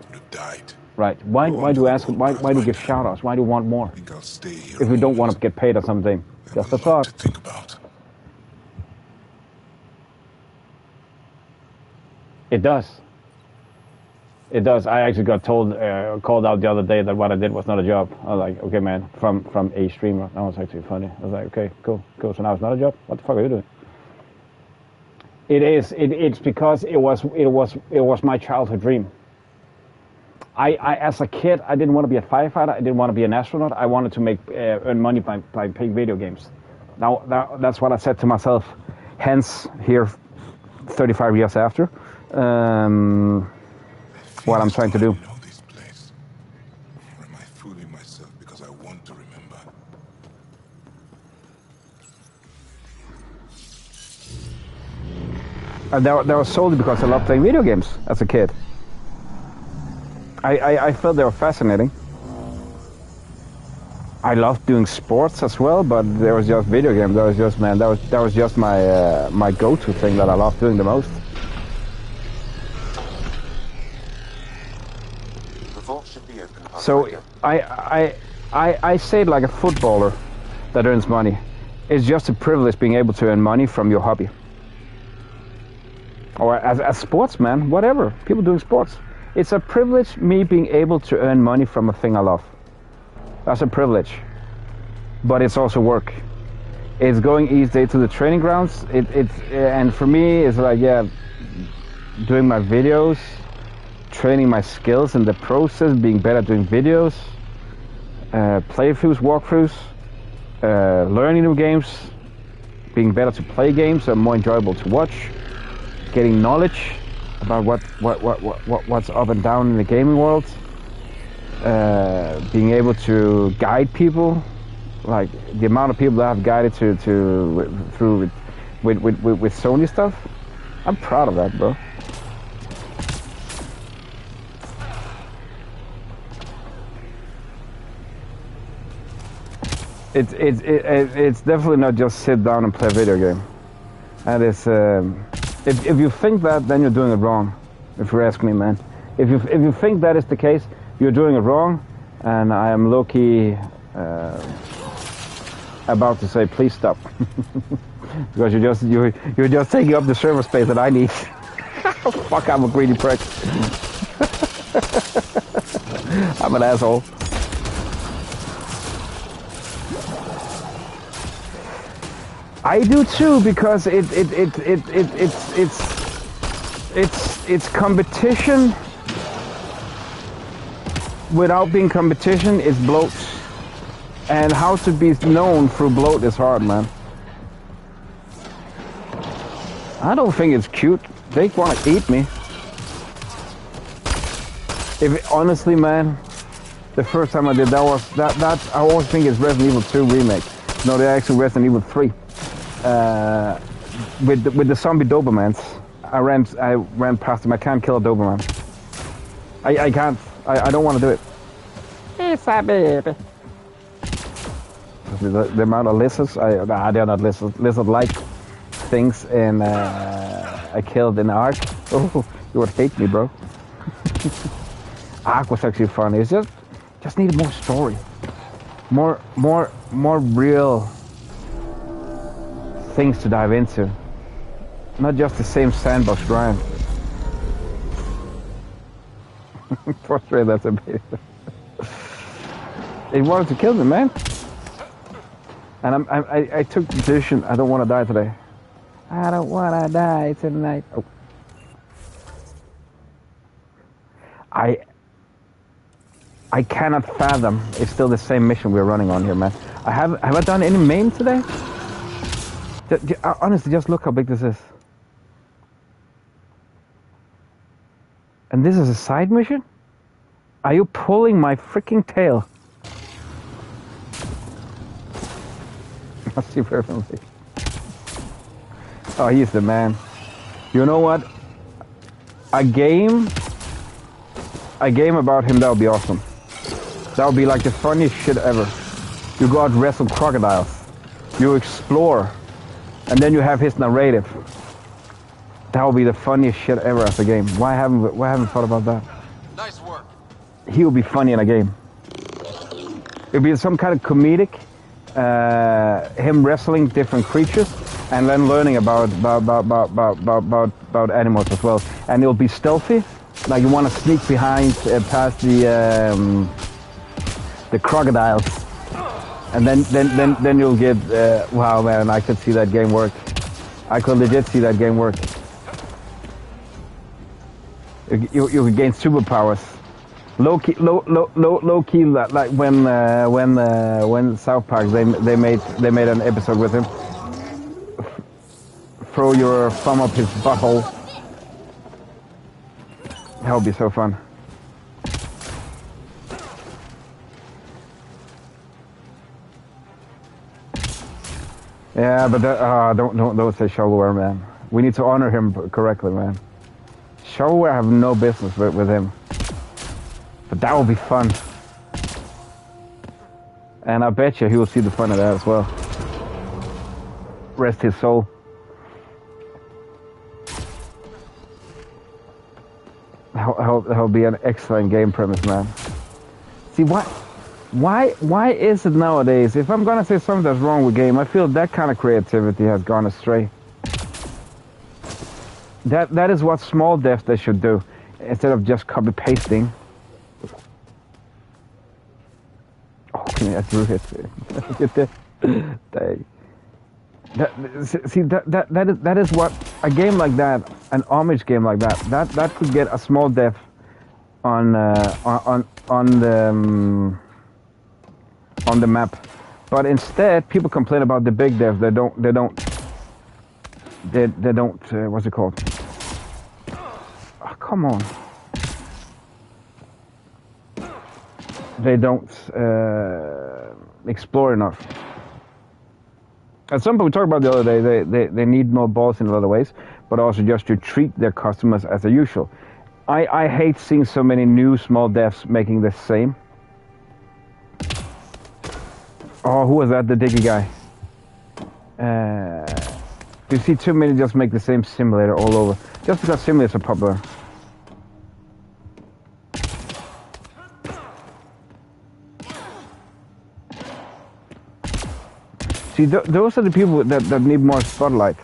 Right. Why do you ask, why do you give shout-outs? Why do you want more? If you don't want to get paid or something. Just a thought. It does. It does. I actually got called out the other day that what I did was not a job. I was like, okay, man, from a streamer. That was actually funny. I was like, okay, cool. So now it's not a job. What the fuck are you doing? It is. It's because it was my childhood dream. I as a kid, I didn't want to be a firefighter. I didn't want to be an astronaut. I wanted to earn money by playing video games. Now that's what I said to myself. Hence, here, 35 years after. What I'm trying to do. Or am I fooling myself because I want to remember? That was solely because I loved playing video games as a kid. I felt they were fascinating. I loved doing sports as well, but there was just video games. That was just, man, that was just my go-to thing that I loved doing the most. So I say it like a footballer that earns money. It's just a privilege being able to earn money from your hobby. Or as a sportsman, whatever, people doing sports. It's a privilege me being able to earn money from a thing I love. That's a privilege. But it's also work. It's going each day to the training grounds. And for me, it's like, yeah, doing my videos, training my skills in the process, being better at doing videos, playthroughs, walkthroughs, learning new games, being better to play games and more enjoyable to watch, getting knowledge about what's up and down in the gaming world, being able to guide people, like the amount of people that I've guided through with Sony stuff. I'm proud of that, bro. It's definitely not just sit down and play a video game. And it's if you think that, then you're doing it wrong. If you ask me, man. If you think that is the case, you're doing it wrong. And I am low-key about to say, please stop, because you're just taking up the server space that I need. Fuck, I'm a greedy prick. I'm an asshole. I do too, because it's competition without being competition is bloat. And how to be known through bloat is hard, man. I don't think it's cute. They want to eat me. Honestly, man, the first time I did that was that I always think it's Resident Evil 2 remake. No, they're actually Resident Evil 3. With the zombie Dobermans. I ran past them. I can't kill a Doberman. I can't. I don't want to do it. It's a baby. The amount of lizards, they're not lizards. Lizard-like things, and I killed an Ark. Oh, you would hate me, bro. Ark was actually fun. It's just needed more story, more real things to dive into. Not just the same sandbox grind. Frustrated, that's a bit. They wanted to kill me, man. And I took the decision. I don't want to die today. I don't want to die tonight. Oh. I cannot fathom it's still the same mission we're running on here, man. Have I done any MAME today? Honestly, just look how big this is. And this is a side mission? Are you pulling my freaking tail? I'll see perfectly. Oh, he's the man. You know what? A game about him, that would be awesome. That would be like the funniest shit ever. You go out and wrestle crocodiles. You explore. And then you have his narrative. That would be the funniest shit ever as a game. Why haven't we thought about that? Nice work. He would be funny in a game. It would be some kind of comedic, him wrestling different creatures and then learning about animals as well. And it'll be stealthy, like you want to sneak behind past the crocodiles, and then you'll get wow, man, I could see that game work. I could legit see that game work. You could gain superpowers. Low key, like when South Park they made an episode with him. Throw your thumb up his butthole. That would be so fun. Yeah, but don't say shovelware, man. We need to honor him correctly, man. Shovelware have no business with him. But that will be fun. And I bet you he will see the fun of that as well. Rest his soul. That'll be an excellent game premise, man. See, why is it nowadays, if I'm gonna say something that's wrong with game, I feel that kind of creativity has gone astray. That is what small devs they should do, instead of just copy pasting. Oh, I drew it. That is what a game like that, an homage game like that could get a small dev on the map. But instead, people complain about the big dev. They don't. What's it called? Oh, come on. They don't explore enough. As some people talked about the other day, they need more balls in a lot of ways, but also just to treat their customers as usual. I hate seeing so many new small devs making the same. Oh, who was that? The Diggy guy. You see too many just make the same simulator all over, just because simulators are popular. See, those are the people that need more spotlight.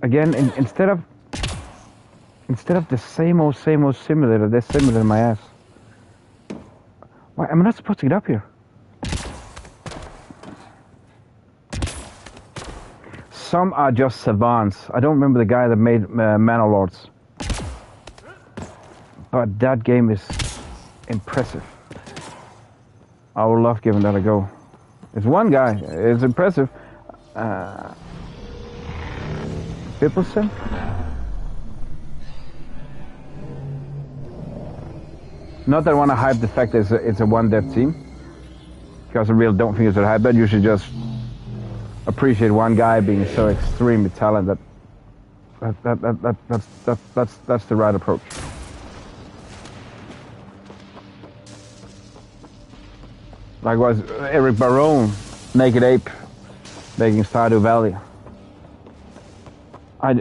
Again, instead of the same old simulator, they're similar in my ass. Why am I not supposed to get up here? Some are just savants. I don't remember the guy that made Mana Lords. But that game is impressive. I would love giving that a go. It's one guy. It's impressive. Bippelson? Not that I want to hype the fact that it's a one-dev team. Because I really don't think it's that hype. But you should just appreciate one guy being so extremely talented. That's the right approach. Likewise, Eric Barone, Naked Ape, making Stardew Valley. I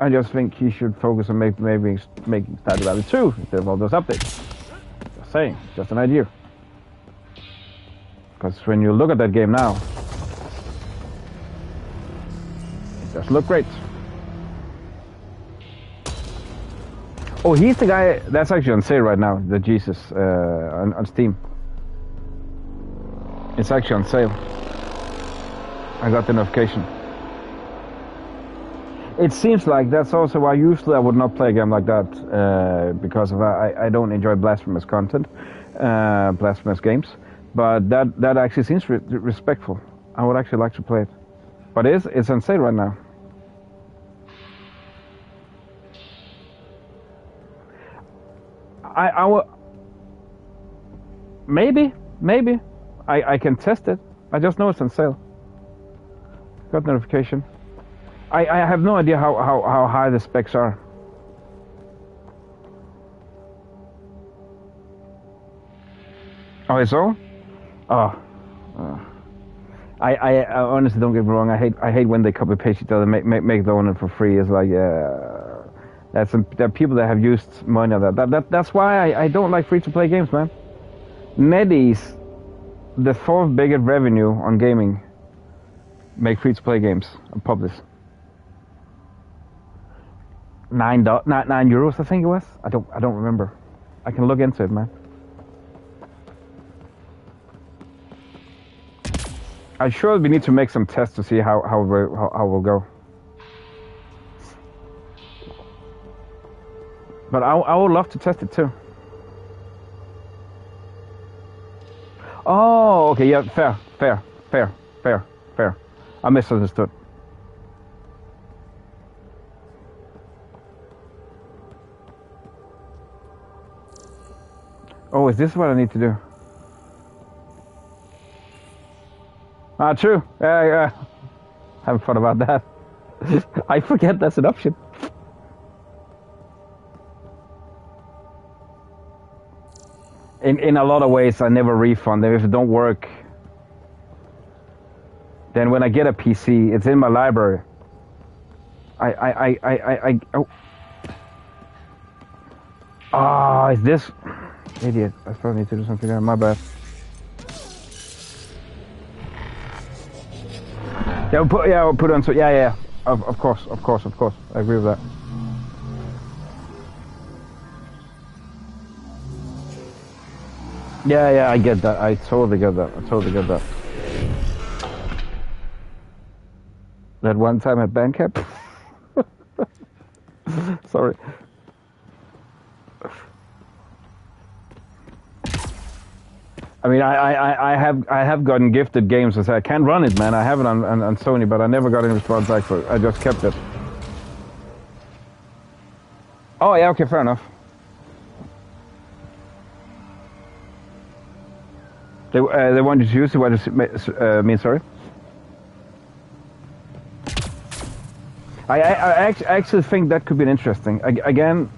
just think he should focus on making Stardew Valley 2 instead of all those updates. Just saying, just an idea. Because when you look at that game now, it does look great. Oh, he's the guy that's actually on sale right now, the Jesus on Steam. It's actually on sale. I got the notification. It seems like that's also why usually I would not play a game like that because I don't enjoy blasphemous content, blasphemous games. But that actually seems respectful. I would actually like to play it. But it's on sale right now. I will maybe I can test it. I just know it's on sale. Got notification. I have no idea how high the specs are. Oh, it's all? Oh. I honestly, don't get me wrong. I hate when they copy paste each other, make the owner for free. It's like there are people that have used money on that. That's why I don't like free to play games, man. NetEase, the fourth biggest revenue on gaming, make free to play games and publish. €9, I think it was. I don't remember. I can look into it, man. I'm sure we need to make some tests to see how we'll go. But I would love to test it too. Oh, okay, yeah, fair. I misunderstood. Oh, is this what I need to do? Ah, true. Yeah. Haven't thought about that. I forget that's an option. In a lot of ways, I never refund them if it don't work. Then when I get a PC, it's in my library. Is this idiot? I probably need to do something there. My bad. I'll put it on. So yeah. Of course. I agree with that. Yeah, I get that. I totally get that. That one time at Bandcamp. Sorry. I mean, I have gotten gifted games that say I can't run it, man. I have it on Sony, but I never got any response back for it. I just kept it. Oh yeah, okay, fair enough. They want you to use it. What does it mean? Sorry. I actually think that could be interesting. Again.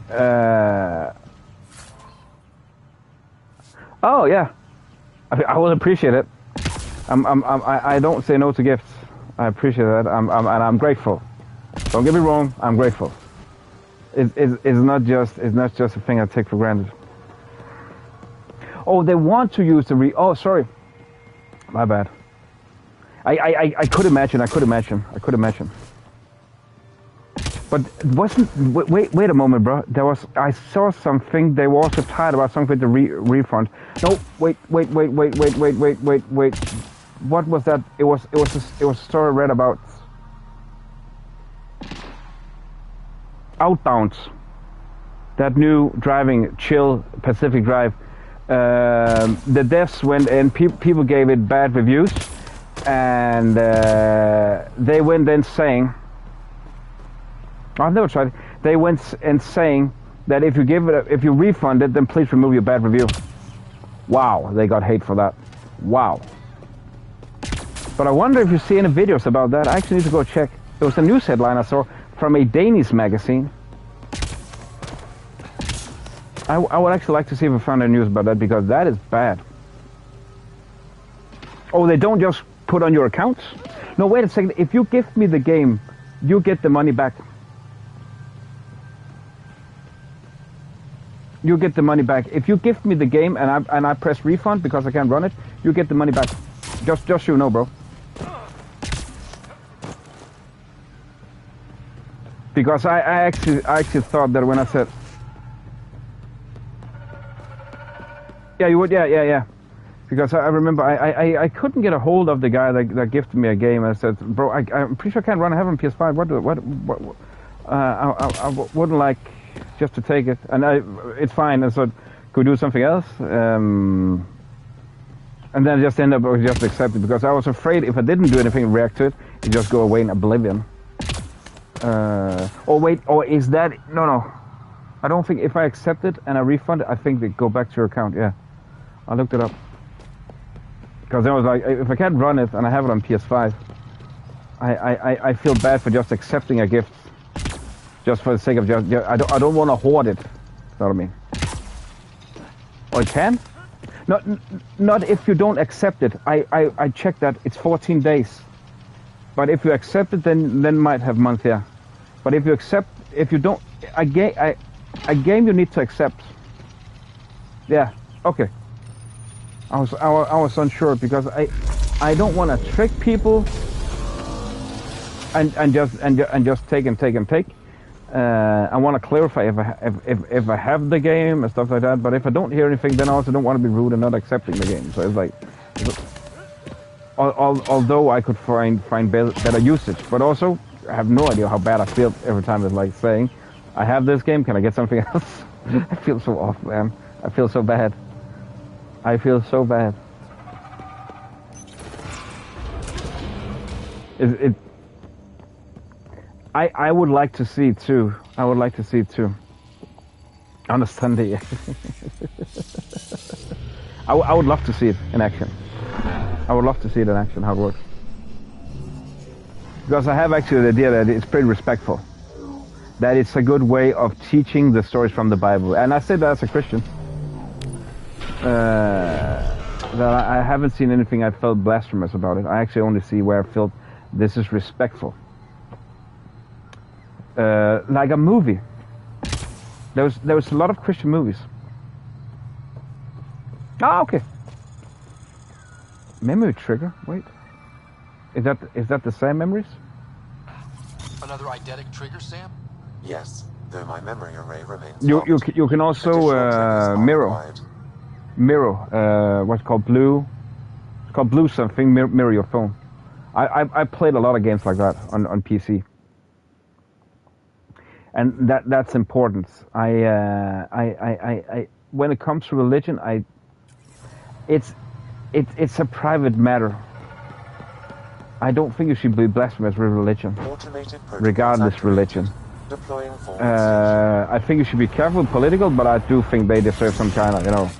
Oh yeah. I will appreciate it. I don't say no to gifts. I appreciate that. And I'm grateful. Don't get me wrong. I'm grateful. It's not just a thing I take for granted. Oh, they want to use the oh, sorry. My bad. I could imagine. But wait a moment, bro. I saw something. They were also tired about something with the refund. No, wait. What was that? It was a story I read about Outbound. That new driving, chill Pacific Drive. The devs went and people gave it bad reviews, and they went then saying, I've never tried it. They went and saying that if you refund it, then please remove your bad review. Wow, they got hate for that. Wow. But I wonder if you see any videos about that. I actually need to go check. There was a news headline I saw from a Danish magazine. I would actually like to see if I found any news about that, because that is bad. Oh, they don't just put on your account? No, wait a second. If you gift me the game, you get the money back. You get the money back. If you gift me the game and I press refund because I can't run it, you get the money back. Just so you know, bro. Because I actually thought that when I said, yeah, you would, yeah. Because I remember I couldn't get a hold of the guy that gifted me a game. I said, bro, I'm pretty sure I can't run. I have on PS5. What? I wouldn't like just to take it, and it's fine. And so, could we do something else? And then I just end up just accept it, because I was afraid if I didn't do anything, react to it, it'd just go away in oblivion. Or is that no? I don't think if I accept it and I refund it, I think they go back to your account. Yeah, I looked it up. Because I was like, if I can't run it and I have it on PS5, I feel bad for just accepting a gift, just for the sake of just I don't want to hoard it. You know what I mean? Or it can? Not if you don't accept it. I checked that it's 14 days. But if you accept it, then might have month, yeah. But if you don't, a game you need to accept. Yeah, okay. I was unsure, because I don't want to trick people and just take. I want to clarify if I have the game and stuff like that. But if I don't hear anything, then I also don't want to be rude and not accepting the game. So it's like, although I could find better usage, but also I have no idea how bad I feel every time it's like saying, I have this game, can I get something else? I feel so off, man. I feel so bad. I feel so bad. I would like to see it too. I would like to see it too. On a Sunday. I would love to see it in action. I would love to see it in action, how it works. Because I have actually the idea that it's pretty respectful. That it's a good way of teaching the stories from the Bible. And I say that as a Christian. That I haven't seen anything I felt blasphemous about it. I actually only see where I felt this is respectful. Like a movie. There was a lot of Christian movies. Ah, okay. Memory trigger. Wait. Is that the same memories? Another eidetic trigger, Sam? Yes, though my memory array remains. You can also mirror what's called blue. It's called blue something. Mirror your phone. I played a lot of games like that on PC. And that's important. I when it comes to religion, it's a private matter. I don't think you should be blasphemous with religion, regardless religion. I think you should be careful with political, but I do think they deserve some kind of,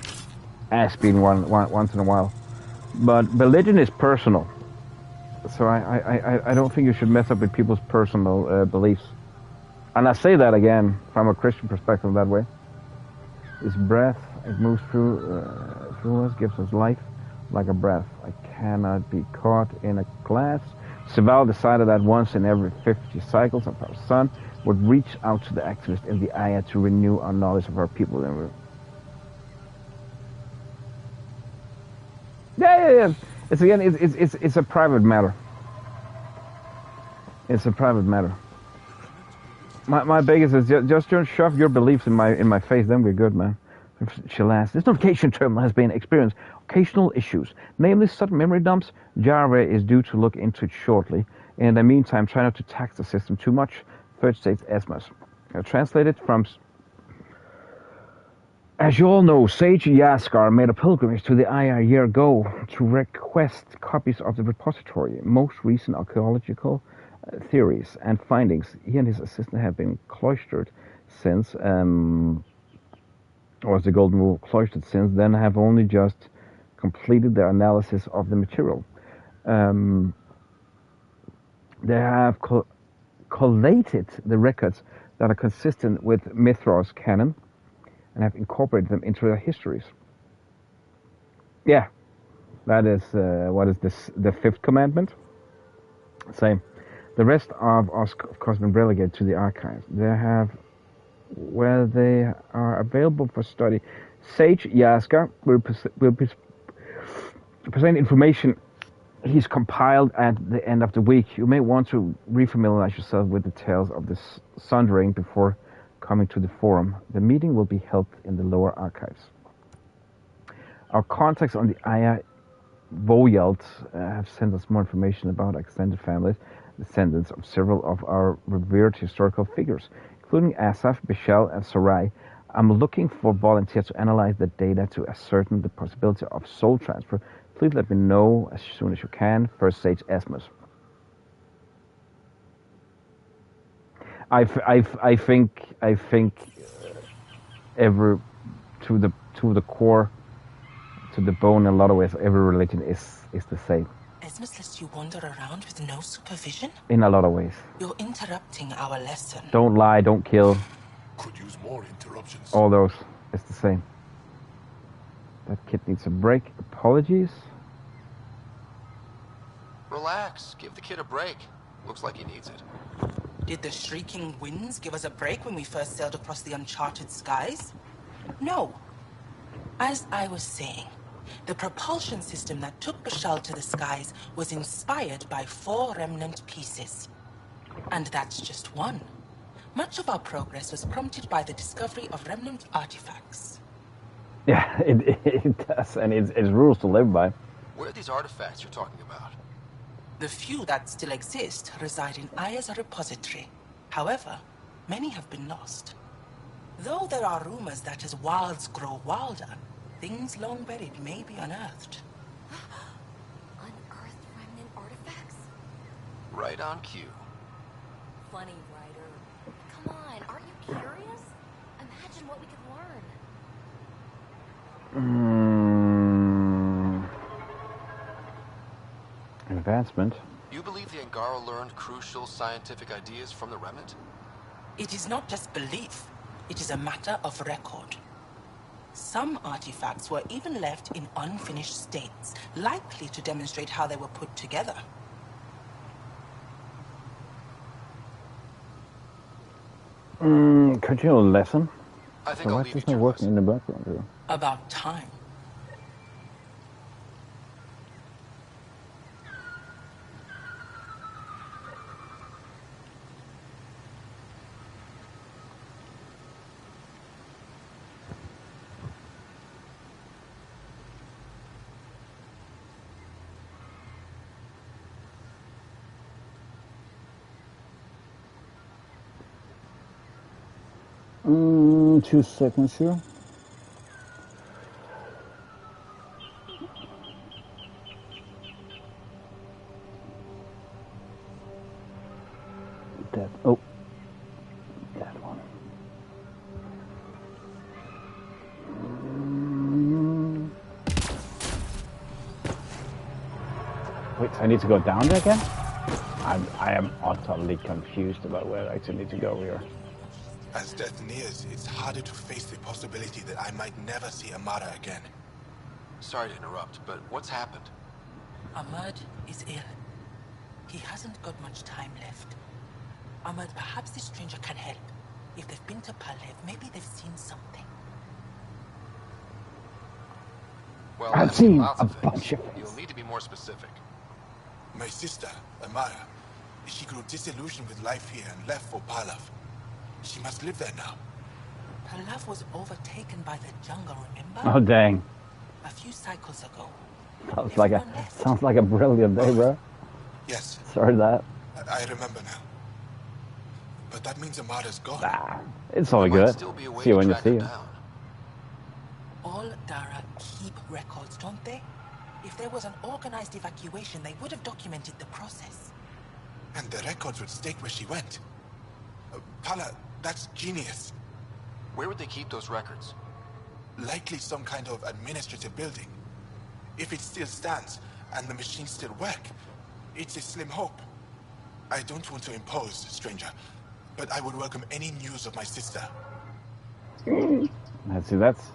ass beating once in a while. But religion is personal, so I don't think you should mess up with people's personal beliefs. And I say that again from a Christian perspective that way. It's breath. It moves through us, gives us life like a breath. I cannot be caught in a glass. Citadel decided that once in every 50 cycles of our sun would reach out to the activist in the Aya to renew our knowledge of our people. Yeah. It's a private matter. It's a private matter. My biggest is just don't shove your beliefs in my face. Then we're good, man. Shalaz. This notification terminal has been experiencing occasional issues, namely sudden memory dumps. Java is due to look into it shortly. In the meantime, try not to tax the system too much. Third states Esmus. Translated from. As you all know, Sage Yaskar made a pilgrimage to the Aya a year ago to request copies of the repository. Most recent archaeological theories and findings. He and his assistant have been cloistered since, or as the Golden Rule, cloistered since then, have only just completed their analysis of the material. They have collated the records that are consistent with Mithra's canon and have incorporated them into their histories. Yeah, that is, what is this, the fifth commandment? Same. The rest of us, of course, been relegated to the archives. They have, where they are available for study. Sage Yaska will present information he's compiled at the end of the week. You may want to refamiliarize yourself with details of this sundering before coming to the forum. The meeting will be held in the lower archives. Our contacts on the Aya Voyalt have sent us more information about extended families, descendants of several of our revered historical figures, including Asaf, Bishal, and Sarai. I'm looking for volunteers to analyze the data to ascertain the possibility of soul transfer. Please let me know as soon as you can. First Sage Esmus. I think every to the core, to the bone, in a lot of ways, every religion is the same. Esmus lets you wander around with no supervision? In a lot of ways. You're interrupting our lesson. Don't lie, don't kill. Could use more interruptions. All those, it's the same. That kid needs a break. Apologies. Relax, give the kid a break. Looks like he needs it. Did the shrieking winds give us a break when we first sailed across the uncharted skies? No. As I was saying, the propulsion system that took Bashal to the skies was inspired by 4 remnant pieces. And that's just one. Much of our progress was prompted by the discovery of remnant artifacts. Yeah, it does, and it's rules to live by. Where are these artifacts you're talking about? The few that still exist reside in Aya's repository. However, many have been lost. Though there are rumors that as wilds grow wilder, things long buried may be unearthed. Unearthed remnant artifacts? Right on cue. Funny, writer. Come on, aren't you curious? Imagine what we could learn. Advancement. You believe the Angara learned crucial scientific ideas from the remnant? It is not just belief. It is a matter of record. Some artifacts were even left in unfinished states, likely to demonstrate how they were put together. Could you lesson? I think so I'll why leave isn't it working in the background here? About time. Mm, 2 seconds here. That, oh, that one. Wait, I need to go down there again? I am utterly confused about where I actually need to go here. As death nears, it's harder to face the possibility that I might never see Amara again. Sorry to interrupt, but what's happened? Ahmad is ill. He hasn't got much time left. Ahmad, perhaps this stranger can help. If they've been to Palev, maybe they've seen something. Well, I've seen a bunch of things. You'll need to be more specific. My sister, Amara, she grew disillusioned with life here and left for Palav. She must live there now. Her love was overtaken by the jungle, remember? Oh dang! A few cycles ago. Sounds like a brilliant day, bro. Yes. Sorry that. I remember now. But that means Amada's gone. Nah, it's all good. See you when you see him. All Dara keep records, don't they? If there was an organized evacuation, they would have documented the process. And the records would state where she went. Pala, that's genius. Where would they keep those records? Likely some kind of administrative building. If it still stands, and the machines still work, it's a slim hope. I don't want to impose, stranger, but I would welcome any news of my sister. Let's see, that's...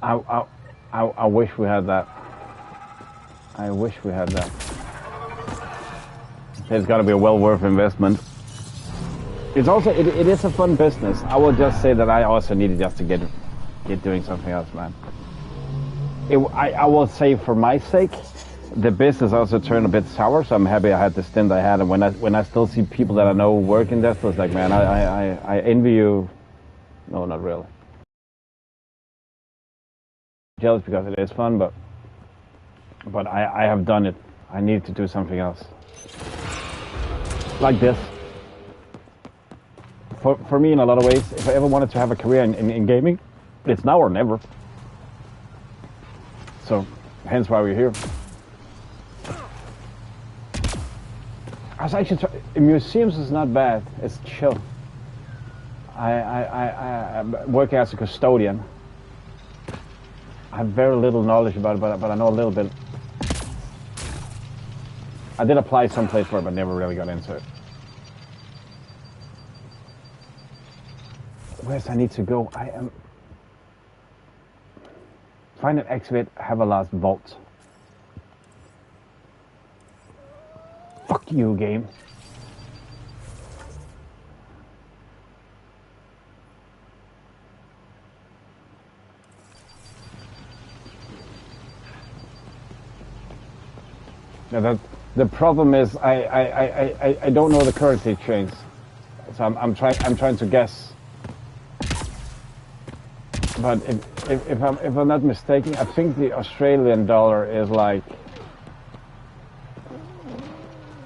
I wish we had that. I wish we had that. It's got to be a well worth investment. It's also, it is a fun business. I will just say that I also needed just to get doing something else, man. I will say for my sake, the business also turned a bit sour, so I'm happy I had the stint I had. And when I still see people that I know working there, it's like, man, I envy you. No, not really. Jealous because it is fun, but I have done it. I need to do something else. Like this. For me, in a lot of ways, if I ever wanted to have a career in gaming, it's now or never. So, hence why we're here. I was actually museums is not bad. It's chill. I work as a custodian. I have very little knowledge about it, but I know a little bit. I did apply someplace for it, but never really got into it. Where's I need to go? I am... Find an exit, have a last vault. Fuck you, game. Now the problem is I don't know the currency exchange, so I'm trying to guess. But if I'm not mistaken, I think the Australian dollar is like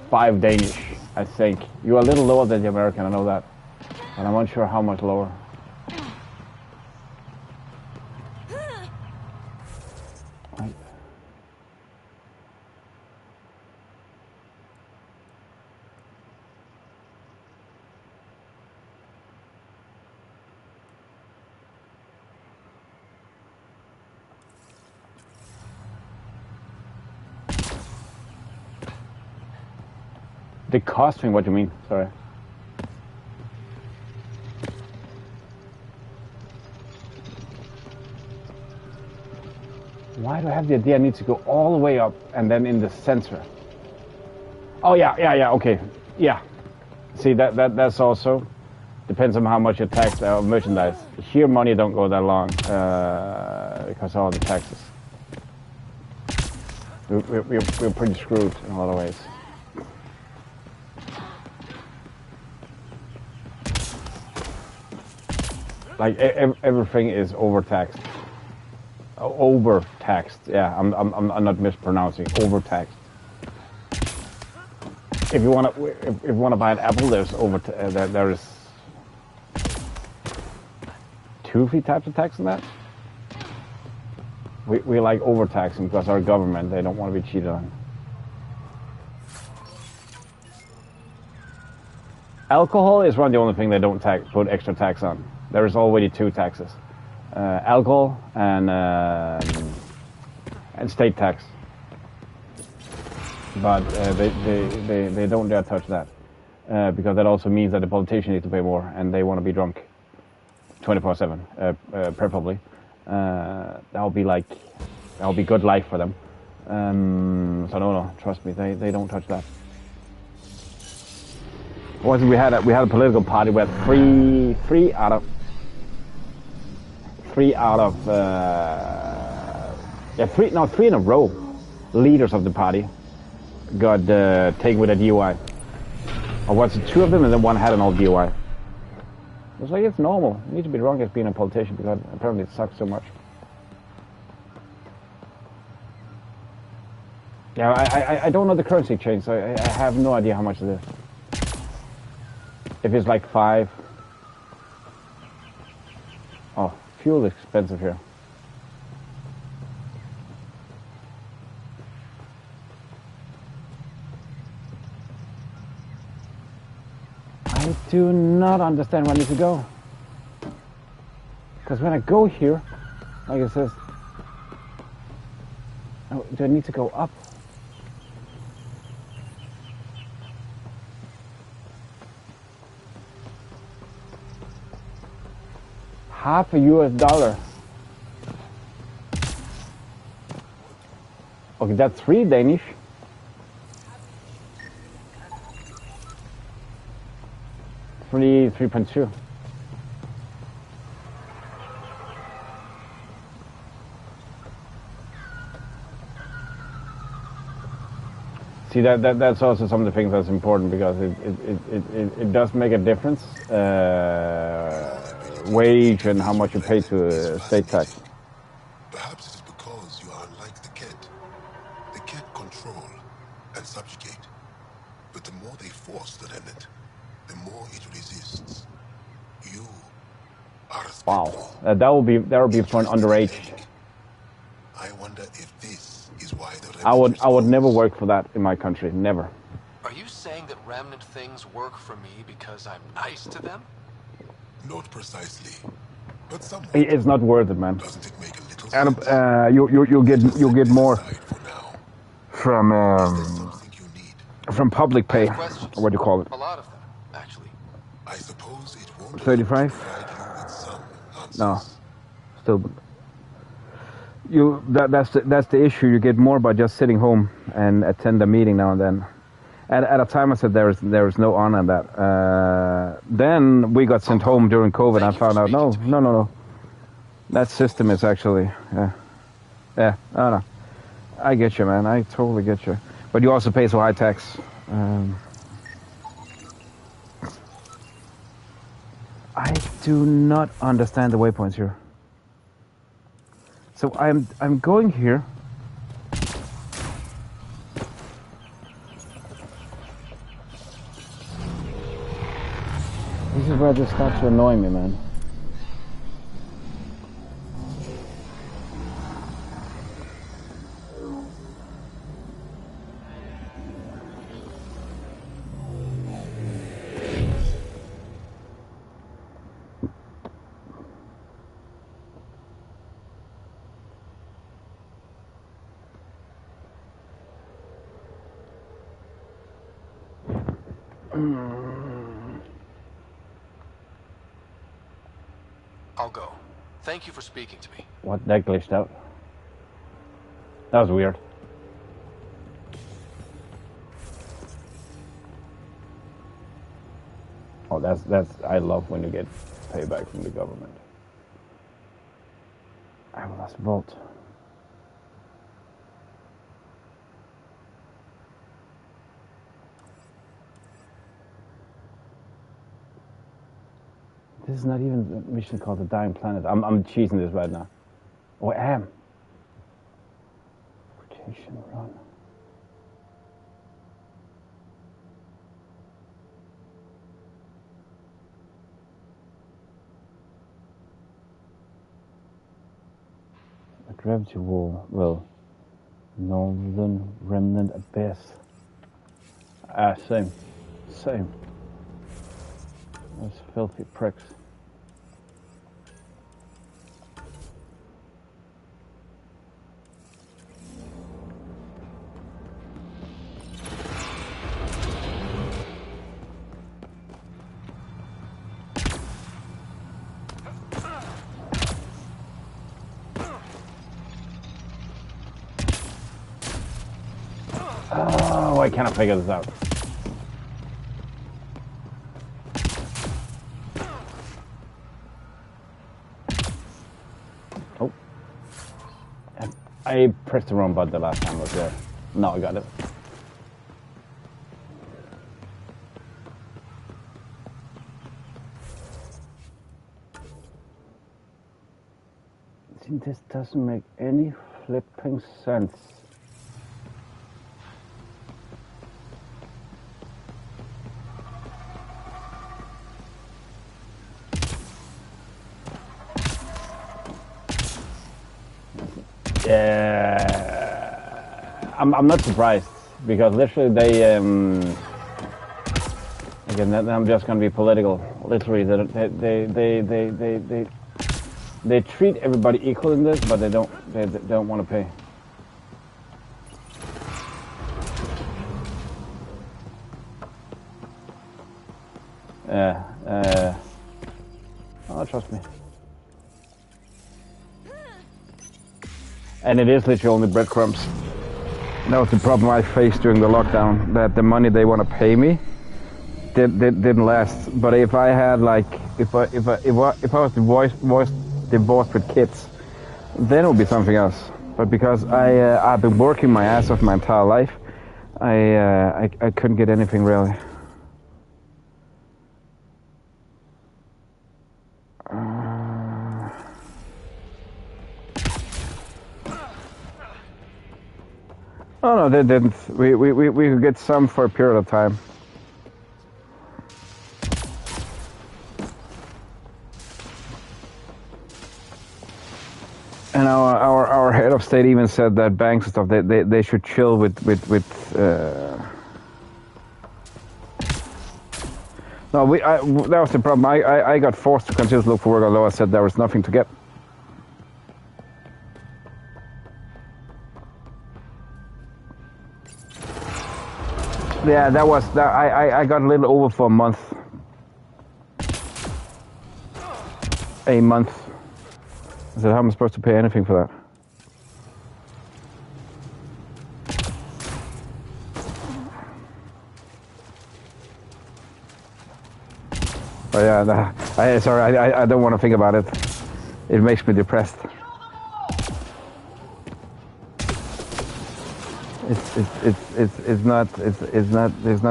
5 Danish. I think you're a little lower than the American. I know that, but I'm unsure how much lower. The costing, what do you mean? Sorry. Why do I have the idea I need to go all the way up and then in the center? Oh yeah, okay. Yeah. See, that's also depends on how much you tax merchandise. Here money don't go that long because of all the taxes. We're pretty screwed in a lot of ways. Like everything is overtaxed. Overtaxed. Yeah, I'm not mispronouncing. Overtaxed. If you wanna buy an apple, there's there is 2-3 types of tax in that. We like overtaxing because our government, they don't want to be cheated on. Alcohol is one of the only thing they don't put extra tax on. There is already 2 taxes, alcohol and state tax. But they don't dare touch that because that also means that the politicians need to pay more and they want to be drunk 24/7, preferably. That'll be good life for them. So no, trust me, they don't touch that. Once we had a political party where three out of 3 in a row leaders of the party got taken with a DUI. Or was it 2 of them and then one had an old DUI? It's like, it's normal. You need to be drunk as being a politician because apparently it sucks so much. Yeah, I don't know the currency change, so I have no idea how much it is. If it's like 5. Oh, fuel is expensive here. I do not understand where I need to go. Because when I go here, like it says, oh, do I need to go up? Half a US$. Okay, that's 3 Danish. 3.2. See, that's also some of the things that's important because it does make a difference. Wage and how much you pay to state tax. Perhaps it is because you are unlike the Ket. The Ket control and subjugate. But the more they force the remnant, the more it resists. You are Wow, that would be for an underage. I wonder if this is why the I would never work for that in my country, never. Are you saying that remnant things work for me because I'm nice to them? Not precisely, but somewhat. It's not worth it, man. Doesn't it make a little And sense? you'll get more from public pay, or what do you call it? A lot of them, actually. I suppose it won't 35? No, still. That's the issue. You get more by just sitting home and attend a meeting now and then. At a time I said there is no honor in that. Then we got sent home during COVID. I found out no. That system is actually yeah. I know. I get you, man. I totally get you. But you also pay so high tax. I do not understand the waypoints here. So I'm going here. This is where this starts to annoy me, man. I'll go. Thank you for speaking to me. What? That glitched out. That was weird. Oh, that's. I love when you get payback from the government. I lost Vault. This is not even a mission called the Dying Planet. I'm cheesing this right now. Oh, I am. Rotation run. A gravity wall. Well, Northern Remnant Abyss. Same. Those filthy pricks. Oh, I cannot figure this out. Oh. I pressed the wrong button the last time I was there. Now I got it. This doesn't make any flipping sense. Yeah, I'm not surprised because literally they again I'm just gonna be political. Literally, they treat everybody equal in this, but they don't want to pay. Oh, trust me. And it is literally only breadcrumbs. That was the problem I faced during the lockdown, that the money they want to pay me didn't last. But if I had like, if I was divorced with kids, then it would be something else. But because I've been working my ass off my entire life, I couldn't get anything really. Oh no, they didn't. We could get some for a period of time. And our head of state even said that banks and stuff they should chill with No, that was the problem. I got forced to continue to look for work, although I said there was nothing to get. Yeah, that was that. I got a little over for a month. A month. I said, how am I supposed to pay anything for that? Oh yeah, sorry, I don't want to think about it. It makes me depressed. It's not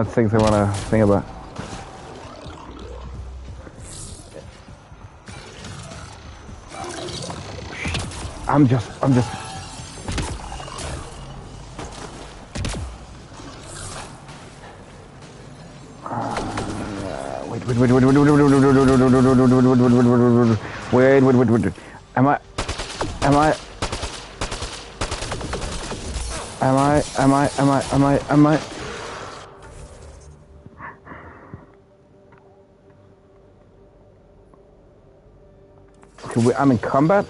things I want to think about. I'm just. Wait. Am I? Okay, I'm in combat.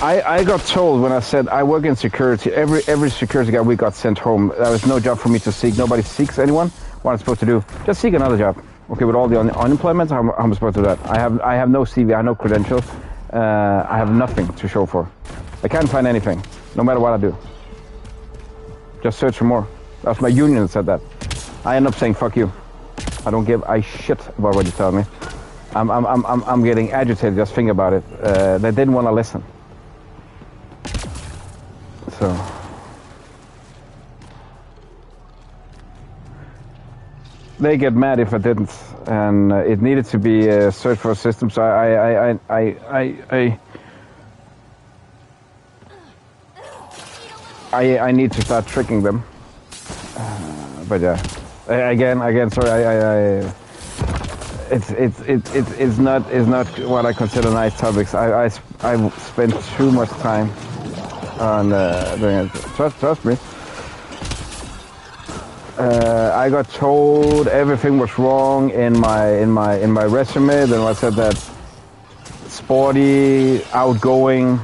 I got told when I said I work in security, every security guy we got sent home. There was no job for me to seek. Nobody seeks anyone. What I'm supposed to do? Just seek another job. Okay, with all the unemployment, how am I supposed to do that? I have no CV, I have no credentials. I have nothing to show for. I can't find anything, no matter what I do. Just search for more. That's my union that said that. I end up saying fuck you. I don't give a shit about what you tell me. I'm getting agitated just thinking about it. They didn't want to listen. So they get mad if I didn't, and it needed to be a search for a system. So I need to start tricking them. But yeah, again, sorry. It's not what I consider nice topics. I spent too much time on doing it. Trust me. I got told everything was wrong in my resume. Then I said that sporty, outgoing,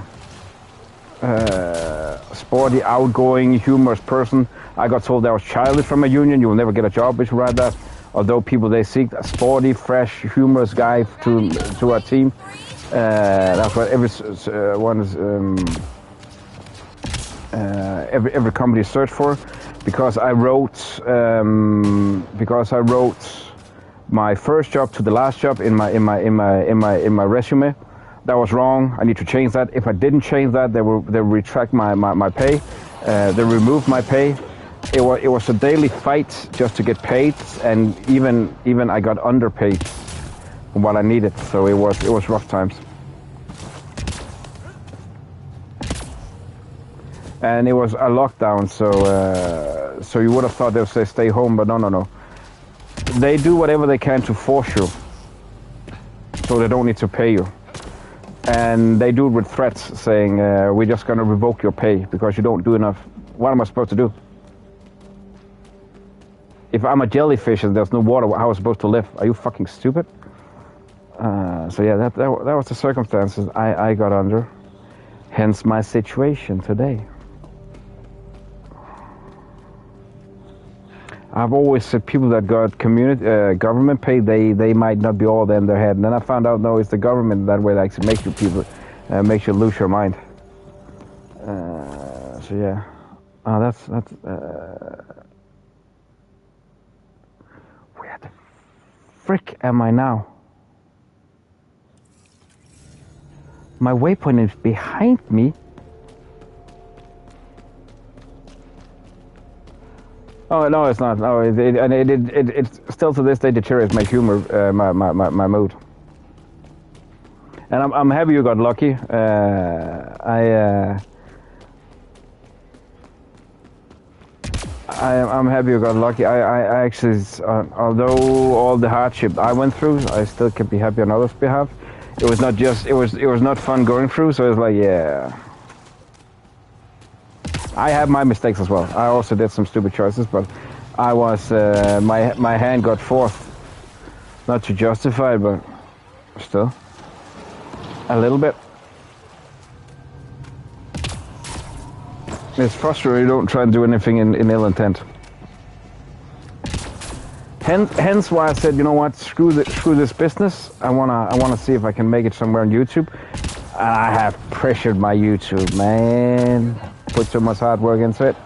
humorous person. I got told I was childish from a union. You will never get a job if you write that. Although people they seek a sporty, fresh, humorous guy to our team. That's what everyone is. Every company search for, because I wrote my first job to the last job in my resume. That was wrong. I need to change that. If I didn't change that, they will retract my pay. They removed my pay. It was a daily fight just to get paid, and even I got underpaid what I needed. So it was rough times. And it was a lockdown, so you would have thought they'd say stay home, but no. They do whatever they can to force you, so they don't need to pay you. And they do it with threats, saying, we're just going to revoke your pay because you don't do enough. What am I supposed to do? If I'm a jellyfish and there's no water, how am I supposed to live? Are you fucking stupid? So yeah, that was the circumstances I got under. Hence my situation today. I've always said people that got government pay, they might not be all there in their head. And then I found out, no, it's the government that way that actually makes you people, makes you lose your mind. So yeah, that's where the frick am I now? My waypoint is behind me. Oh no, it's not. No, it still to this day deteriorates my humor, my mood. And I'm happy you got lucky. I'm happy you got lucky. I actually, although all the hardship I went through, I still can be happy on others' behalf. It was not just. It was not fun going through. So it's like, yeah. I have my mistakes as well. I also did some stupid choices, but I was my hand got forced. Not to justify it, but still a little bit. It's frustrating. You don't try and do anything in ill intent. Hence why I said, you know what? Screw this business. I wanna see if I can make it somewhere on YouTube. I have pressured my YouTube, man. Put so much hard work into it.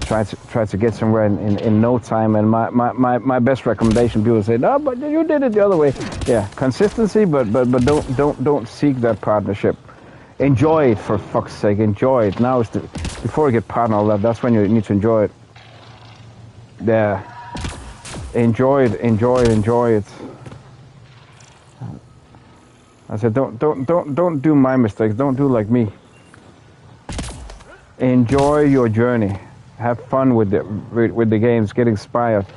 Try to get somewhere in no time. And my best recommendation, people say, no, but you did it the other way. Yeah, consistency, but don't seek that partnership. Enjoy it, for fuck's sake. Enjoy it. Now is before you get partner all that. That's when you need to enjoy it. Yeah, enjoy it. I said, don't do my mistakes. Don't do like me. Enjoy your journey. Have fun with the games. Get inspired.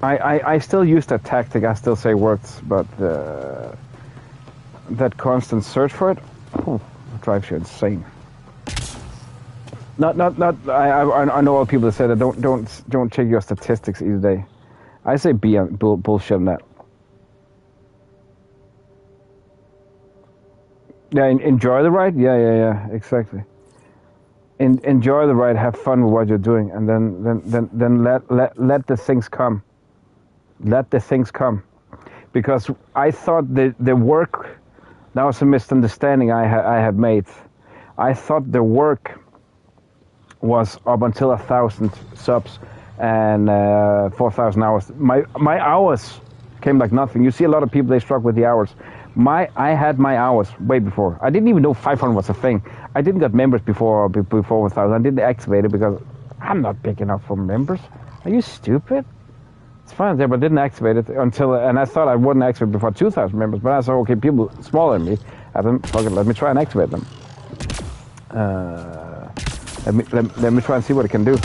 I still use that tactic. I still say works, but that constant search for it drives you insane. Not. I know all people that say that don't check your statistics each day. I say bullshit on that. Yeah, enjoy the ride. Yeah, exactly. Enjoy the ride. Have fun with what you're doing, and then let the things come. Let the things come, because I thought the work. That was a misunderstanding I have made. I thought the work was up until 1,000 subs and 4,000 hours. My hours came like nothing. You see a lot of people, they struggle with the hours. I had my hours way before. I didn't even know 500 was a thing. I didn't get members before 1,000. I didn't activate it because I'm not big enough for members. Are you stupid? It's fine there, but I didn't activate it until, and I thought I wouldn't activate before 2,000 members. But I said, okay, people smaller than me, let me try and activate them. Let me try and see what it can do.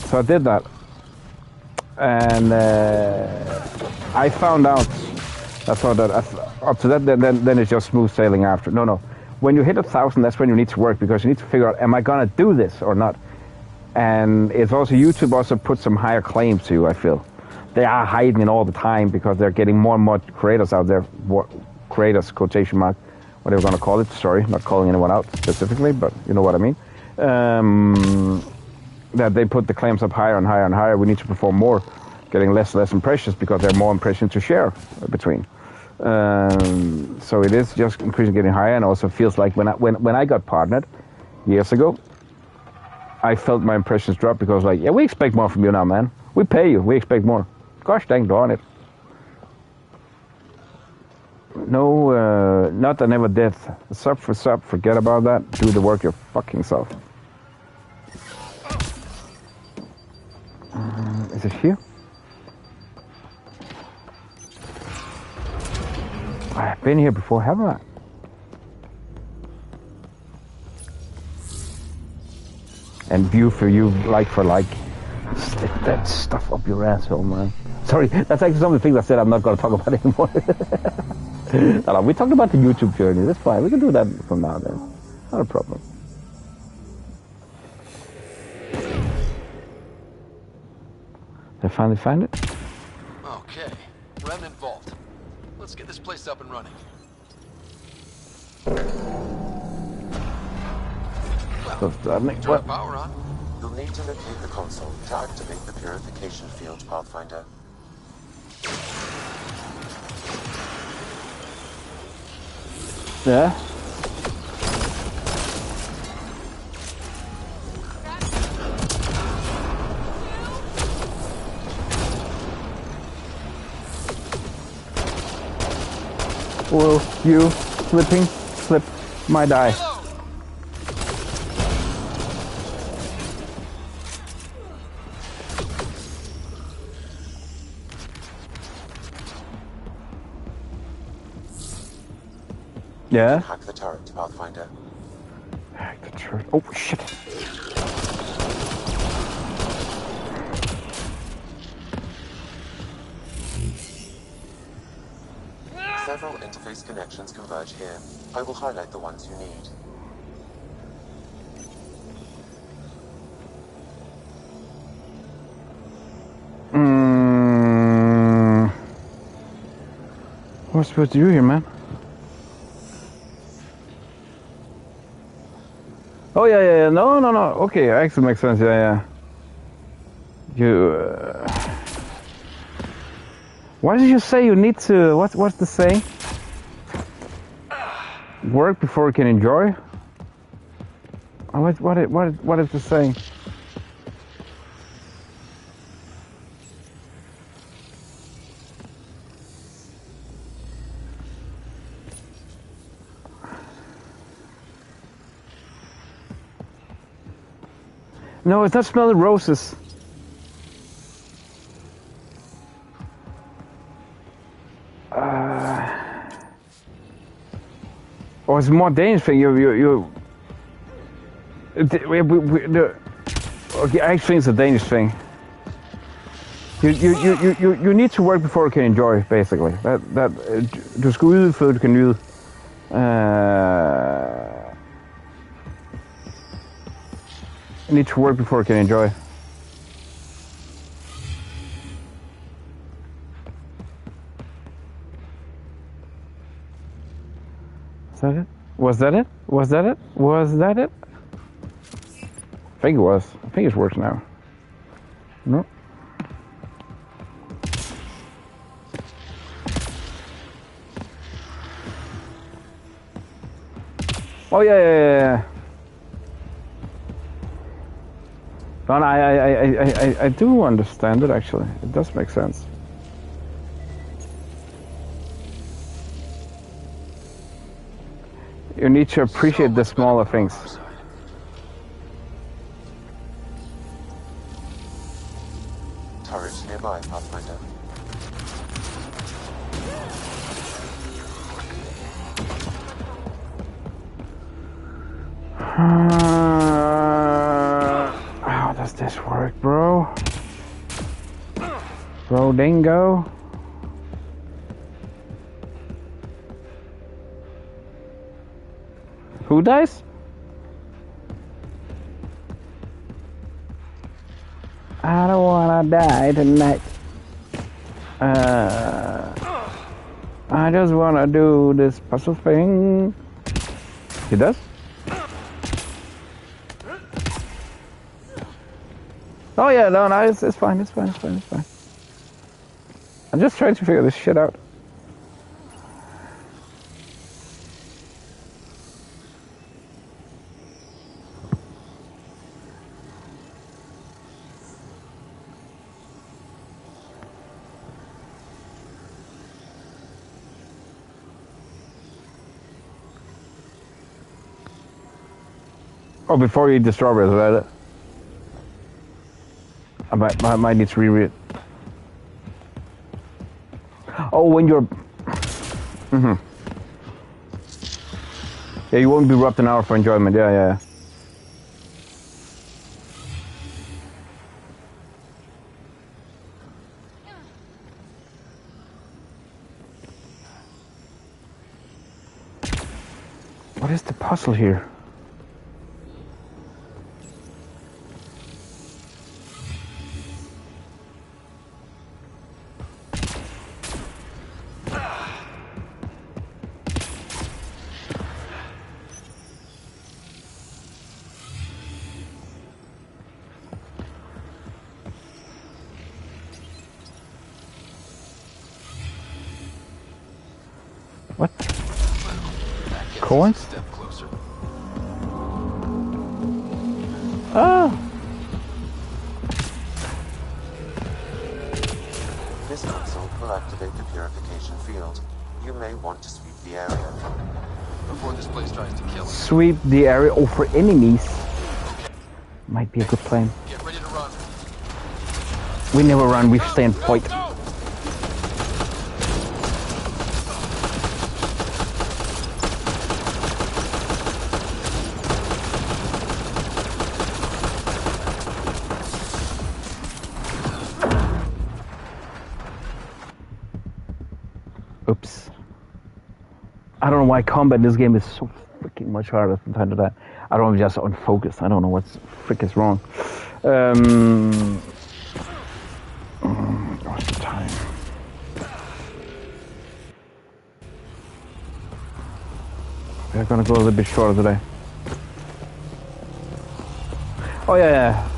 So I did that, and I found out. I thought that up to that, then it's just smooth sailing after. No. When you hit 1,000, that's when you need to work, because you need to figure out, am I gonna do this or not? And it's also, YouTube also puts some higher claims to you, I feel. They are hiding it all the time because they're getting more and more creators out there. Creators, quotation mark, whatever you want to call it. Sorry, not calling anyone out specifically, but you know what I mean. That they put the claims up higher and higher and higher. We need to perform more, getting less and less impressions because there are more impressions to share between. So it is just increasing, getting higher, and also feels like when I got partnered years ago, I felt my impressions drop because, like, yeah, we expect more from you now, man. We pay you. We expect more. Gosh dang darn it. No, not I never did. Sub for sub. Forget about that. Do the work your fucking self. Is it here? I've been here before, haven't I? And view for you, like for like. Stick that stuff up your asshole, man. Sorry, that's actually some of the things I said I'm not going to talk about anymore. No, we talked about the YouTube journey. That's fine. We can do that from now then. Not a problem. Did I finally find it? Okay, Remnant Vault. Let's get this place up and running. Well, turn the power on. You'll need to locate the console to activate the purification field, Pathfinder. Yeah? Will you slip my die? Yeah? Hack the turret, Pathfinder. Hack the turret. Oh, shit. Several interface connections converge here. I will highlight the ones you need. What's supposed to do here, man? Oh, yeah. No. Okay, actually makes sense. Yeah. You. Why did you say you need to? What's the saying? Work before you can enjoy. What is the saying? No, it's not smelling roses. Or it's a more dangerous thing. Okay, I think it's a dangerous thing. You need to work before you can enjoy, basically. Du skal yde, før du kan nyde. You need to work before you can enjoy. Is that it? Was that it? Was that it? Was that it? I think it was. I think it's worse now. No. Oh yeah. But I do understand it actually. It does make sense. You need to appreciate the smaller things. Turret nearby, Pathfinder. How does this work, bro? Bro dingo? Who dies? I don't wanna die tonight. I just wanna do this puzzle thing. He does? Oh yeah, no, it's fine, it's fine. I'm just trying to figure this shit out. Oh, before you eat the strawberries, is that it? I might need to reread it. Oh, when you're... Yeah, you won't be robbed an hour for enjoyment. Yeah. What is the puzzle here? What? Coins? Oh! This console will activate the purification field. You may want to sweep the area. Before this place tries to kill us. Sweep the area over enemies. Might be a good plan. Get ready to run. We never run, we stay and fight. Oops. I don't know why combat in this game is so freaking much harder from time to time. I don't know, I'm just unfocused. I don't know what's frick is wrong. What's the time? We're gonna go a little bit shorter today. Oh yeah.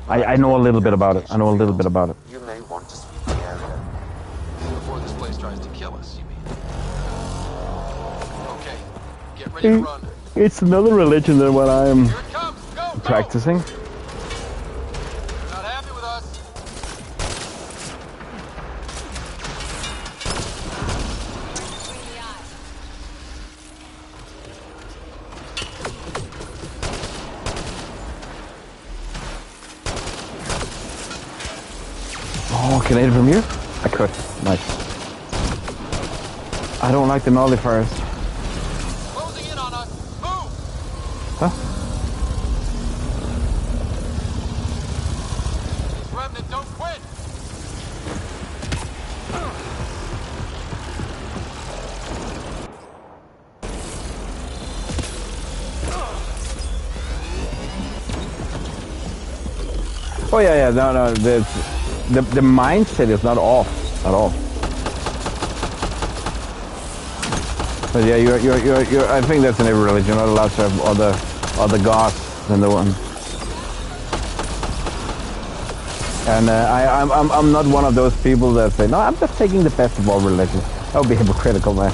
I know a little bit about it. You may want to sweep the area. Before this place tries to kill us, you mean? Okay, get ready to run. It's another religion than what I'm practicing. Not happy with us. Oh, can I hit it from here? I could. Nice. I don't like the nullifiers. Closing in on us. Move. Huh? These remnant don't quit. Oh yeah. No. The mindset is not off at all. But yeah, you're. I think that's in every religion. You're not allowed to have other gods than the one. And I'm not one of those people that say no. I'm just taking the best of all religions. That would be hypocritical, man.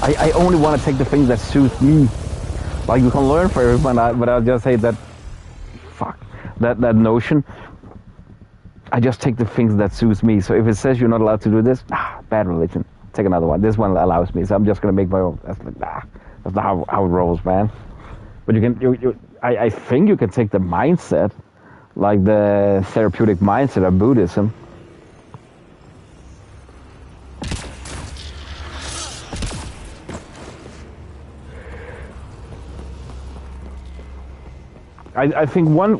I only want to take the things that suit me. Like you can learn for everyone, but I'll just say that. Fuck that notion. I just take the things that suits me. So if it says you're not allowed to do this, bad religion. Take another one. This one allows me, so I'm just gonna make my own. That's like, that's not how it rolls, man. But you can, I think you can take the mindset, like the therapeutic mindset of Buddhism. I think one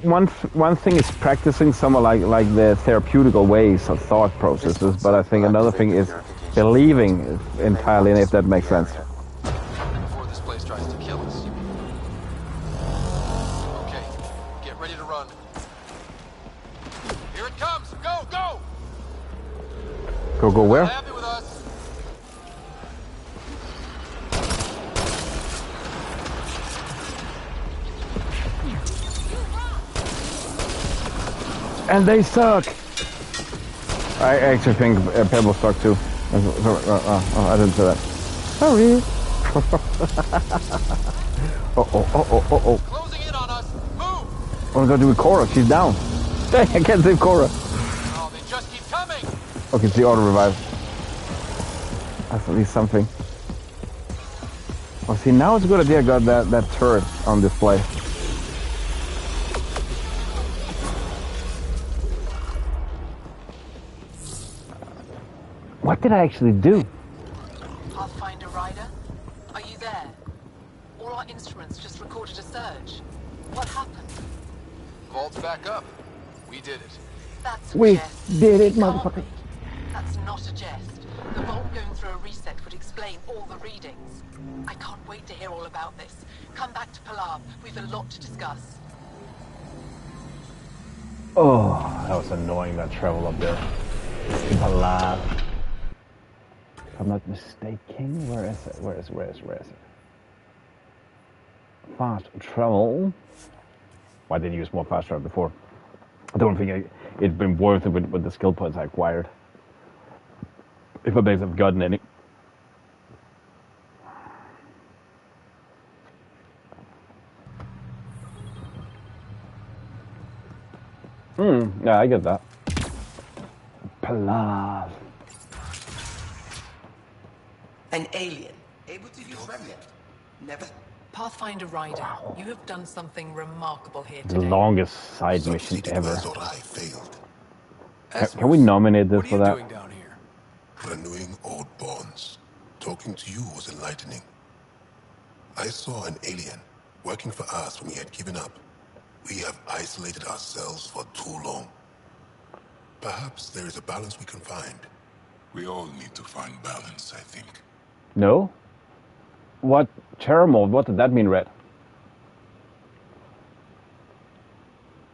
thing is practicing some like the therapeutical ways of thought processes, but I think another thing is believing entirely, if that makes sense. Before this place tries to kill us. Okay, get ready to run. Here it comes. Go. Go where? Happy with us. And they suck. I actually think Pebble suck too. I didn't say that. Sorry. Oh. Closing in on us. Move. What am I gonna do with Cora? She's down. Dang, I can't save Cora. Oh, they just keep coming. Okay, it's the auto revive. That's at least something. Oh, see, now it's a good idea I got that turret on display. What did I actually do? Pathfinder Rider? Are you there? All our instruments just recorded a surge. What happened? Vault's back up. We did it. That's a We jest. did it, It can't motherfucker. be. That's not a jest. The vault going through a reset would explain all the readings. I can't wait to hear all about this. Come back to Palau. We've a lot to discuss. Oh, that was annoying, that travel up there. If I'm not mistaken, where is it? Where is it? Fast travel. Why didn't I use more fast travel before? I don't think it'd been worth it with the skill points I acquired. If I may have gotten any. Yeah, I get that. Palau. An alien, able to use remnant. Never. Pathfinder Rider, you have done something remarkable here The today. longest side mission ever. Thought I failed. Can we nominate this for that? Doing down here? Renewing old bonds. Talking to you was enlightening. I saw an alien working for us when we had given up. We have isolated ourselves for too long. Perhaps there is a balance we can find. We all need to find balance, I think. No? What? Terror mode? What did that mean, Red?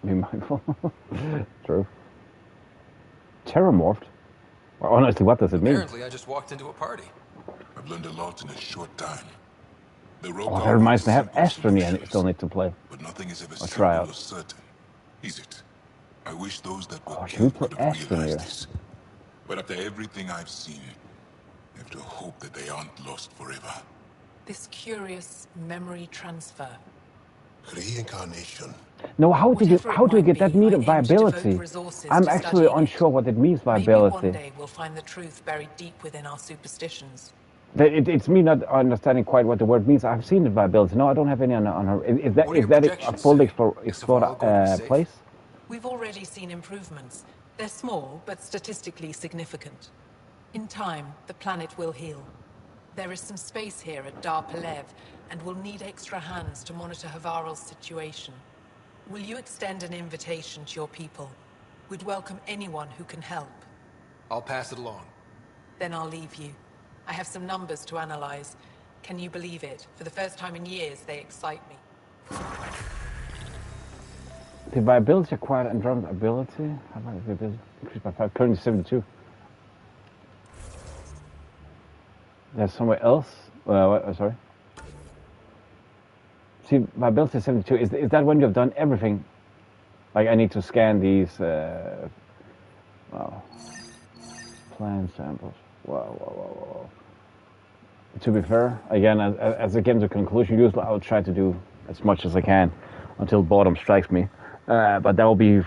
Be mindful. True. Terramorphed? Well, honestly, what does it mean? Apparently, I just walked into a party. I've learned a lot in a short time. The Oh, that reminds me, I have Astroneer and still need to play. But nothing is ever Or try out. simple or certain, is it? I wish those that were Should we killed play could have Astroneer? realized this. But after everything I've seen, I have to hope that they aren't lost forever. This curious memory transfer. Reincarnation. No, how do you get that need of viability? I'm actually unsure what it means, Maybe viability. one day we'll find the truth buried deep within our superstitions. It's me not understanding quite what the word means. I've seen the viability. No, I don't have any on her. Is that a full explored place? We've already seen improvements. They're small, but statistically significant. In time, the planet will heal. There is some space here at Dar Palev, and we'll need extra hands to monitor Havarl's situation. Will you extend an invitation to your people? We'd welcome anyone who can help. I'll pass it along. Then I'll leave you. I have some numbers to analyze. Can you believe it? For the first time in years, they excite me. The viability acquired Andromeda ability. How about the ability increased by 5? Currently 72. There's somewhere else. Sorry. See, viability 72. Is that when you've done everything? Like I need to scan these. Wow. Plan samples. Whoa. To be fair, again, as I get to conclusion, usually I'll try to do as much as I can until boredom strikes me. But that will be.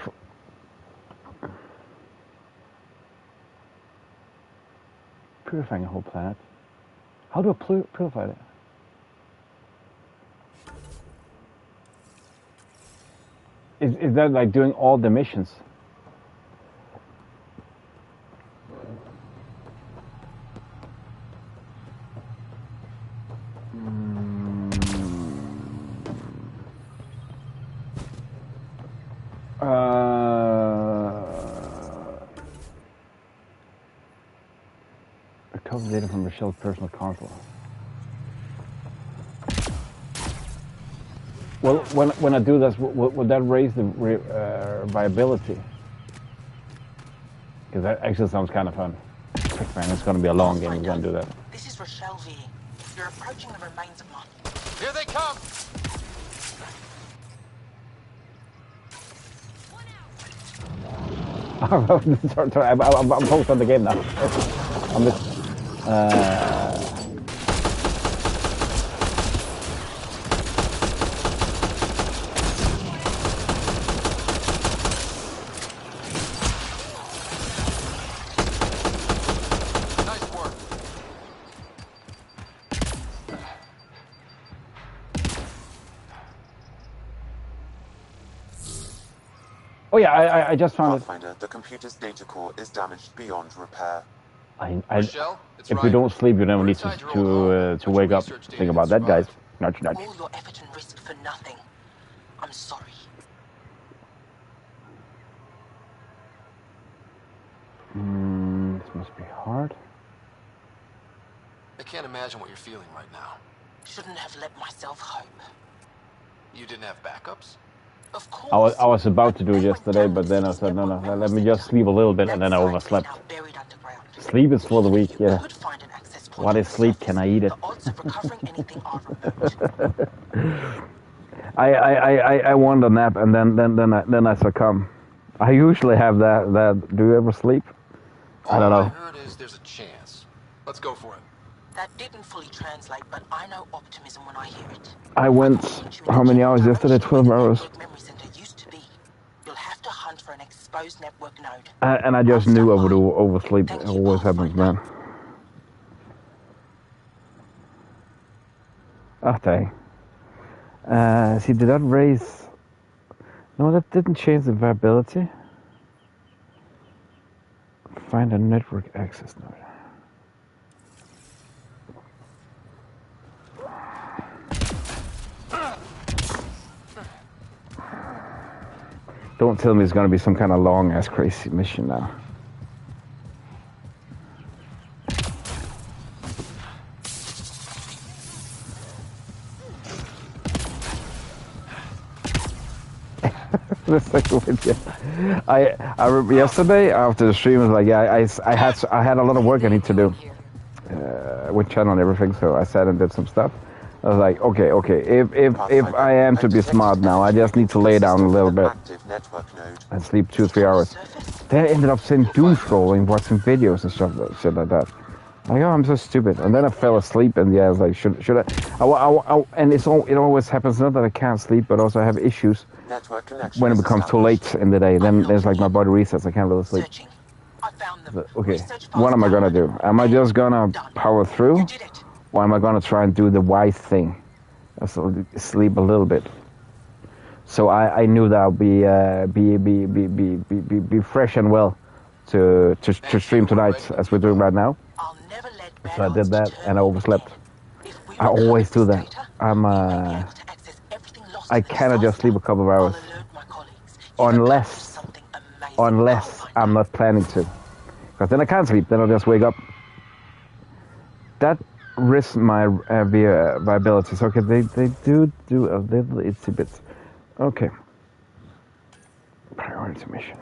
Purifying a whole planet. How do I purify it? Is that like doing all the missions? Recover data from Michelle's personal console. Well, when I do this, would that raise the viability? Because that actually sounds kind of fun. Frick, man, it's going to be a long game. We're going to do that. This is Rochelle V. You're approaching the remains of Mon. Here they come! Sorry, I'm focused on the game now. I'm just. Nice work. Oh yeah, I just found it. Pathfinder, the computer's data core is damaged beyond repair. Rochelle, it's if you Ryder. don't sleep, you never We're need inside your old home. to wake up. Research Think data about that that, guys. survived. Nudge, nudge. All your effort and risk for nothing. I'm sorry. This must be hard. I can't imagine what you're feeling right now. Shouldn't have let myself hope. You didn't have backups? Of course. I was about to do it yesterday, but then I said, no, let me just sleep a little bit, and then I overslept. Sleep is for the weak, yeah. What is sleep? Can I eat it? I want a nap, and then I succumb. I usually have that. Do you ever sleep? I don't know. All I heard is there's a chance. Let's go for it. That didn't fully translate, but I know optimism when I hear it. I went, how many hours yesterday? 12 hours. You'll have to hunt for an exposed network node. And I just knew I would oversleep. It always happens, man. Oh, dang. See, did that raise... No, that didn't change the viability. Find a network access node. Don't tell me it's gonna be some kind of long-ass crazy mission now. I remember yesterday after the stream, I was like, yeah, I had a lot of work I need to do with channel and everything, so I sat and did some stuff. I was like, okay, if I am to be smart now, I just need to lay down a little bit and sleep 2-3 hours. Then I ended up sitting doom scrolling, watching videos and stuff, shit like that. Like, oh, I'm so stupid. And then I fell asleep, and yeah, I was like, should I and it always happens, not that I can't sleep, but also I have issues when it becomes too late in the day. Then there's like my body resets, I can't really sleep. So, okay, what am I gonna do? Am I just gonna power through? Or am I gonna try and do the wise thing? So sleep a little bit. So I knew that I'll be fresh and well to stream tonight as we're doing right now. So I did that and I overslept. I always do that. I cannot just sleep a couple of hours unless I'm not planning to, because then I can't sleep. Then I'll just wake up. That risks my viability. So okay, they do a little itsy bits. Okay. Priority mission.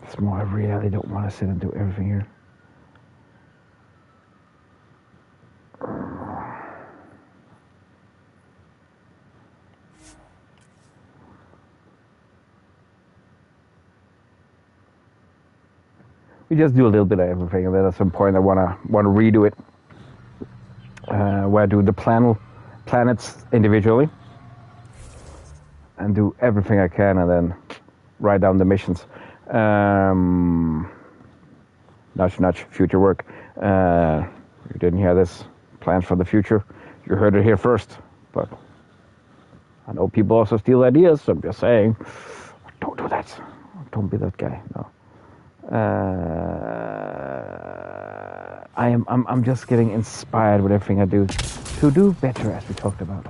It's more, I really don't want to sit and do everything here. We just do a little bit of everything, and then at some point I wanna redo it. Where I do the planets individually, and do everything I can, and then write down the missions. Nudge, future work. You didn't hear this. Plans for the future. You heard it here first. But I know people also steal ideas, so I'm just saying, don't do that. Don't be that guy. No. I'm just getting inspired with everything I do to do better, as we talked about.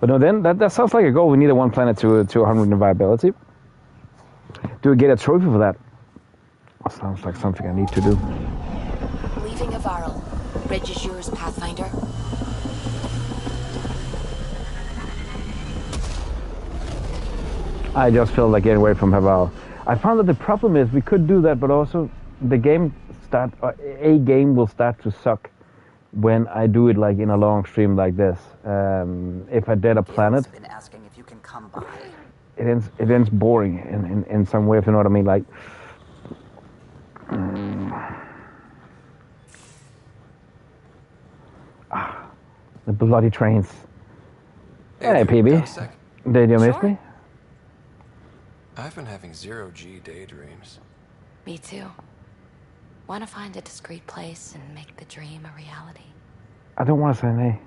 But no, then that sounds like a goal. We need a 1 planet to 100 in viability. Do we get a trophy for that? Sounds like something I need to do. Leaving Avaril. Bridge is yours, Pathfinder. I just feel like getting away from Avaril. I found that the problem is we could do that, but also the game will start to suck when I do it like in a long stream like this. If I did a planet, been asking if you can come by. It ends boring in some way, if you know what I mean. Like, the bloody trains. Hey, PB. Did you miss me? I've been having zero-G daydreams. Me too. Want to find a discreet place and make the dream a reality. I don't want to say nay.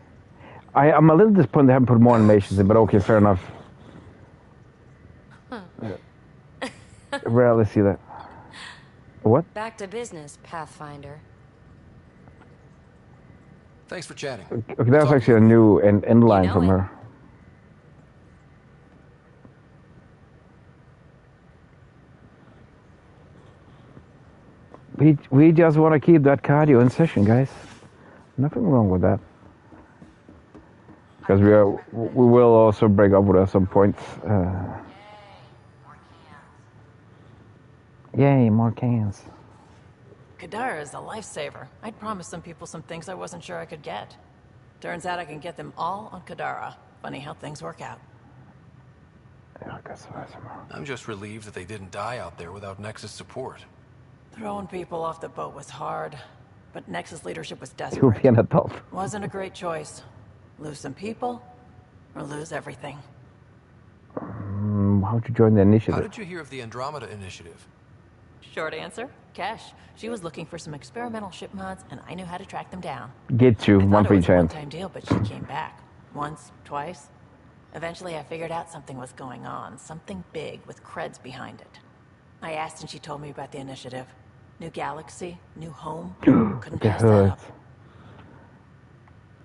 I'm a little disappointed they haven't put more animations in, but okay, fair enough. Rarely see that. What? Back to business, Pathfinder. Thanks for chatting. Okay, that was actually a new end line from her. We just want to keep that cardio in session, guys. Nothing wrong with that. Because we will also break up with her at some point. Yay, more cans. Kadara is a lifesaver. I'd promised some people some things I wasn't sure I could get. Turns out I can get them all on Kadara. Funny how things work out. I'm just relieved that they didn't die out there without Nexus support. Throwing people off the boat was hard, but Nexus leadership was desperate. You'll be an adult. Wasn't a great choice. Lose some people, or lose everything. How'd you join the initiative? How did you hear of the Andromeda Initiative? Short answer, Cash. She was looking for some experimental ship mods, and I knew how to track them down. Get you, one free chance. It was a one-time deal, but she came back. Once, twice. Eventually, I figured out something was going on. Something big with creds behind it. I asked and she told me about the initiative. New galaxy, new home. Couldn't pass that up.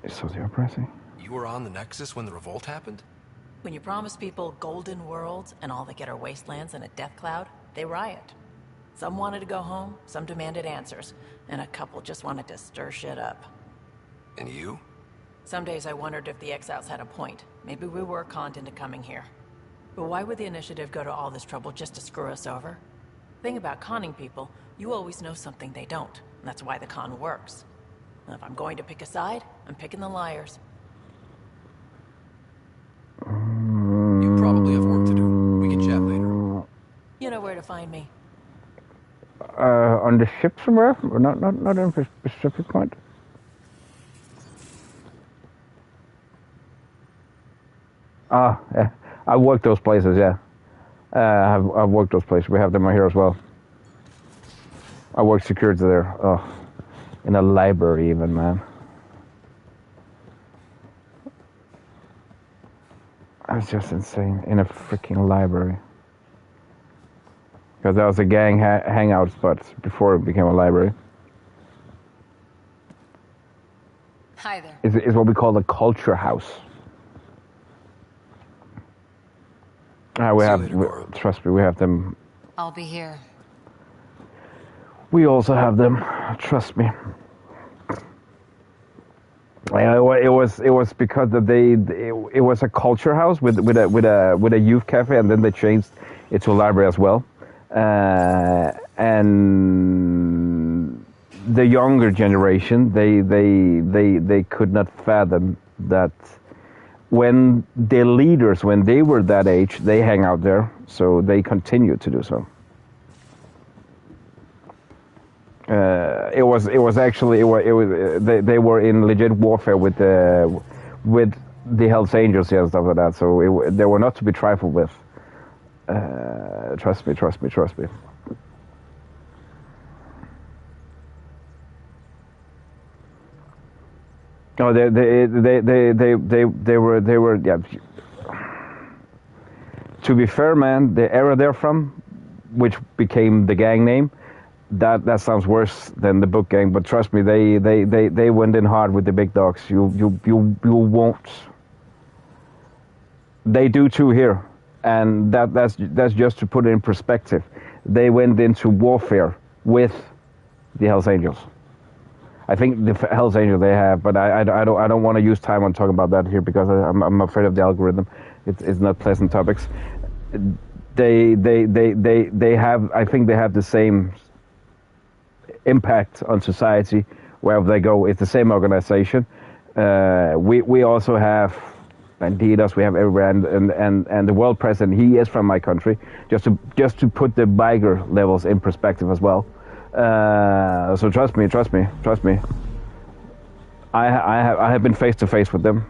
It's so depressing. You were on the Nexus when the revolt happened? When you promise people golden worlds and all they get are wastelands and a death cloud, they riot. Some wanted to go home, some demanded answers, and a couple just wanted to stir shit up. And you? Some days I wondered if the exiles had a point. Maybe we were conned into coming here. But why would the initiative go to all this trouble just to screw us over? Thing about conning people, you always know something they don't. And that's why the con works. And if I'm going to pick a side, I'm picking the liars. You probably have work to do. We can chat later. You know where to find me. On the ship somewhere? Or not in a specific point? Yeah. I worked those places, yeah. I've worked those places. We have them right here as well. I worked security there. Oh, in a library even, man. That's just insane. In a freaking library. Because that was a gang hangout spot before it became a library. Hi there. It's what we call the culture house. Trust me, we have them. I'll be here. We also have them. Trust me. It was because it was a culture house with a youth cafe, and then they changed it to a library as well. And the younger generation, they could not fathom that. When their leaders, when they were that age, they hang out there, so they continue to do so. They were in legit warfare with the Hell's Angels and stuff like that. So they were not to be trifled with. Trust me. No, they were. Yeah. To be fair, man, the era they're from, which became the gang name, that sounds worse than the book gang. But trust me, they went in hard with the big dogs. You won't. They do too here, and that's just to put it in perspective. They went into warfare with the Hell's Angels. I think the Hell's Angel they have, but I don't want to use time on talking about that here because I'm afraid of the algorithm. It's not pleasant topics. They have, I think they have the same impact on society wherever they go. It's the same organization. We also have bandidos. We have everywhere, and the world president, he is from my country. Just to put the Biger levels in perspective as well. So trust me. I have been face to face with them.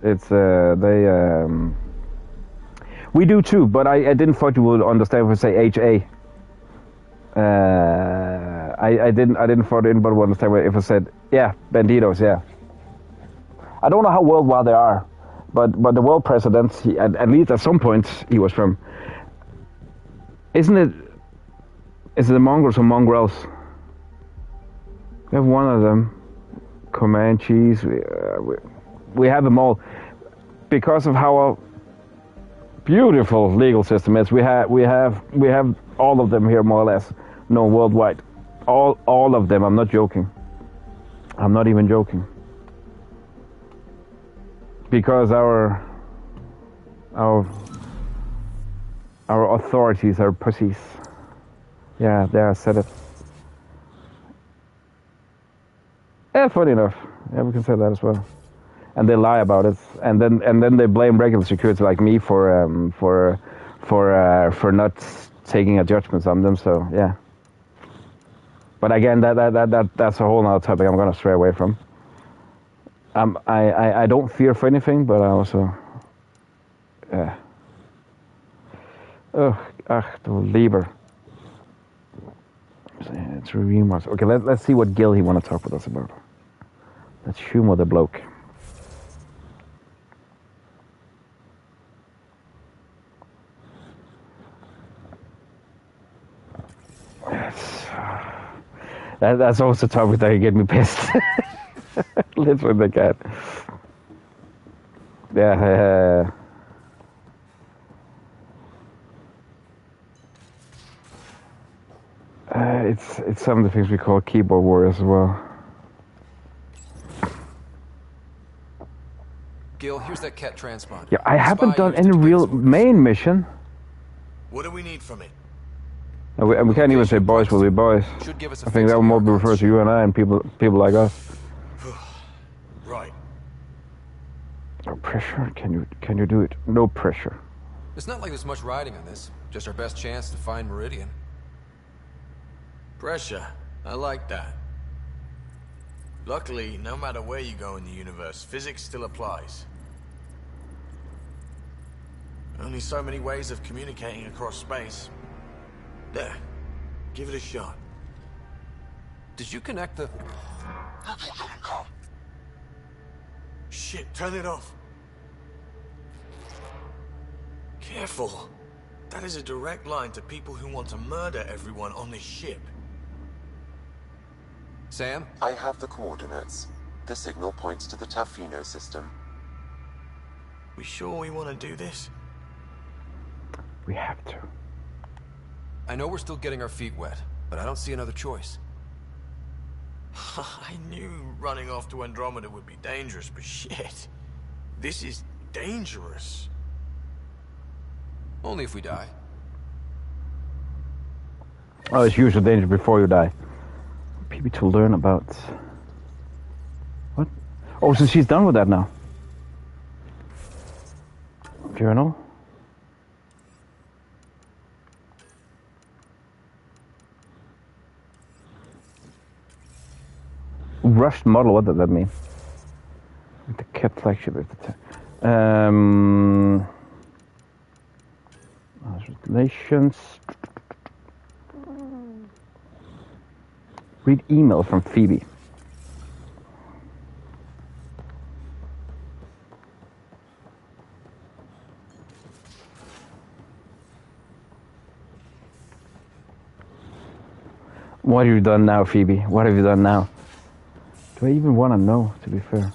It's we do too, but I didn't thought you would understand if I say HA. I didn't thought anybody would understand if I said bandidos, yeah. I don't know how worldwide they are, but the world president, at least at some point, he was from. Isn't it? Is it the Mongols or mongrels? We have one of them. Comanches. We have them all because of how our beautiful legal system is. We have all of them here more or less. No, worldwide. All of them. I'm not joking. I'm not even joking. Because our authorities are pussies. Yeah, they are said it. Yeah, funny enough. Yeah, we can say that as well. And they lie about it, and then they blame regular security like me for not taking a judgment on them. So yeah. But again, that's a whole nother topic I'm gonna stray away from. I don't fear for anything, but I also the lever. It's remarks. Okay, let's see what Gil he want to talk with us about. Let's humor the bloke. That's also a topic that get me pissed. Literally the cat. Yeah. It's some of the things we call keyboard warriors as well. Gil, here's that cat transponder. Yeah, I haven't done any real main mission. What do we need from it? And we can't even say boys will be boys. I think that would more be referred to you and I and people like us. Right. No pressure? Can you do it? No pressure. It's not like there's much riding on this. Just our best chance to find Meridian. Pressure. I like that. Luckily, no matter where you go in the universe, physics still applies. Only so many ways of communicating across space. There. Give it a shot. Did you connect the... Shit, turn it off. Careful. That is a direct line to people who want to murder everyone on this ship. Sam? I have the coordinates. The signal points to the Tafino system. We sure we want to do this? We have to. I know we're still getting our feet wet, but I don't see another choice. I knew running off to Andromeda would be dangerous, but shit. This is dangerous. Only if we die. Oh, it's usual danger before you die. Maybe to learn about... What? Oh, so she's done with that now. Journal? Rushed model, what does that mean? The cat flagship is the relations. Read email from Phoebe. What have you done now, Phoebe? What have you done now? Do I even want to know, to be fair?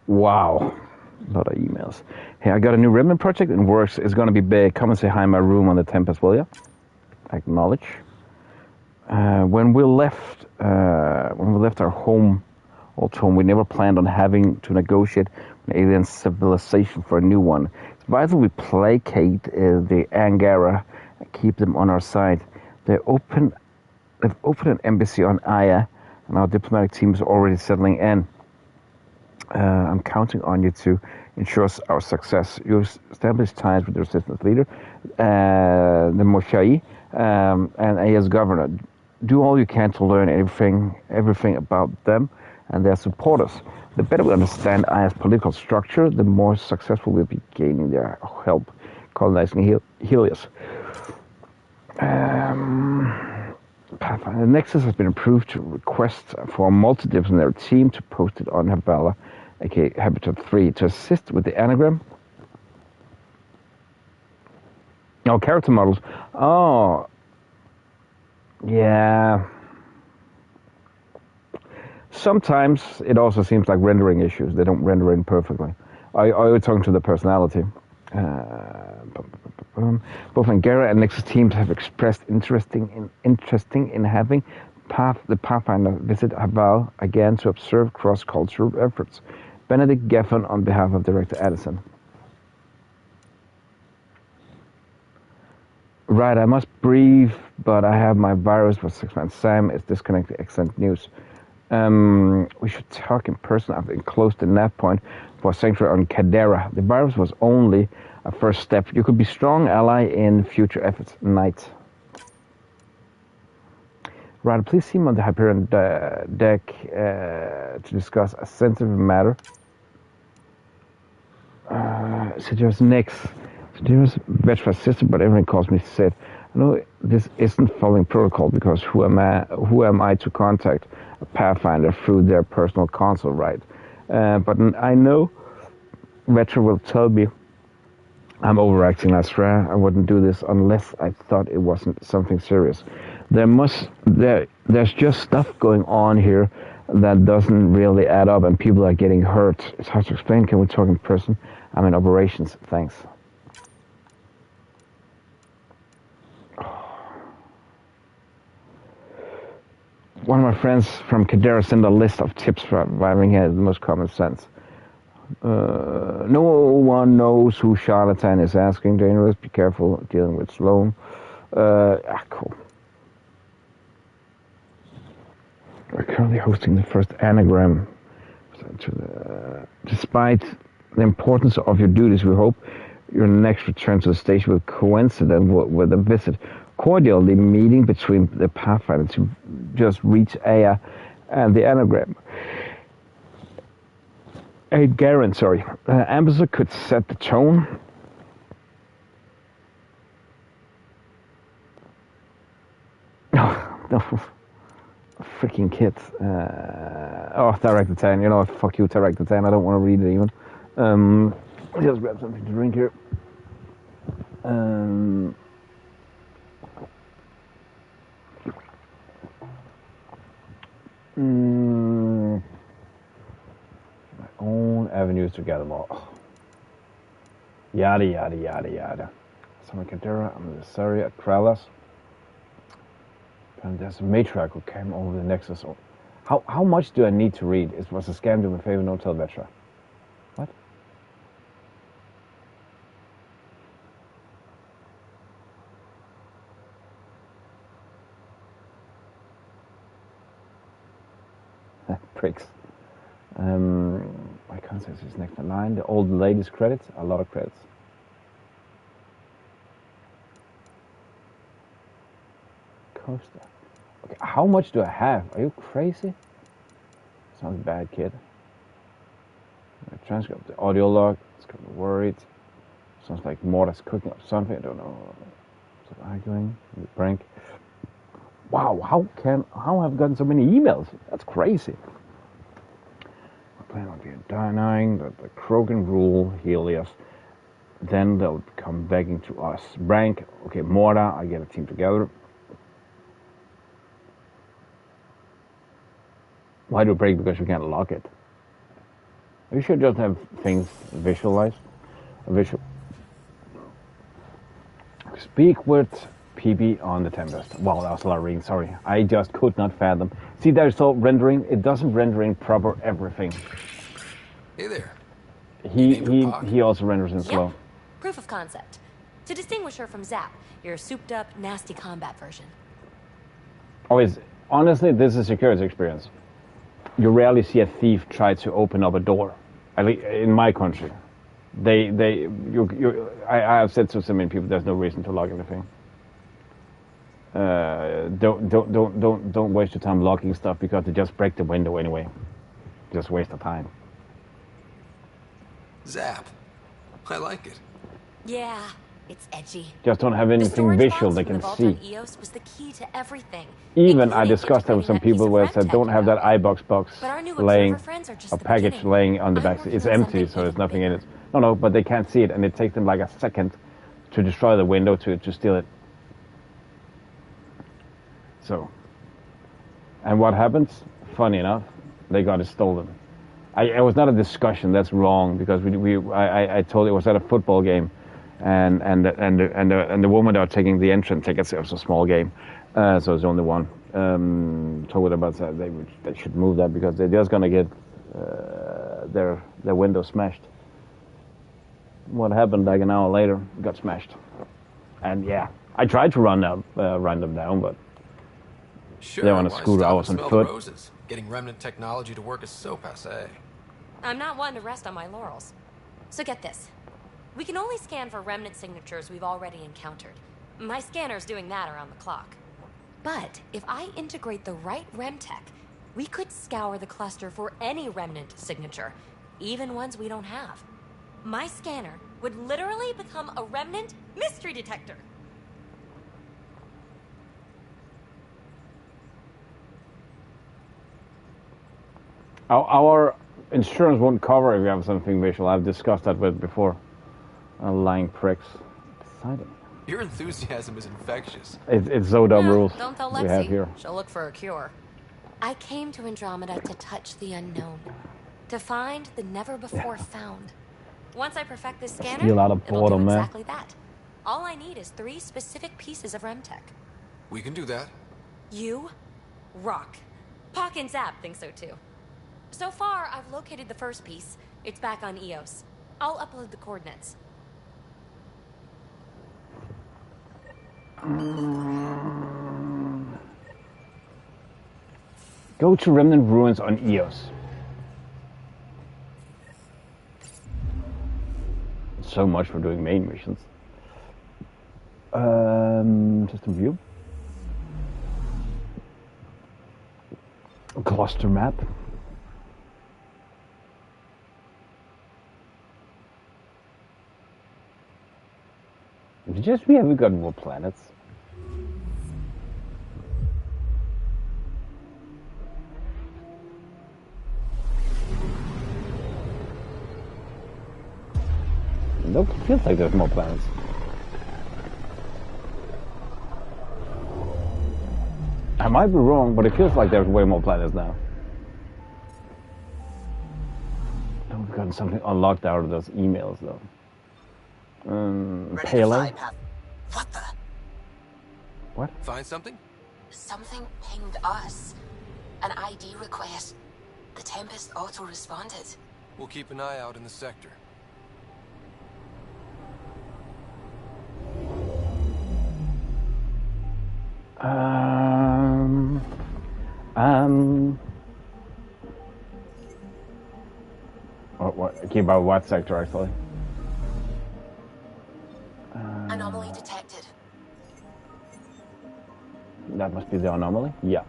Wow. A lot of emails. Hey, I got a new Remnant project and works. It's going to be big. Come and say hi in my room on the Tempest, will ya? Acknowledge. When we left our home, old home, we never planned on having to negotiate an alien civilization for a new one. It's vital we placate the Angara and keep them on our side. They've opened an embassy on Aya, and our diplomatic team is already settling in. I'm counting on you to ensure our success. You establish ties with the resistance leader, the Moshai, and Aya's governor. Do all you can to learn everything about them and their supporters. The better we understand Aya's political structure, the more successful we'll be gaining their help colonizing Heleus. Pathfinder The Nexus has been approved to request for a multidisciplinary team to post it on Habala, aka Habitat 3, to assist with the anagram. Oh, character models. Oh, yeah. Sometimes it also seems like rendering issues. They don't render in perfectly. Are you talking to the personality? Both Angara and Nexus teams have expressed interesting in having the Pathfinder visit Habal again to observe cross-cultural efforts. Benedict Geffen on behalf of Director Addison. Right, I must breathe, but I have my virus for 6 months. Sam is disconnected. Excellent news. We should talk in person. I've enclosed the nav point for Sanctuary on Cadera. The virus was only a first step. You could be strong ally in future efforts. Knight. Right, please see me on the Hyperion deck to discuss a sensitive matter. Suggests next. Suggests Vetra's sister, but everyone calls me Sid. I know this isn't following protocol because who am I to contact a Pathfinder through their personal console, right? But I know Vetra will tell me I'm overacting. That's rare. I wouldn't do this unless I thought it wasn't something serious. There's just stuff going on here that doesn't really add up, and people are getting hurt. It's hard to explain. Can we talk in person? I'm in operations. Thanks. One of my friends from Cadera sent a list of tips for surviving here, the most common sense. No one knows who Charlatan is asking. Dangerous. Be careful dealing with Sloan. Cool. We're currently hosting the first anagram. Despite the importance of your duties, we hope your next return to the station will coincide with a visit. Cordially meeting between the Pathfinders who just reached Aya and the anagram. Garen, sorry. Ambassador could set the tone. No, freaking kids. Director 10. You know what? Fuck you, Director 10. I don't want to read it even. Just grab something to drink here. My own avenues to get them all. Yada yada yada yada. Someone Cadera, I'm sorry at Kralas. And there's a matriarch who came over the Nexus. How much do I need to read? It was a scam, do me a favor, no tell Vetra. What? Pricks. My concept is next in line. The old ladies' credits, a lot of credits. Coaster. Okay, how much do I have? Are you crazy? Sounds bad, kid. Transcript the audio log. It's kind of worried. Sounds like Morta's cooking up something. I don't know. Is it arguing? Prank. Wow, how have I gotten so many emails? That's crazy. Plan on being denying that the Krogan rule Heleus. Then they'll come begging to us. Brank, okay, Morta, I get a team together. Why do break? Because you can't lock it. You should just have things visualized. Speak with PB on the Tempest. Wow, that was a lot of reading, sorry. I just could not fathom. See, there's all rendering. It doesn't render in proper everything. Hey there. He also renders in slow. Proof of concept. To distinguish her from Zap, your souped up, nasty combat version. Honestly, this is a security experience. You rarely see a thief try to open up a door. At least in my country. I have said to so many people, there's no reason to log anything. Don't waste your time logging stuff because they just break the window anyway. Just waste of time. Zap. I like it. Yeah, It's edgy. Just don't have anything visual they can see. The EOS was the key to everything. Even I discussed that with some people where I said, don't have that iBox box laying, a package laying on the back. It's empty, so there's nothing in it. No, but they can't see it, and it takes them like a second to destroy the window to steal it. So, and what happens? Funny enough, they got it stolen. It was not a discussion. That's wrong, because I told it was at a football game. And the woman that are taking the entrance tickets, it was a small game, so it's only one. Told about that they should move that because they're just gonna get their window smashed. What happened like an hour later? It got smashed, and yeah, I tried to run them down, but they're on a scooter. I was on foot. Roses. Getting remnant technology to work is so passé. I'm not one to rest on my laurels, so get this. We can only scan for remnant signatures we've already encountered. My scanner's doing that around the clock. But if I integrate the right remtech, we could scour the cluster for any remnant signature, even ones we don't have. My scanner would literally become a remnant mystery detector. Our insurance won't cover if you have something visual. I've discussed that with before. Lying pricks. Exciting. Your enthusiasm is infectious. It's Zodom rules Don't tell we have here. Lexi. She'll look for a cure. I came to Andromeda to touch the unknown. To find the never-before-found. Once I perfect this scanner, Steal out of it'll do boredom, man. exactly that. All I need is 3 specific pieces of remtech. We can do that. You rock. Pock and Zap think so too. So far, I've located the first piece. It's back on EOS. I'll upload the coordinates. Go to Remnant Ruins on EOS. So much for doing main missions. System view. Cluster map. Just we haven't got more planets. Nope, it feels like there's more planets. I might be wrong, but it feels like there's way more planets now. I've gotten something unlocked out of those emails, though. Pele? What the? What? Find something? Something pinged us. An ID request. The Tempest auto-responded. We'll keep an eye out in the sector. What? Keep out what sector, actually? Anomaly detected. That must be the anomaly? Yeah.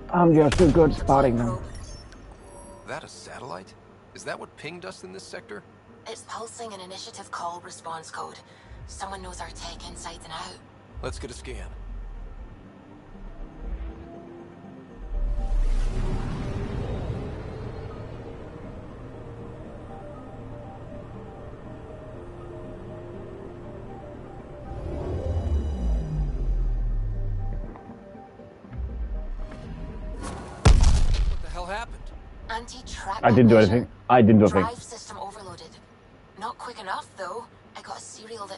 I'm just too good spotting them. That a satellite? Is that what pinged us in this sector? It's pulsing an initiative call response code. Someone knows our tech inside and out. Let's get a scan. Anti-track. I didn't do anything. I didn't do a thing. Drive system overloaded. Not quick enough, though. I got a serial that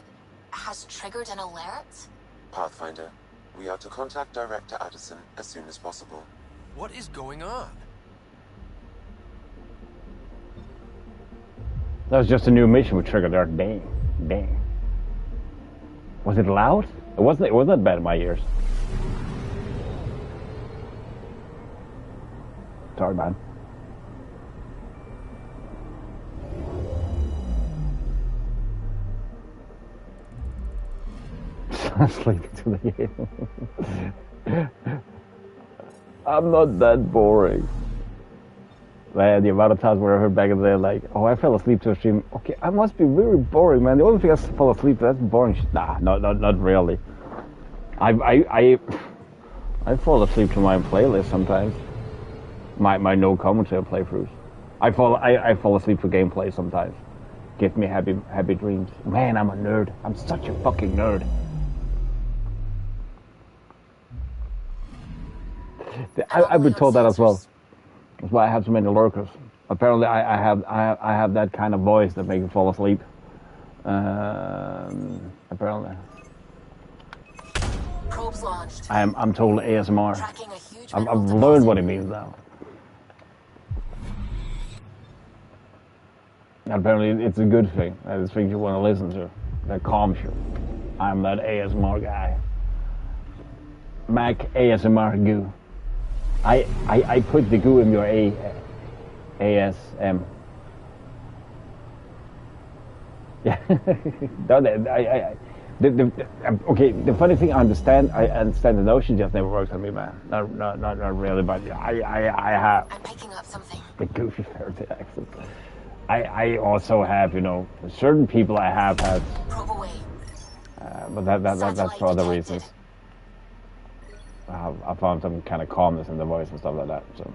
has triggered an alert. Pathfinder, we are to contact Director Addison as soon as possible. What is going on? That was just a new mission we triggered there. Dang. Was it loud? It wasn't bad in my ears. Sorry, man. Sleeping to the game. I'm not that boring. Man, the amount of times where I heard back in the day, like, oh, I fell asleep to a stream. Okay, I must be very boring, man. The only thing I fall asleep to, that's boring shit. Nah, not really. I fall asleep to my playlist sometimes. My no commentary playthroughs. I fall asleep to gameplay sometimes. Give me happy dreams. Man, I'm a nerd. I'm such a fucking nerd. I've been told that as well. That's why I have so many lurkers. Apparently, I have that kind of voice that makes you fall asleep. Apparently. Probes launched. I'm told ASMR. I've learned what it means now. Apparently, it's a good thing. It's things you want to listen to. That calms you. I'm that ASMR guy. Mac ASMR goo. I put the goo in your ASM. Yeah. Okay, the funny thing, I understand the notion, just never works on me, man. Not really, but I have. I'm picking up something. The goofy fairy accent. I also have, certain people I have had. Probe away. But that's for other reasons. I found some kind of calmness in the voice and stuff like that. So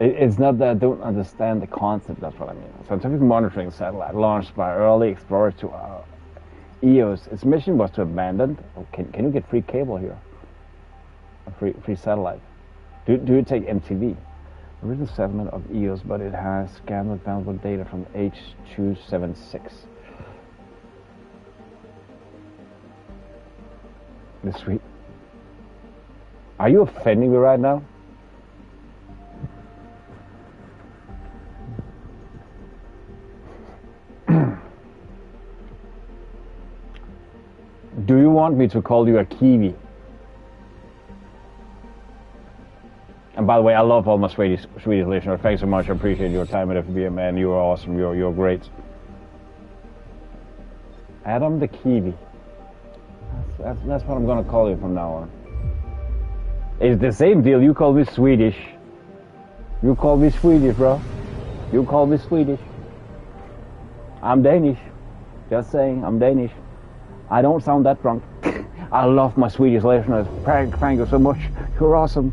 it's not that I don't understand the concept. That's what I mean. Scientific monitoring satellite launched by early explorers to EOS. Its mission was to abandon. Oh, can you get free cable here? A free satellite. Do you take MTV? Original settlement of EOS, but it has scanned with valuable data from H276. This sweet. Are you offending me right now? Do you want me to call you a Kiwi? And by the way, I love all my Swedish listeners. Thanks so much. I appreciate your time at FB, man. You are awesome. You're great. Adam the Kiwi. That's what I'm gonna call you from now on. It's the same deal. You call me Swedish. You call me Swedish, bro. You call me Swedish. I'm Danish. Just saying, I'm Danish. I don't sound that drunk. I love my Swedish listeners. Thank you so much. You're awesome.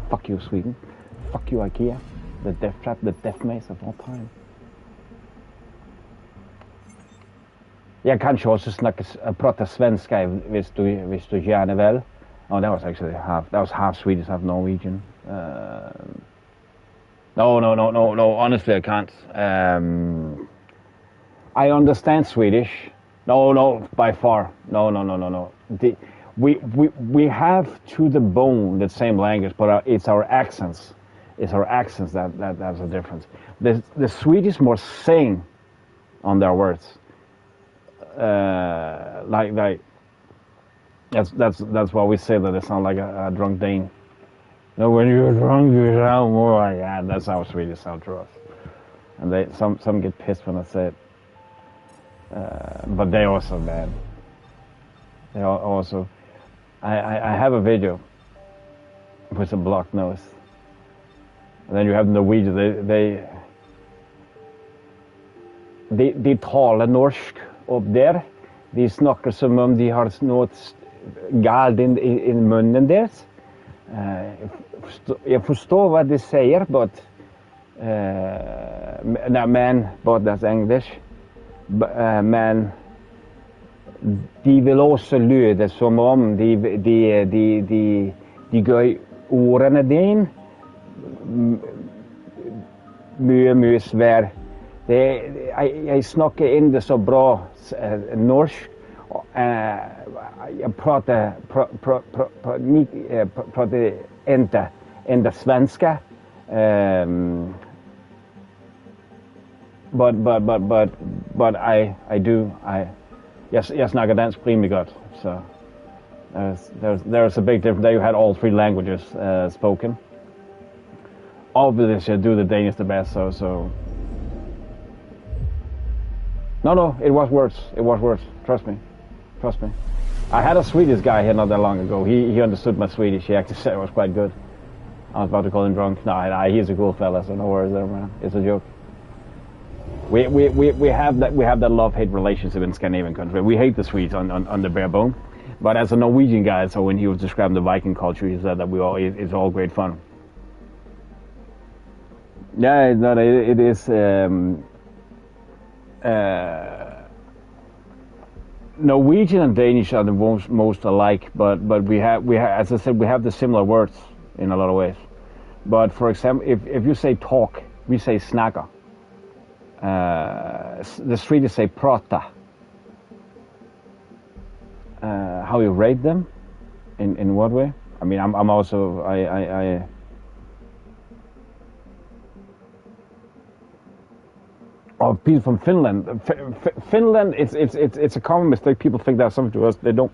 Fuck you, Sweden. Fuck you, IKEA. The death trap, the death maze of all time. Jag kanske också prata svenska hvis du gärna vill. Oh, that was actually half Swedish, half Norwegian. No. Honestly, I can't. I understand Swedish. No, by far. No. We have to the bone the same language, but it's our accents. It's our accents that's a difference. The Swedish more sing on their words. Like that's why we say that they sound like a drunk Dane. No, when you're drunk, you sound more like that. That's how Swedish sound to us. And some get pissed when I say it. But they also, man. They also. I have a video with a blocked nose. And then you have Norwegian. De taler norsk opp der. De snakker som om de har noe galt i munnen deres. Jeg forstår hva de sier, but that's English. Men de vil også lyde som om de gjør ordene dine mye svær. Jeg snakker ikke så bra norsk. Jeg prater ikke svenska. But I do. Jeg snakker dansk rimelig godt. So there's a big difference. There you had all three languages spoken. Obviously, I do the Danish the best. So. No, it was worse. Trust me. I had a Swedish guy here not that long ago. He understood my Swedish. He actually said it was quite good. I was about to call him drunk. No, he's a cool fella, so no worries there, man. It's a joke. We have that love-hate relationship in Scandinavian countries. We hate the Swedes on the bare bone, but as a Norwegian guy, so when he was describing the Viking culture, he said that it's all great fun. Yeah, it is. Norwegian and Danish are the most alike, but we have, as I said, we have the similar words in a lot of ways. But for example, if you say talk, we say snakker. The Swedish say prata. How you rate them? In what way? I mean, I'm also Oh, people from Finland. Finland, it's a common mistake. People think that's something to us. They don't.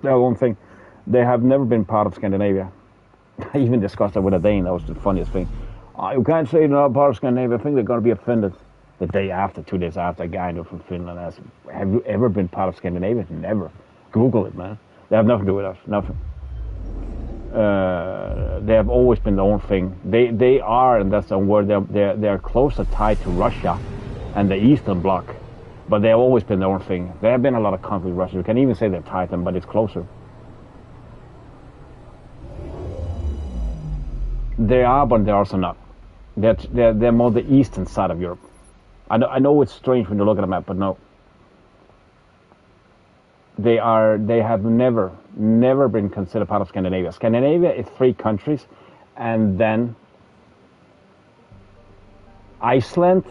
Their own thing. They have never been part of Scandinavia. I even discussed that with a Dane. That was the funniest thing. You can't say they're not part of Scandinavia. I think they're going to be offended. The day after, 2 days after, a guy I know from Finland asked, have you ever been part of Scandinavia? Never. Google it, man. They have nothing to do with us. Nothing. They have always been their own thing. They are, and that's the word, they're closer tied to Russia and the Eastern Bloc, but they have always been their own thing. There have been a lot of conflict with Russia. You can even say they're tied them, but it's closer. They are, but they're also not. They're more the eastern side of Europe. I know it's strange when you look at a map, but no. They have never been considered part of Scandinavia. Scandinavia is 3 countries, and then Iceland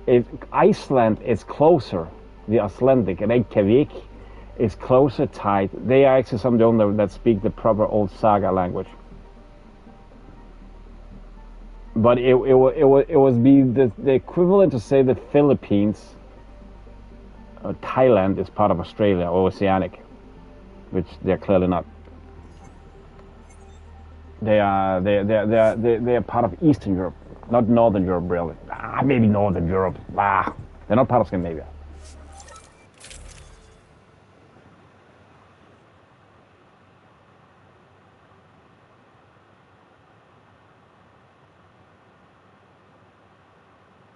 is closer. The Icelandic, Reykjavik, is closer tied. They are actually some of the only that speak the proper old Saga language. But it was the equivalent to say the Philippines. Thailand is part of Australia or Oceanic, which they're clearly not. They are part of Eastern Europe, not Northern Europe, really. Maybe Northern Europe. They're not part of Scandinavia.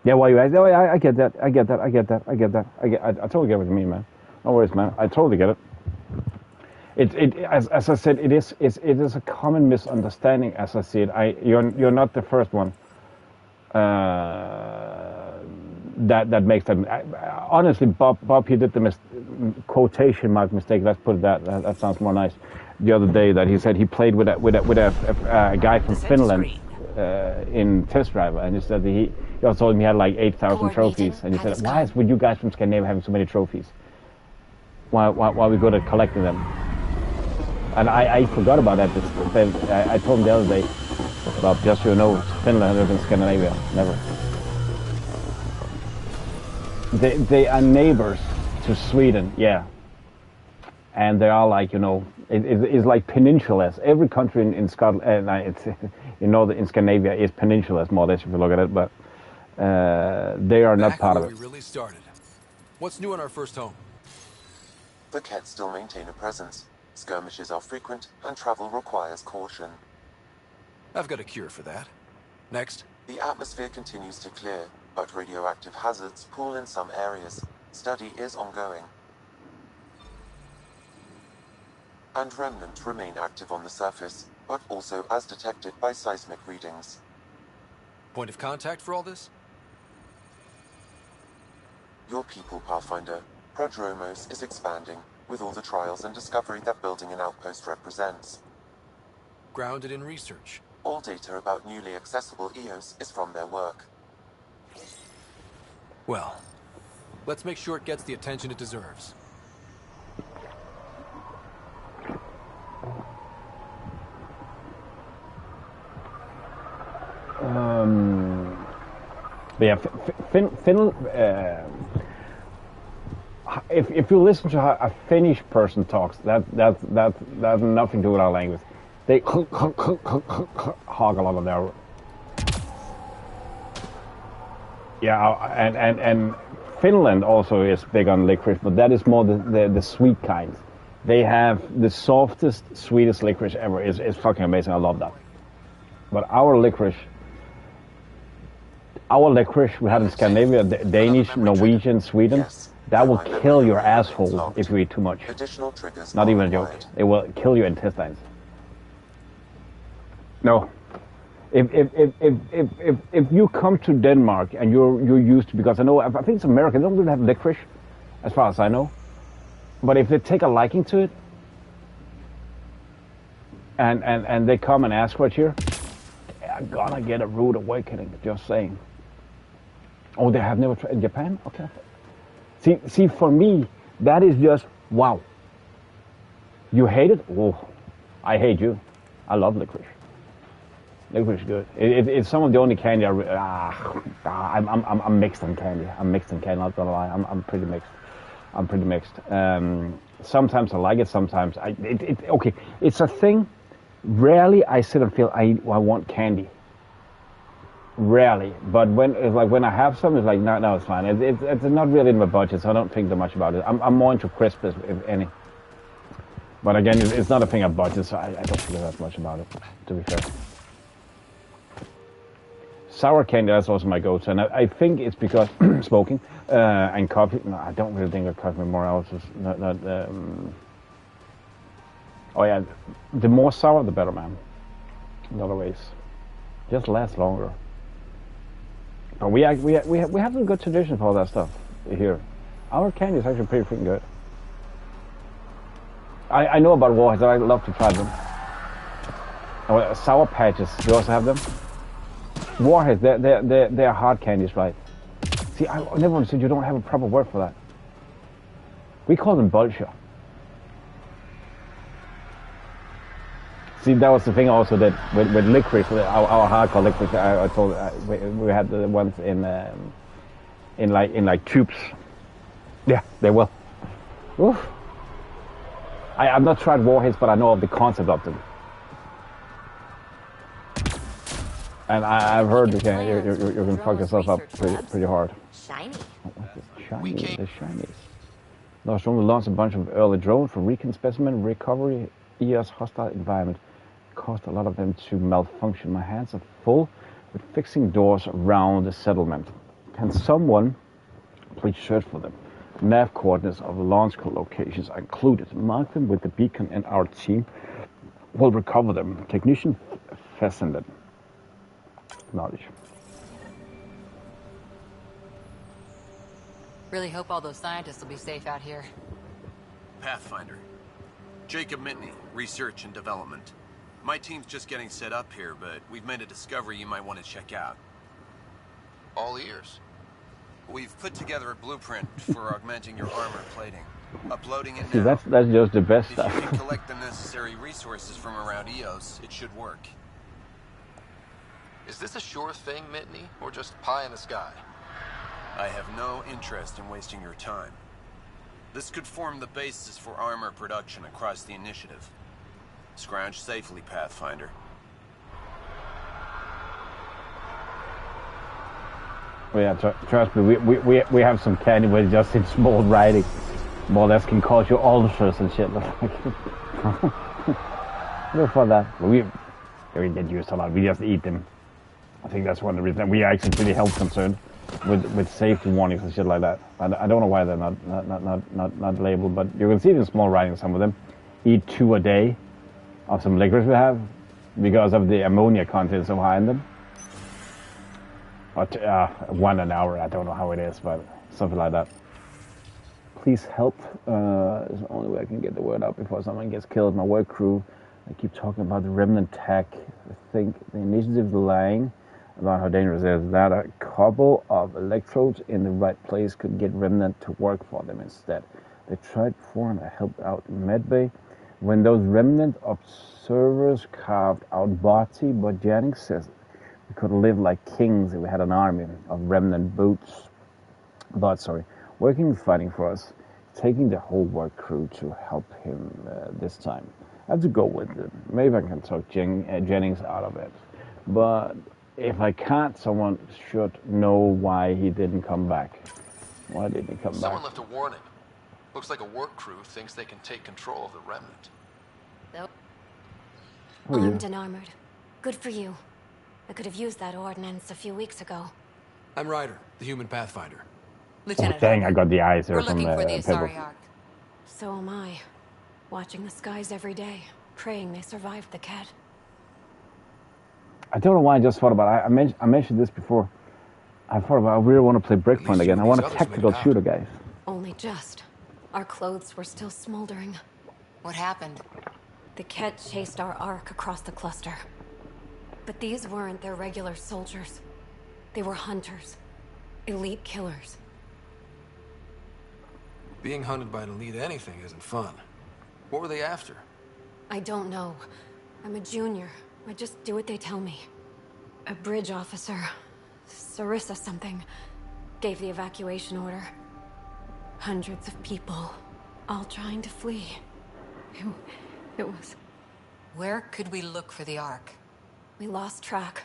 Yeah, why you ask? Oh, I get that. I totally get what you mean, man. No worries, man. I totally get it. As I said, it is a common misunderstanding as I see it. You're not the first one that makes that. Honestly, Bob, he did the quotation mark mistake. Let's put it that sounds more nice. The other day that he said he played with a guy from Finland in Test Driver, and he said he also told him he had like 8,000 trophies, and he said, why is with you guys from Scandinavia having so many trophies? Why we good at collecting them? And I forgot about that. I told him the other day, Bob, just so you know, Finland has never been Scandinavia, never. They are neighbors to Sweden, yeah. And they are like, it's like peninsulas. Every country in Scotland, in Scandinavia is peninsulas, more or less, if you look at it, but they are not part of it. We really started. What's new on our first home? The Kett still maintain a presence. Skirmishes are frequent, and travel requires caution. I've got a cure for that. Next. The atmosphere continues to clear, but radioactive hazards pool in some areas. Study is ongoing. And remnant remain active on the surface, but also as detected by seismic readings. Point of contact for all this? Your people, Pathfinder. Prodromos is expanding, with all the trials and discovery that building an outpost represents. Grounded in research. All data about newly accessible EOS is from their work. Well, let's make sure it gets the attention it deserves. But yeah, Finland. If you listen to how a Finnish person talks, that's nothing to do with our language. They hog a lot of their. Yeah, and Finland also is big on licorice, but that is more the sweet kind. They have the softest, sweetest licorice ever. It's fucking amazing. I love that. But our licorice we had in Scandinavia, Danish, Norwegian, Sweden, that will kill your asshole if you eat too much. Not even a joke. It will kill your intestines. No. If you come to Denmark and you're used to, because I know, I think it's American, they don't really have licorice, as far as I know. But if they take a liking to it, and they come and ask for it here, they're gonna get a rude awakening, just saying. Oh, they have never tried in Japan? Okay. See, for me, that is just, wow. You hate it? Oh, I hate you. I love licorice. Licorice is good. It's some of the only candy I'm mixed on candy. I'm mixed on candy, not gonna lie. I'm pretty mixed. Sometimes I like it, sometimes okay. It's a thing. Rarely I sit and feel I want candy. Rarely, but when I have some, it's like no, it's fine. It's not really in my budget, so I don't think too much about it. I'm more into crisp, if any. But again, it's not a thing of budget, so I don't think that much about it, to be fair. Sour candy, that's also my go-to, and I think it's because smoking and coffee. No, I don't really think of coffee more. I was just oh yeah, the more sour, the better, man. In other ways, just lasts longer. But we have a good tradition for all that stuff here. Our candy is actually pretty freaking good. I know about warheads. I love to try them. Oh, sour patches. You also have them. Warheads. They're hard candies, right? See, I never understood you don't have a proper word for that. We call them bulger. See, that was the thing also that with licorice, our hardcore licorice. I told we had the ones in like tubes. Yeah, they will. Oof. I've not tried warheads, but I know of the concept of them. And I've heard you can fuck yourself up pretty hard. Shiny. The shinies. Nostromo launched a bunch of early drones for recon specimen recovery. EOS hostile environment. Caused a lot of them to malfunction. My hands are full with fixing doors around the settlement. Can someone please search for them? Nav coordinates of the launch locations are included. Mark them with the beacon, and our team will recover them. Technician Fessenden. Knowledge. Really hope all those scientists will be safe out here. Pathfinder. Jacob Mitney, Research and Development. My team's just getting set up here, but we've made a discovery you might want to check out. All ears. We've put together a blueprint for augmenting your armor plating. Uploading it See, now. that's just the best If stuff. you can collect the necessary resources from around EOS, it should work. Is this a sure thing, Mitney, or just pie in the sky? I have no interest in wasting your time. This could form the basis for armor production across the initiative. Scrounge safely, Pathfinder. Well, yeah, trust me, we have some candy with just in small writing. More or less can cause you ulcers and shit. Look for that. We get used to a lot. We just eat them. I think that's one of the reasons. We are actually pretty health concerned with safety warnings and shit like that. I don't know why they're not labeled, but you can see it in small writing. Some of them eat 2 a day of some licorice we have because of the ammonia content so high in them. Or 1 an hour. I don't know how it is, but something like that. Please help. It's the only way I can get the word out before someone gets killed. My work crew. I keep talking about the remnant tech. I think the initiative is lying about how dangerous it is. That a couple of electrodes in the right place could get remnant to work for them instead. They tried before and I helped out in Medbay when those remnant observers carved out Barty, but Jennings says we could live like kings if we had an army of remnant boots. But sorry, working and fighting for us, taking the whole work crew to help him this time. I have to go with it. Maybe I can talk Jennings out of it. But if I can't, someone should know why he didn't come back. Why didn't he come Someone back? left a warning. Looks like a work crew thinks they can take control of the remnant. Nope. Who are you? Armed and armored. Good for you. I could have used that ordnance a few weeks ago. I'm Ryder, the human Pathfinder. Oh, dang, I got the eyes there We're from looking for the Pebble. Asari Ark. So am I. Watching the skies every day, praying they survived the cat. I don't know why I just thought about it. I mentioned this before. I thought about I really want to play Breakpoint again. I want a tactical shooter, guys. Only just. Our clothes were still smoldering. What happened? The cat chased our Ark across the cluster. But these weren't their regular soldiers. They were hunters. Elite killers. Being hunted by an elite anything isn't fun. What were they after? I don't know. I'm a junior. I just do what they tell me. A bridge officer, Sarissa something, gave the evacuation order. Hundreds of people, all trying to flee. It was... Where could we look for the Ark? We lost track.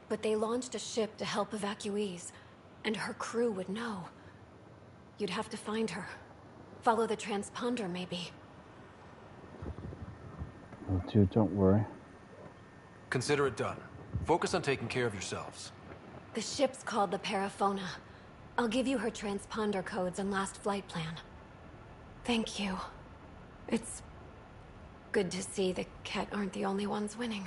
But they launched a ship to help evacuees, and her crew would know. You'd have to find her. Follow the transponder, maybe. Oh, dude, don't worry. Consider it done. Focus on taking care of yourselves. The ship's called the Paraphona. I'll give you her transponder codes and last flight plan. Thank you. It's good to see the Ket aren't the only ones winning.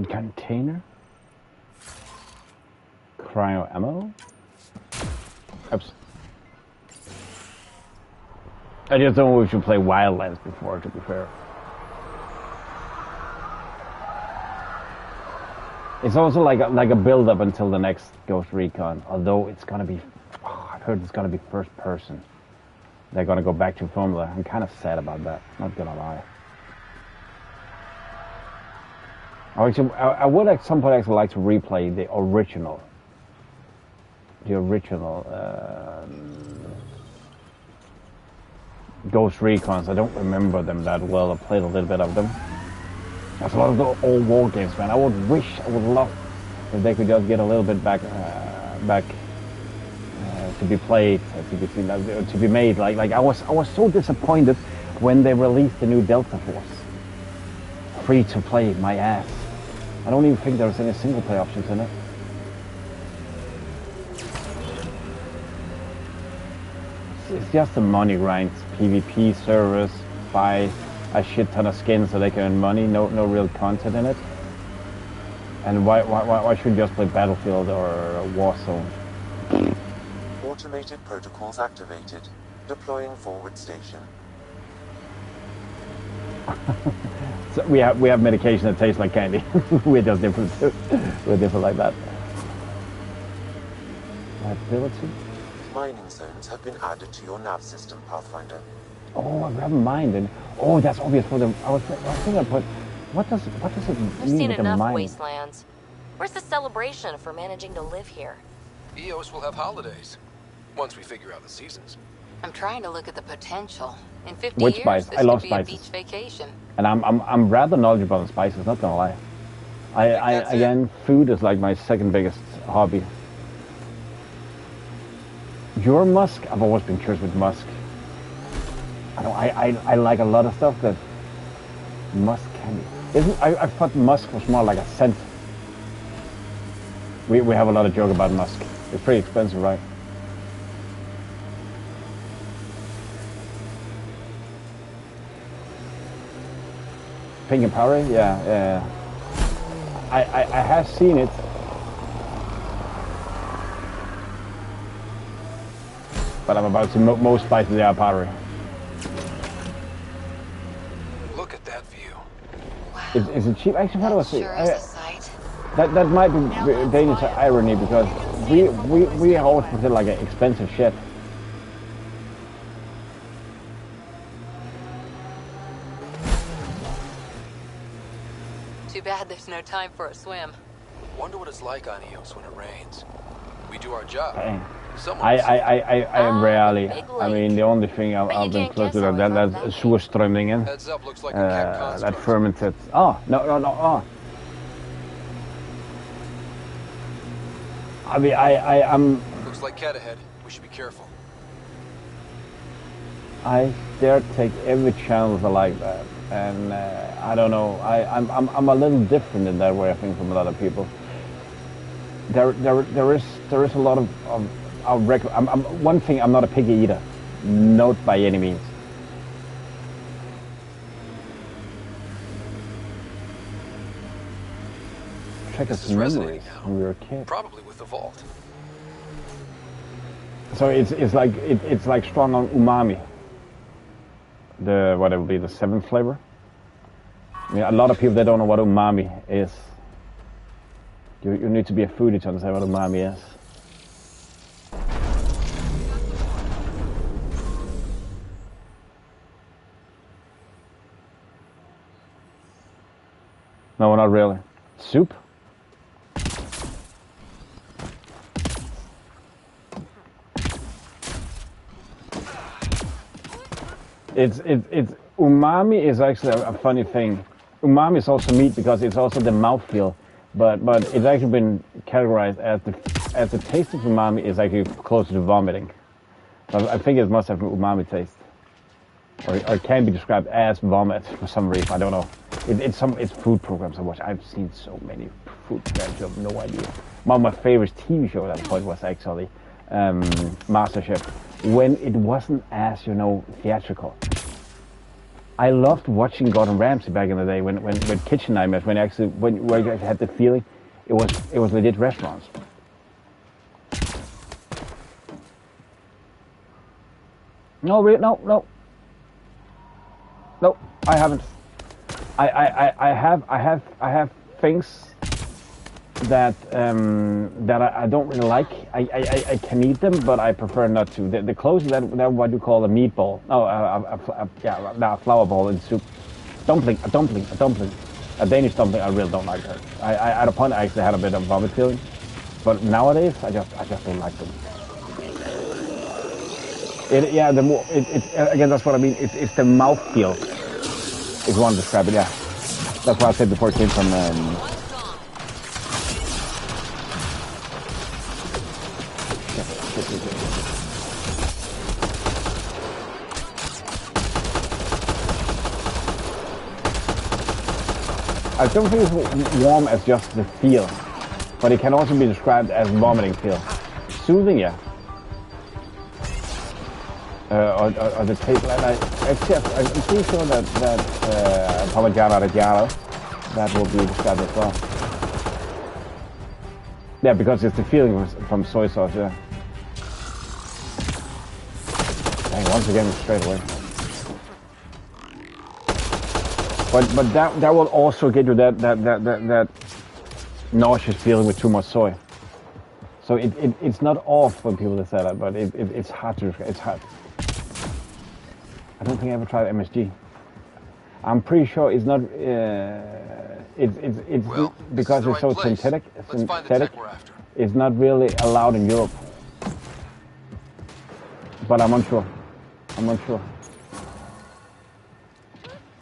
Container? Cryo ammo? Oops. I just don't know if we should play Wildlands before, to be fair. It's also like a build-up until the next Ghost Recon, although it's gonna be... Oh, I've heard it's gonna be first person. They're gonna go back to formula. I'm kind of sad about that, not gonna lie. I would at some point actually like to replay the original. Ghost Recons. I don't remember them that well. I played a little bit of them. That's a lot of the old war games, man. I would love if they could just get a little bit back to be played, to be seen, to be made. Like I was so disappointed when they released the new Delta Force. Free to play, my ass. I don't even think there's any single play options in it. It's just the money grind. PvP servers, buy a shit ton of skins so they can earn money. No real content in it. And why should you just play Battlefield or Warzone? Automated protocols activated. Deploying forward station. So we have medication that tastes like candy. We're just different too. We're different like that. Liability? Mining zones have been added to your nav system, Pathfinder. Oh, I haven't mined. Oh, that's obvious for them. I was thinking, but what does it mean? I've seen enough wastelands. Where's the celebration for managing to live here? EOS will have holidays once we figure out the seasons. I'm trying to look at the potential. In 50 Which years, spice? this I love could be spices. a beach vacation. And I'm rather knowledgeable on spices. Not gonna lie. I again, food is like my second biggest hobby. Your musk? I've always been curious with musk. I like a lot of stuff that musk can be. I thought musk was more like a scent. We have a lot of joke about musk. It's pretty expensive, right? Pink and powdery? Yeah. I have seen it. But I'm about to most spices are powdery. Look at that view. Wow. Is it cheap? Actually, what was it? Sure is a sight. That might be Danish irony because we always consider like an expensive shit. Too bad there's no time for a swim. Wonder what it's like on EOS when it rains. We do our job. I rarely. I mean, the only thing I've been close to that's surströmmingen. Heads up, looks like a cat construct. That fermented. Oh no. Oh. I mean, I'm. Looks like cat ahead. We should be careful. I dare take every chance like that. and I don't know. I'm a little different in that way, I think, from a lot of people. There is a lot of one thing. I'm not a picky eater, not by any means. Check us memories when we were a kid. Probably with the vault. So it's like strong on umami. What it would be, the 7th flavor. I mean, a lot of people, they don't know what umami is. You need to be a foodie to understand what umami is. No, not really. Soup? It's umami is actually a funny thing. Umami is also meat because it's also the mouthfeel, but it's actually been categorized as the taste of umami is actually closer to vomiting. So I think it must have an umami taste, or it can be described as vomit for some reason. I don't know. It's food programs I watch. I've seen so many food programs. You have no idea. One of my favorite TV shows at that point was actually MasterChef, when it wasn't as theatrical. I loved watching Gordon Ramsay back in the day when Kitchen Nightmares, when I had the feeling it was legit restaurants. No, I haven't. I have things that I don't really like. I can eat them, but I prefer not to. The closest that what you call a meatball. No, a flour ball in soup. A dumpling. A Danish dumpling. I really don't like that. At a point I actually had a bit of vomit feeling, but nowadays I just don't like them. Again, that's what I mean. It's the mouthfeel. If you want to describe it, yeah. That's what I said before it came from. I don't think it's warm as just the feel, but it can also be described as vomiting feel. Soothing, yeah. Or the taste. I'm pretty sure that Parmigiano Reggiano, that will be described as well. Yeah, because it's the feeling from soy sauce. Yeah. Dang, once again, straight away. But that will also get you that nauseous feeling with too much soy. So it's not off when people say that, but it's hard to describe. It's hard. I don't think I ever tried MSG. I'm pretty sure it's not. It's well, because it's so synthetic. It's not really allowed in Europe. But I'm unsure.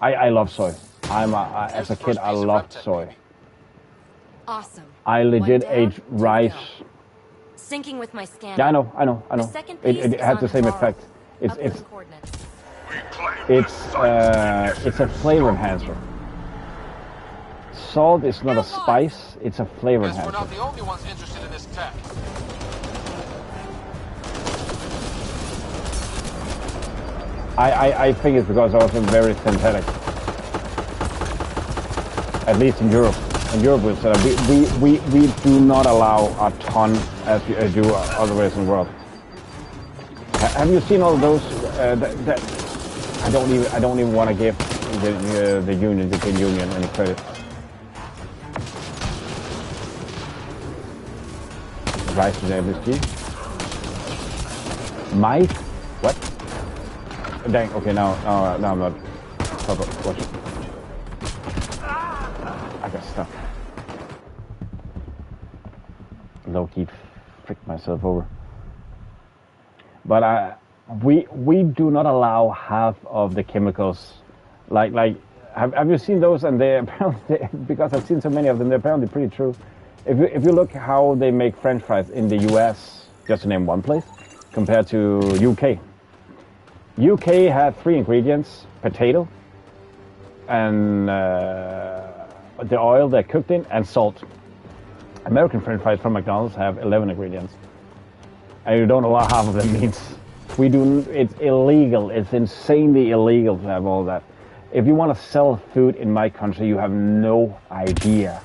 I love soy. As a kid, I loved soy. Awesome. I legit ate rice. Syncing with my scanner. Yeah, I know. It has the same effect. It's a flavor enhancer. Salt is not a spice; it's a flavor enhancer. We're not the only ones interested in this tech. I think it's because it's also very synthetic. At least in Europe. In Europe, we do not allow a ton as we do other ways in the world. Have you seen all of those? I don't even want to give the European Union any credit. Rise to the MSG. Might? What? Dang. Okay, now I'm not. Watch it. I got stuck. Low-key fricked myself over. But we do not allow half of the chemicals. Like have you seen those? And they apparently, because I've seen so many of them, they're apparently pretty true. If you look how they make French fries in the US, just to name one place, compared to UK. UK had 3 ingredients: potato, and the oil they're cooked in, and salt. American French fries from McDonald's have 11 ingredients, and you don't know what half of them means. We do. It's illegal. It's insanely illegal to have all that. If you want to sell food in my country, you have no idea.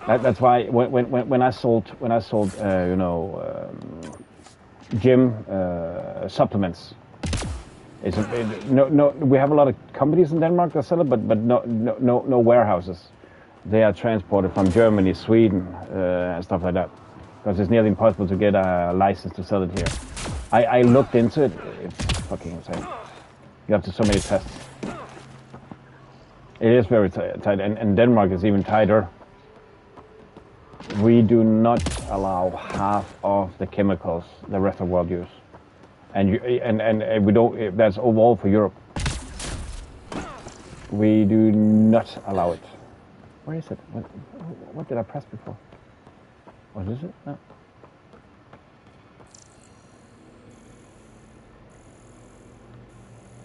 That's why when I sold gym supplements, we have a lot of companies in Denmark that sell it, but no warehouses. They are transported from Germany, Sweden, and stuff like that, because it's nearly impossible to get a license to sell it here. I looked into it. It's fucking insane. You have to so many tests. It is very tight, and Denmark is even tighter. We do not allow half of the chemicals the rest of the world use, and we don't. That's overall for Europe. We do not allow it. Where is it? What did I press before? What is it? No.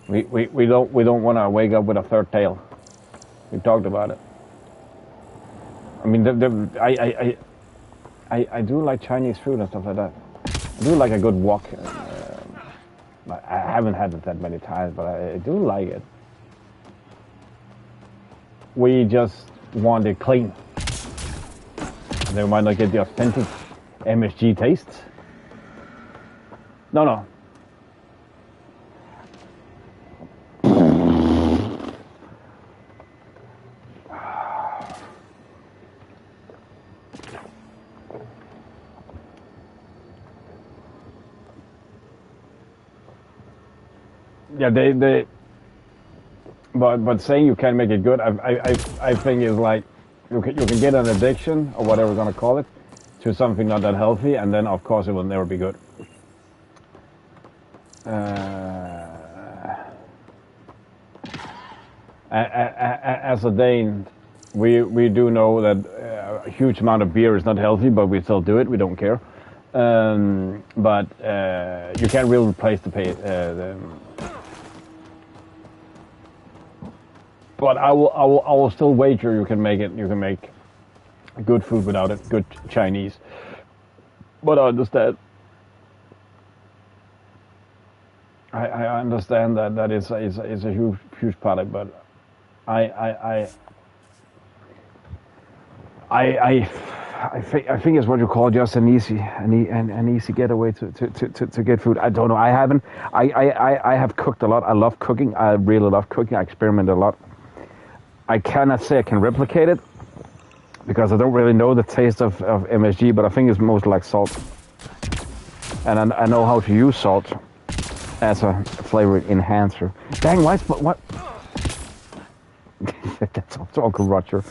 We don't want to wake up with a third tail. We talked about it. I mean, I do like Chinese food and stuff like that. I do like a good wok. I haven't had it that many times, but I do like it. We just want it clean. They might not get the authentic MSG taste. No. Yeah, but saying you can't make it good, I think is like you can get an addiction or whatever we're gonna call it to something not that healthy, and then of course it will never be good. As a Dane, we do know that a huge amount of beer is not healthy, but we still do it. We don't care. But you can't really replace But I will still wager you can make it. You can make good food without it. Good Chinese. But I understand. I understand that is a huge product, but I think it's what you call just an easy getaway to get food. I don't know. I haven't. I have cooked a lot. I love cooking. I really love cooking. I experiment a lot. I cannot say I can replicate it because I don't really know the taste of MSG, but I think it's most like salt. And I know how to use salt as a flavor enhancer. Dang, what? That's also Uncle Roger,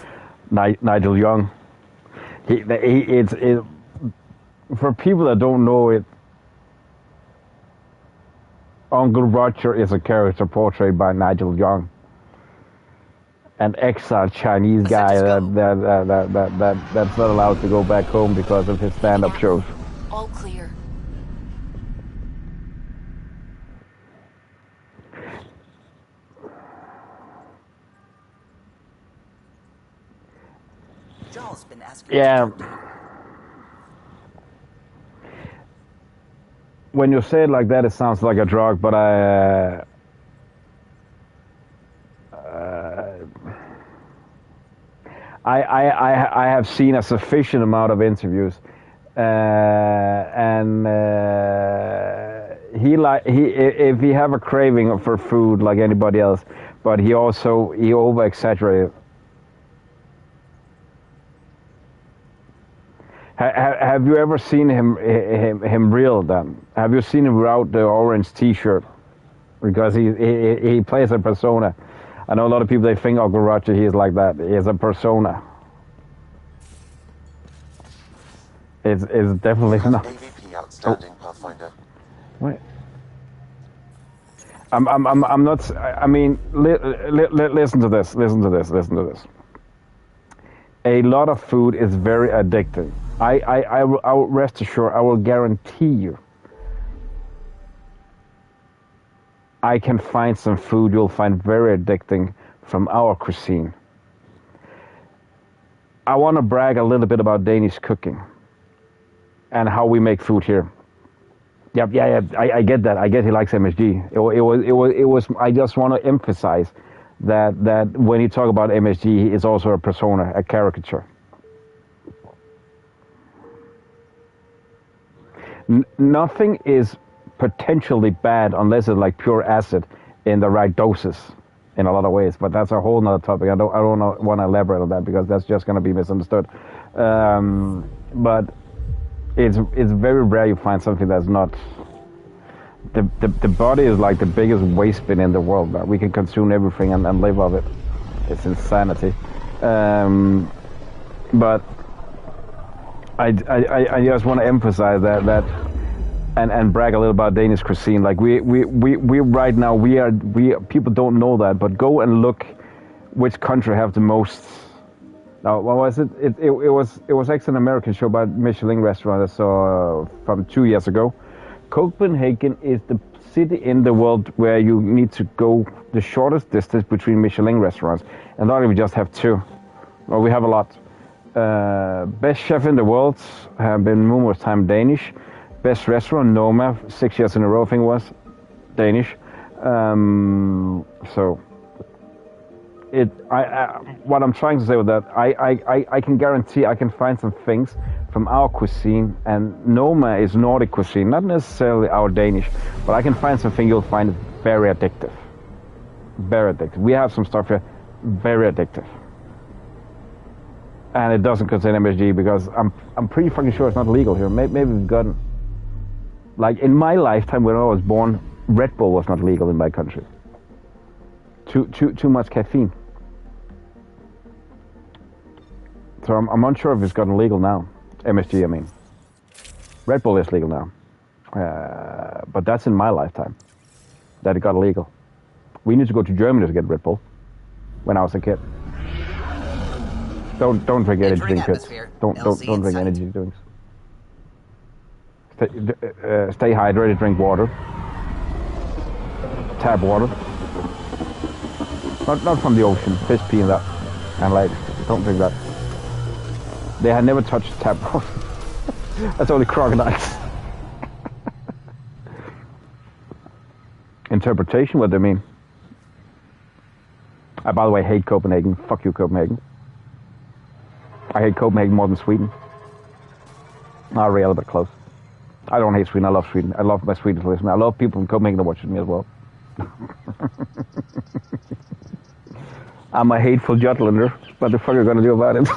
Nigel Young. It's for people that don't know it. Uncle Roger is a character portrayed by Nigel Young, an exiled Chinese guy that's not allowed to go back home because of his stand-up shows. All clear. Joel's been asking. Yeah. When you say it like that, it sounds like a drug, but I have seen a sufficient amount of interviews, and if he have a craving for food like anybody else, but he over exaggerated. Have you ever seen him real then? Have you seen him without the orange T-shirt? Because he plays a persona. I know a lot of people, they think Uncle Roger, he is like that. He is a persona. It's definitely not. AVP outstanding, Pathfinder. Wait. I'm not. I mean, listen to this. Listen to this. A lot of food is very addictive. I will rest assured. I will guarantee you. I can find some food you'll find very addicting from our cuisine. I want to brag a little bit about Danish cooking and how we make food here. Yep, yeah, I get that. I get he likes MSG. It was. I just want to emphasize that when you talk about MSG, it's also a persona, a caricature. Nothing is potentially bad unless it's like pure acid in the right doses in a lot of ways, but that's a whole nother topic. I don't want to elaborate on that because that's just going to be misunderstood. But it's very rare you find something that's not. The body is like the biggest waste bin in the world. Right? We can consume everything and live off it. It's insanity. But I just want to emphasize that and brag a little about Danish cuisine. Like we right now we people don't know that, but go and look which country have the most. Now what was it? It was actually an American show about Michelin restaurant I saw from 2 years ago. Copenhagen is the city in the world where you need to go the shortest distance between Michelin restaurants, and not we just have two. Well, we have a lot. Best chef in the world have been numerous times Danish. Best restaurant, Noma, 6 years in a row, I think it was Danish. So, what I'm trying to say with that, I can guarantee I can find some things from our cuisine, and Noma is Nordic cuisine, not necessarily our Danish, but I can find something you'll find very addictive. Very addictive. We have some stuff here, very addictive. And it doesn't contain MSG because I'm pretty fucking sure it's not legal here. Maybe we've gotten, like in my lifetime when I was born, Red Bull was not legal in my country. Too much caffeine. So I'm unsure if it's gotten legal now. MSG, I mean. Red Bull is legal now. But that's in my lifetime that it got illegal. We need to go to Germany to get Red Bull when I was a kid. Don't drink energy drinks, kids. Don't drink energy drinks. Stay hydrated, drink water. Tap water. Not from the ocean. Fish pee in that. And like, don't drink that. They had never touched tap water. That's only crocodiles. Interpretation, what they mean. I, by the way, hate Copenhagen. Fuck you, Copenhagen. I hate Copenhagen more than Sweden. Not really, but close. I don't hate Sweden. I love Sweden. I love my Swedish listeners. I love people from Copenhagen that watch me as well. I'm a hateful Jutlander. What the fuck are you gonna do about it?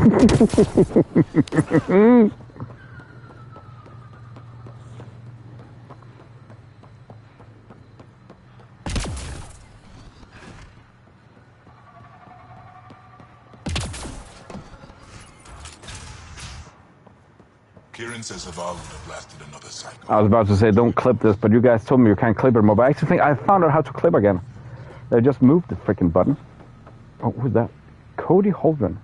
Kieran says Aval would have lasted another cycle. I was about to say don't clip this, but you guys told me you can't clip it more. But I actually think I found out how to clip again. I just moved the freaking button. Oh, who's that? Cody Holdren.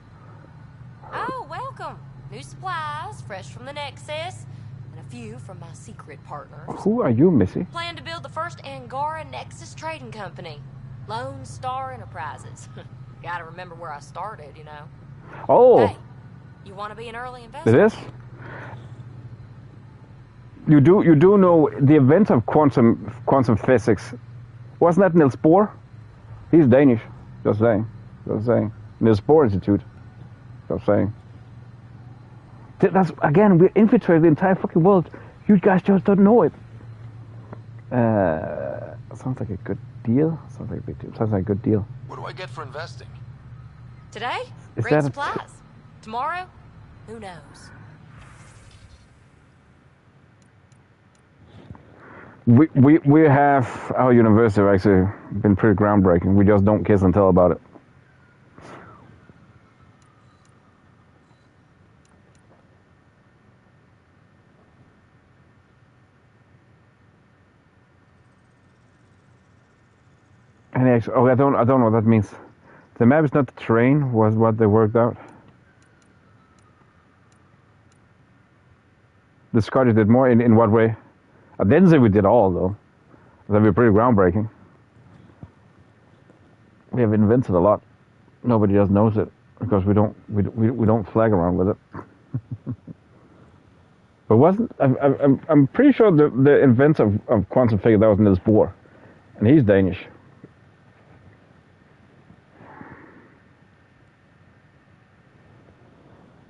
Oh, welcome. New supplies, fresh from the Nexus, and a few from my secret partners. Who are you, Missy? Plan to build the first Angara Nexus trading company. Lone Star Enterprises. Gotta remember where I started, you know. Oh. Hey, you want to be an early investor? It is? You do know the event of quantum physics. Wasn't that Niels Bohr? He's Danish. Just saying. Niels Bohr Institute. Just saying. That's, again, we infiltrated the entire fucking world. You guys just don't know it. Sounds like a good deal. Sounds like a good deal. What do I get for investing? Today? Is Great that supplies. Tomorrow? Who knows? We have our university have actually been pretty groundbreaking. We just don't kiss and tell about it. And actually, I don't know what that means. The map is not the terrain, was what they worked out. The Scottish did more in what way? I didn't say we did all, though. That'd be pretty groundbreaking. We have invented a lot. Nobody else knows it because we don't flag around with it. But I'm pretty sure the inventor of quantum figure, that was Niels Bohr, and he's Danish.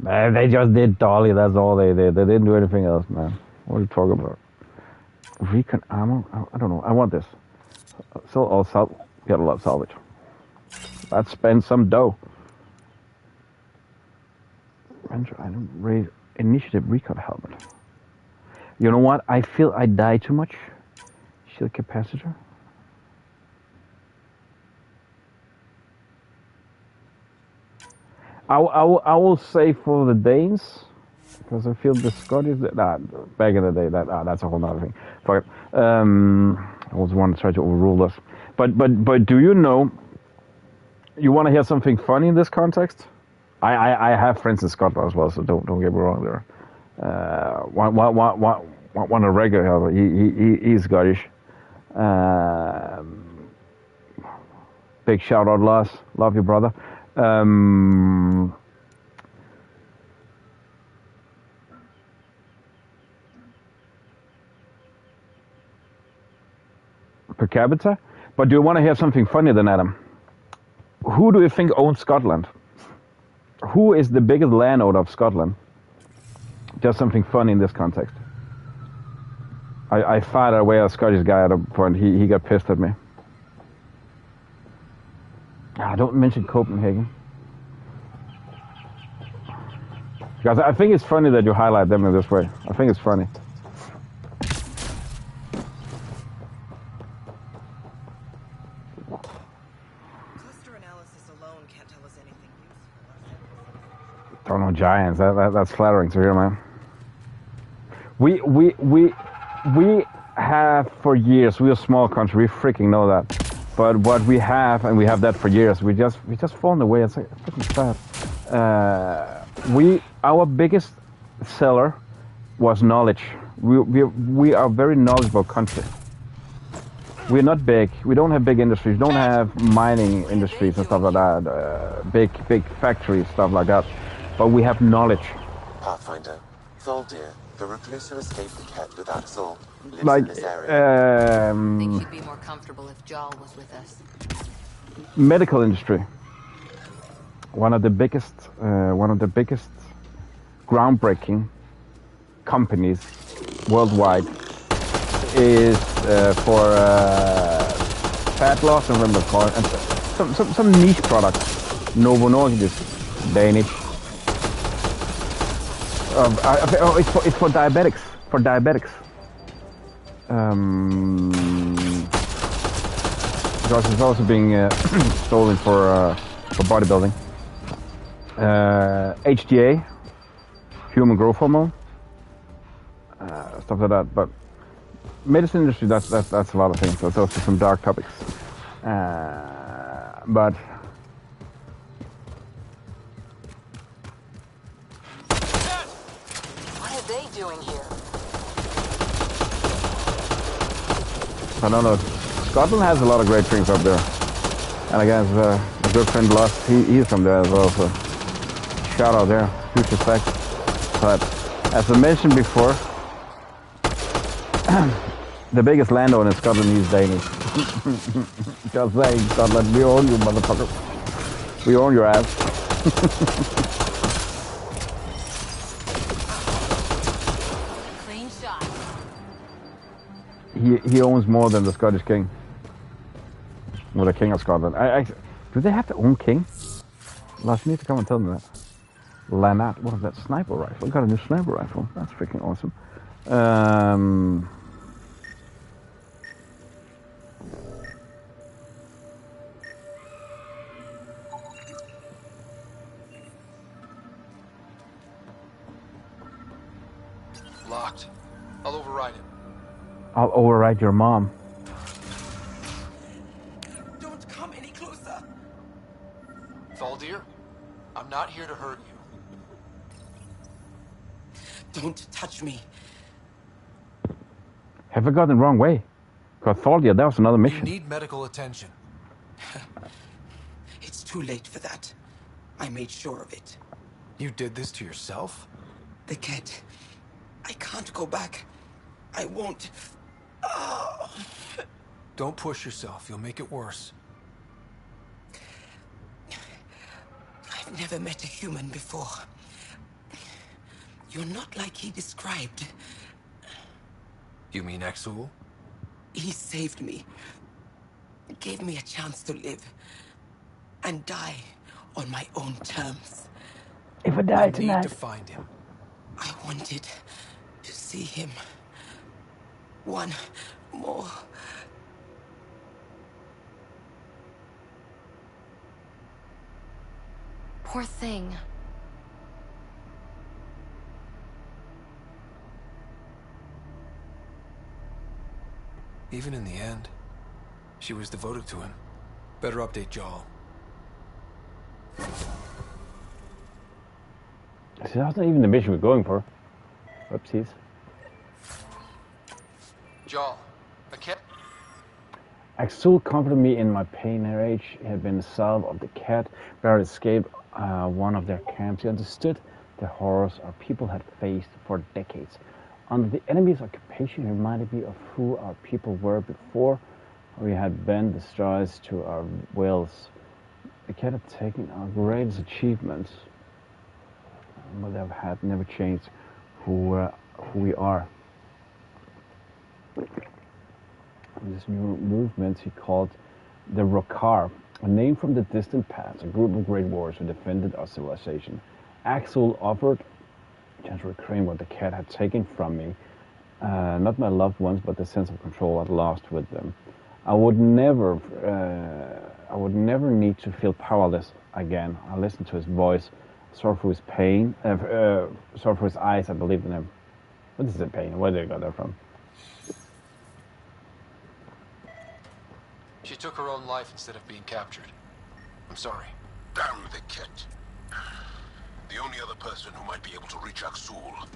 They just did Dolly, that's all they did. They didn't do anything else, man. What are you talking about? Recon ammo? I don't know. I want this. Still all get a lot of salvage. Let's spend some dough. Ranger item, raise initiative recon helmet. You know what? I feel I die too much. Shield capacitor. I will say for the Danes, because I feel the Scottish. Back in the day, that's a whole nother thing. Fuck it. I was want to try to overrule this, but do you know? You want to hear something funny in this context? I have friends in Scotland as well, so don't get me wrong there. One a regular, he's Scottish. Big shout out, Lars. Love you, brother. Per capita. But do you want to hear something funnier than Adam? Who do you think owns Scotland? Who is the biggest landowner of Scotland? Just something funny in this context. I fired away a Scottish guy at a point. He got pissed at me. Don't mention Copenhagen. Because I think it's funny that you highlight them in this way. I think it's funny. Cluster analysis alone can't tell us anything useful. Don't know giants. That's flattering to hear, man. We have for years. We're a small country. We freaking know that. But what we have, and we have that for years, we just fallen away. It's like freaking sad. Our biggest seller was knowledge. We are a very knowledgeable country. We're not big. We don't have big industries. We don't have mining industries and stuff like that. Big factories, stuff like that. But we have knowledge. Pathfinder, Thaldir, the recluse who escaped the cat with Axel, lives Like, in this area. I think he'd be more comfortable if Jarl was with us. Medical industry. One of the biggest groundbreaking companies worldwide is for fat loss and rheumatoid and some niche products. Novo Nordisk, Danish. It's for diabetics. For diabetics. Because it's also being stolen for bodybuilding. HGA, human growth hormone, stuff like that. But medicine industry, that's a lot of things. That's also some dark topics. But What are they doing here? I don't know. Scotland has a lot of great things up there. And again, a good friend Lust, he's from there as well. So shout out there, huge respect. But as I mentioned before, the biggest landowner in Scotland is Danish. Just saying, Scotland, we own you, motherfucker. We own your ass. Clean shot. He owns more than the Scottish king. Or the king of Scotland. Do they have their own king? Lars, you need to come and tell me that. Lanat, what is that? Sniper rifle. Got a new sniper rifle. That's freaking awesome. Locked. I'll override it. I'll override your mom. Don't come any closer. Thaldir, I'm not here to hurt you. Don't touch me. Have I gone the wrong way? Because Thaldir, that was another You mission. need medical attention. It's too late for that. I made sure of it. You did this to yourself? The cat. I can't go back. I won't. Oh. Don't push yourself. You'll make it worse. I've never met a human before. You're not like he described. You mean Exul? He saved me. Gave me a chance to live. And die on my own terms. If I die We tonight... need to find him. I wanted to see him. One more. Poor thing. Even in the end, she was devoted to him. Better update Jal. See, that's not even the mission we're going for. Whoopsies. Jal, a cat. Exul comforted me in my pain and rage. He had been the salve of the cat, but had escaped one of their camps. He understood the horrors our people had faced for decades. Under the enemy's occupation, he reminded me of who our people were before we had bent the strides to our wills. The cat had taken our greatest achievements, but they had never changed who we are. This new movement he called the Rokar, a name from the distant past, a group of great warriors who defended our civilization. Axel offered to reclaim what the cat had taken from me, not my loved ones, but the sense of control I'd lost with them. I would never need to feel powerless again. I listened to his voice, saw through his pain, saw through his eyes. I believed in him. What is the pain? Where did I got that from? She took her own life instead of being captured. I'm sorry. Damn the kit. The only other person who might be able to reach Aksul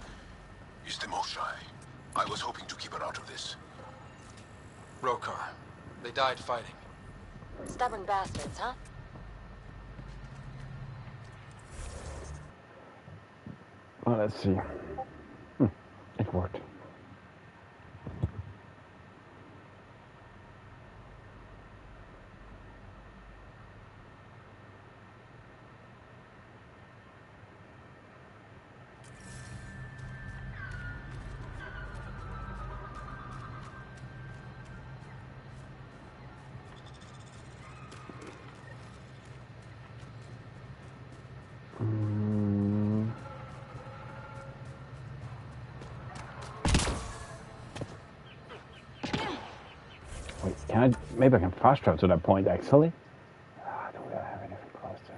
is the Moshai. I was hoping to keep her out of this. Rokar. They died fighting. Stubborn bastards, huh? Well, let's see. It worked. Wait, maybe I can fast travel to that point, actually. I don't really have anything close to.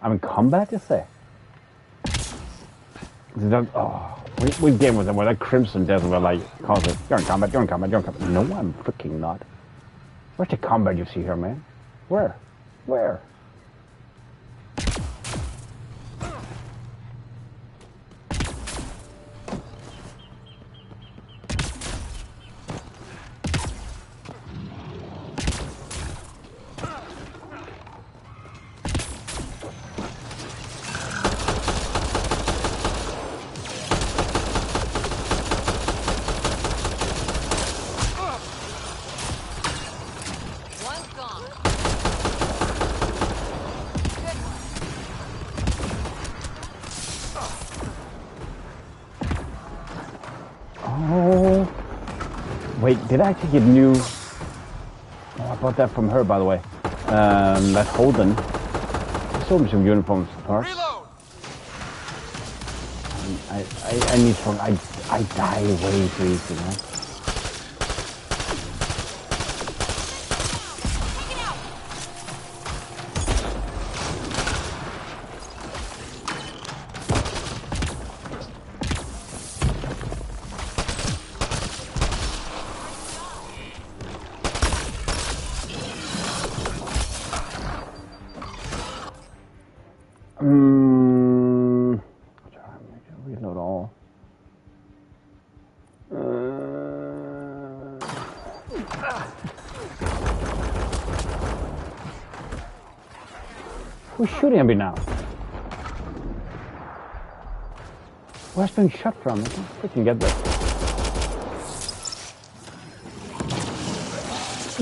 I'm in combat, you say? Is that, oh, we game with them where that Crimson Desert were like, constantly, you're in combat, you're in combat, you're in combat. No, I'm freaking not. Where's the combat you see here, man? Where? Where? Wait, did I actually get new... Oh, I bought that from her, by the way. That Holden. She sold me some uniforms parts. I need some... I die way too easy, man. Reload all. Who's shooting at me now? Where's being shot from? I can't freaking get there.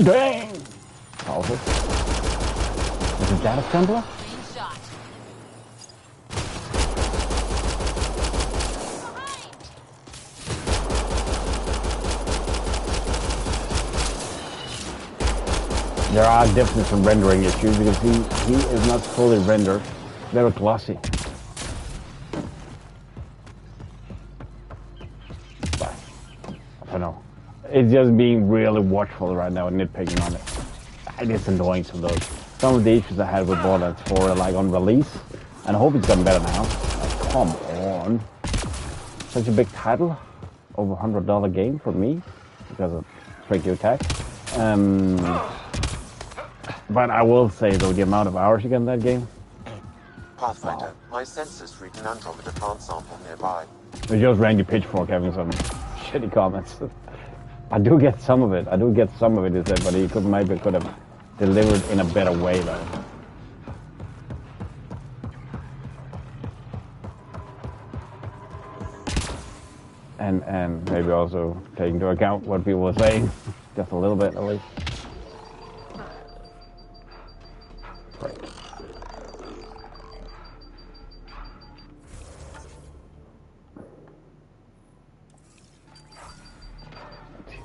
Dang! Powerful. Is it that assembler? There are definitely some rendering issues because he is not fully rendered. Very glossy. But I don't know. It's just being really watchful right now and nitpicking on it. It is annoying sometimes. Some of the issues I had with Borderlands 4 like on release, and I hope it's gotten better now. Like, come on. Such a big title. Over $100 game for me because of Break Your Attack. But I will say, though, the amount of hours you get in that game. Pathfinder, my sensors read an Andromeda plant sample nearby. It's just Randy Pitchfork having some shitty comments. I do get some of it. He said, but he maybe could have delivered in a better way, though. And maybe also take into account what people were saying, just a little bit at least. Right.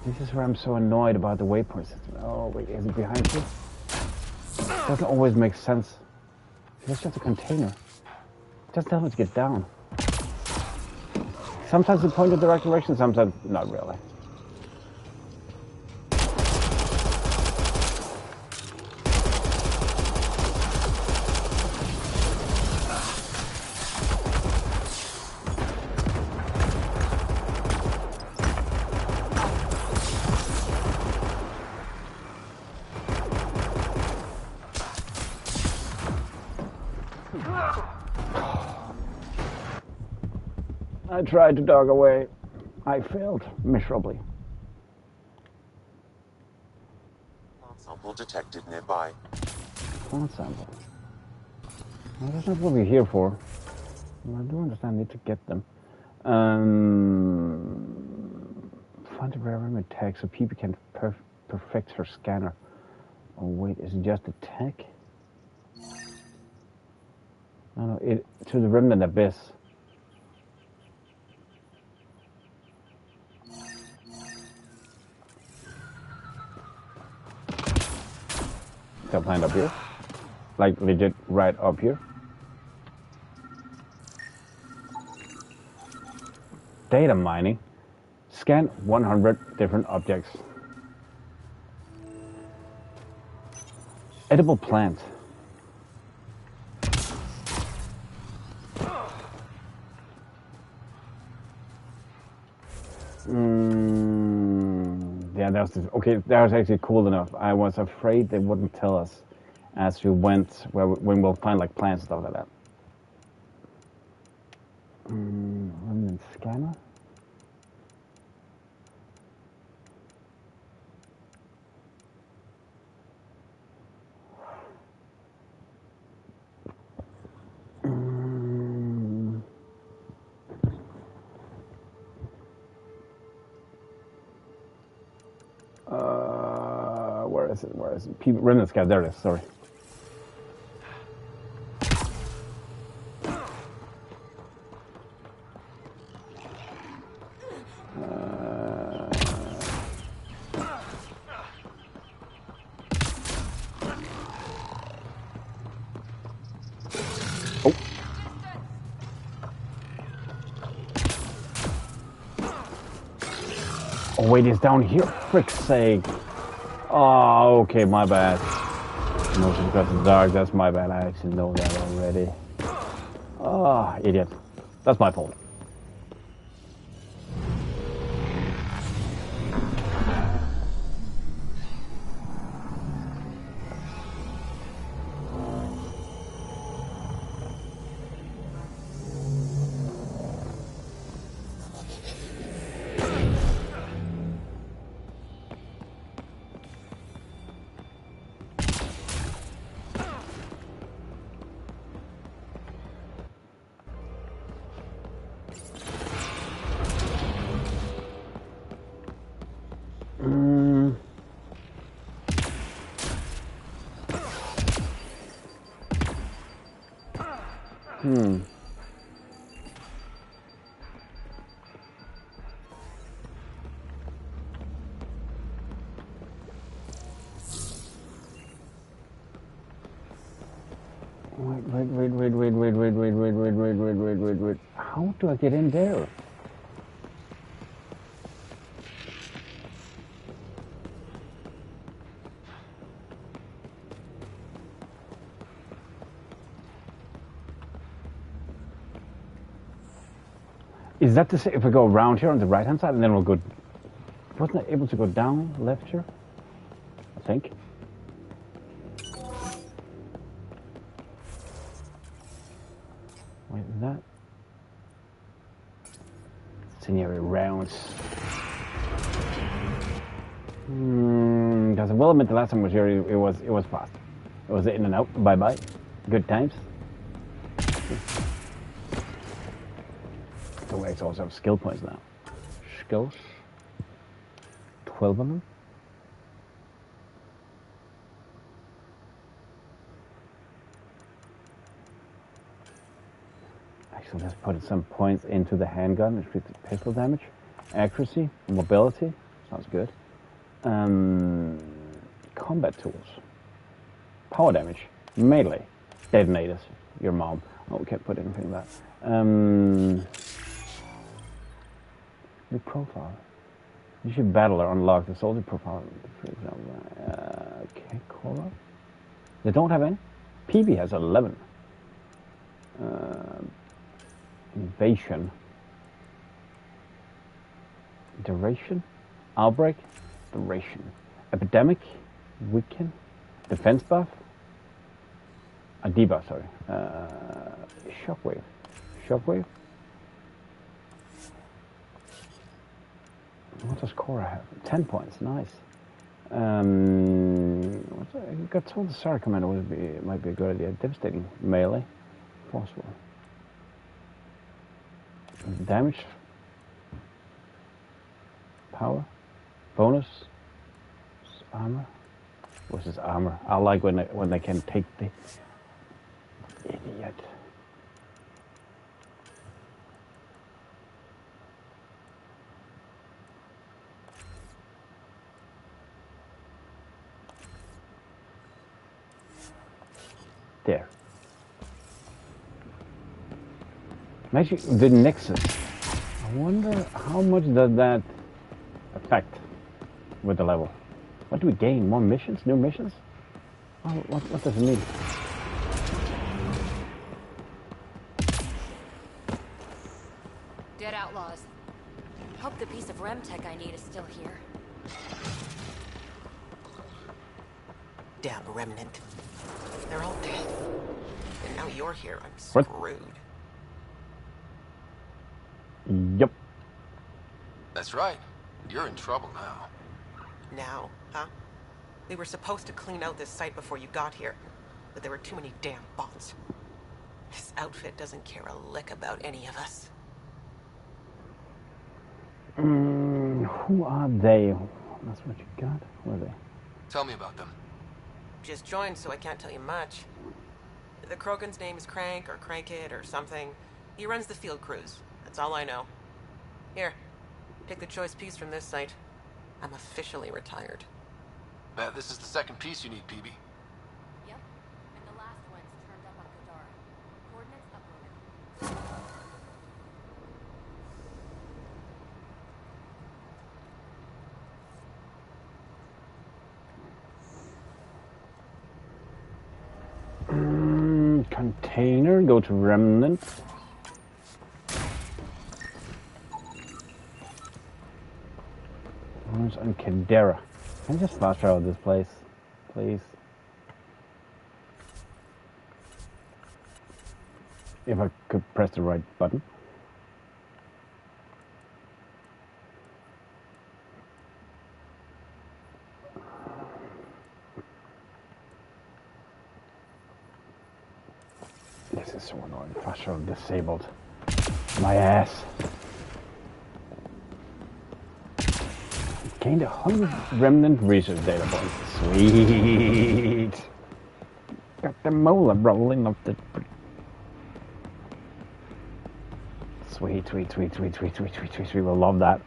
This is where I'm so annoyed about the waypoint system. Oh wait, is it behind you? It doesn't always make sense. It's just a container. Just tell me to get down. Sometimes it points in the right direction, sometimes not really. I tried to dog away. I failed miserably. Plant sample detected nearby. Plant sample. Well, that's not what we're here for. I do understand I need to get them. Find a rare image tag so people can perfect her scanner. Oh wait, is it just a tag? No, it to the remnant abyss. Got planned up here, like legit right up here. Data mining. Scan 100 different objects. Edible plant. Yeah, that was okay. That was actually cool enough. I was afraid they wouldn't tell us as we went when we'll find like plants and stuff like that. Remnant scanner. Where is it? Remnant scanner. There it is. Sorry. Oh wait, it's down here. Frick's sake. Oh, okay, my bad. Mostly because it's dark, that's my bad. I actually know that already. Ah, oh, idiot. That's my fault. Hmm. Wait. How do I get in there? Is that to say if we go around here on the right hand side and then we'll go... Wasn't I able to go down left here? I think. Wait, is that... Scenario rounds. Because I will admit the last time was here, it was fast. It was in and out. Bye bye. Good times. The way it's also have skill points now. Skills. 12 of them. Actually, let's put some points into the handgun, increase the pistol damage, accuracy, mobility. Sounds good. Combat tools. Power damage. Melee. Detonators. Your mom. Oh, we can't put anything in that. The profile. You should battle or unlock the soldier profile. For example. Okay, Cora. They don't have any. PB has 11. Invasion. Duration. Outbreak. Duration. Epidemic. Weaken. Defense buff. A debuff, sorry. Shockwave. Shockwave. What does Cora have? 10 points, nice. I got told the Sarah commander might be a good idea. Devastating melee. Forceful. Damage. Power. Bonus. Armor. What's this armor? I like when they can take the idiot. There. Actually, the Nexus. I wonder how much does that affect with the level. What do we gain? More missions? New missions? Oh, what does it mean? Dead outlaws. Hope the piece of rem tech I need is still here. Damn remnant. They're all dead. And now you're here. I'm screwed. Yep. That's right. You're in trouble now. Now, huh? We were supposed to clean out this site before you got here, but there were too many damn bots. This outfit doesn't care a lick about any of us. Who are they? That's what you got? Who are they? Tell me about them. Just joined, so I can't tell you much. The Krogan's name is Crank, or Crankit, or something. He runs the field crews. That's all I know. Here, pick the choice piece from this site. I'm officially retired. Bet this is the second piece you need, PB. Yep, and the last one's turned up on Kadara. Coordinates uploaded. Container, go to Remnant. Ruins on Kadara. Can I just fast travel this place, please? If I could press the right button. This is so annoying. Fast travel disabled. My ass. Gained 100 remnant research data points. Sweet. Got the molar rolling up the... Sweet, sweet, sweet, sweet, sweet, sweet, sweet, sweet, sweet. We'll love that.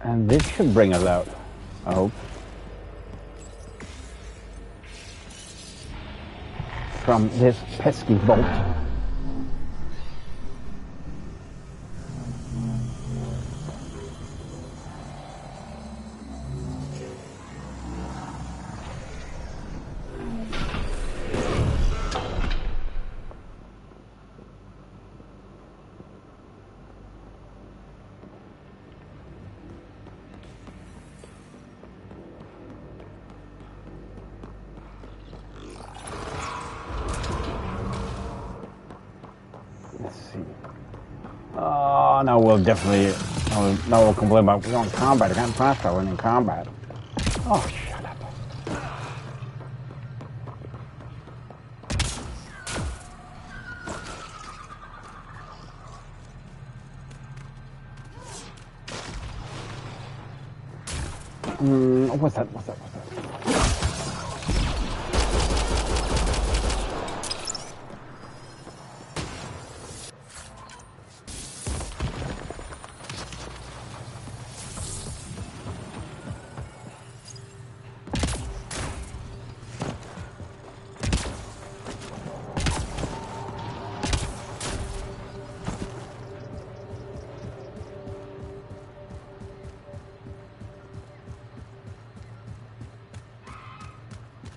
And this should bring us out, I hope. From this pesky bolt. Now we'll definitely, now we'll complain about we're in combat. I can't fast travel in combat. Oh, shut up. What's that? What's that? What's that?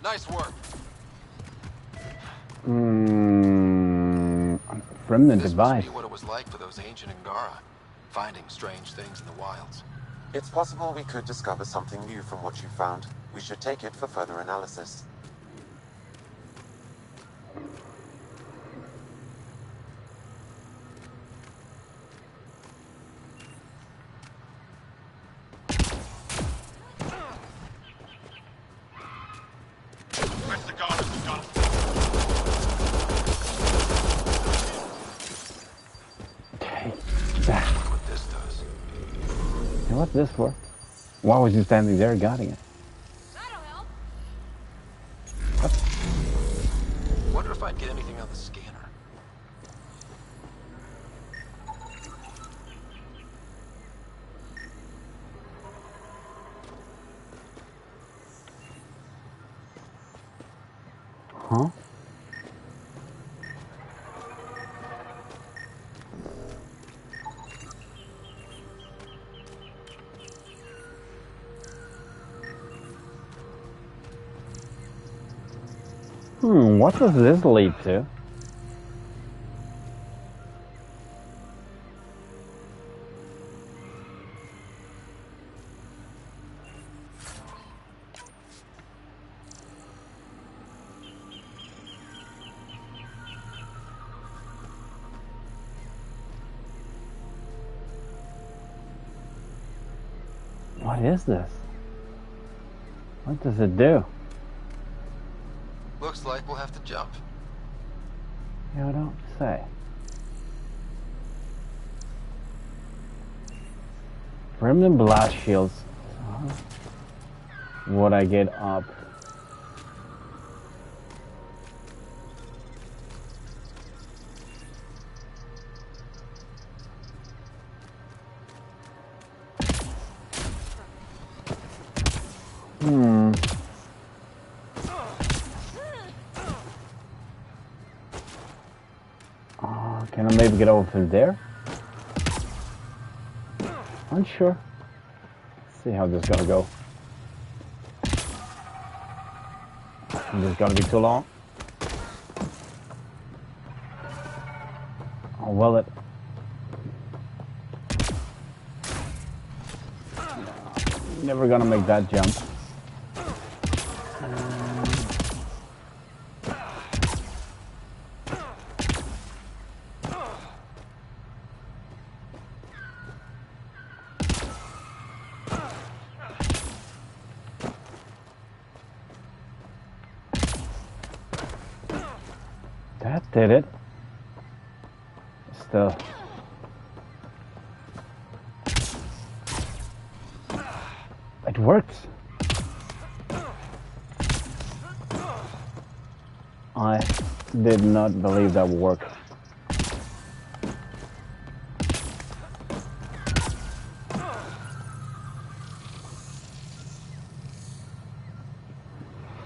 Nice work. Remnant device. This must be what it was like for those ancient Angara, finding strange things in the wilds. It's possible we could discover something new from what you found. We should take it for further analysis. What's this for? Why was you standing there guarding it? That'll help. What? Wonder if I'd get anything on the scanner. Huh? What does this lead to? What is this? What does it do? Looks like we'll have to jump. You don't say. Remnant blast shields. Would I get up? Can I maybe get over from there? Unsure. Let's see how this is gonna go. This is gonna be too long. Oh, well, never gonna make that jump. Did it? Still. It works. I did not believe that would work.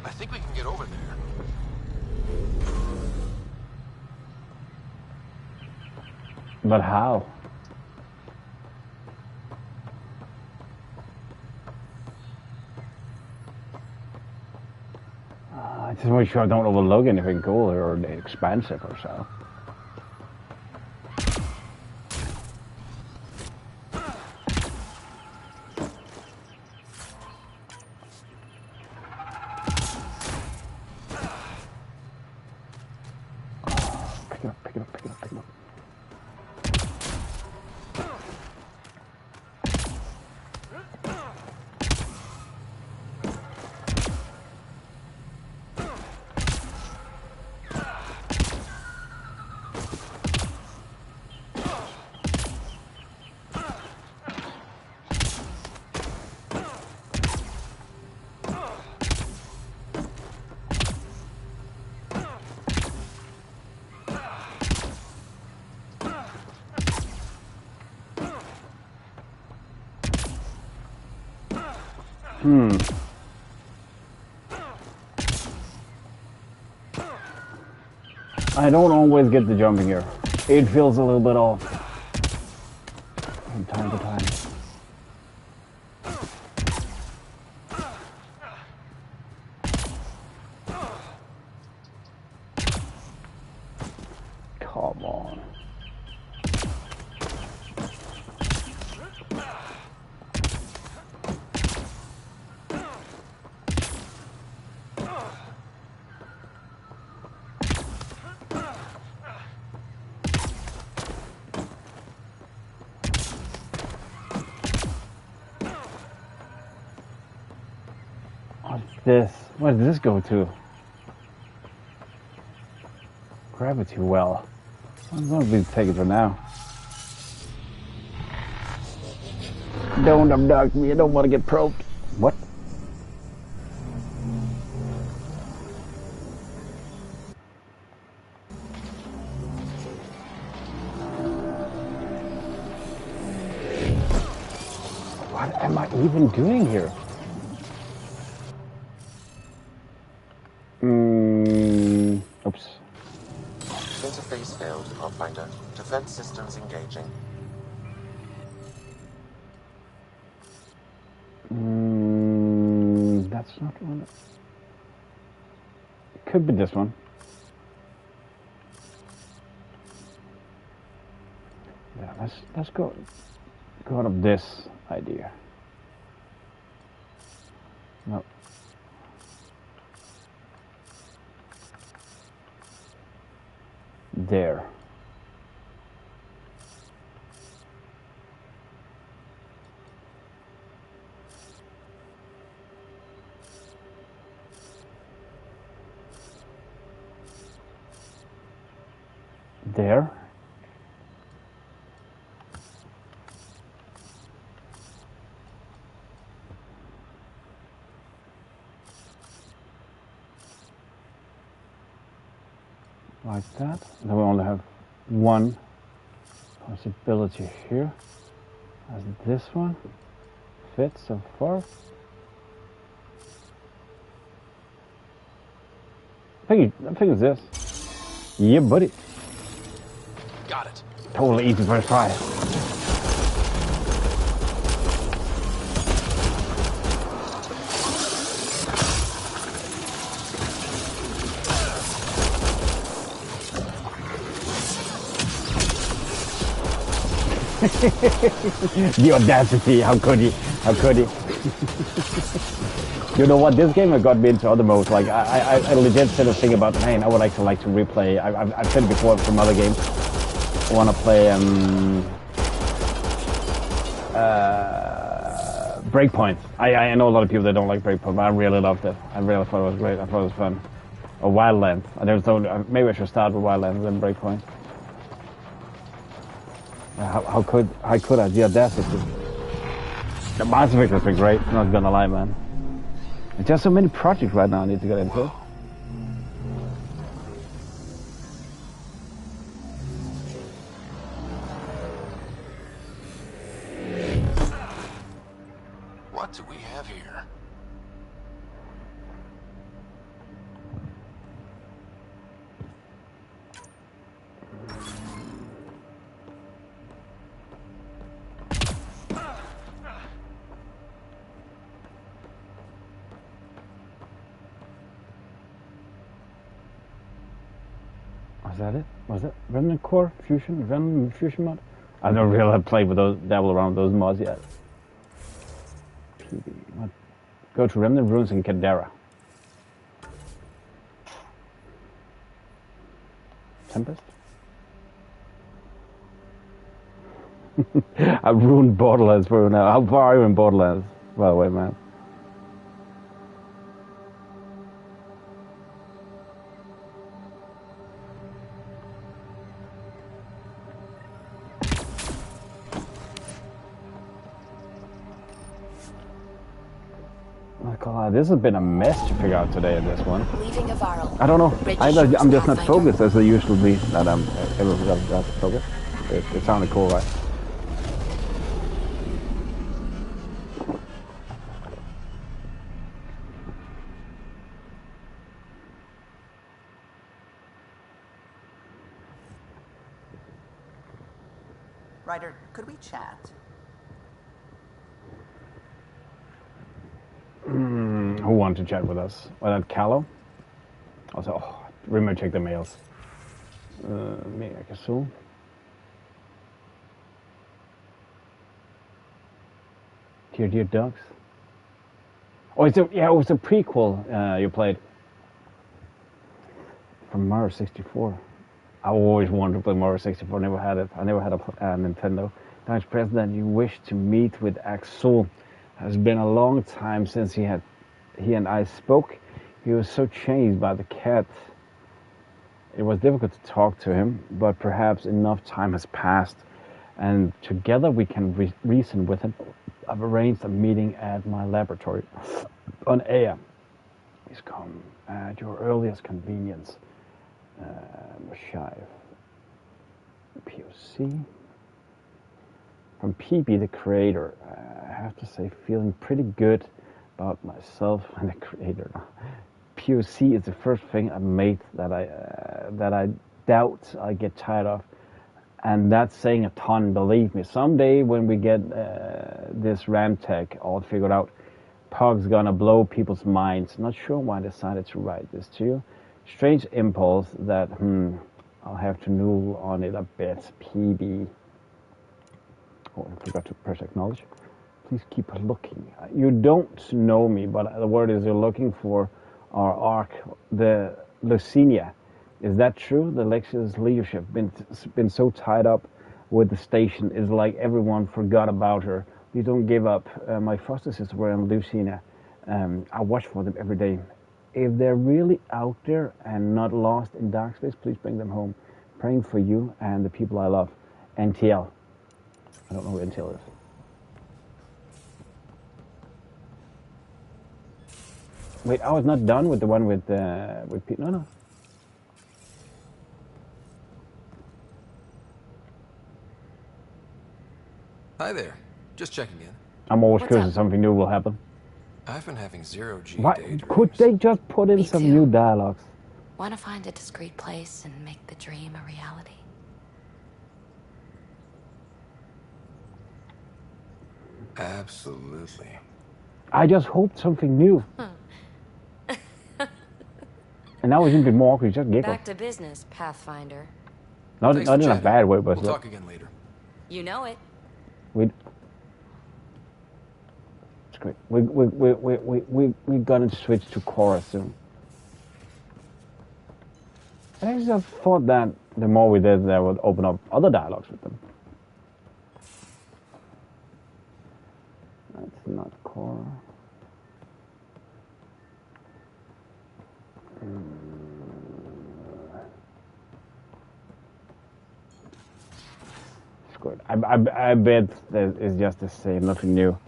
I think we can get over there. But how? I just want to make sure I don't overlook anything cool or expansive or so. Pick it up, pick it up, pick it up, pick it up. I don't always get the jumping here. It feels a little bit off from time to time. Come on. Where did this go to? Gravity well. I'm gonna be taking it for now. Don't abduct me, I don't want to get probed. What? What am I even doing here? Oops. Interface failed, Pathfinder. Defense systems engaging. That's not one. It could be this one. Yeah, let's go out of this idea. No. There. There. Like that. Then we only have one possibility here. As this one fits so far. I think it's this. Yeah, buddy. Got it. Totally easy first try. The audacity, how could he? How could he? You know what, this game has got me into other modes. Like, I legit said a thing about, man, I would like to replay. I've said it before from other games. I want to play Breakpoint. I know a lot of people that don't like Breakpoint, but I really loved it. I really thought it was great. I thought it was fun. Or Wildlands. Maybe I should start with Wildlands and then Breakpoint. How could I? The audacity. The Mass Effect has been great, not gonna lie, man. There's just so many projects right now I need to get into. What do we have here? Was that it? Was it Remnant Core Fusion? Remnant Fusion mod? I don't really have played with those, dabble around with those mods yet. PB. What? Go to Remnant Ruins in Cadera. Tempest? I ruined Borderlands for you now. How far are you in Borderlands, by the way, man? This has been a mess to figure out today in this one. Leaving a viral. I don't know. I'm just not focused as I usually be. That I'm ever got to focus. It sounded cool, right? Ryder, could we chat? Who wanted to chat with us? Was that Callow? Also, remember check the mails. Me, I guess so. Dear Ducks. Oh, it was a prequel you played from Mario 64. I always wanted to play Mario 64. Never had it. I never had a Nintendo. Vice President, you wish to meet with Axel. Has been a long time since he and I spoke. He was so changed by the cat. It was difficult to talk to him, but perhaps enough time has passed, and together we can reason with him. I've arranged a meeting at my laboratory on Aya. Please come at your earliest convenience. Shive. POC. From PB, the creator, I have to say, feeling pretty good about myself and the creator. POC is the first thing I made that I doubt I get tired of, and that's saying a ton. Believe me. Someday when we get this RAM tech all figured out, Pug's gonna blow people's minds. Not sure why I decided to write this to you. Strange impulse that I'll have to noodle on it a bit. PB. Oh, I forgot to press acknowledge. Please keep looking. You don't know me, but the word is you're looking for our ARC, the Lucinia. Is that true? The Lexus leadership been so tied up with the station. It's like everyone forgot about her. We don't give up. My foster sister were in Lucinia. I watch for them every day. If they're really out there and not lost in dark space, please bring them home. Praying for you and the people I love. NTL. I don't know who NTL is. Wait, I was not done with the one with Pete. No. Hi there. Just checking in. I'm always curious if something new will happen. I've been having zero-G Why daydreams. could they just put in some new dialogues? Want to find a discreet place and make the dream a reality. Absolutely. I just hoped something new. And now it's even more awkward. Just giggle. Back to business, Pathfinder. Not in a bad way, but we'll talk again later. You know it. It's great. We're gonna switch to Cora soon. I just thought that the more we did, that would open up other dialogues with them. That's not Cora. I bet that it's just the same, nothing new.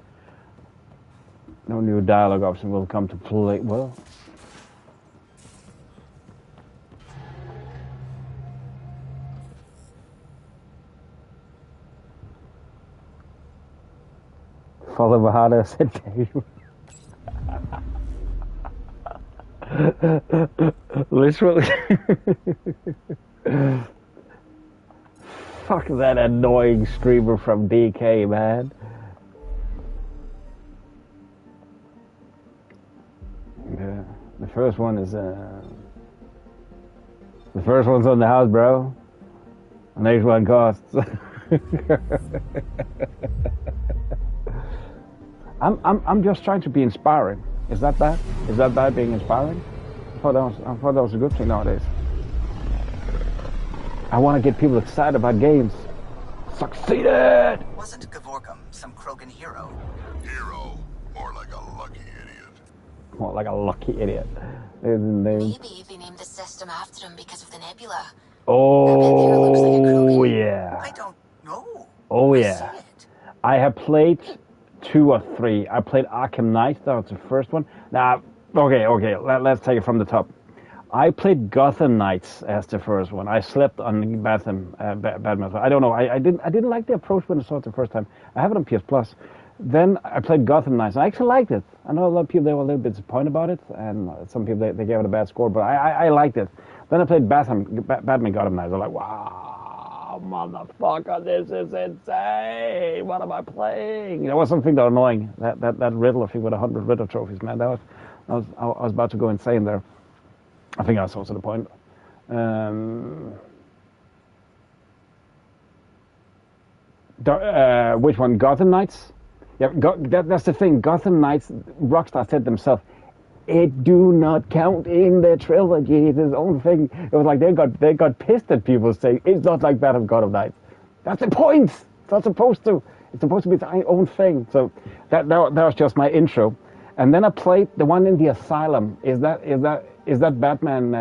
No new dialogue option will come to play. Well, follow Bahada said literally. Fuck that annoying streamer from DK, man. Yeah, the first one is the first one's on the house, bro. The next one costs. I'm just trying to be inspiring. Is that bad? Is that bad being inspiring? I thought that was a good thing nowadays. I want to get people excited about games. Succeeded! Wasn't Gavorkum some Krogan hero? Hero, more like a lucky idiot. More like a lucky idiot. Maybe they named the system after him because of the nebula. Oh yeah. I don't know. Oh yeah. I have played 2 or 3. I played Arkham Knight. That was the first one. Now, okay. Let's take it from the top. I played Gotham Knights as the first one. I slept on Batman. I don't know. I didn't like the approach when I saw it the first time. I have it on PS Plus. Then I played Gotham Knights. I actually liked it. I know a lot of people, they were a little bit disappointed about it, and some people they gave it a bad score. But I liked it. Then I played Batman Gotham Knights. I'm like, wow, motherfucker, this is insane. What am I playing? There was something that annoying. That Riddler thing with 100 Riddler trophies, man. I was about to go insane there. I think that's also the point. Which one? Gotham Knights? Yeah, that's the thing. Gotham Knights, Rockstar said themselves, it do not count in the trilogy. It's his own thing. It was like they got pissed at people saying it's not like that of God of Knights. That's the point. It's not supposed to. It's supposed to be its own thing. So that was just my intro. And then I played the one in the Asylum. Is that Batman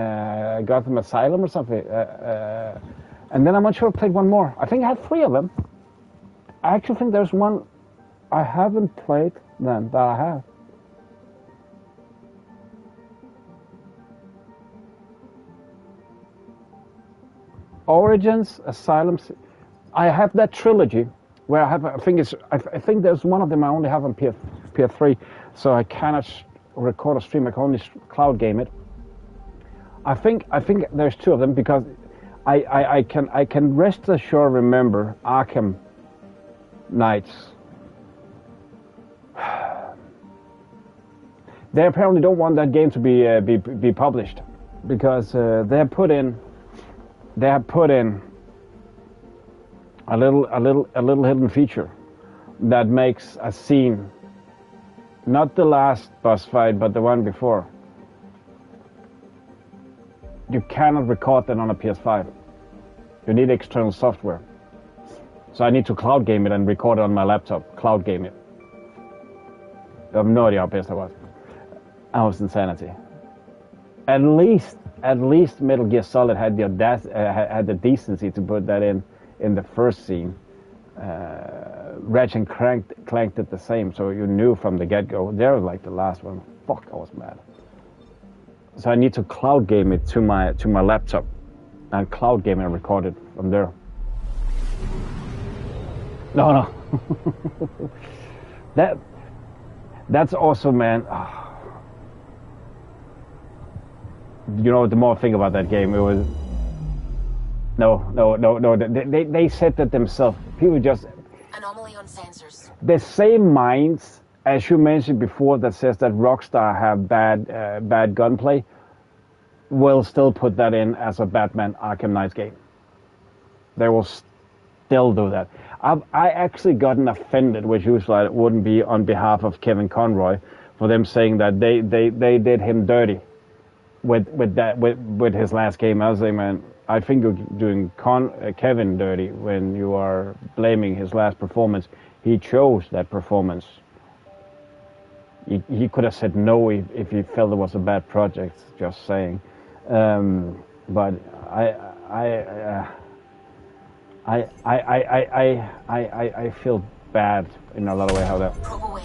Gotham Asylum or something? And then I'm not sure I played one more. I think I had 3 of them. I actually think there's one I haven't played then that I have. Origins, Asylums. I have that trilogy where I think there's one of them I only have on PS3, so I cannot record a stream. I can only cloud game it. I think there's 2 of them because I can rest assured remember Arkham Knights. They apparently don't want that game to be published because they have put in a little hidden feature that makes a scene, not the last boss fight, but the one before. You cannot record that on a PS5. You need external software. So I need to cloud game it and record it on my laptop. Cloud game it. I have no idea how pissed I was. I was insanity. At least Metal Gear Solid had the decency to put that in the first scene. Ratchet and Clank did the same, so you knew from the get-go. There was like the last one. Fuck, I was mad. So I need to cloud game it to my laptop, and cloud game and record it from there. No. That's also, man. You know, the more I think about that game, it was no. They said that themselves. People just anomaly on sensors. The same minds as you mentioned before that says that Rockstar have bad gunplay will still put that in as a Batman Arkham Knights game. They will still do that. I actually gotten offended, which usually wouldn't be on behalf of Kevin Conroy, for them saying that they did him dirty with his last game. I was like, man, I think you're doing Kevin dirty when you are blaming his last performance. He chose that performance. He could have said no if he felt it was a bad project. Just saying, but I feel bad in a lot of ways how that. Probe away.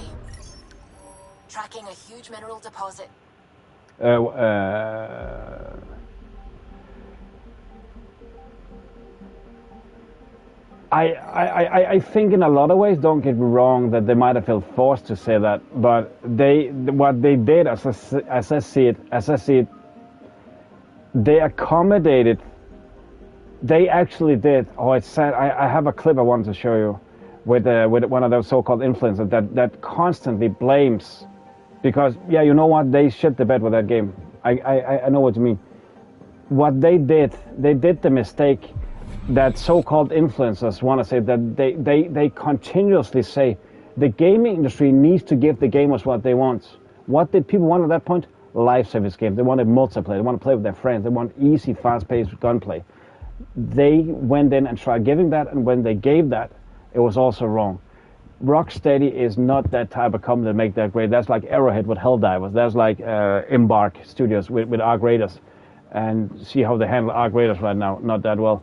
Tracking a huge mineral deposit. I think in a lot of ways, don't get me wrong, that they might have felt forced to say that, but what they did, as I see it, they accommodated. They actually did. Oh, it's sad. I have a clip I wanted to show you with one of those so-called influencers that constantly blames, because yeah, you know what, they shit the bed with that game. I know what you mean. What they did the mistake that so-called influencers want to say, that they continuously say the gaming industry needs to give the gamers what they want. What did people want at that point? Live service games. They wanted multiplayer. They want to play with their friends. They want easy, fast-paced gunplay. They went in and tried giving that, and when they gave that, it was also wrong. Rocksteady is not that type of company that make that great. That's like Arrowhead with Helldivers. That's like Embark Studios with Arc Raiders. And see how they handle Arc Raiders right now. Not that well,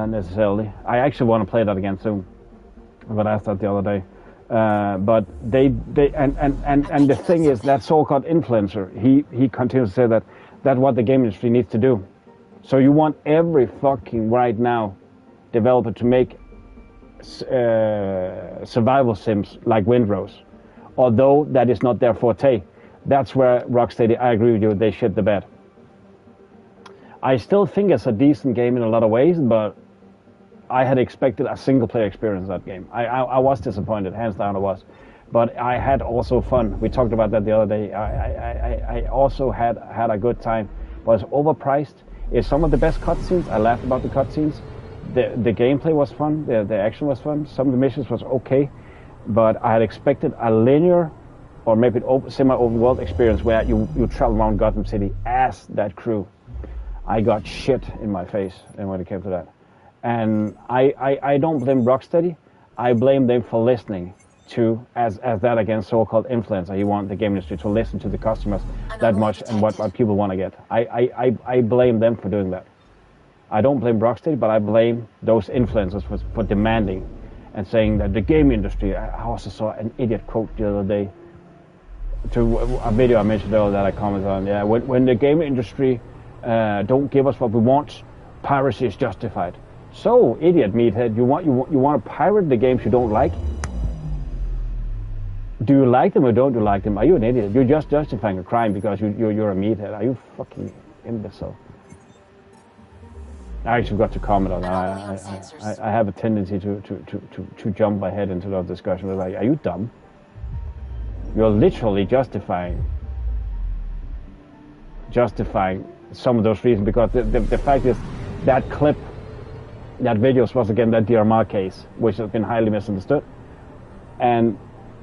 necessarily. I actually want to play that again soon. But I asked that the other day. But they and the thing is, that so-called influencer, he continues to say that that's what the game industry needs to do. So you want every fucking right now developer to make survival sims like Windrose, although that is not their forte. That's where Rocksteady, I agree with you, they shit the bed. I still think it's a decent game in a lot of ways, but I had expected a single-player experience in that game. I was disappointed, hands down I was. But I had also fun. We talked about that the other day. I also had a good time. But it's overpriced. It's some of the best cutscenes. I laughed about the cutscenes. The gameplay was fun. The action was fun. Some of the missions was okay. But I had expected a linear or maybe semi-open world experience where you travel around Gotham City as that crew. I got shit in my face when it came to that. And I don't blame Rocksteady. I blame them for listening to, as that against so-called influencer. You want the game industry to listen to the customers that much and what people want to get. I blame them for doing that. I don't blame Rocksteady, but I blame those influencers for demanding and saying that the game industry. I also saw an idiot quote the other day to a video I mentioned earlier that I commented on. Yeah, when the game industry don't give us what we want, piracy is justified. So, idiot meathead, you want to pirate the games you don't like? Do you like them or don't you like them? Are you an idiot? You're just justifying a crime because you're a meathead. Are you fucking imbecile? I actually got to comment on that. I have a tendency to jump ahead into those discussions. Like, are you dumb? You're literally justifying some of those reasons, because the fact is that clip, that video was again that DRMR case, which has been highly misunderstood, and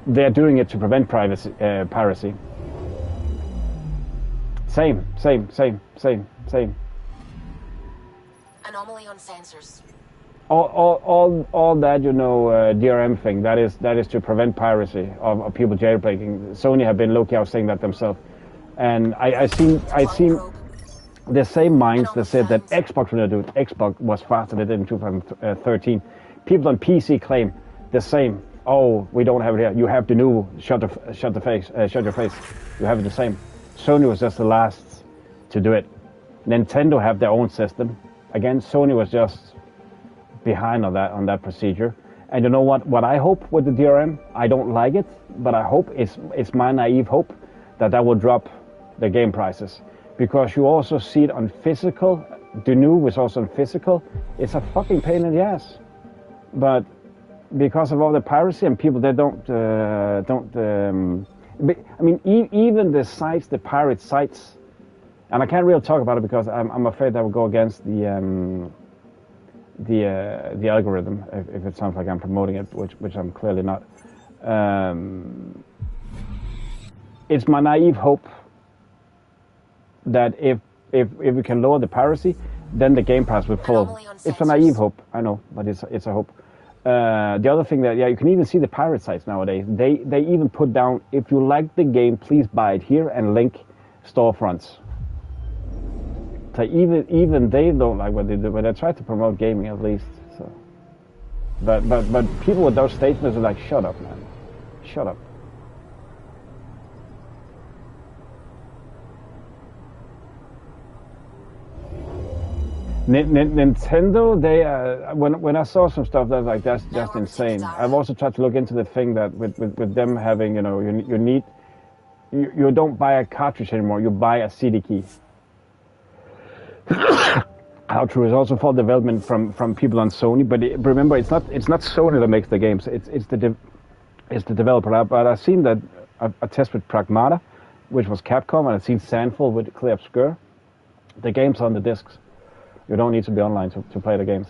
they're doing it to prevent piracy. Same. Anomaly on sensors. All that, DRM thing, that is to prevent piracy of people jailbreaking. Sony have been low-key out saying that themselves, and I seen the same minds that said that Xbox when they do it, Xbox was faster than it did in 2013. People on PC claim the same. Oh, we don't have it here. You have the new shut your face. You have it the same. Sony was just the last to do it. Nintendo have their own system. Again, Sony was just behind on that procedure. And you know what? What I hope with the DRM, I don't like it, but I hope it's my naive hope that will drop the game prices. Because you also see it on physical. The new was also on physical. It's a fucking pain in the ass. But because of all the piracy and people that even the sites, the pirate sites, and I can't really talk about it because I'm afraid that will go against the algorithm if it sounds like I'm promoting it, which I'm clearly not. It's my naive hope that if we can lower the piracy, then the game price will fall. It's a naive hope, I know, but it's a hope. The other thing that, you can even see the pirate sites nowadays. They even put down, if you like the game, please buy it here, and link storefronts. So even they don't like what they do, but they try to promote gaming at least. So But people with those statements are like, shut up, man, shut up. Nintendo, they when I saw some stuff that was like that's just insane. I've also tried to look into the thing that with them having, you know, you don't buy a cartridge anymore, you buy a CD key. How true is also for development from people on Sony, but remember it's not Sony that makes the games, it's the developer. But I've seen that a test with Pragmata, which was Capcom, and I've seen Sandful with Clear Obscure. The game's on the discs. You don't need to be online to play the games.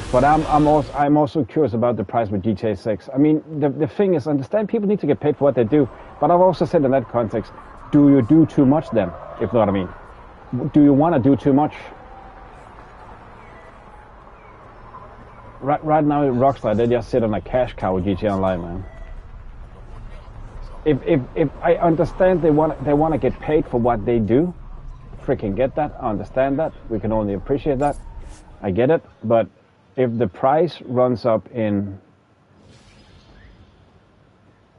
But I'm also curious about the price with GTA 6. I mean, the thing is, I understand people need to get paid for what they do, but I've also said in that context, do you do too much then, if you know what I mean? Do you want to do too much? Right now, Rockstar, they just sit on a cash cow with GTA Online, man. If I understand they want to get paid for what they do, freaking get that. I understand that. We can only appreciate that. I get it. But if the price runs up in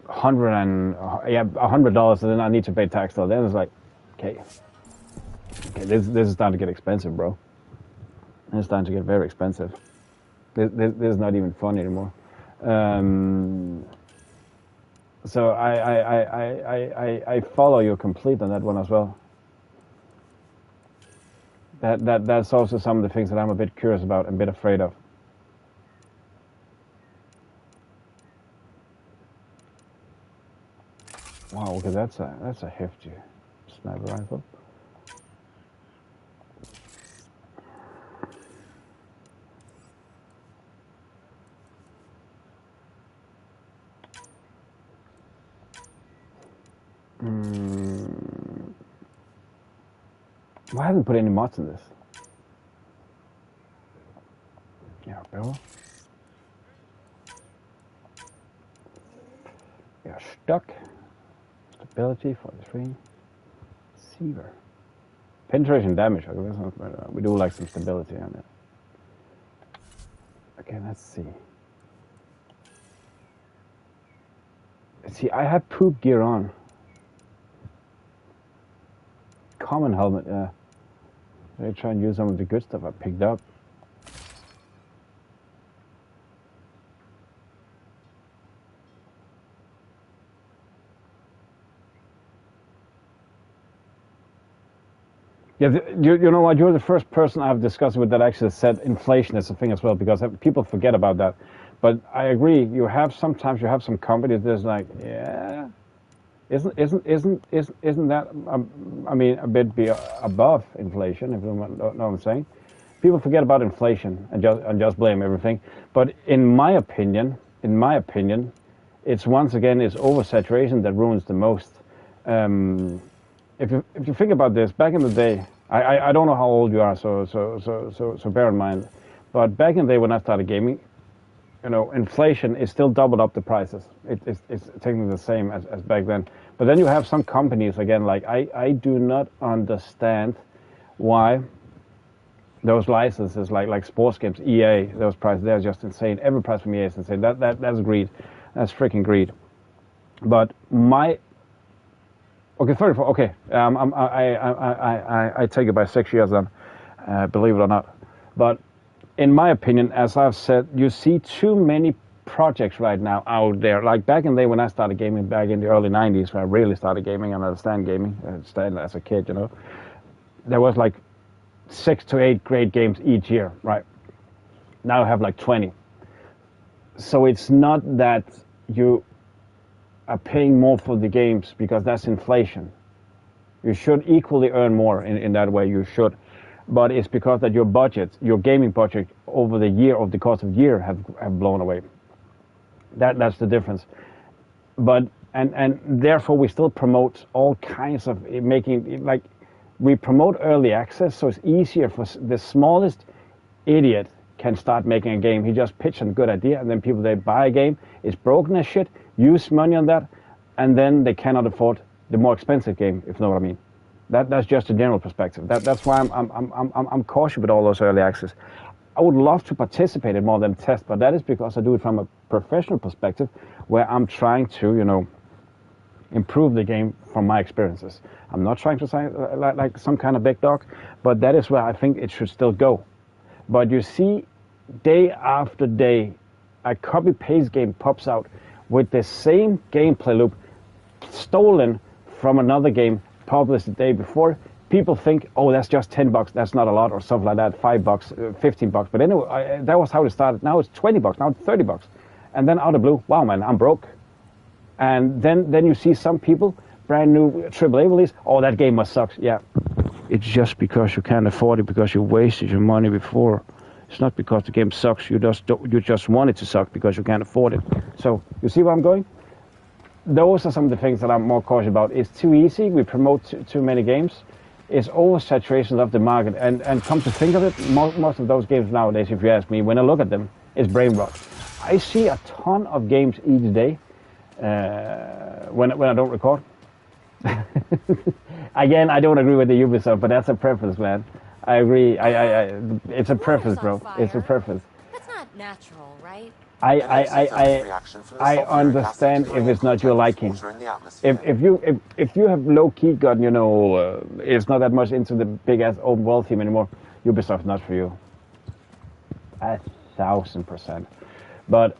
$100, and then I need to pay tax, so then it's like, okay, this is starting to get expensive, bro. It's starting to get very expensive. This is not even fun anymore. So I follow you complete on that one as well. That's also some of the things that I'm a bit curious about and a bit afraid of. Wow, okay, that's a hefty sniper rifle. Why haven't put any mods in this? Yeah, barrel. Yeah, stuck. Stability 43. Seaver. Penetration damage. Okay, that's not bad. We do like some stability on it. Okay, let's see. See, I have poop gear on. Common helmet, yeah. I try and use some of the good stuff I picked up. Yeah, you know what? You're the first person I've discussed with that actually said inflation is a thing as well, because people forget about that. But I agree. Sometimes you have some companies that's like, yeah, isn't that I mean a bit above inflation, if you know what I'm saying? People forget about inflation and just blame everything. But in my opinion, it's once again it's oversaturation that ruins the most. If you think about this, back in the day, I don't know how old you are, so bear in mind. But back in the day when I started gaming, you know, inflation is still doubled up the prices. It's technically the same as back then. But then you have some companies again, like I do not understand why those licenses like sports games, EA, those prices, they're just insane. Every price from EA is insane. That's greed. That's freaking greed. But okay, 34. Okay, I take it by 6 years then, believe it or not. But in my opinion, as I've said, you see too many projects right now out there. Like back in the day when I started gaming, back in the early 90s, when I really started gaming and I understand gaming, as a kid, you know, there was like 6 to 8 great games each year, right? Now I have like 20. So it's not that you are paying more for the games because that's inflation. You should equally earn more in that way, you should. But it's because that your budget, your gaming budget over the year, over the course of the year have blown away. That's the difference. But and therefore we still promote all kinds of making, like we promote early access, so it's easier for the smallest idiot can start making a game. He just pitched a good idea, and then people, they buy a game, it's broken as shit, use money on that, and then they cannot afford the more expensive game, if you know what I mean. That's just a general perspective. That's why I'm cautious with all those early access. I would love to participate in more than test, but that is because I do it from a professional perspective, where I'm trying to, you know, improve the game from my experiences. I'm not trying to sound like some kind of big dog, but that is where I think it should still go. But you see, day after day, a copy-paste game pops out with the same gameplay loop stolen from another game published the day before. People think, oh, that's just $10, that's not a lot, or something like that, $5, $15. But anyway, that was how it started. Now it's $20, now it's $30. And then out of the blue, wow, man, I'm broke. And then you see some people, brand new AAA release, oh, that game must suck. Yeah, it's just because you can't afford it, because you wasted your money before. It's not because the game sucks. You just want it to suck because you can't afford it. So you see where I'm going? Those are some of the things that I'm more cautious about. It's too easy. We promote too many games. It's oversaturation of the market. And come to think of it, most of those games nowadays, if you ask me, when I look at them, is brain rot. I see a ton of games each day when I don't record. Again, I don't agree with the Ubisoft, but that's a preference, man. I agree. It's a preference, bro. It's a preference. That's not natural, right? I understand if it's not your liking. If you have low key gotten, you know, it's not that much into the big ass open world theme anymore, Ubisoft not for you. 1000%. But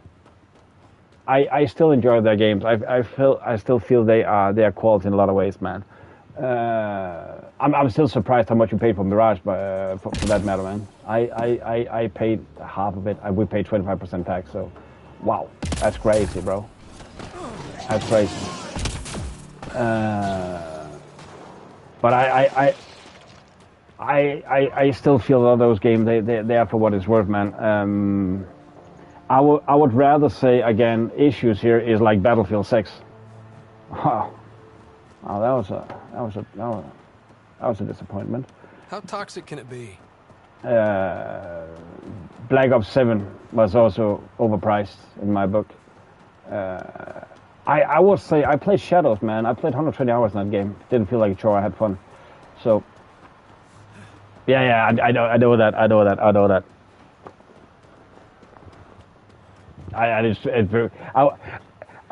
I still enjoy their games. I still feel they are quality in a lot of ways, man. I'm still surprised how much you paid for Mirage, for that matter, man. I paid half of it. We paid 25% tax, so wow, that's crazy, bro. That's crazy. But I still feel all those games they are for what it's worth, man. I would rather say, again, issues here is like Battlefield 6. Wow. Oh, that was a disappointment. How toxic can it be? Black Ops 7 was also overpriced in my book. I would say I played Shadows, man. I played 120 hours in that game. Didn't feel like a chore. I had fun. So, yeah, I know that.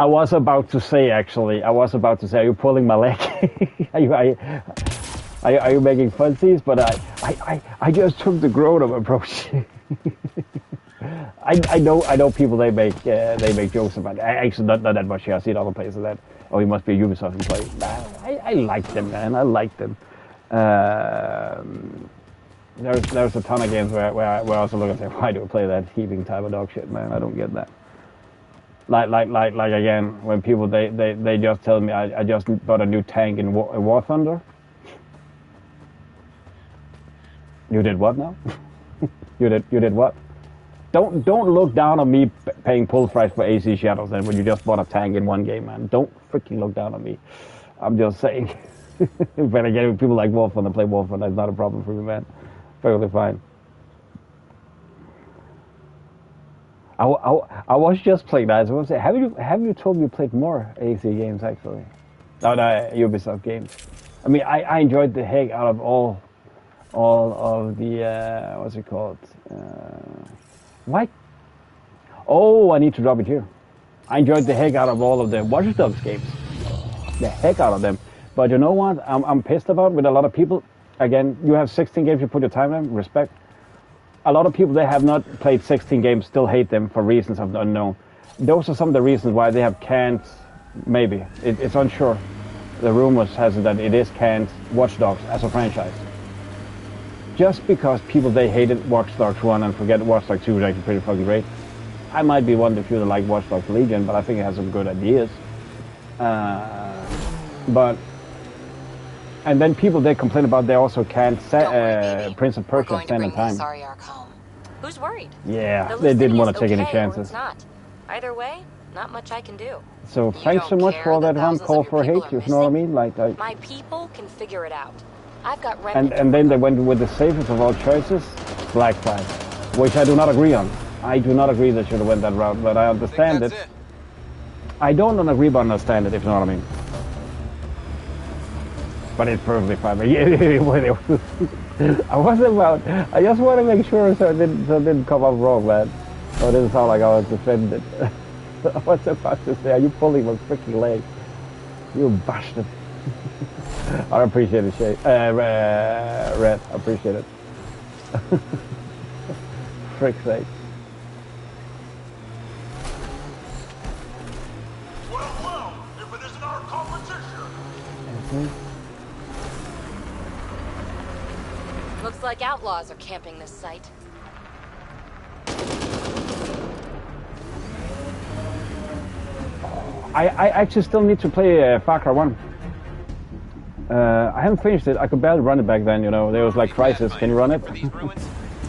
I was about to say, actually, are you pulling my leg? Are you making funsies? But I just took the grown-up approach. I know people they make jokes about it. Actually, not that much here. I see it other places that, oh, you must be a Ubisoft employee. Nah, I like them, man. I like them. There's a ton of games where I also look and say, why do I play that heaving type of dog shit, man? I don't get that. Like again, when people they just tell me I just bought a new tank in War Thunder. You did what now? you did what? Don't look down on me paying full price for AC Shadows then when you just bought a tank in one game, man. Don't freaking look down on me. I'm just saying. But again, people like War Thunder play War Thunder. That's not a problem for me, man. Perfectly fine. I was just playing that. I was saying, have you told me you played more AC games actually? No, Ubisoft games. I mean, I enjoyed the heck out of all of the what's it called? What? Oh, I need to drop it here. I enjoyed the heck out of all of the Watch Dogs games. The heck out of them. But you know what? I'm pissed about with a lot of people. Again, you have 16 games. You put your time in. Respect. A lot of people, they have not played 16 games, still hate them for reasons of the unknown. Those are some of the reasons why they have canned, maybe, it's unsure. The rumors has it that it is canned Watch Dogs as a franchise. Just because people, they hated Watch Dogs 1 and forget Watch Dogs 2 is actually pretty fucking great. I might be one of the few that like Watch Dogs Legion, but I think it has some good ideas. And then people, they complain about they also can't Prince of Persia Stand in Time. Sorry, Ark home. Who's worried? Yeah, they didn't want to take any chances. Not. Either way, not much I can do. So thanks so much for all that one call for hate. You know what I mean? Like my people can figure it out. I've got and then they went with the safest of all choices, Black Flag, which I do not agree on. I do not agree they should have went that route, but I understand it. I don't agree, but understand it, if you know what I mean. But it's perfectly fine. But yeah, I wasn't about. I just want to make sure so it didn't come up wrong, man. So it didn't sound like I was defended. I was about to say, are you pulling my freaking leg? You bastard. I appreciate it, Shay. Red, I appreciate it. Frick's sake. Well, if it isn't our competition. Looks like outlaws are camping this site. I actually still need to play Far Cry 1. I haven't finished it. I could barely run it back then, you know. There was like Crisis. Can you run it?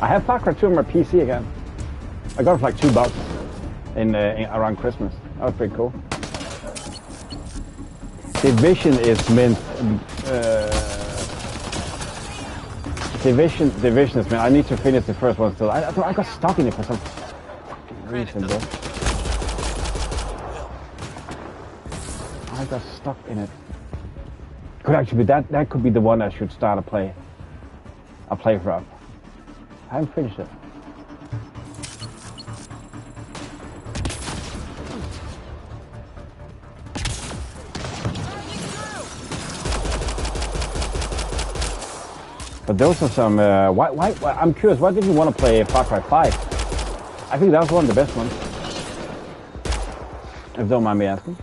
I have Far Cry 2 on my PC again. I got it for like $2 in around Christmas. That was pretty cool. Division is meant. Division is meant. I need to finish the first one still. I got stuck in it for some reason, bro. I got stuck in it. Could actually be that could be the one I should start a playthrough. I haven't finished it. But those are some. Why? I'm curious. Why did you want to play Far Cry 5? I think that was one of the best ones. If you don't mind me asking.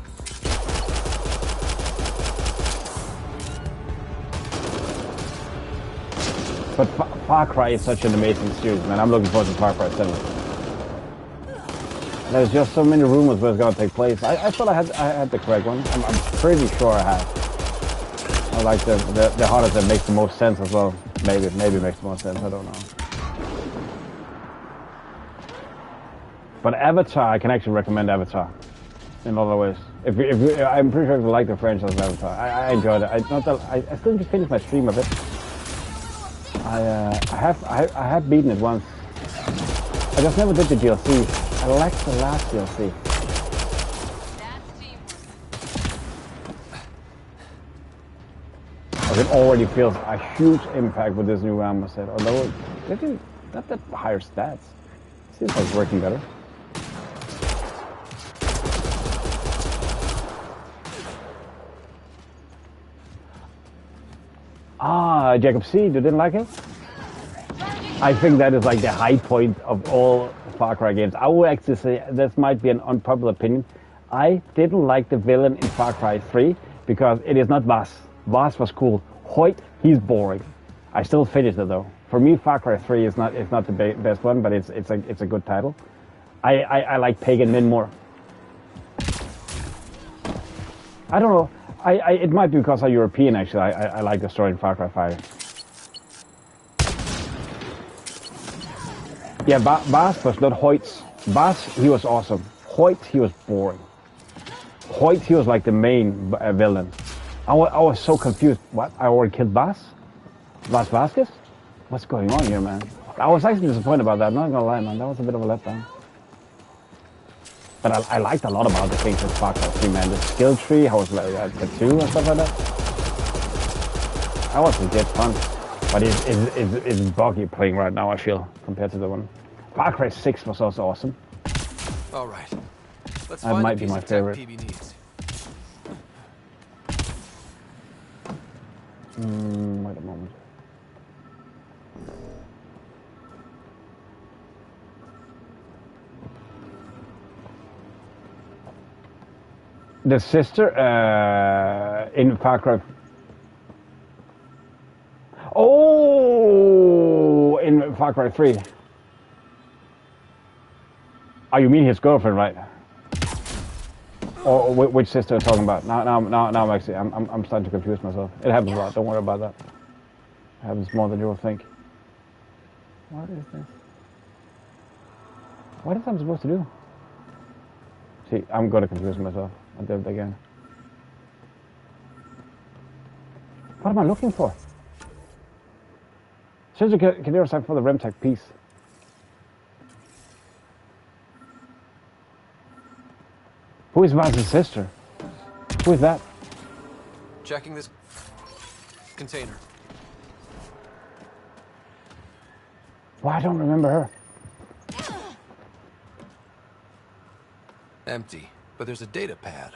But Far Cry is such an amazing series, man. I'm looking forward to Far Cry 7. There's just so many rumors where it's going to take place. I thought I had the correct one. I'm pretty sure I have. I like the hardest that makes the most sense as well. Maybe it makes the most sense. I don't know. But Avatar, I can actually recommend Avatar in other ways. If I'm pretty sure if you like the franchise of Avatar, I enjoyed it. I still need to finish my stream of it. I have beaten it once. I just never did the DLC. I liked the last DLC. It already feels a huge impact with this new armor set, although it didn't not that higher stats. Seems like it's working better. Ah, Jacob C, you didn't like it? I think that is like the high point of all Far Cry games. I would actually say this might be an unpopular opinion. I didn't like the villain in Far Cry 3 because it is not Vaas. Vaas was cool. Hoyt, he's boring. I still finished it though. For me, Far Cry 3 is not the best one, but it's a good title. I like Pagan Min more. I don't know. It might be because I'm European actually. I like the story in Far Cry 5. Yeah, Vaas was not Hoyt's. Vaas, he was awesome. Hoyt, he was boring. Hoyt, he was like the main villain. I was so confused. What? I already killed Vaas? Vaas Vasquez? What's going on here, man? I was actually disappointed about that. I'm not gonna lie, man. That was a bit of a letdown. But I liked a lot about the things in Far Cry 3, man. The skill tree, how it's like tattoo and stuff like that. That was legit fun. But it's buggy playing right now, I feel, compared to the one. Far Cry 6 was also awesome. All right. Let's that find might be my favorite. PB needs. Wait a moment. The sister in Far Cry. Oh, in Far Cry 3. Oh, you mean his girlfriend, right? Or which sister are you talking about? Now I'm actually I'm starting to confuse myself. It happens a lot. Don't worry about that. It happens more than you will think. What is this? What is I'm supposed to do? See, I'm gonna confuse myself. I'll do it again. What am I looking for? Change the career site for the Remtech piece. Who is Vaas's sister? Who is that? Checking this. Container. Well, I don't remember her. Empty, but there's a data pad.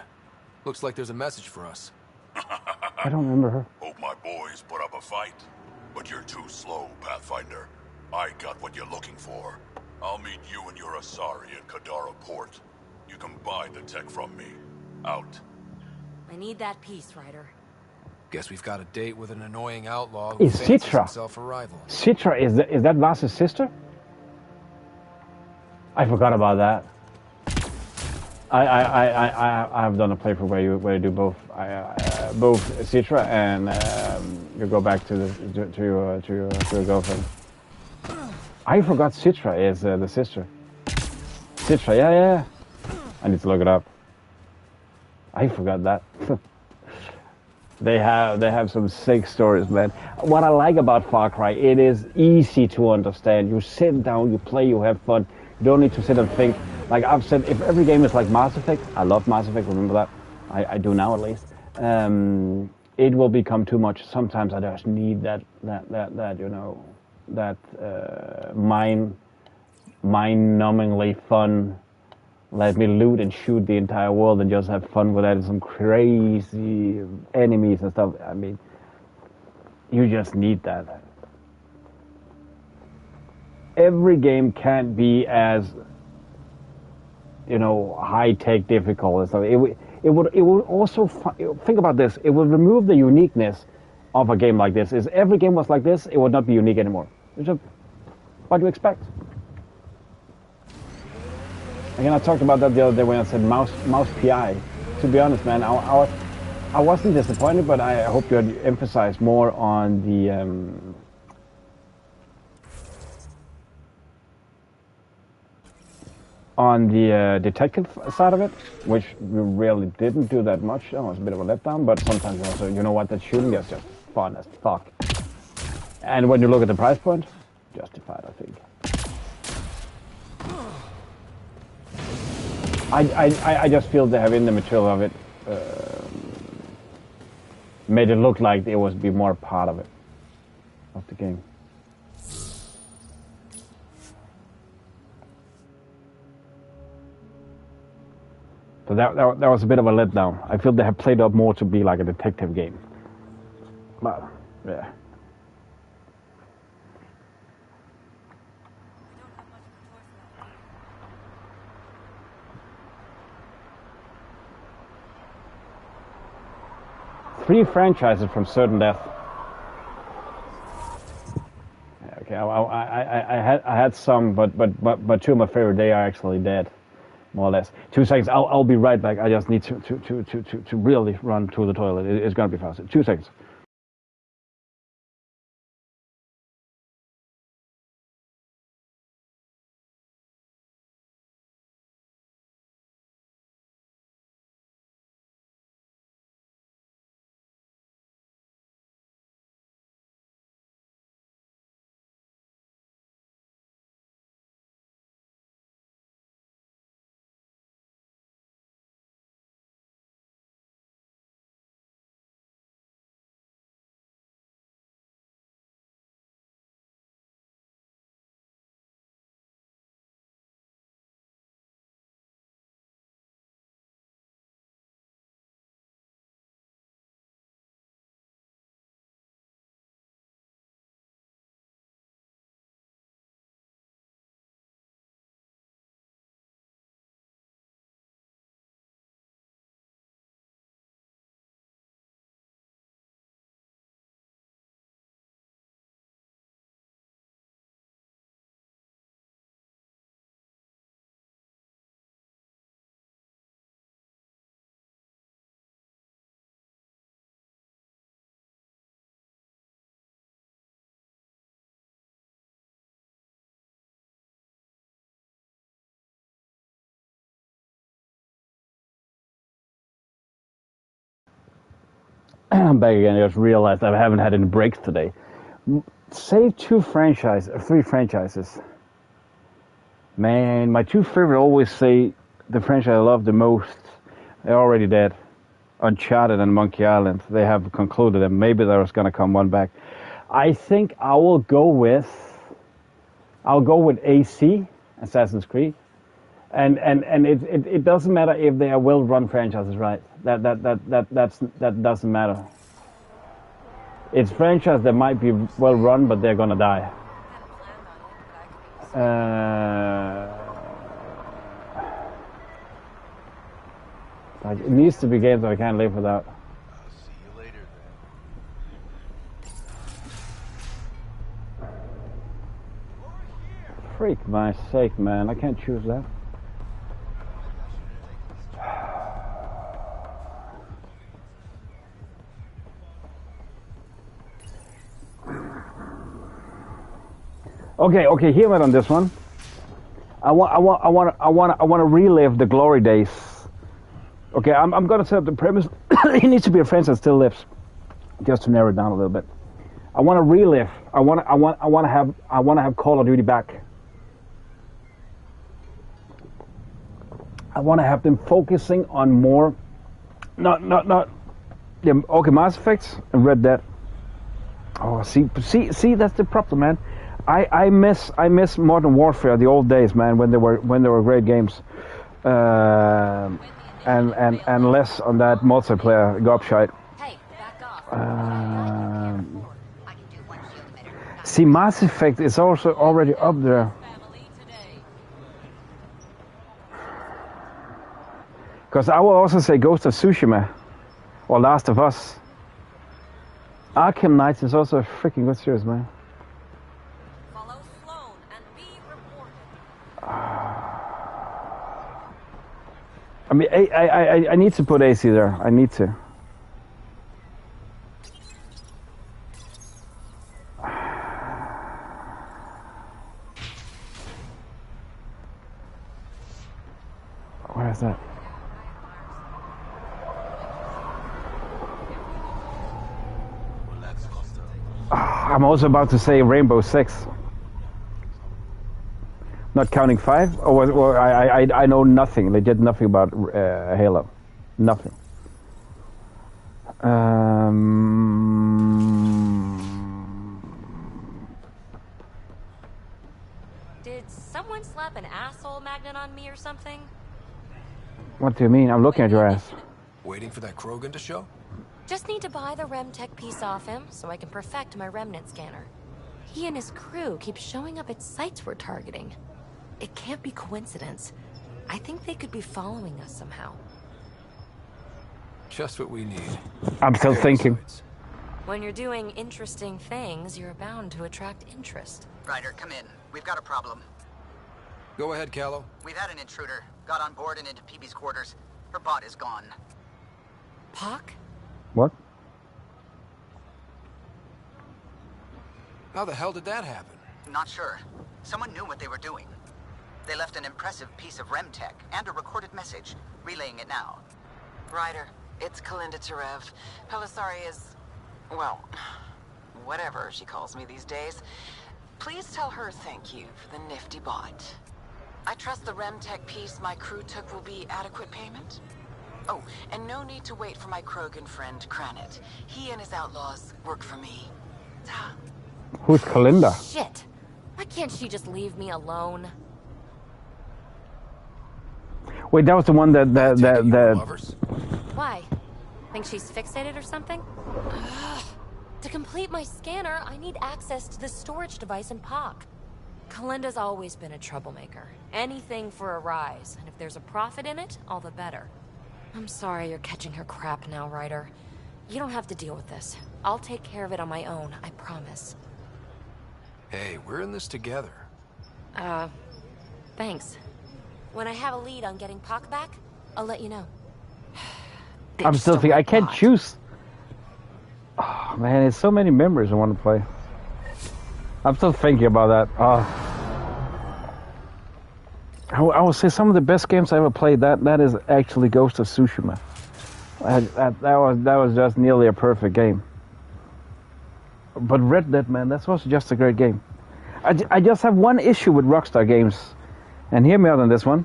Looks like there's a message for us. I don't remember her. Hope my boys put up a fight. But you're too slow, Pathfinder. I got what you're looking for. I'll meet you and your Asari at Kadara Port. You can buy the tech from me. Out. I need that piece, Ryder. Guess we've got a date with an annoying outlaw who Is fancies Citra? himself a rival. Citra, is that Vasa's sister? I forgot about that. I have done a playthrough where you do both both Citra and you go back to your girlfriend. I forgot Citra is the sister. Citra, yeah. I need to look it up. I forgot that. They have some sick stories, man. What I like about Far Cry, it is easy to understand. You sit down, you play, you have fun. You don't need to sit and think. Like I've said, if every game is like Mass Effect, I love Mass Effect, remember that? I do now at least. It will become too much. Sometimes I just need that you know, that mind-numbingly fun. Let me loot and shoot the entire world and just have fun with that and some crazy enemies and stuff. I mean, you just need that. Every game can't be as, you know, high-tech difficult and stuff. It would also, think about this, it would remove the uniqueness of a game like this. If every game was like this, it would not be unique anymore. It's just what do you expect? Again, I talked about that the other day when I said mouse PI. To be honest, man, I wasn't disappointed, but I hope you had emphasized more on the detective side of it, which we really didn't do that much. Oh, it was a bit of a letdown, but sometimes also, you know what, that shooting is just fun as fuck. And when you look at the price point, justified, I think. I just feel they have in the material of it made it look like it was be more part of it, of the game. So that was a bit of a letdown. I feel they have played up more to be like a detective game. But yeah. Three franchises from certain death. Okay, I had some, but two of my favorite, they are actually dead, more or less. 2 seconds, I'll be right back. I just need to really run to the toilet. It's gonna be faster. 2 seconds. I'm back again. I just realized I haven't had any breaks today. Say three franchises. Man, my two favorite always say the franchise I love the most. They're already dead. Uncharted and Monkey Island. They have concluded that maybe there was going to come one back. I think I'll go with AC, Assassin's Creed, and it doesn't matter if they are well-run franchises, right? That doesn't matter. It's franchise that might be well-run, but they're gonna die. Like, it needs to be games that I can't live without. I'll see you later, then. Freak my sake, man. I can't choose that. Okay, hear me on this one. I want to relive the glory days. Okay, I'm gonna set up the premise. He needs to be a friend that still lives, just to narrow it down a little bit. I want to relive. I want to have Call of Duty back. I want to have them focusing on more, not. Yeah, okay, Mass Effect and Red Dead. Oh, see, that's the problem, man. I miss Modern Warfare, the old days, man, when they were great games. And less on that multiplayer gobshite. See, Mass Effect is also already up there. Because I will also say Ghost of Tsushima or Last of Us. Arkham Knights is also a freaking good series, man. I mean, I need to put AC there. I need to. Where is that? I'm also about to say Rainbow Six. Not counting 5, or I know nothing. They did nothing about Halo, nothing. Did someone slap an asshole magnet on me or something? What do you mean? I'm looking at your ass. Waiting for that Krogan to show? Just need to buy the Remtech piece off him so I can perfect my remnant scanner. He and his crew keep showing up at sites we're targeting. It can't be coincidence. I think they could be following us somehow. Just what we need. I'm still thinking. When you're doing interesting things, you're bound to attract interest. Ryder, come in. We've got a problem. Go ahead, Callow. We've had an intruder. Got on board and into PB's quarters. Her bot is gone. Pock? What? How the hell did that happen? Not sure. Someone knew what they were doing. They left an impressive piece of Remtech and a recorded message, relaying it now. Ryder, it's Kalinda Terev. Pelisari is, well, whatever she calls me these days. Please tell her thank you for the nifty bot. I trust the Remtech piece my crew took will be adequate payment. Oh, and no need to wait for my Krogan friend, Kranet. He and his outlaws work for me. Who's Kalinda? Shit! Why can't she just leave me alone? Wait, that was the one that Why? Think she's fixated or something? To complete my scanner, I need access to the storage device in POC. Kalinda's always been a troublemaker. Anything for a rise, and if there's a profit in it, all the better. I'm sorry you're catching her crap now, Ryder. You don't have to deal with this. I'll take care of it on my own, I promise. Hey, we're in this together. Thanks. When I have a lead on getting POC back, I'll let you know. I'm still thinking. I can't choose. Oh, man, there's so many members I want to play. I'm still thinking about that. I would say some of the best games I ever played. That is actually Ghost of Tsushima. That was just nearly a perfect game. But Red Dead, man, that was just a great game. I just have one issue with Rockstar games, and hear me out on this one.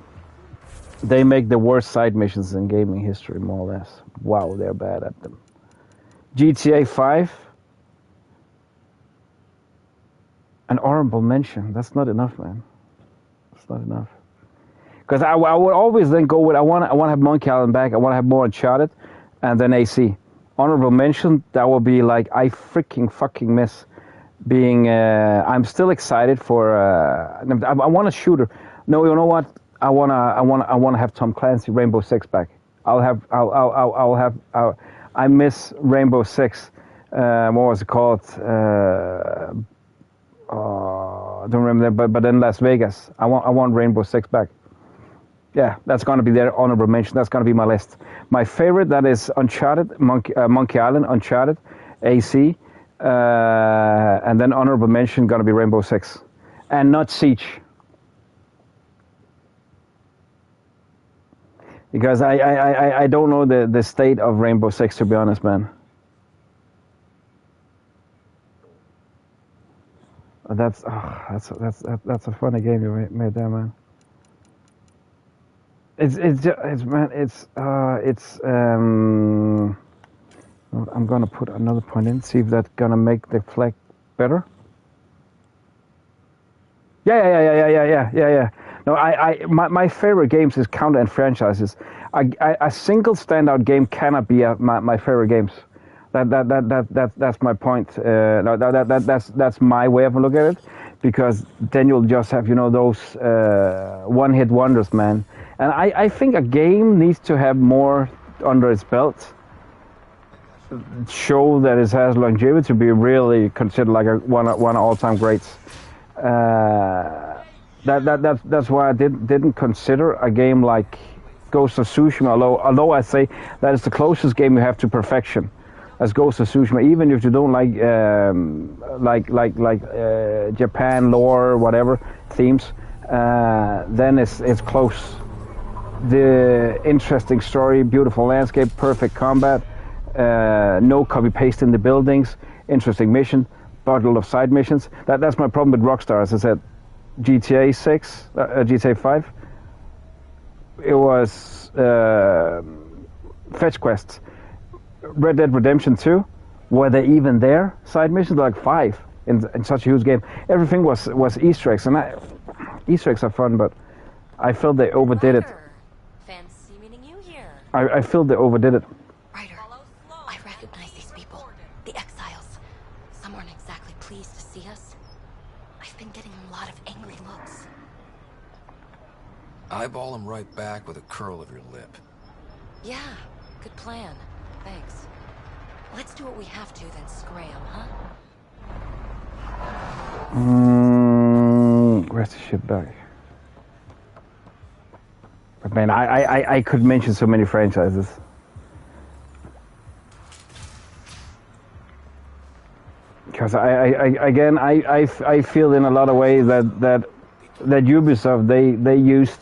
They make the worst side missions in gaming history, more or less. Wow, they're bad at them. GTA 5. An honorable mention. That's not enough, man. That's not enough. Because I would always then go with, I want to have Monkey Island back. I want to have more Uncharted. And then AC. Honorable mention, that will be like, I freaking fucking miss being, I'm still excited for, I want a shooter. No, you know what? I wanna have Tom Clancy Rainbow Six back. I miss Rainbow Six. What was it called? I don't remember that, but then Las Vegas. I want Rainbow Six back. Yeah, that's gonna be their honorable mention. That's gonna be my list. My favorite, that is Uncharted, Monkey Island, Uncharted, AC, and then honorable mention gonna be Rainbow Six, and not Siege. Because I don't know the state of Rainbow Six, to be honest, man. That's a funny game you made there, man. I'm gonna put another point in, see if that's gonna make the flag better. Yeah. No, my favorite games is counter and franchises. A single standout game cannot be my favorite games. That's my point. That's my way of looking at it, because then you'll just have those one-hit wonders, man. And I think a game needs to have more under its belt, show that it has longevity to be really considered like one of all-time greats. That's why I didn't consider a game like Ghost of Tsushima, although I say that is the closest game you have to perfection as Ghost of Tsushima. Even if you don't like Japan lore, whatever themes, then it's close. The interesting story, beautiful landscape, perfect combat, no copy paste in the buildings, interesting mission, bottle of side missions. That's my problem with Rockstar, as I said. GTA 6, GTA 5, it was fetch quests. Red Dead Redemption 2, were they even there? Side missions, like 5 in such a huge game. Everything was Easter eggs, and Easter eggs are fun, but I felt they overdid it. Fancy meeting you here. I feel they overdid it. Ryder, I recognize these people. The exiles. Some aren't exactly pleased to see us. I've been getting a lot of angry looks. Eyeball him right back with a curl of your lip. Yeah, good plan. Thanks. Let's do what we have to, then scram, huh? Where's the shit back? But man, I could mention so many franchises. Because I feel in a lot of ways that Ubisoft they used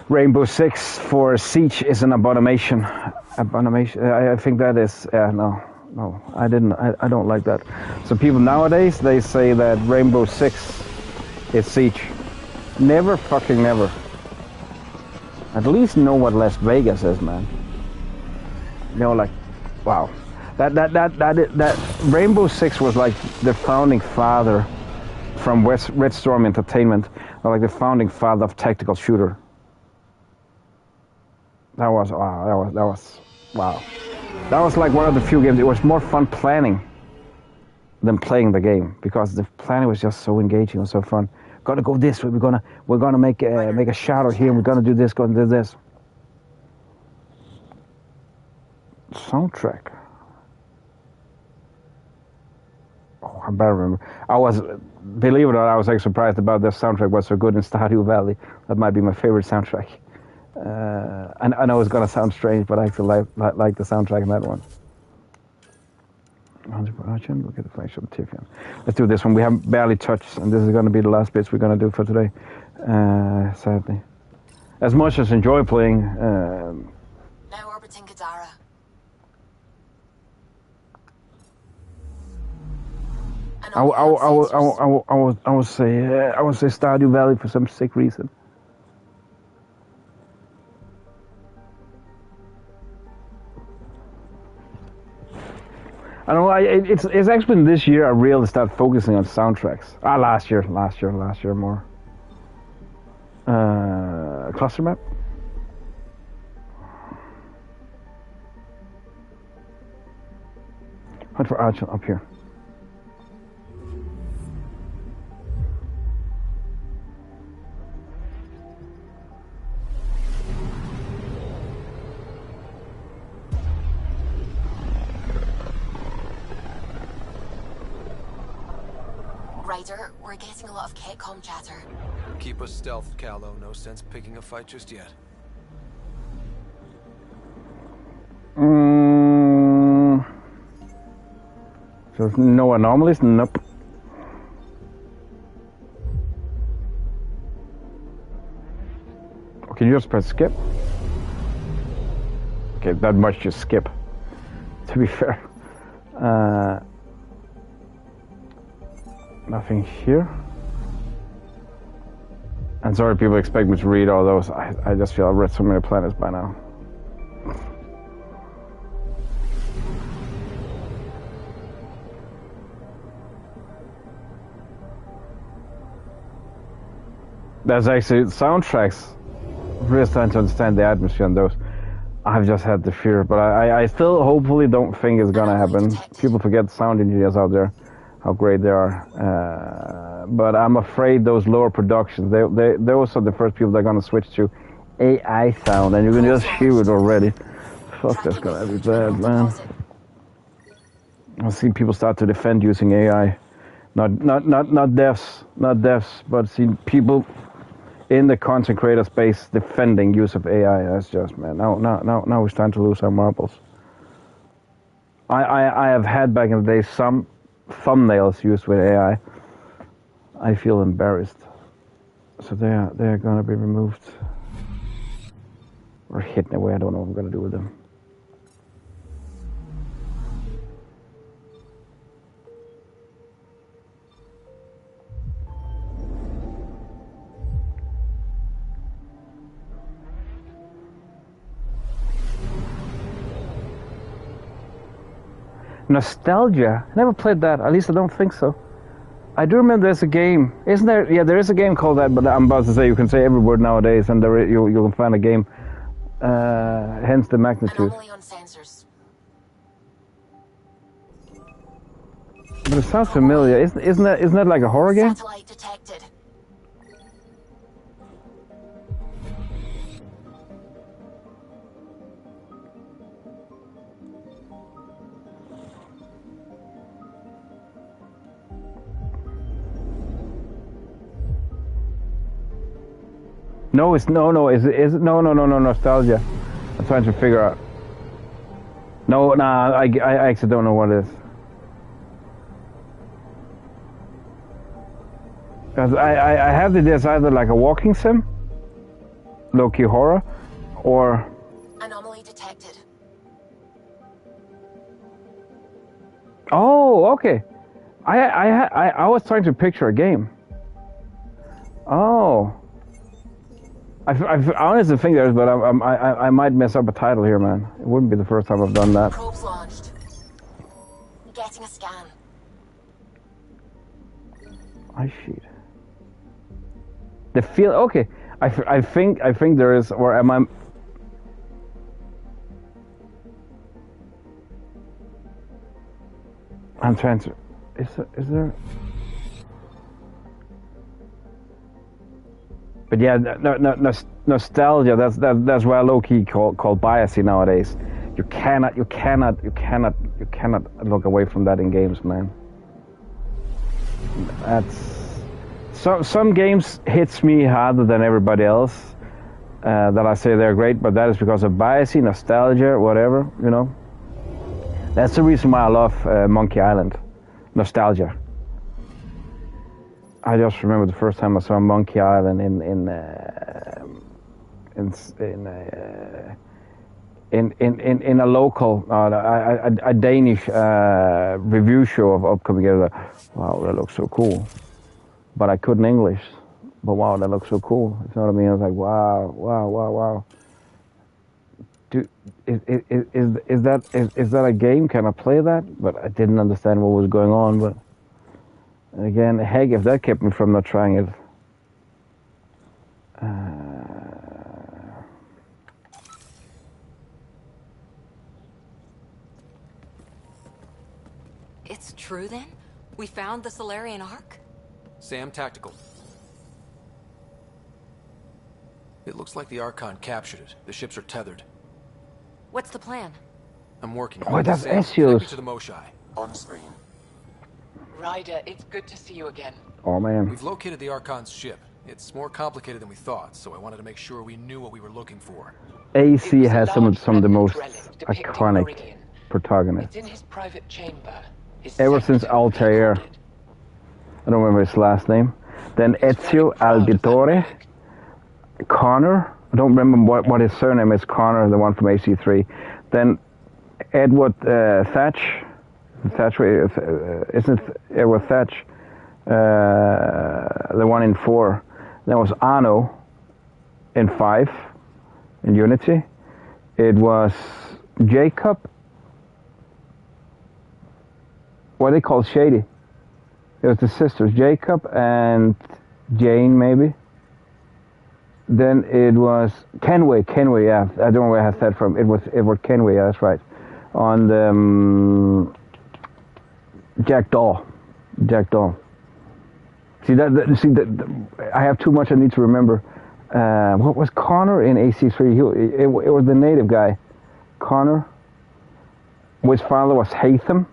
Rainbow Six for Siege is an abomination. I think that is no. I don't like that. So people nowadays they say that Rainbow Six is Siege. Never fucking never. At least know what Las Vegas is, man. Like, wow. That Rainbow Six was like the founding father from Red Storm Entertainment, or like the founding father of tactical shooter. That was wow. That was like one of the few games. It was more fun planning than playing the game, because the planning was just so engaging and so fun. Gotta go this way. We're gonna make a shadow here. We're gonna do this. Gonna do this. Soundtrack. Oh, I better remember. Believe it or not, I was like surprised about the soundtrack was so good in Stardew Valley. That might be my favorite soundtrack. I know it's gonna sound strange, but I actually like the soundtrack in that one. 100%. Look at the flash of Tiffany. Let's do this one. We have barely touched, and this is gonna be the last bits we're gonna do for today. Sadly, as much as I enjoy playing. Now orbiting Kadara. I would say Stardew Valley for some sick reason. I don't know. It's actually been this year I really started focusing on soundtracks. Last year more. Cluster map. Hunt for Archer up here. Ryder, we're getting a lot of Ketcom chatter. Keep us stealth, Callow. No sense picking a fight just yet. So no anomalies? Nope. Can you just press skip? Okay, that much just skip. To be fair. Nothing here. And sorry people expect me to read all those. I just feel I've read so many planets by now. There's actually soundtracks. Really starting to understand the atmosphere on those. I've just had the fear, but I still hopefully don't think it's gonna happen. People forget sound engineers out there, how great they are. But I'm afraid those lower productions, those are the first people that are gonna switch to AI sound, and you can just hear it already. Fuck, that's gonna be bad, man. I've seen people start to defend using AI. Not devs, but seen people in the content creator space defending use of AI. That's just, man, now it's time to lose our marbles. I have had back in the day some thumbnails used with AI. I feel embarrassed. So they're gonna be removed. Or hidden away, I don't know what I'm gonna do with them. Nostalgia? I never played that. At least I don't think so. I do remember there's a game. Isn't there? Yeah, there is a game called that, but I'm about to say you can say every word nowadays and you can find a game. Hence the magnitude. But it sounds familiar. Isn't that like a horror game? Satellite detected. No, it's no. Is it no nostalgia? I'm trying to figure out. No, nah. I actually don't know what it is. Because I have the idea it's either like a walking sim, low-key horror, or anomaly detected. Oh, okay. I was trying to picture a game. Oh. I honestly think there's, but I might mess up a title here, man. It wouldn't be the first time I've done that. Probes launched. Getting a scan. I sheet. The feel. Okay. I think there is, or am I? I'm trying to. Is there? But yeah, no, nostalgia. That's why low-key called biasy nowadays. You cannot look away from that in games, man. That's some games hits me harder than everybody else. That I say they're great, but that is because of biasy, nostalgia, whatever, you know. That's the reason why I love Monkey Island, nostalgia. I just remember the first time I saw Monkey Island in a local, a Danish review show of upcoming games. Wow, that looks so cool. But I couldn't English. But wow, that looks so cool. You know what I mean? I was like, wow. Is that a game? Can I play that? But I didn't understand what was going on. But again, heck, if that kept me from not trying it. It's true then? We found the Solarian Ark? Sam Tactical. It looks like the Archon captured it. The ships are tethered. What's the plan? I'm working Oh, on it. that's Sam, Heleus. take me to the Moshai. On screen. Ryder, it's good to see you again. Oh man. We've located the Archon's ship. It's more complicated than we thought, so I wanted to make sure we knew what we were looking for. AC has some of the most iconic protagonists. It's in his private chamber. Ever since Altair, I don't remember his last name. Then Ezio Auditore, Connor. I don't remember what his surname is. Connor, the one from AC3. Then Edward Thatch. Isn't it Edward Thatch? The one in 4. There was Arno in 5 in Unity. It was Jacob. What they call Shady. It was the sisters, Jacob and Jane, maybe. Then it was Kenway, yeah. I don't know where I have that from. It was Kenway, yeah, that's right. On the Jack Daw. See I have too much I need to remember. What was Connor in AC3? It was the native guy. Connor. His father was Hatham,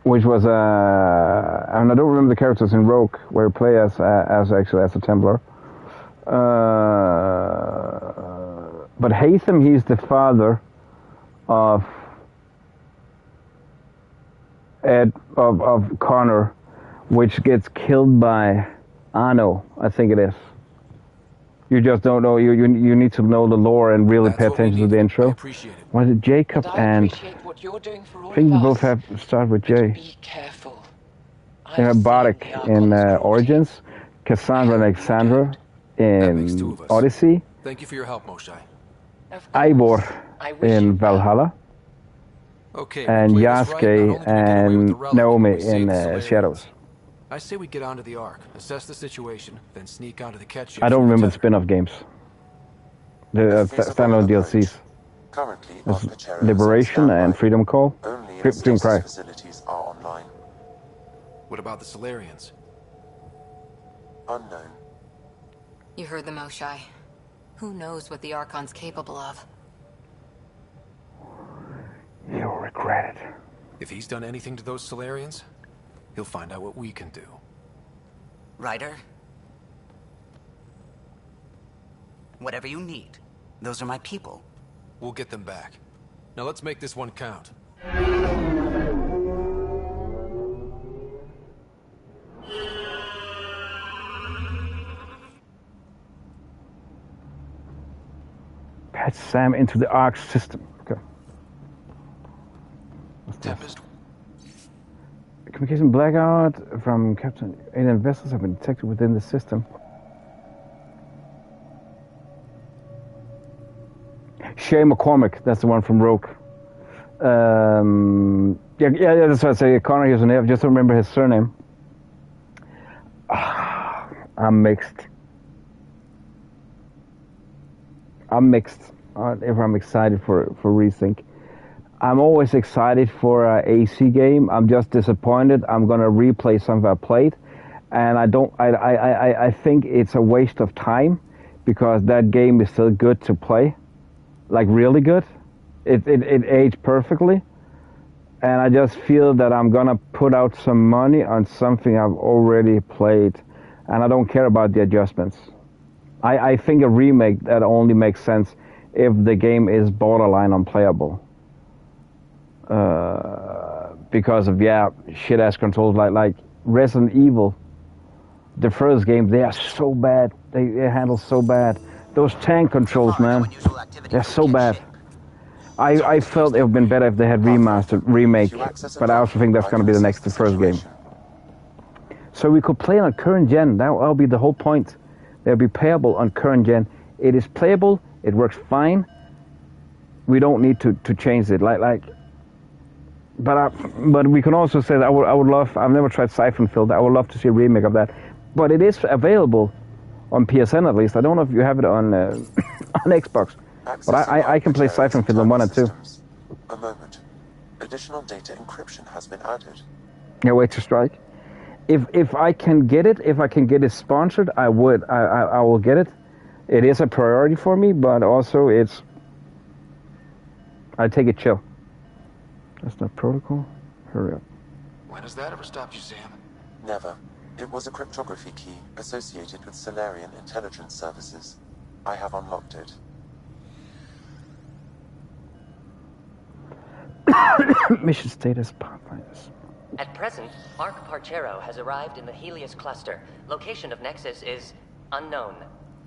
which was and I don't remember the characters in Rogue, where you play as a Templar. But Hatham, he's the father of Connor, which gets killed by Arno, I think it is. You just don't know. You need to know the lore and really pay attention to the intro. Was it Jacob and? I think we both have to start with J. Be careful. Bardic in Origins, Cassandra and Alexandra in Odyssey, Thank you for your help, Moshai. Ivor in Valhalla, Okay, and play this right, not only do we Yasuke get away with and the relic, Naomi we save in the Solarians. Shadows. I say we get onto the Ark, assess the situation, then sneak onto the Ket ships. I don't remember the spin-off games. The standalone DLCs. Currently, There's Arcachero is Liberation on standby. and Freedom Call. Only its Freedom stasis Cry. facilities are online. What about the Solarians? Unknown. You heard the Moshai. Who knows what the Archon's capable of? You'll regret it. If he's done anything to those Solarians, he'll find out what we can do. Ryder? Whatever you need. Those are my people. We'll get them back. Now let's make this one count. Patch Sam into the Ark system. Okay. Tempest. Communication blackout from Captain. Alien vessels have been detected within the system. Shay McCormick, that's the one from Rogue. Yeah, that's what I say. Connor here's an I just don't remember his surname. I'm mixed. If I'm excited for Resync. I'm always excited for an AC game. I'm just disappointed. I'm gonna replay something I played, and I think it's a waste of time because that game is still good to play, like really good. It aged perfectly, and I just feel that I'm gonna put out some money on something I've already played, and I don't care about the adjustments. I think a remake that only makes sense if the game is borderline unplayable. Because of shit ass controls like Resident Evil, the first game, they are so bad. They handle so bad. Those tank controls, man, they're so bad. I felt it would have been better if they had remake, but I also think that's gonna be the first game. So we could play on current gen. That'll be the whole point. They'll be playable on current gen. It is playable. It works fine. we don't need to change it. But we can also say that I would love. I've never tried Siphon Filter. I would love to see a remake of that. But it is available on PSN at least. I don't know if you have it on on Xbox. But I can play Siphon Filter 1 and 2. A moment. Additional data encryption has been added. Yeah, wait to strike. If I can get it sponsored, I would. I will get it. It is a priority for me, but also I take it chill. That's not protocol. Hurry up. When has that ever stopped you, Sam? Never. It was a cryptography key associated with Solarian intelligence services. I have unlocked it. Mission status, Pathfinders. At present, Arc Parchero has arrived in the Heleus Cluster. Location of Nexus is unknown.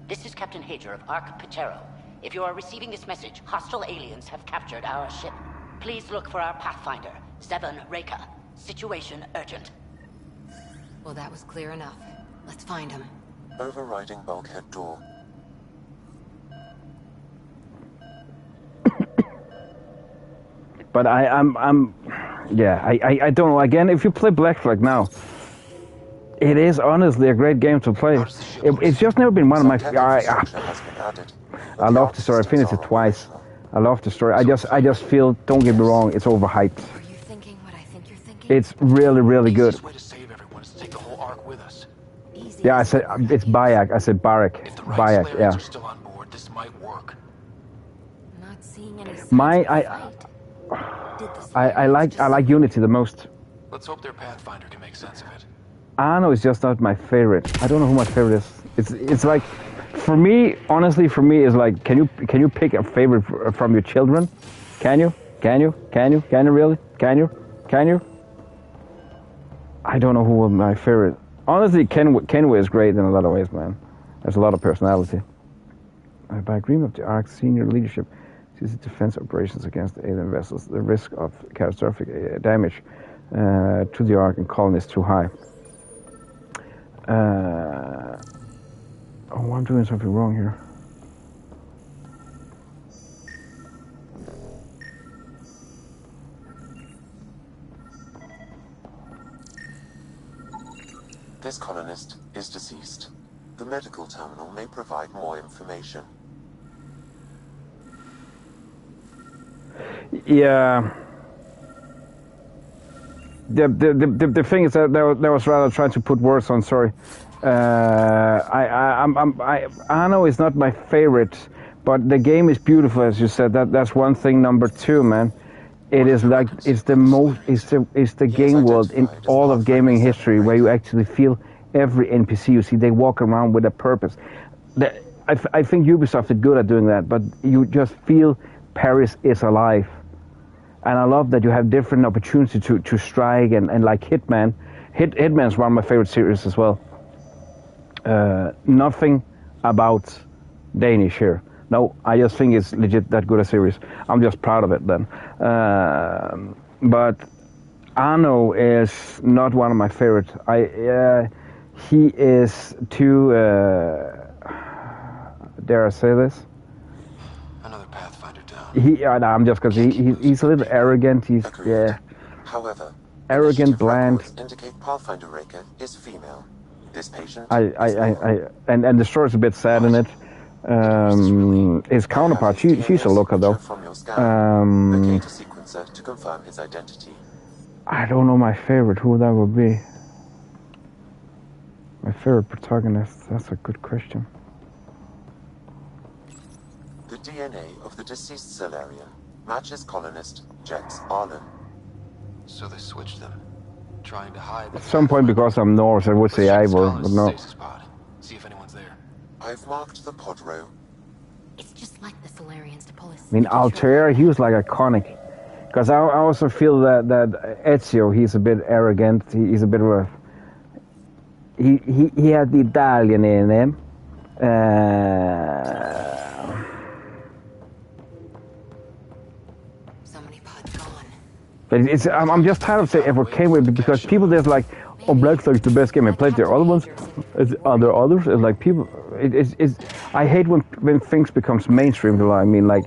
This is Captain Hager of Arc Parchero. If you are receiving this message, hostile aliens have captured our ship. Please look for our Pathfinder, Seven Reka. Situation urgent. Well, that was clear enough. Let's find him. Overriding bulkhead door. But I don't know. Again, if you play Black Flag now, it is honestly a great game to play. It's just never been one of my. I love the story. I finished it twice. I love the story. I just feel. Don't get me wrong. It's overhyped. Are you thinking what I think you're thinking? It's really, really good. Way to save everyone is to take the whole Ark with us. Yeah, I said it's Bayak. I said Barak. If the right Bayak. Yeah. are still on board, this might work. Not seeing any signs I like Unity the most. Let's hope their Pathfinder can make sense of it. Anno is just not my favorite. I don't know who my favorite is. It's like, for me, honestly, is like, can you pick a favorite from your children? Can you really? Can you? I don't know who was my favorite. Honestly, Kenway is great in a lot of ways, man. There's a lot of personality. By agreement of the Ark's senior leadership, sees defense operations against alien vessels, the risk of catastrophic damage to the Ark and colony is too high. Oh, I'm doing something wrong here. This colonist is deceased. The medical terminal may provide more information. Yeah. The thing is that was rather trying to put words on. Sorry. Anno is not my favorite, but the game is beautiful, as you said. That's one thing. Number two, man, it is like it's the game world in all of gaming history where you actually feel every NPC you see. They walk around with a purpose. I think Ubisoft is good at doing that, but you just feel Paris is alive. And I love that you have different opportunities to strike and like Hitman. Hitman's one of my favorite series as well. Nothing about Danish here. No, I just think it's legit that good a series. I'm just proud of it then. But Arno is not one of my favorites. He is too, dare I say this? Another Pathfinder down. I'm just because he's a little arrogant. However, arrogant, bland. Indicate Pathfinder Raker is female. This patient. And the story's a bit sad in it. His counterpart, she's a looker though. Locate a sequencer to confirm his identity. I don't know my favorite. Who that would be? My favorite protagonist. That's a good question. The DNA of the deceased Solarian matches colonist Jex Arlen. So they switched them, trying to hide. At some point, because I'm Norse, I would say Ivor, but no. See if anyone's there. I've marked the pod row. It's just like the Solarians to pull us. I mean, Altair, he was like iconic. Because I also feel that Ezio, he's a bit arrogant. He's a bit of a... He had the Italian in him. But I'm just tired of saying ever came with, because people there's like, oh, Black Flag's the best game I played. There are other ones. Are there others? It's like people. I hate when things becomes mainstream. I mean, like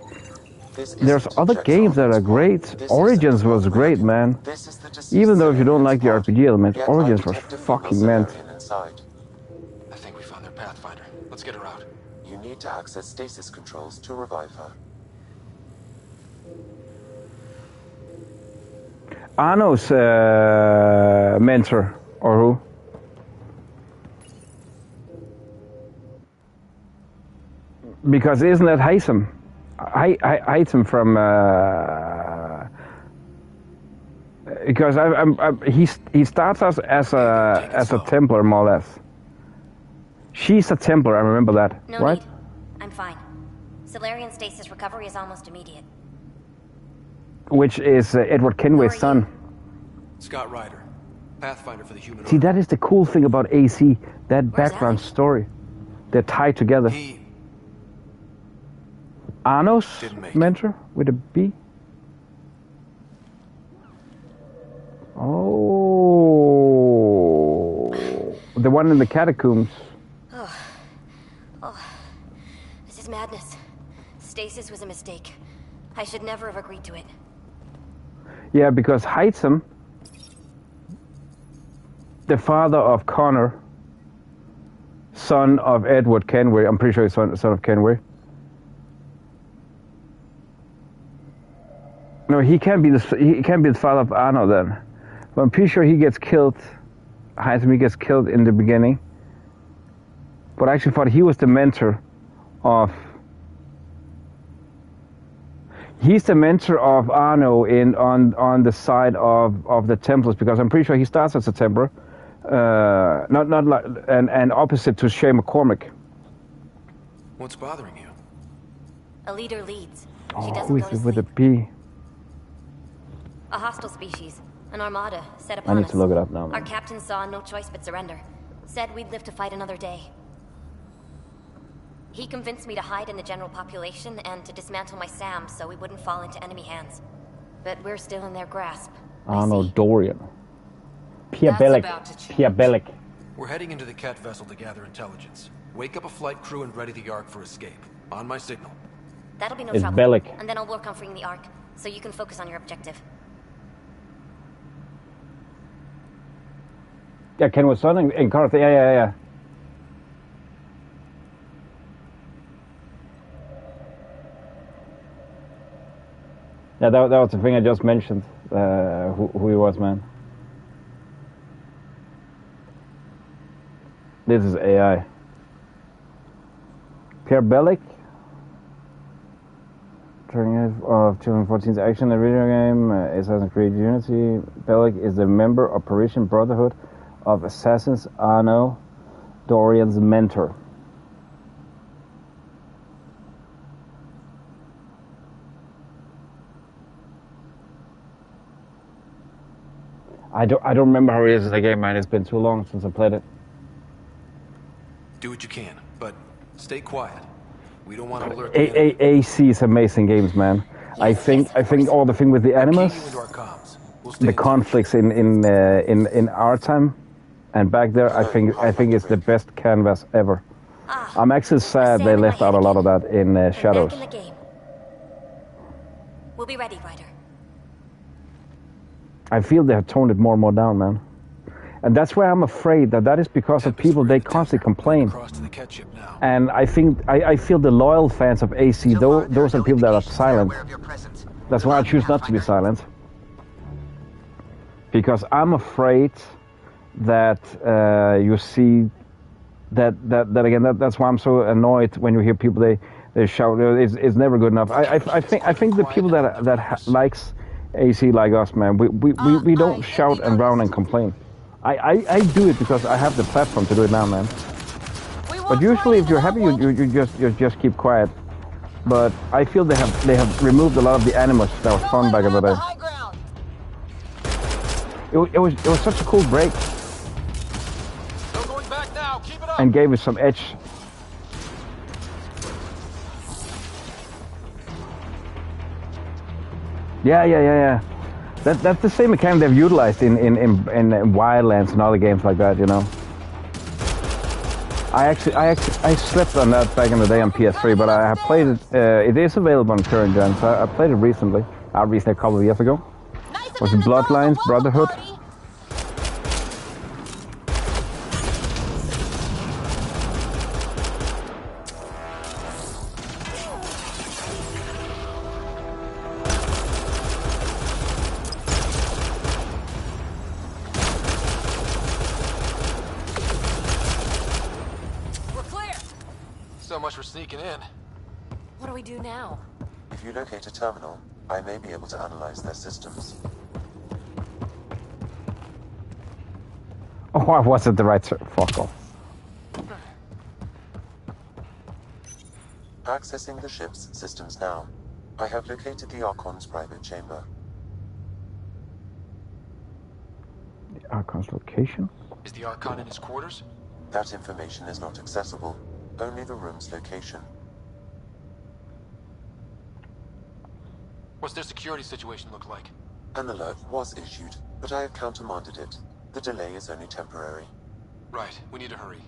There's other games that are great. Origins was great, man. Even though if you don't like the RPG element, Origins was fucking meant. I think we found their Pathfinder. Let's get her out. You need to access stasis controls to revive her. Arno's mentor, or who? Because isn't that Heisem? Heisem from because he starts us as a Templar, more or less. She's a Templar, I remember that, No right? need. I'm fine. Solarian stasis recovery is almost immediate. Which is Edward Kenway's son. Scott Ryder, Pathfinder for the human. See, that is the cool thing about AC, that background story. They're tied together. Arno's mentor with a B? Oh, the one in the catacombs. Oh, this is madness. Stasis was a mistake. I should never have agreed to it. Yeah, because Heisem, the father of Connor, son of Edward Kenway, I'm pretty sure he's son of Kenway. No, he can't be the father of Arno then. But I'm pretty sure he gets killed. Heisem gets killed in the beginning. But I actually thought he was the mentor of. He's the mentor of Arno on the side of the Templars, because I'm pretty sure he starts as a Templar, not like and opposite to Shay McCormick. What's bothering you? A leader leads. She Oh, doesn't who go is to it with a sleep. B? A hostile species, an armada, set I upon need us. to look it up now, Our man. captain saw no choice but surrender. Said we'd live to fight another day. He convinced me to hide in the general population and to dismantle my SAM so we wouldn't fall into enemy hands. But we're still in their grasp. Arno Dorian. Pierre That's Bellic. about to change. Pierre Bellic. We're heading into the Cat vessel to gather intelligence. Wake up a flight crew and ready the Ark for escape. On my signal. That'll be no It's trouble. Bellic. And then I'll work on freeing the Ark, so you can focus on your objective. Yeah, Ken was son in Carth. Yeah. Yeah, that was the thing I just mentioned. Who he was, man. This is AI. Pierre Bellic. During of 2014's action in the video game Assassin's Creed Unity, Bellic is the member of Parisian Brotherhood of Assassins, Arno Dorian's mentor. I don't remember how he is in the game, man. It's been too long since I played it. Do what you can, but stay quiet. We don't want to alert the enemy. AC is amazing games, man. I think all the thing with the animals, the conflicts in our time and back there, I think it's the best canvas ever. I'm actually sad they left out a lot of that in Shadows. Back in the game. We'll be ready, Ryder. I feel they have toned it more and more down, man. And that's why I'm afraid that is because of people, they constantly complain. And I think, I feel the loyal fans of AC, those are people that are silent. That's why I choose not to be silent. Because I'm afraid that you see that again, that's why I'm so annoyed when you hear people, they shout, it's never good enough. I think the people that likes AC like us, man, we don't shout and round and complain. I do it because I have the platform to do it now, man. But usually, if you're happy, you just keep quiet. But I feel they have removed a lot of the animals that was fun back in the day. It was such a cool break, and gave it some edge. Yeah. That's the same mechanic they've utilized in Wildlands and other games like that, you know. I slept on that back in the day on PS3, but I have played it. It is available on current gen, so I played it recently. Recently, a couple of years ago. Was it Bloodlines, Brotherhood? So much for sneaking in. What do we do now? If you locate a terminal, I may be able to analyze their systems. Oh, I wasn't the right fuck off. Accessing the ship's systems now. I have located the Archon's private chamber. The Archon's location? Is the Archon in his quarters? That information is not accessible. Only the room's location. What's their security situation look like? An alert was issued, but I have countermanded it. The delay is only temporary. Right, we need to hurry.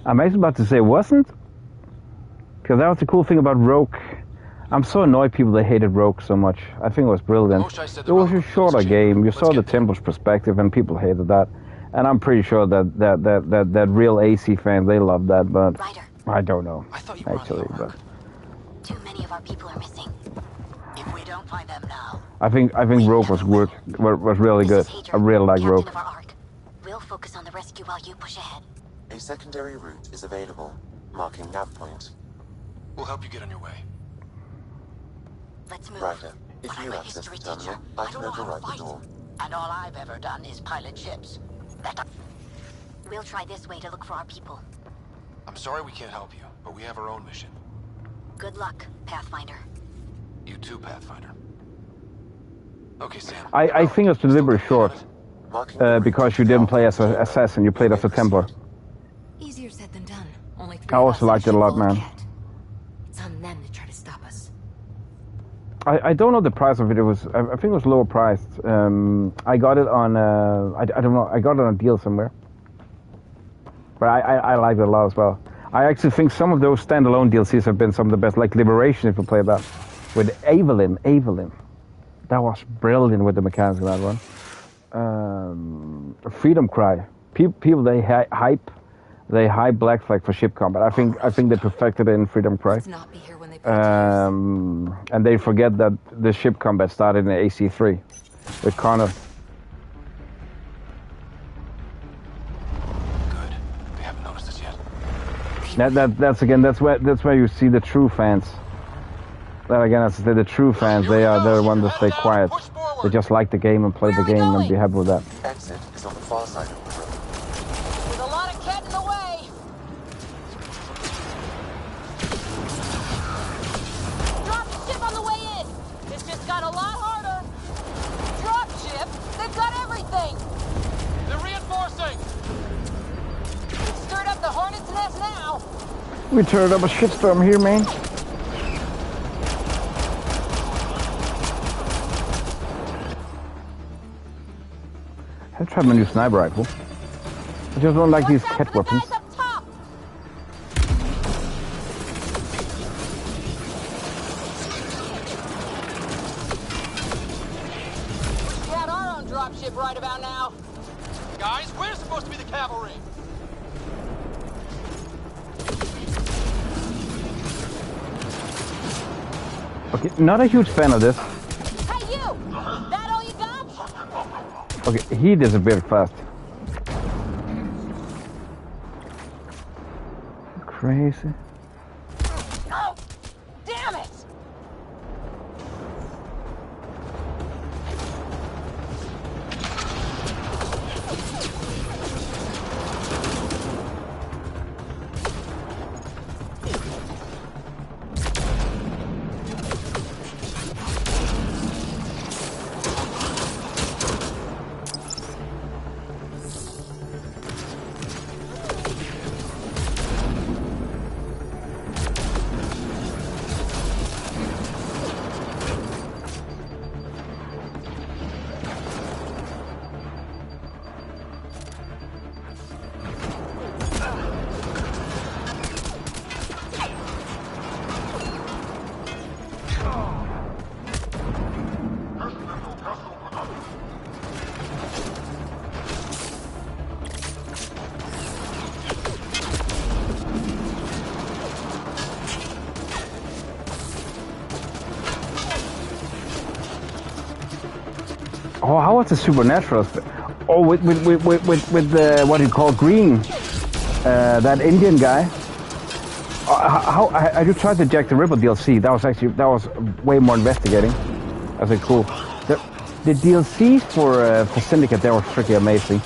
I'm actually about to say wasn't. Because that was the cool thing about Rogue. I'm so annoyed people that hated Rogue so much. I think it was brilliant. It was a shorter game. You saw the Temple's perspective and people hated that. And I'm pretty sure that real AC fans, they love that, but Ryder. I don't know, actually. But Too many of our people are missing. If we don't find them now, I think Rogue was good, was really good. I really like Rogue. Captain of our Ark. We'll focus on the rescue while you push ahead. A secondary route is available, marking nav point. We'll help you get on your way. Let's move. Ryder, if you access the terminal, I can override the door. and all I've ever done is pilot ships. We'll try this way to look for our people. I'm sorry we can't help you, but we have our own mission. Good luck, Pathfinder. You too, Pathfinder. Okay, Sam. I think it's deliberately short, because you didn't play as an assassin, you played as a Templar. Easier said than done. Only three I also liked it a lot, man. It's on them to try to stop us. I don't know the price of it. It was, I think it was lower priced. I got it on, I don't know, I got it on a deal somewhere. But I liked it a lot as well. I actually think some of those standalone DLCs have been some of the best, like Liberation, if you play that. With Evelyn. That was brilliant with the mechanics of that one. Freedom Cry. People, they hype Black Flag for ship combat. I think they perfected it in Freedom Cry. Let's not be here when they And they forget that the ship combat started in AC3 with Connor. Good. They haven't noticed us yet. That's where you see the true fans. That again, as I said, the true fans, they're the ones that stay quiet. They just like the game and play the game and be happy with that. Exit is on the far side of the room. There's a lot of cat in the way. Drop ship on the way in. This just got a lot harder. Drop ship? They've got everything. They're reinforcing. It's stirred up the hornet's nest now. We turned up a shitstorm here, man. I tried my new sniper rifle. I just don't like these cat weapons. We had our own dropship right about now. Guys, we're supposed to be the cavalry. Okay, not a huge fan of this. Hey, you! That all you got? Okay, he disappeared fast. Crazy. Oh, damn it! Oh, how was the supernatural? Oh, with the what do you call green? That Indian guy. How I you tried the Jack the Ripper DLC? That was way more investigating. I was like, cool. The DLC for Syndicate, they were freaking amazing.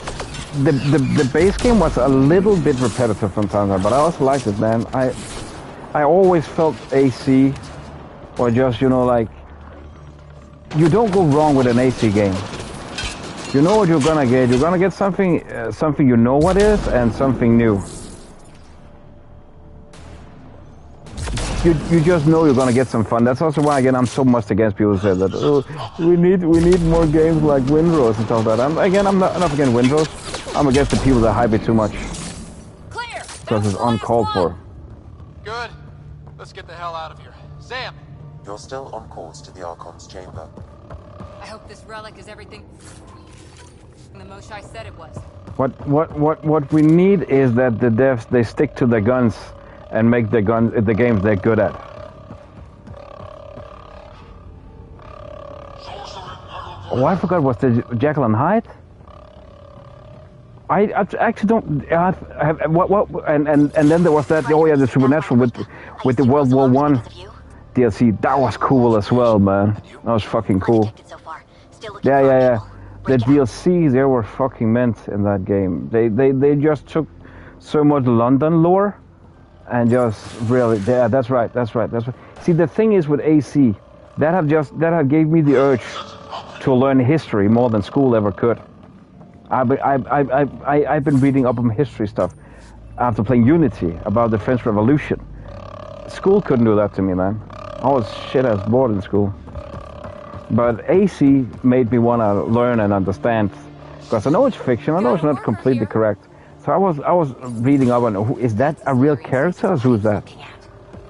The base game was a little bit repetitive from time to time, but I also liked it, man. I always felt AC, or just like. You don't go wrong with an AC game. You know what you're gonna get. You're gonna get something you know what is, and something new. You just know you're gonna get some fun. That's also why again I'm so much against people who say that we need more games like Windrose and stuff like that. I'm not against Windrose. I'm against the people that hype it too much. Clear. Because it's uncalled for. Good. Let's get the hell out of here. Sam. You're still on course to the Archon's chamber. I hope this relic is everything the Moshai said it was. What we need is that the devs they stick to their guns and make the games they're good at. Oh, I forgot. Was the Jekyll and Hyde? I actually don't have what and then there was that the Supernatural with the World War I DLC. That was cool as well, man. That was fucking cool. Yeah. The DLC they were fucking mint in that game. They just took so much London lore and just really that's right. See, the thing is with AC, that have gave me the urge to learn history more than school ever could. I've been reading up on history stuff after playing Unity about the French Revolution. School couldn't do that to me, man. I was shit as bored in school. But AC made me want to learn and understand, because I know it's fiction. I know it's not completely correct. So I was reading up on is that a real character? Or who's that?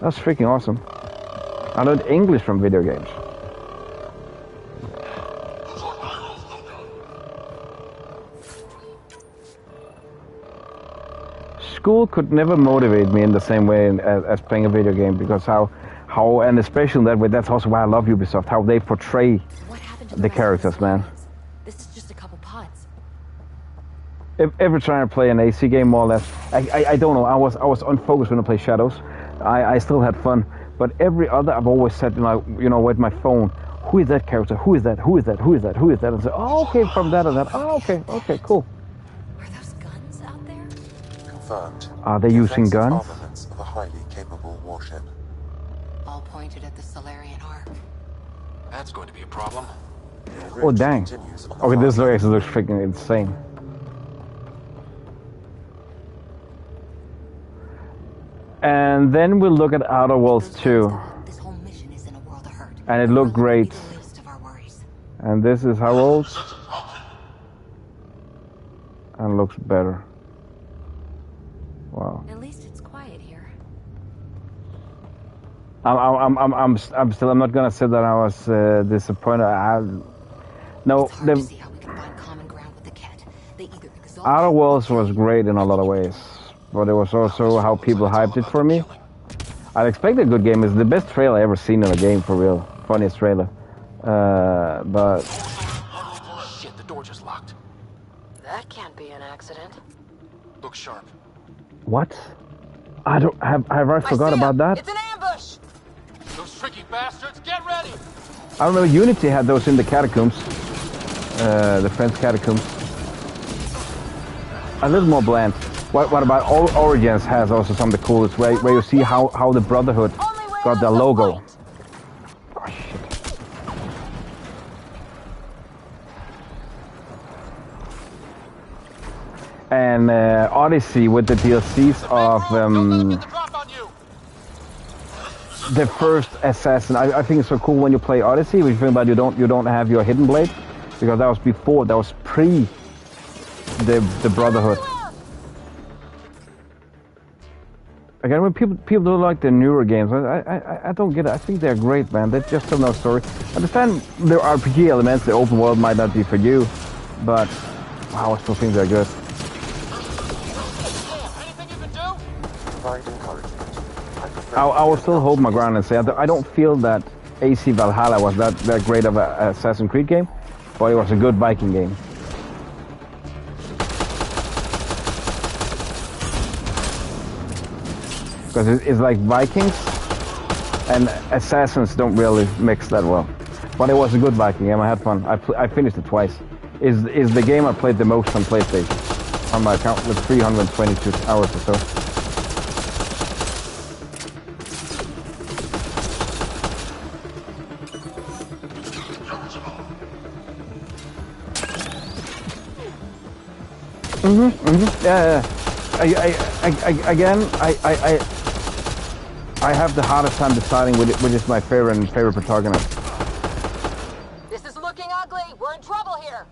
That's freaking awesome. I learned English from video games. School could never motivate me in the same way as playing a video game, because how and especially in that way, that's also why I love Ubisoft, how they portray the characters, man. This is just a couple pods. Every time I play an AC game, more or less, I don't know, I was unfocused when I play Shadows. I still had fun, but every other I've always said, with my phone, who is that character? Who is that? Who is that? Who is that? Who is that? And say, oh, okay, from that and that. Oh, okay, cool. Are those guns out there? Confirmed. Are they using guns? Armaments of a highly capable warship. All pointed at the Solarian Ark. That's going to be a problem. Oh, dang. Okay, this actually looks freaking insane. And then we'll look at Outer Worlds 2. And it looked great. And this is Outer Worlds. And looks better. Wow. At least it's quiet here. I'm not gonna say that I was disappointed. Outer Worlds was great in a lot of ways, but it was also how people hyped it for me. I expected a good game. It's the best trailer I ever seen in a game, for real. Funniest trailer. But shit, the door just locked. That can't be an accident. Look sharp. What? I forgot about that. It's an ambush! Those tricky bastards, get ready! I remember Unity had those in the catacombs. The French catacombs. A little more bland. What about Origins has also some of the coolest, where you see how the Brotherhood got their logo. Oh shit. And Odyssey with the DLCs of the first Assassin. I think it's so cool when you play Odyssey. When you think about you don't have your hidden blade, because that was before, that was pre the Brotherhood. Again, when people don't like the newer games, I don't get it. I think they're great, man. They just tell no story. I understand their RPG elements, the open world might not be for you, but wow, I still think they're good. I will still hold my ground and say I don't feel that AC Valhalla was that great of an Assassin's Creed game, but it was a good Viking game. Because it's like Vikings and Assassins don't really mix that well. But it was a good Viking game. I had fun. I finished it twice. Is the game I played the most on PlayStation on my account with 322 hours or so. Yeah. I have the hardest time deciding which is my favorite protagonist. This is looking ugly. We're in trouble here.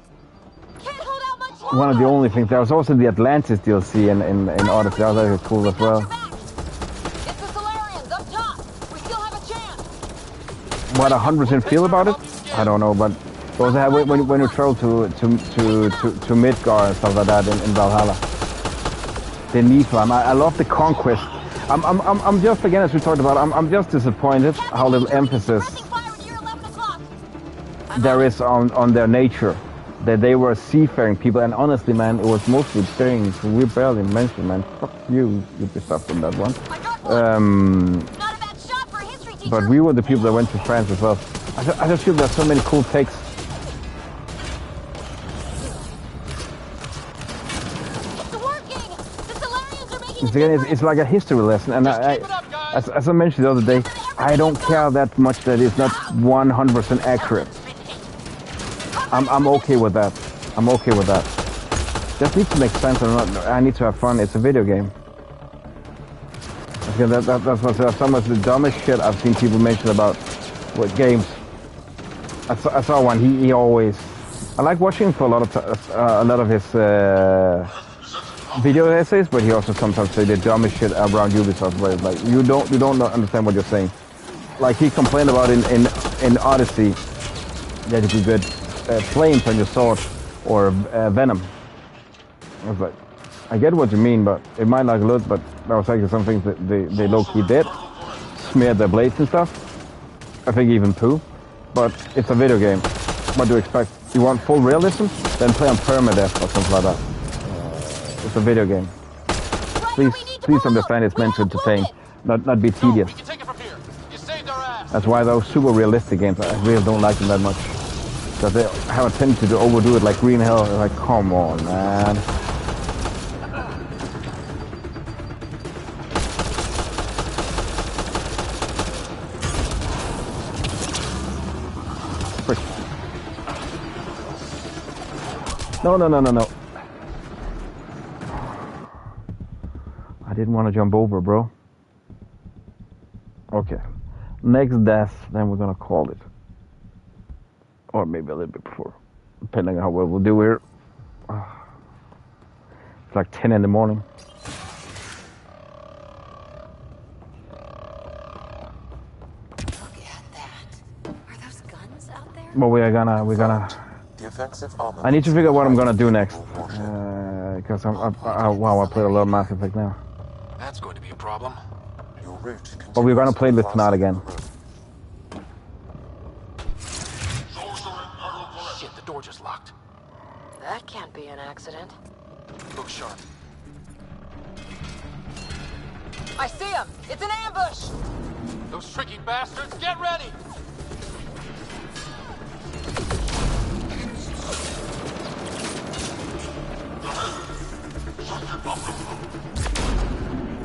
Can't hold out much longer. One of the only things. There was also the Atlantis DLC in Odyssey. That was cool as well. It's the Solarians up top. We still have a chance. What 100% feel about it? I don't know, but also when you travel to Midgard and stuff like that in Valhalla. The Niflheim. I love the conquest. I'm just, again, as we talked about, I'm just disappointed how little emphasis there is on their nature. That they were seafaring people, and honestly, man, it was mostly things we barely mentioned, man. Fuck you be stuff in that one. But we were the people that went to France as well. I just feel there's so many cool takes. It's like a history lesson, and as I mentioned the other day, I don't care that much that it's not 100% accurate. I'm okay with that. I'm okay with that. Just needs to make sense, and I need to have fun. It's a video game. Okay, that's some of the dumbest shit I've seen people mention about what games. I saw one. He always. I like watching for a lot of his video essays, but he also sometimes say the dumbest shit around Ubisoft. Where it's like you don't understand what you're saying. Like he complained about in Odyssey that if you could flames on your sword or venom. I was like, I get what you mean, but it might not look. But that was actually some things that they low-key did, smeared their blades and stuff. I think even poo. But it's a video game. What do you expect? You want full realism? Then play on permadeath or something like that. It's a video game. Please understand it's meant to entertain, not be tedious. That's why those super realistic games, I really don't like them that much. Because they have a tendency to overdo it like Green Hell. Like, come on, man. Frick. No. I didn't want to jump over, bro. Okay. Next death, then we're gonna call it. Or maybe a little bit before. Depending on how well we'll do here. It's like 10 in the morning. Look at that. Are those guns out there? But we're gonna. The offensive armor. I need to figure out what I'm gonna do next. Because wow, I played a lot of Mass Effect now. That's going to be a problem. Your route. But we're gonna play with tonight again. Shit, the door just locked. That can't be an accident. Look sharp. I see him! It's an ambush! Those tricky bastards, get ready!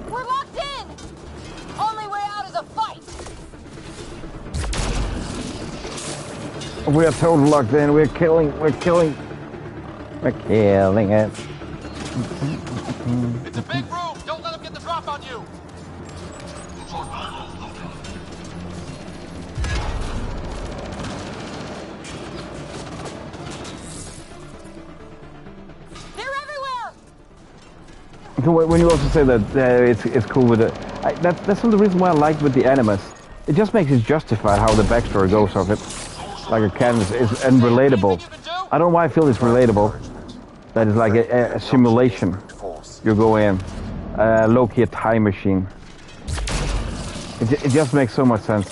We're locked in! Only way out is a fight! We are totally locked in. We're killing it. It's a big room! Don't let them get the drop on you! They're everywhere! When you also say that it's cool with it, That's some of the reason why I liked with the animus. It just makes it justified how the backstory goes of it. Like a canon is and relatable. I don't know why I feel it's relatable. That is like a simulation. You go in, low-key a time machine. It just makes so much sense.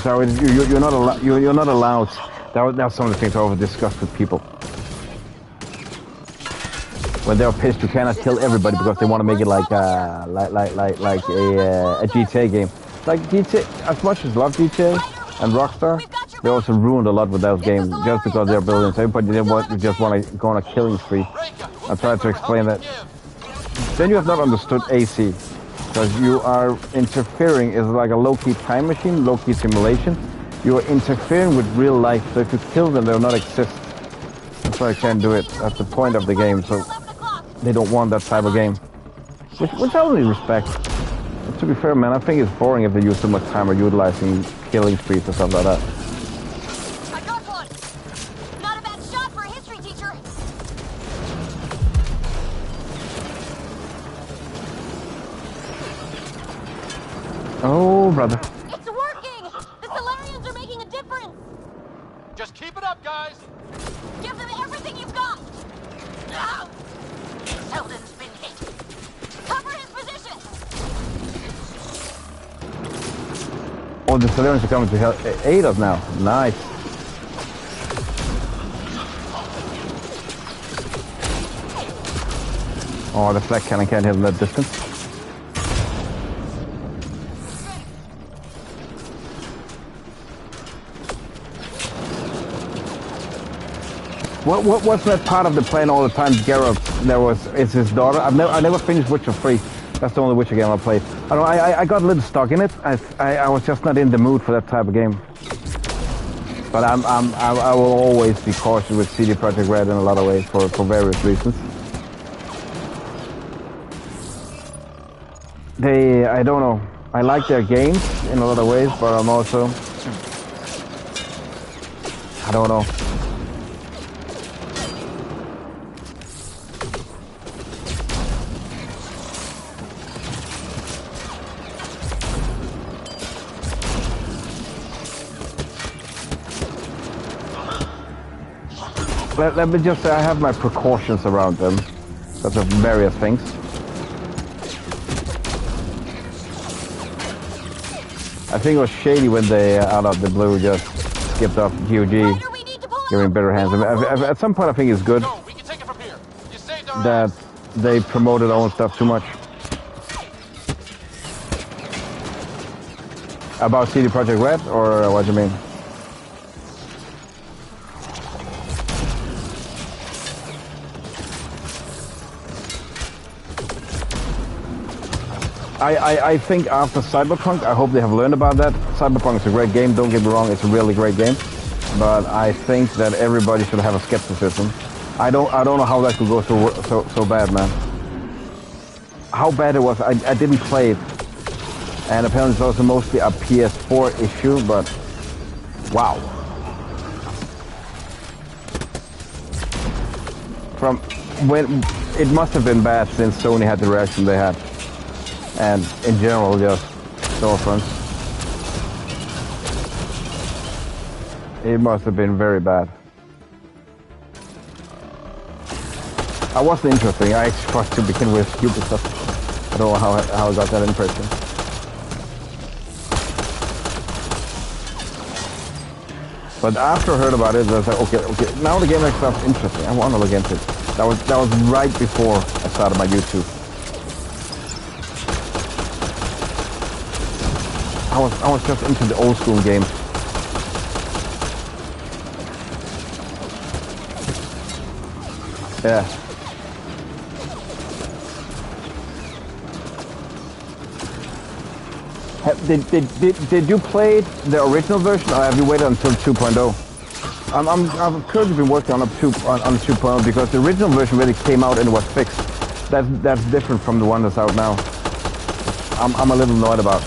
So you're not allowed. You're not allowed. That's some of the things I always discuss with people. When they're pissed, you cannot kill everybody because they want to make it like a GTA game. Like GTA, as much as I love GTA and Rockstar, they also ruined a lot with those games just because they're building. So everybody just want to go on a killing spree. I tried to explain that. Then you have not understood AC, because you are interfering. Is like a low-key time machine, low-key simulation. You are interfering with real life. So if you kill them, they'll not exist. That's why I can't do it. That's the point of the game. So they don't want that type of game, which I only respect. But to be fair, man, I think it's boring if they use so much time on utilizing killing sprees or stuff like that. I got one. Not a bad shot for a history teacher. Oh, brother. It's working. The Solarians are making a difference. Just keep it up, guys. Give them everything you've got. No. Sheldon's been hit. Cover his position. Oh, the Solarians are coming to aid us now. Nice. Oh, the flak cannon can't hit them that distance. What's that part of the plan all the time? Geralt, it's his daughter. I never finished Witcher 3. That's the only Witcher game I played. I got a little stuck in it. I was just not in the mood for that type of game. But I will always be cautious with CD Projekt Red in a lot of ways for various reasons. I don't know. I like their games in a lot of ways, but I'm also, I don't know. Let me just say I have my precautions around them, because of various things. I think it was shady when they, out of the blue, just skipped off GOG, giving better hands. At some point I think it's good that they promoted their own stuff too much. About CD Projekt Red, or what do you mean? I think after Cyberpunk, I hope they have learned about that. Cyberpunk is a great game, don't get me wrong, it's a really great game. But I think that everybody should have a skepticism. I don't know how that could go so bad, man. How bad it was, I didn't play it. And apparently it's also mostly a PS4 issue, but wow. From when it must have been bad since Sony had the reaction they had. And in general, just storefronts. It must have been very bad. I wasn't interesting. I expected to begin with stupid stuff. I don't know how I got that impression. But after I heard about it, I was like, okay, now the game makes stuff interesting. I want to look into it. That was right before I started my YouTube. I was just into the old school games. Yeah. Did you play the original version, or have you waited until 2.0? I've currently been working on 2.0 because the original version really came out and was fixed. That's different from the one that's out now. I'm a little annoyed about.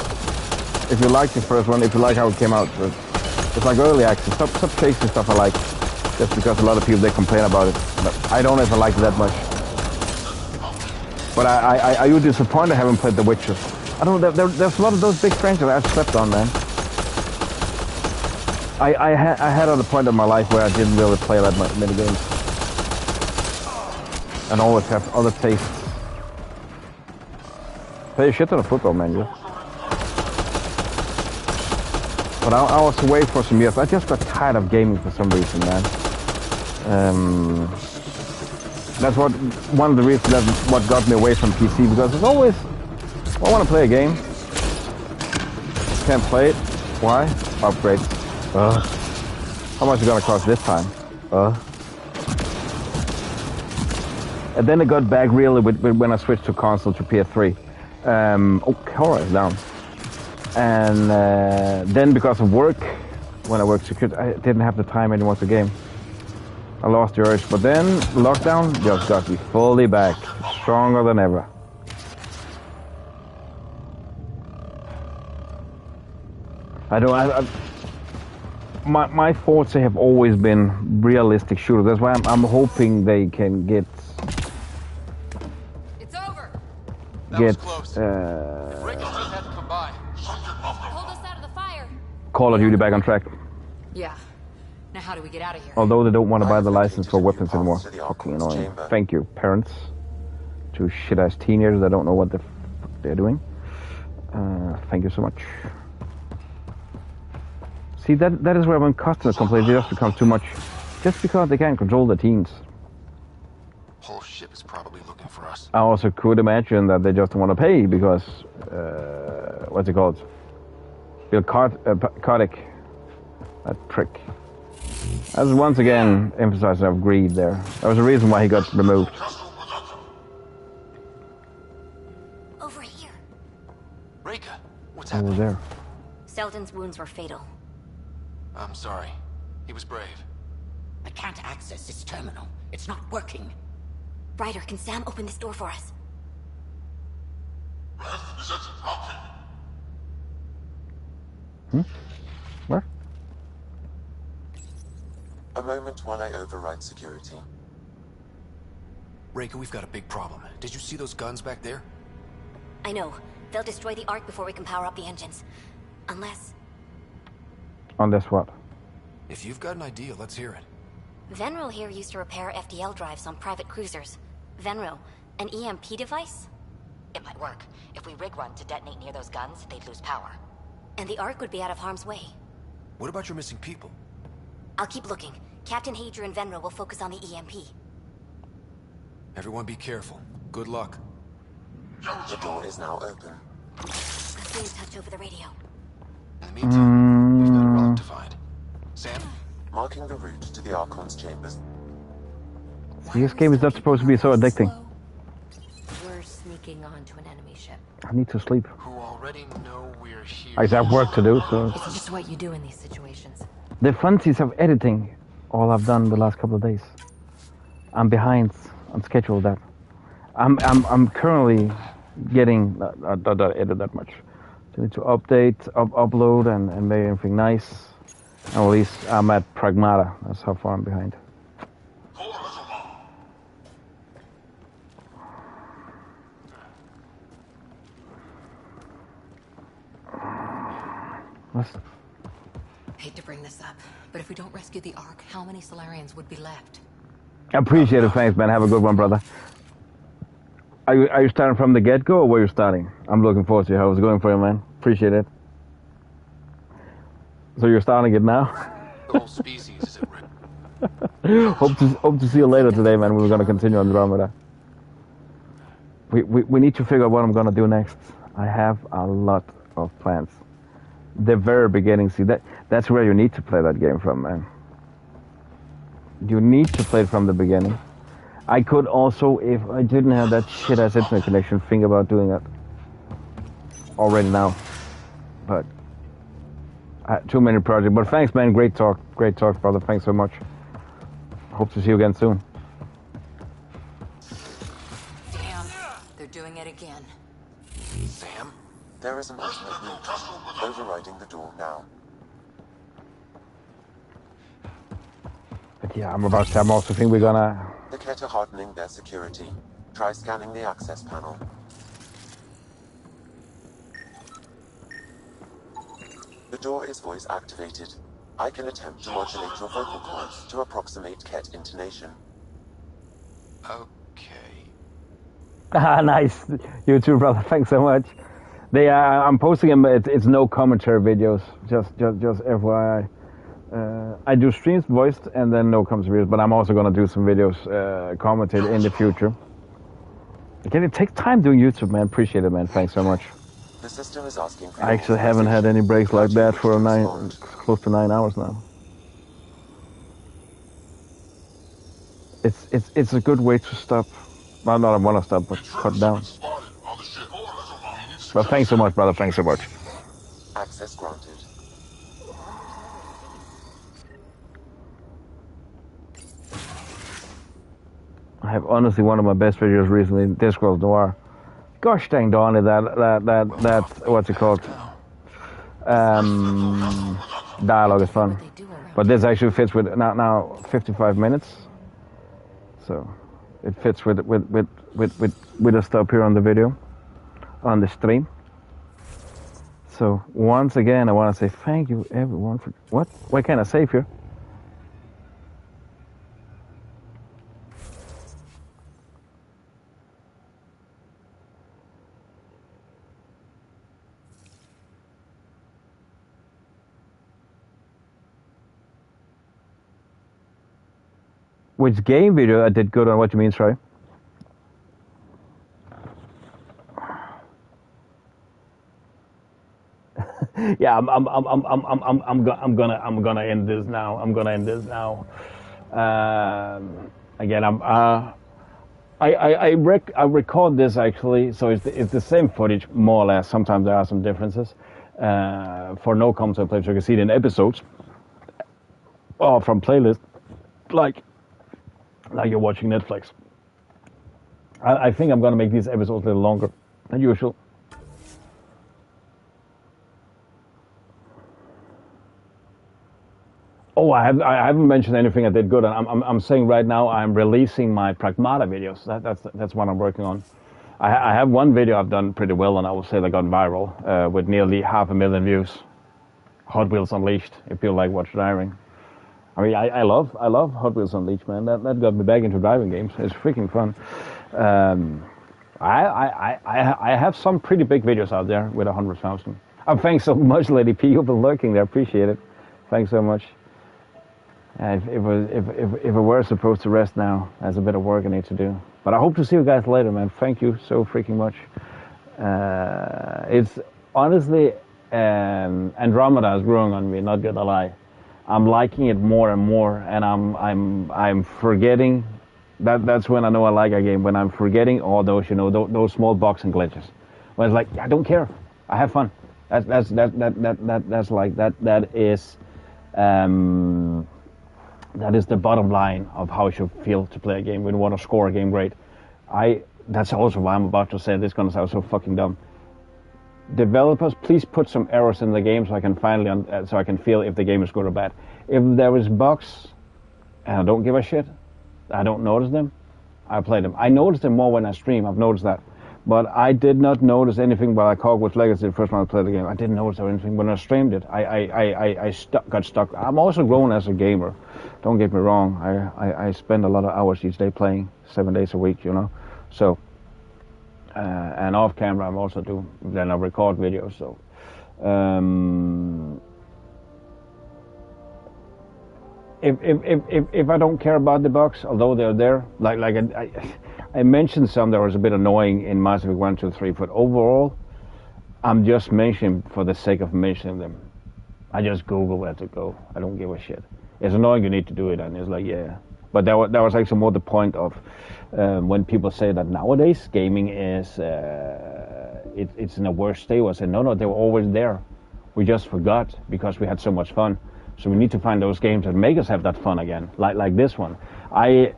If you like the first one, if you like how it came out, it's like early access. Stop chasing stuff I like, just because a lot of people they complain about it. But I don't know if I like it that much. But are you disappointed I haven't played The Witcher? I don't know, there's a lot of those big franchises I've slept on, man. I had at a point in my life where I didn't really play that many games. And always have other tastes. Play a shit ton of football, man, yeah. But I was away for some years. I just got tired of gaming for some reason, man. That's one of the reasons that what got me away from PC, because it's always, I want to play a game. Can't play it. Why? Upgrades. How much is it gonna cost this time? And then it got back really when I switched to console to PS3. Horror is down. And then because of work, when I worked security, I didn't have the time anymore to game. I lost the urge, but then lockdown just got me fully back, stronger than ever. My forte have always been realistic shooters. That's why I'm hoping they can get. It's over. Call of Duty back on track. Yeah. Now how do we get out of here? Although they don't want to buy the license for weapons anymore. Fucking annoying. Thank you, parents. To shit-ass teenagers that don't know what the fuck they're doing. Thank you so much. See, that is where when customers complain, it just becomes too much. Just because they can't control the teens. Whole ship is probably looking for us. I also could imagine that they just don't want to pay because, what's it called? Bill Kotick. That prick. That's once again emphasizing of greed there. There was a reason why he got removed. Over here. Reka, what's Over there. Selden's wounds were fatal. I'm sorry. He was brave. I can't access this terminal. It's not working. Ryder, can Sam open this door for us? Where? A moment while I override security. Reka, we've got a big problem. Did you see those guns back there? I know. They'll destroy the Ark before we can power up the engines. Unless... Unless what? If you've got an idea, let's hear it. Venril here used to repair FDL drives on private cruisers. Venril, an EMP device? It might work. If we rig one to detonate near those guns, they'd lose power. And the Ark would be out of harm's way. What about your missing people? I'll keep looking. Captain Hadra and Venril will focus on the EMP. Everyone be careful. Good luck. The door is now open. I'll stay in touch over the radio. In the meantime, we've got a relic to find. Sam? Marking the route to the Archon's chambers. This game is not supposed to be so addicting. We're sneaking onto an enemy ship. I need to sleep. Who already know we're here. I have work to do, so... It's just what you do in these situations. The funsies of editing, all I've done the last couple of days. I'm behind on schedule with that. I'm currently getting... I don't edit that much. So I need to update, upload, and make everything nice. And at least I'm at Pragmata. That's how far I'm behind. Hate to bring this up, but if we don't rescue the Ark, how many Solarians would be left? I appreciate it, thanks, man. Have a good one, brother. Are you starting from the get-go, or where you're starting? I'm looking forward to how it's going for you, man. Appreciate it. So you're starting it now? The whole species is at risk. Hope to see you later today, man. We're gonna continue Andromeda. We need to figure out what I'm gonna do next. I have a lot of plans. The very beginning, see that's where you need to play that game from, man. You need to play it from the beginning. I could also, if I didn't have that shit-ass internet connection, think about doing that already now. But I had too many projects. But thanks, man. Great talk, brother. Thanks so much. Hope to see you again soon. Damn, they're doing it again. Sam? There is an alternate route. Overriding the door now. But Yeah, I'm about to. I'm also think we're gonna. The Ket are hardening their security. Try scanning the access panel. The door is voice activated. I can attempt to modulate your vocal cords to approximate Ket intonation. Ah, nice. You too, brother. Thanks so much. They I'm posting them. It's no commentary videos. Just FYI. I do streams voiced and then no commentary videos, but I'm also gonna do some videos commented in the future. Again, it takes time doing YouTube, man. Appreciate it, man. Thanks so much. The system is asking for I actually haven't had any breaks like that for close to 9 hours now. It's a good way to stop. Well, not I want to stop, but cut down. Well, thanks so much, brother. Thanks so much. Access granted. I have honestly one of my best videos recently, Discworld Noir. Gosh dang darn it, that what's it called? Dialogue is fun. But this actually fits with now 55 minutes. So it fits with the stuff here on the video, on the stream. So once again, I want to say thank you everyone for what can I say here? Which game video I did good on? What you mean, sorry? Yeah, I'm gonna end this now. Again, I record this actually, so it's the same footage more or less. Sometimes there are some differences. For no commentary players, you can see it in episodes or from playlist, like you're watching Netflix. I think I'm gonna make these episodes a little longer than usual. Oh, I haven't mentioned anything I did good. I'm saying right now I'm releasing my Pragmata videos. That's what I'm working on. I have one video I've done pretty well, and I will say that got viral with nearly 500,000 views. Hot Wheels Unleashed. If you like watch driving. I mean, I love Hot Wheels Unleashed, man. That got me back into driving games. It's freaking fun. I have some pretty big videos out there with 100,000. Thanks so much, Lady P. You've been lurking there. Appreciate it. Thanks so much. If I were supposed to rest now, there's a bit of work I need to do. But I hope to see you guys later, man. Thank you so freaking much. It's honestly, Andromeda is growing on me. Not gonna lie. I'm liking it more and more, and I'm forgetting. That's when I know I like a game, when I'm forgetting all those those small bugs and glitches. When it's like I don't care, I have fun. That is the bottom line of how it should feel to play a game when you want to score a game great. That's also why I'm about to say this is gonna sound so fucking dumb. Developers, please put some errors in the game so I can so I can feel if the game is good or bad. If there is bugs and I don't give a shit, I don't notice them, I play them. I notice them more when I stream, I've noticed that. But I did not notice anything while I called with Legacy the first time I played the game. I didn't notice anything when I streamed it. I got stuck. I'm also grown as a gamer. Don't get me wrong. I spend a lot of hours each day playing, 7 days a week, So, and off camera I'm also then I record videos. So, if I don't care about the bugs, although they're there, I mentioned some that was a bit annoying in Mass Effect 1, 2, 3, but overall, I'm just mentioning for the sake of mentioning them. I just Google where to go. I don't give a shit. It's annoying you need to do it, and it's like, yeah. But that was actually more the point of when people say that nowadays gaming is, it's in a worse state. I said, no, they were always there. We just forgot because we had so much fun. So we need to find those games that make us have that fun again, like this one. I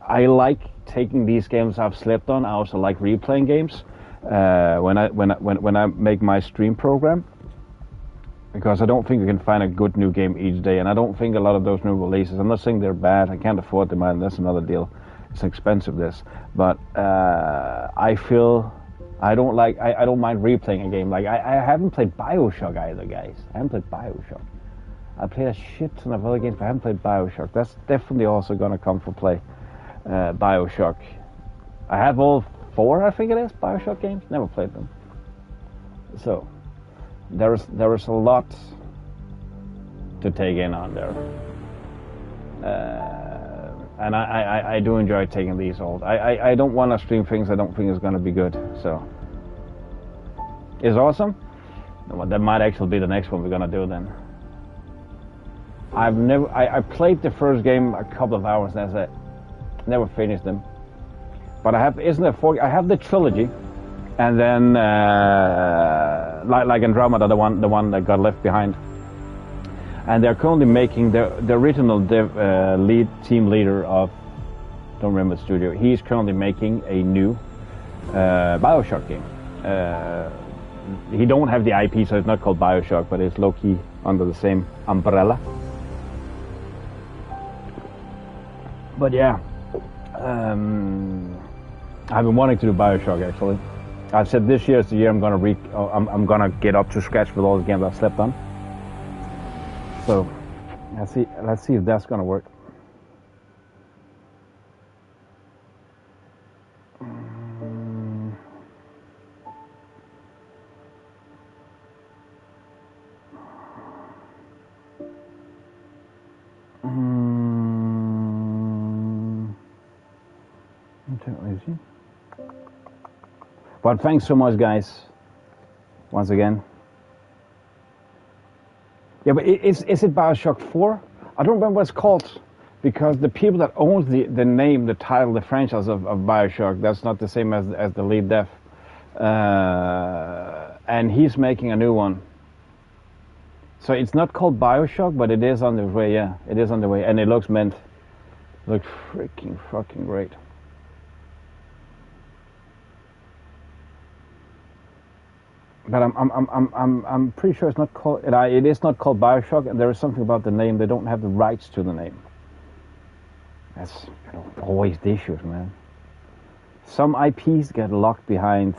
like taking these games I've slept on. I also like replaying games when I make my stream program. because I don't think you can find a good new game each day, and I don't think a lot of those new releases, I'm not saying they're bad, I can't afford them, and that's another deal. It's expensive, this, but I feel I don't mind replaying a game. Like I haven't played BioShock either, guys. I haven't played BioShock. I played a shit ton of other games, but I haven't played BioShock. That's definitely also gonna come for play. BioShock. I have all 4, I think it is, BioShock games. Never played them. So there is a lot to take in on there. And I do enjoy taking these all. I don't want to stream things I don't think is going to be good. So it's awesome. Well, that might actually be the next one we're going to do then. I played the first game a couple of hours. That's it. Never finished them. But I have I have the trilogy, and then like Andromeda, the one that got left behind. And they're currently making the original team leader of, don't remember the studio. He's currently making a new BioShock game. He don't have the IP, so it's not called BioShock, but it's low-key under the same umbrella. But yeah, I've been wanting to do BioShock actually. I've said this year is the year I'm gonna get up to scratch with all the games I've slept on. So let's see if that's gonna work. But thanks so much, guys. Once again. Yeah, but is it BioShock 4? I don't remember what it's called, because the people that owns the name, the title, the franchise of BioShock, that's not the same as the lead dev. And he's making a new one. So it's not called BioShock, but it is on the way, yeah. It is on the way, and it looks mint. Looks freaking fucking great. But I'm pretty sure it's not called. It is not called BioShock, and there is something about the name. They don't have the rights to the name. That's always the issues, man. Some IPs get locked behind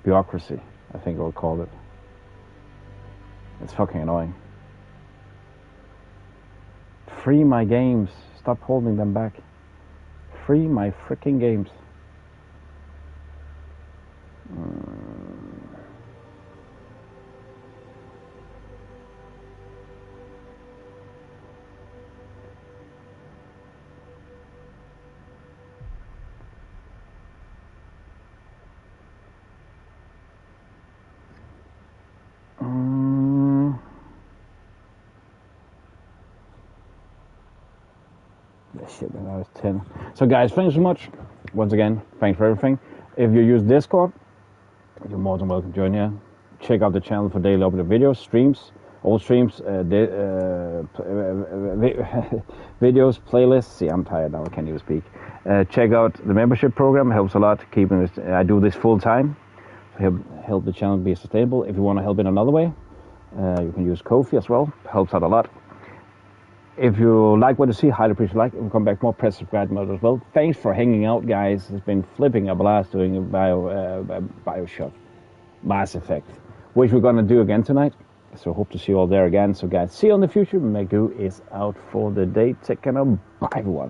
bureaucracy, I think we'll call it. It's fucking annoying. Free my games. Stop holding them back. Free my freaking games. Shit, that was 10. So guys, thanks so much. Once again, thanks for everything. If you use Discord, you're more than welcome to join here. Check out the channel for daily uploaded videos, streams, old streams, videos, playlists. See, I'm tired now, I can't even speak. Check out the membership program, helps a lot keeping this. I do this full time, help the channel be sustainable. If you want to help in another way, you can use Ko-fi as well, helps out a lot. If you like what you see, highly appreciate it. We'll come back more, press subscribe mode as well. Thanks for hanging out, guys. It's been flipping a blast doing a BioShock Mass Effect, which we're gonna do again tonight. So hope to see you all there again. So guys, see you in the future. Magoo is out for the day. Take care now. Bye everyone.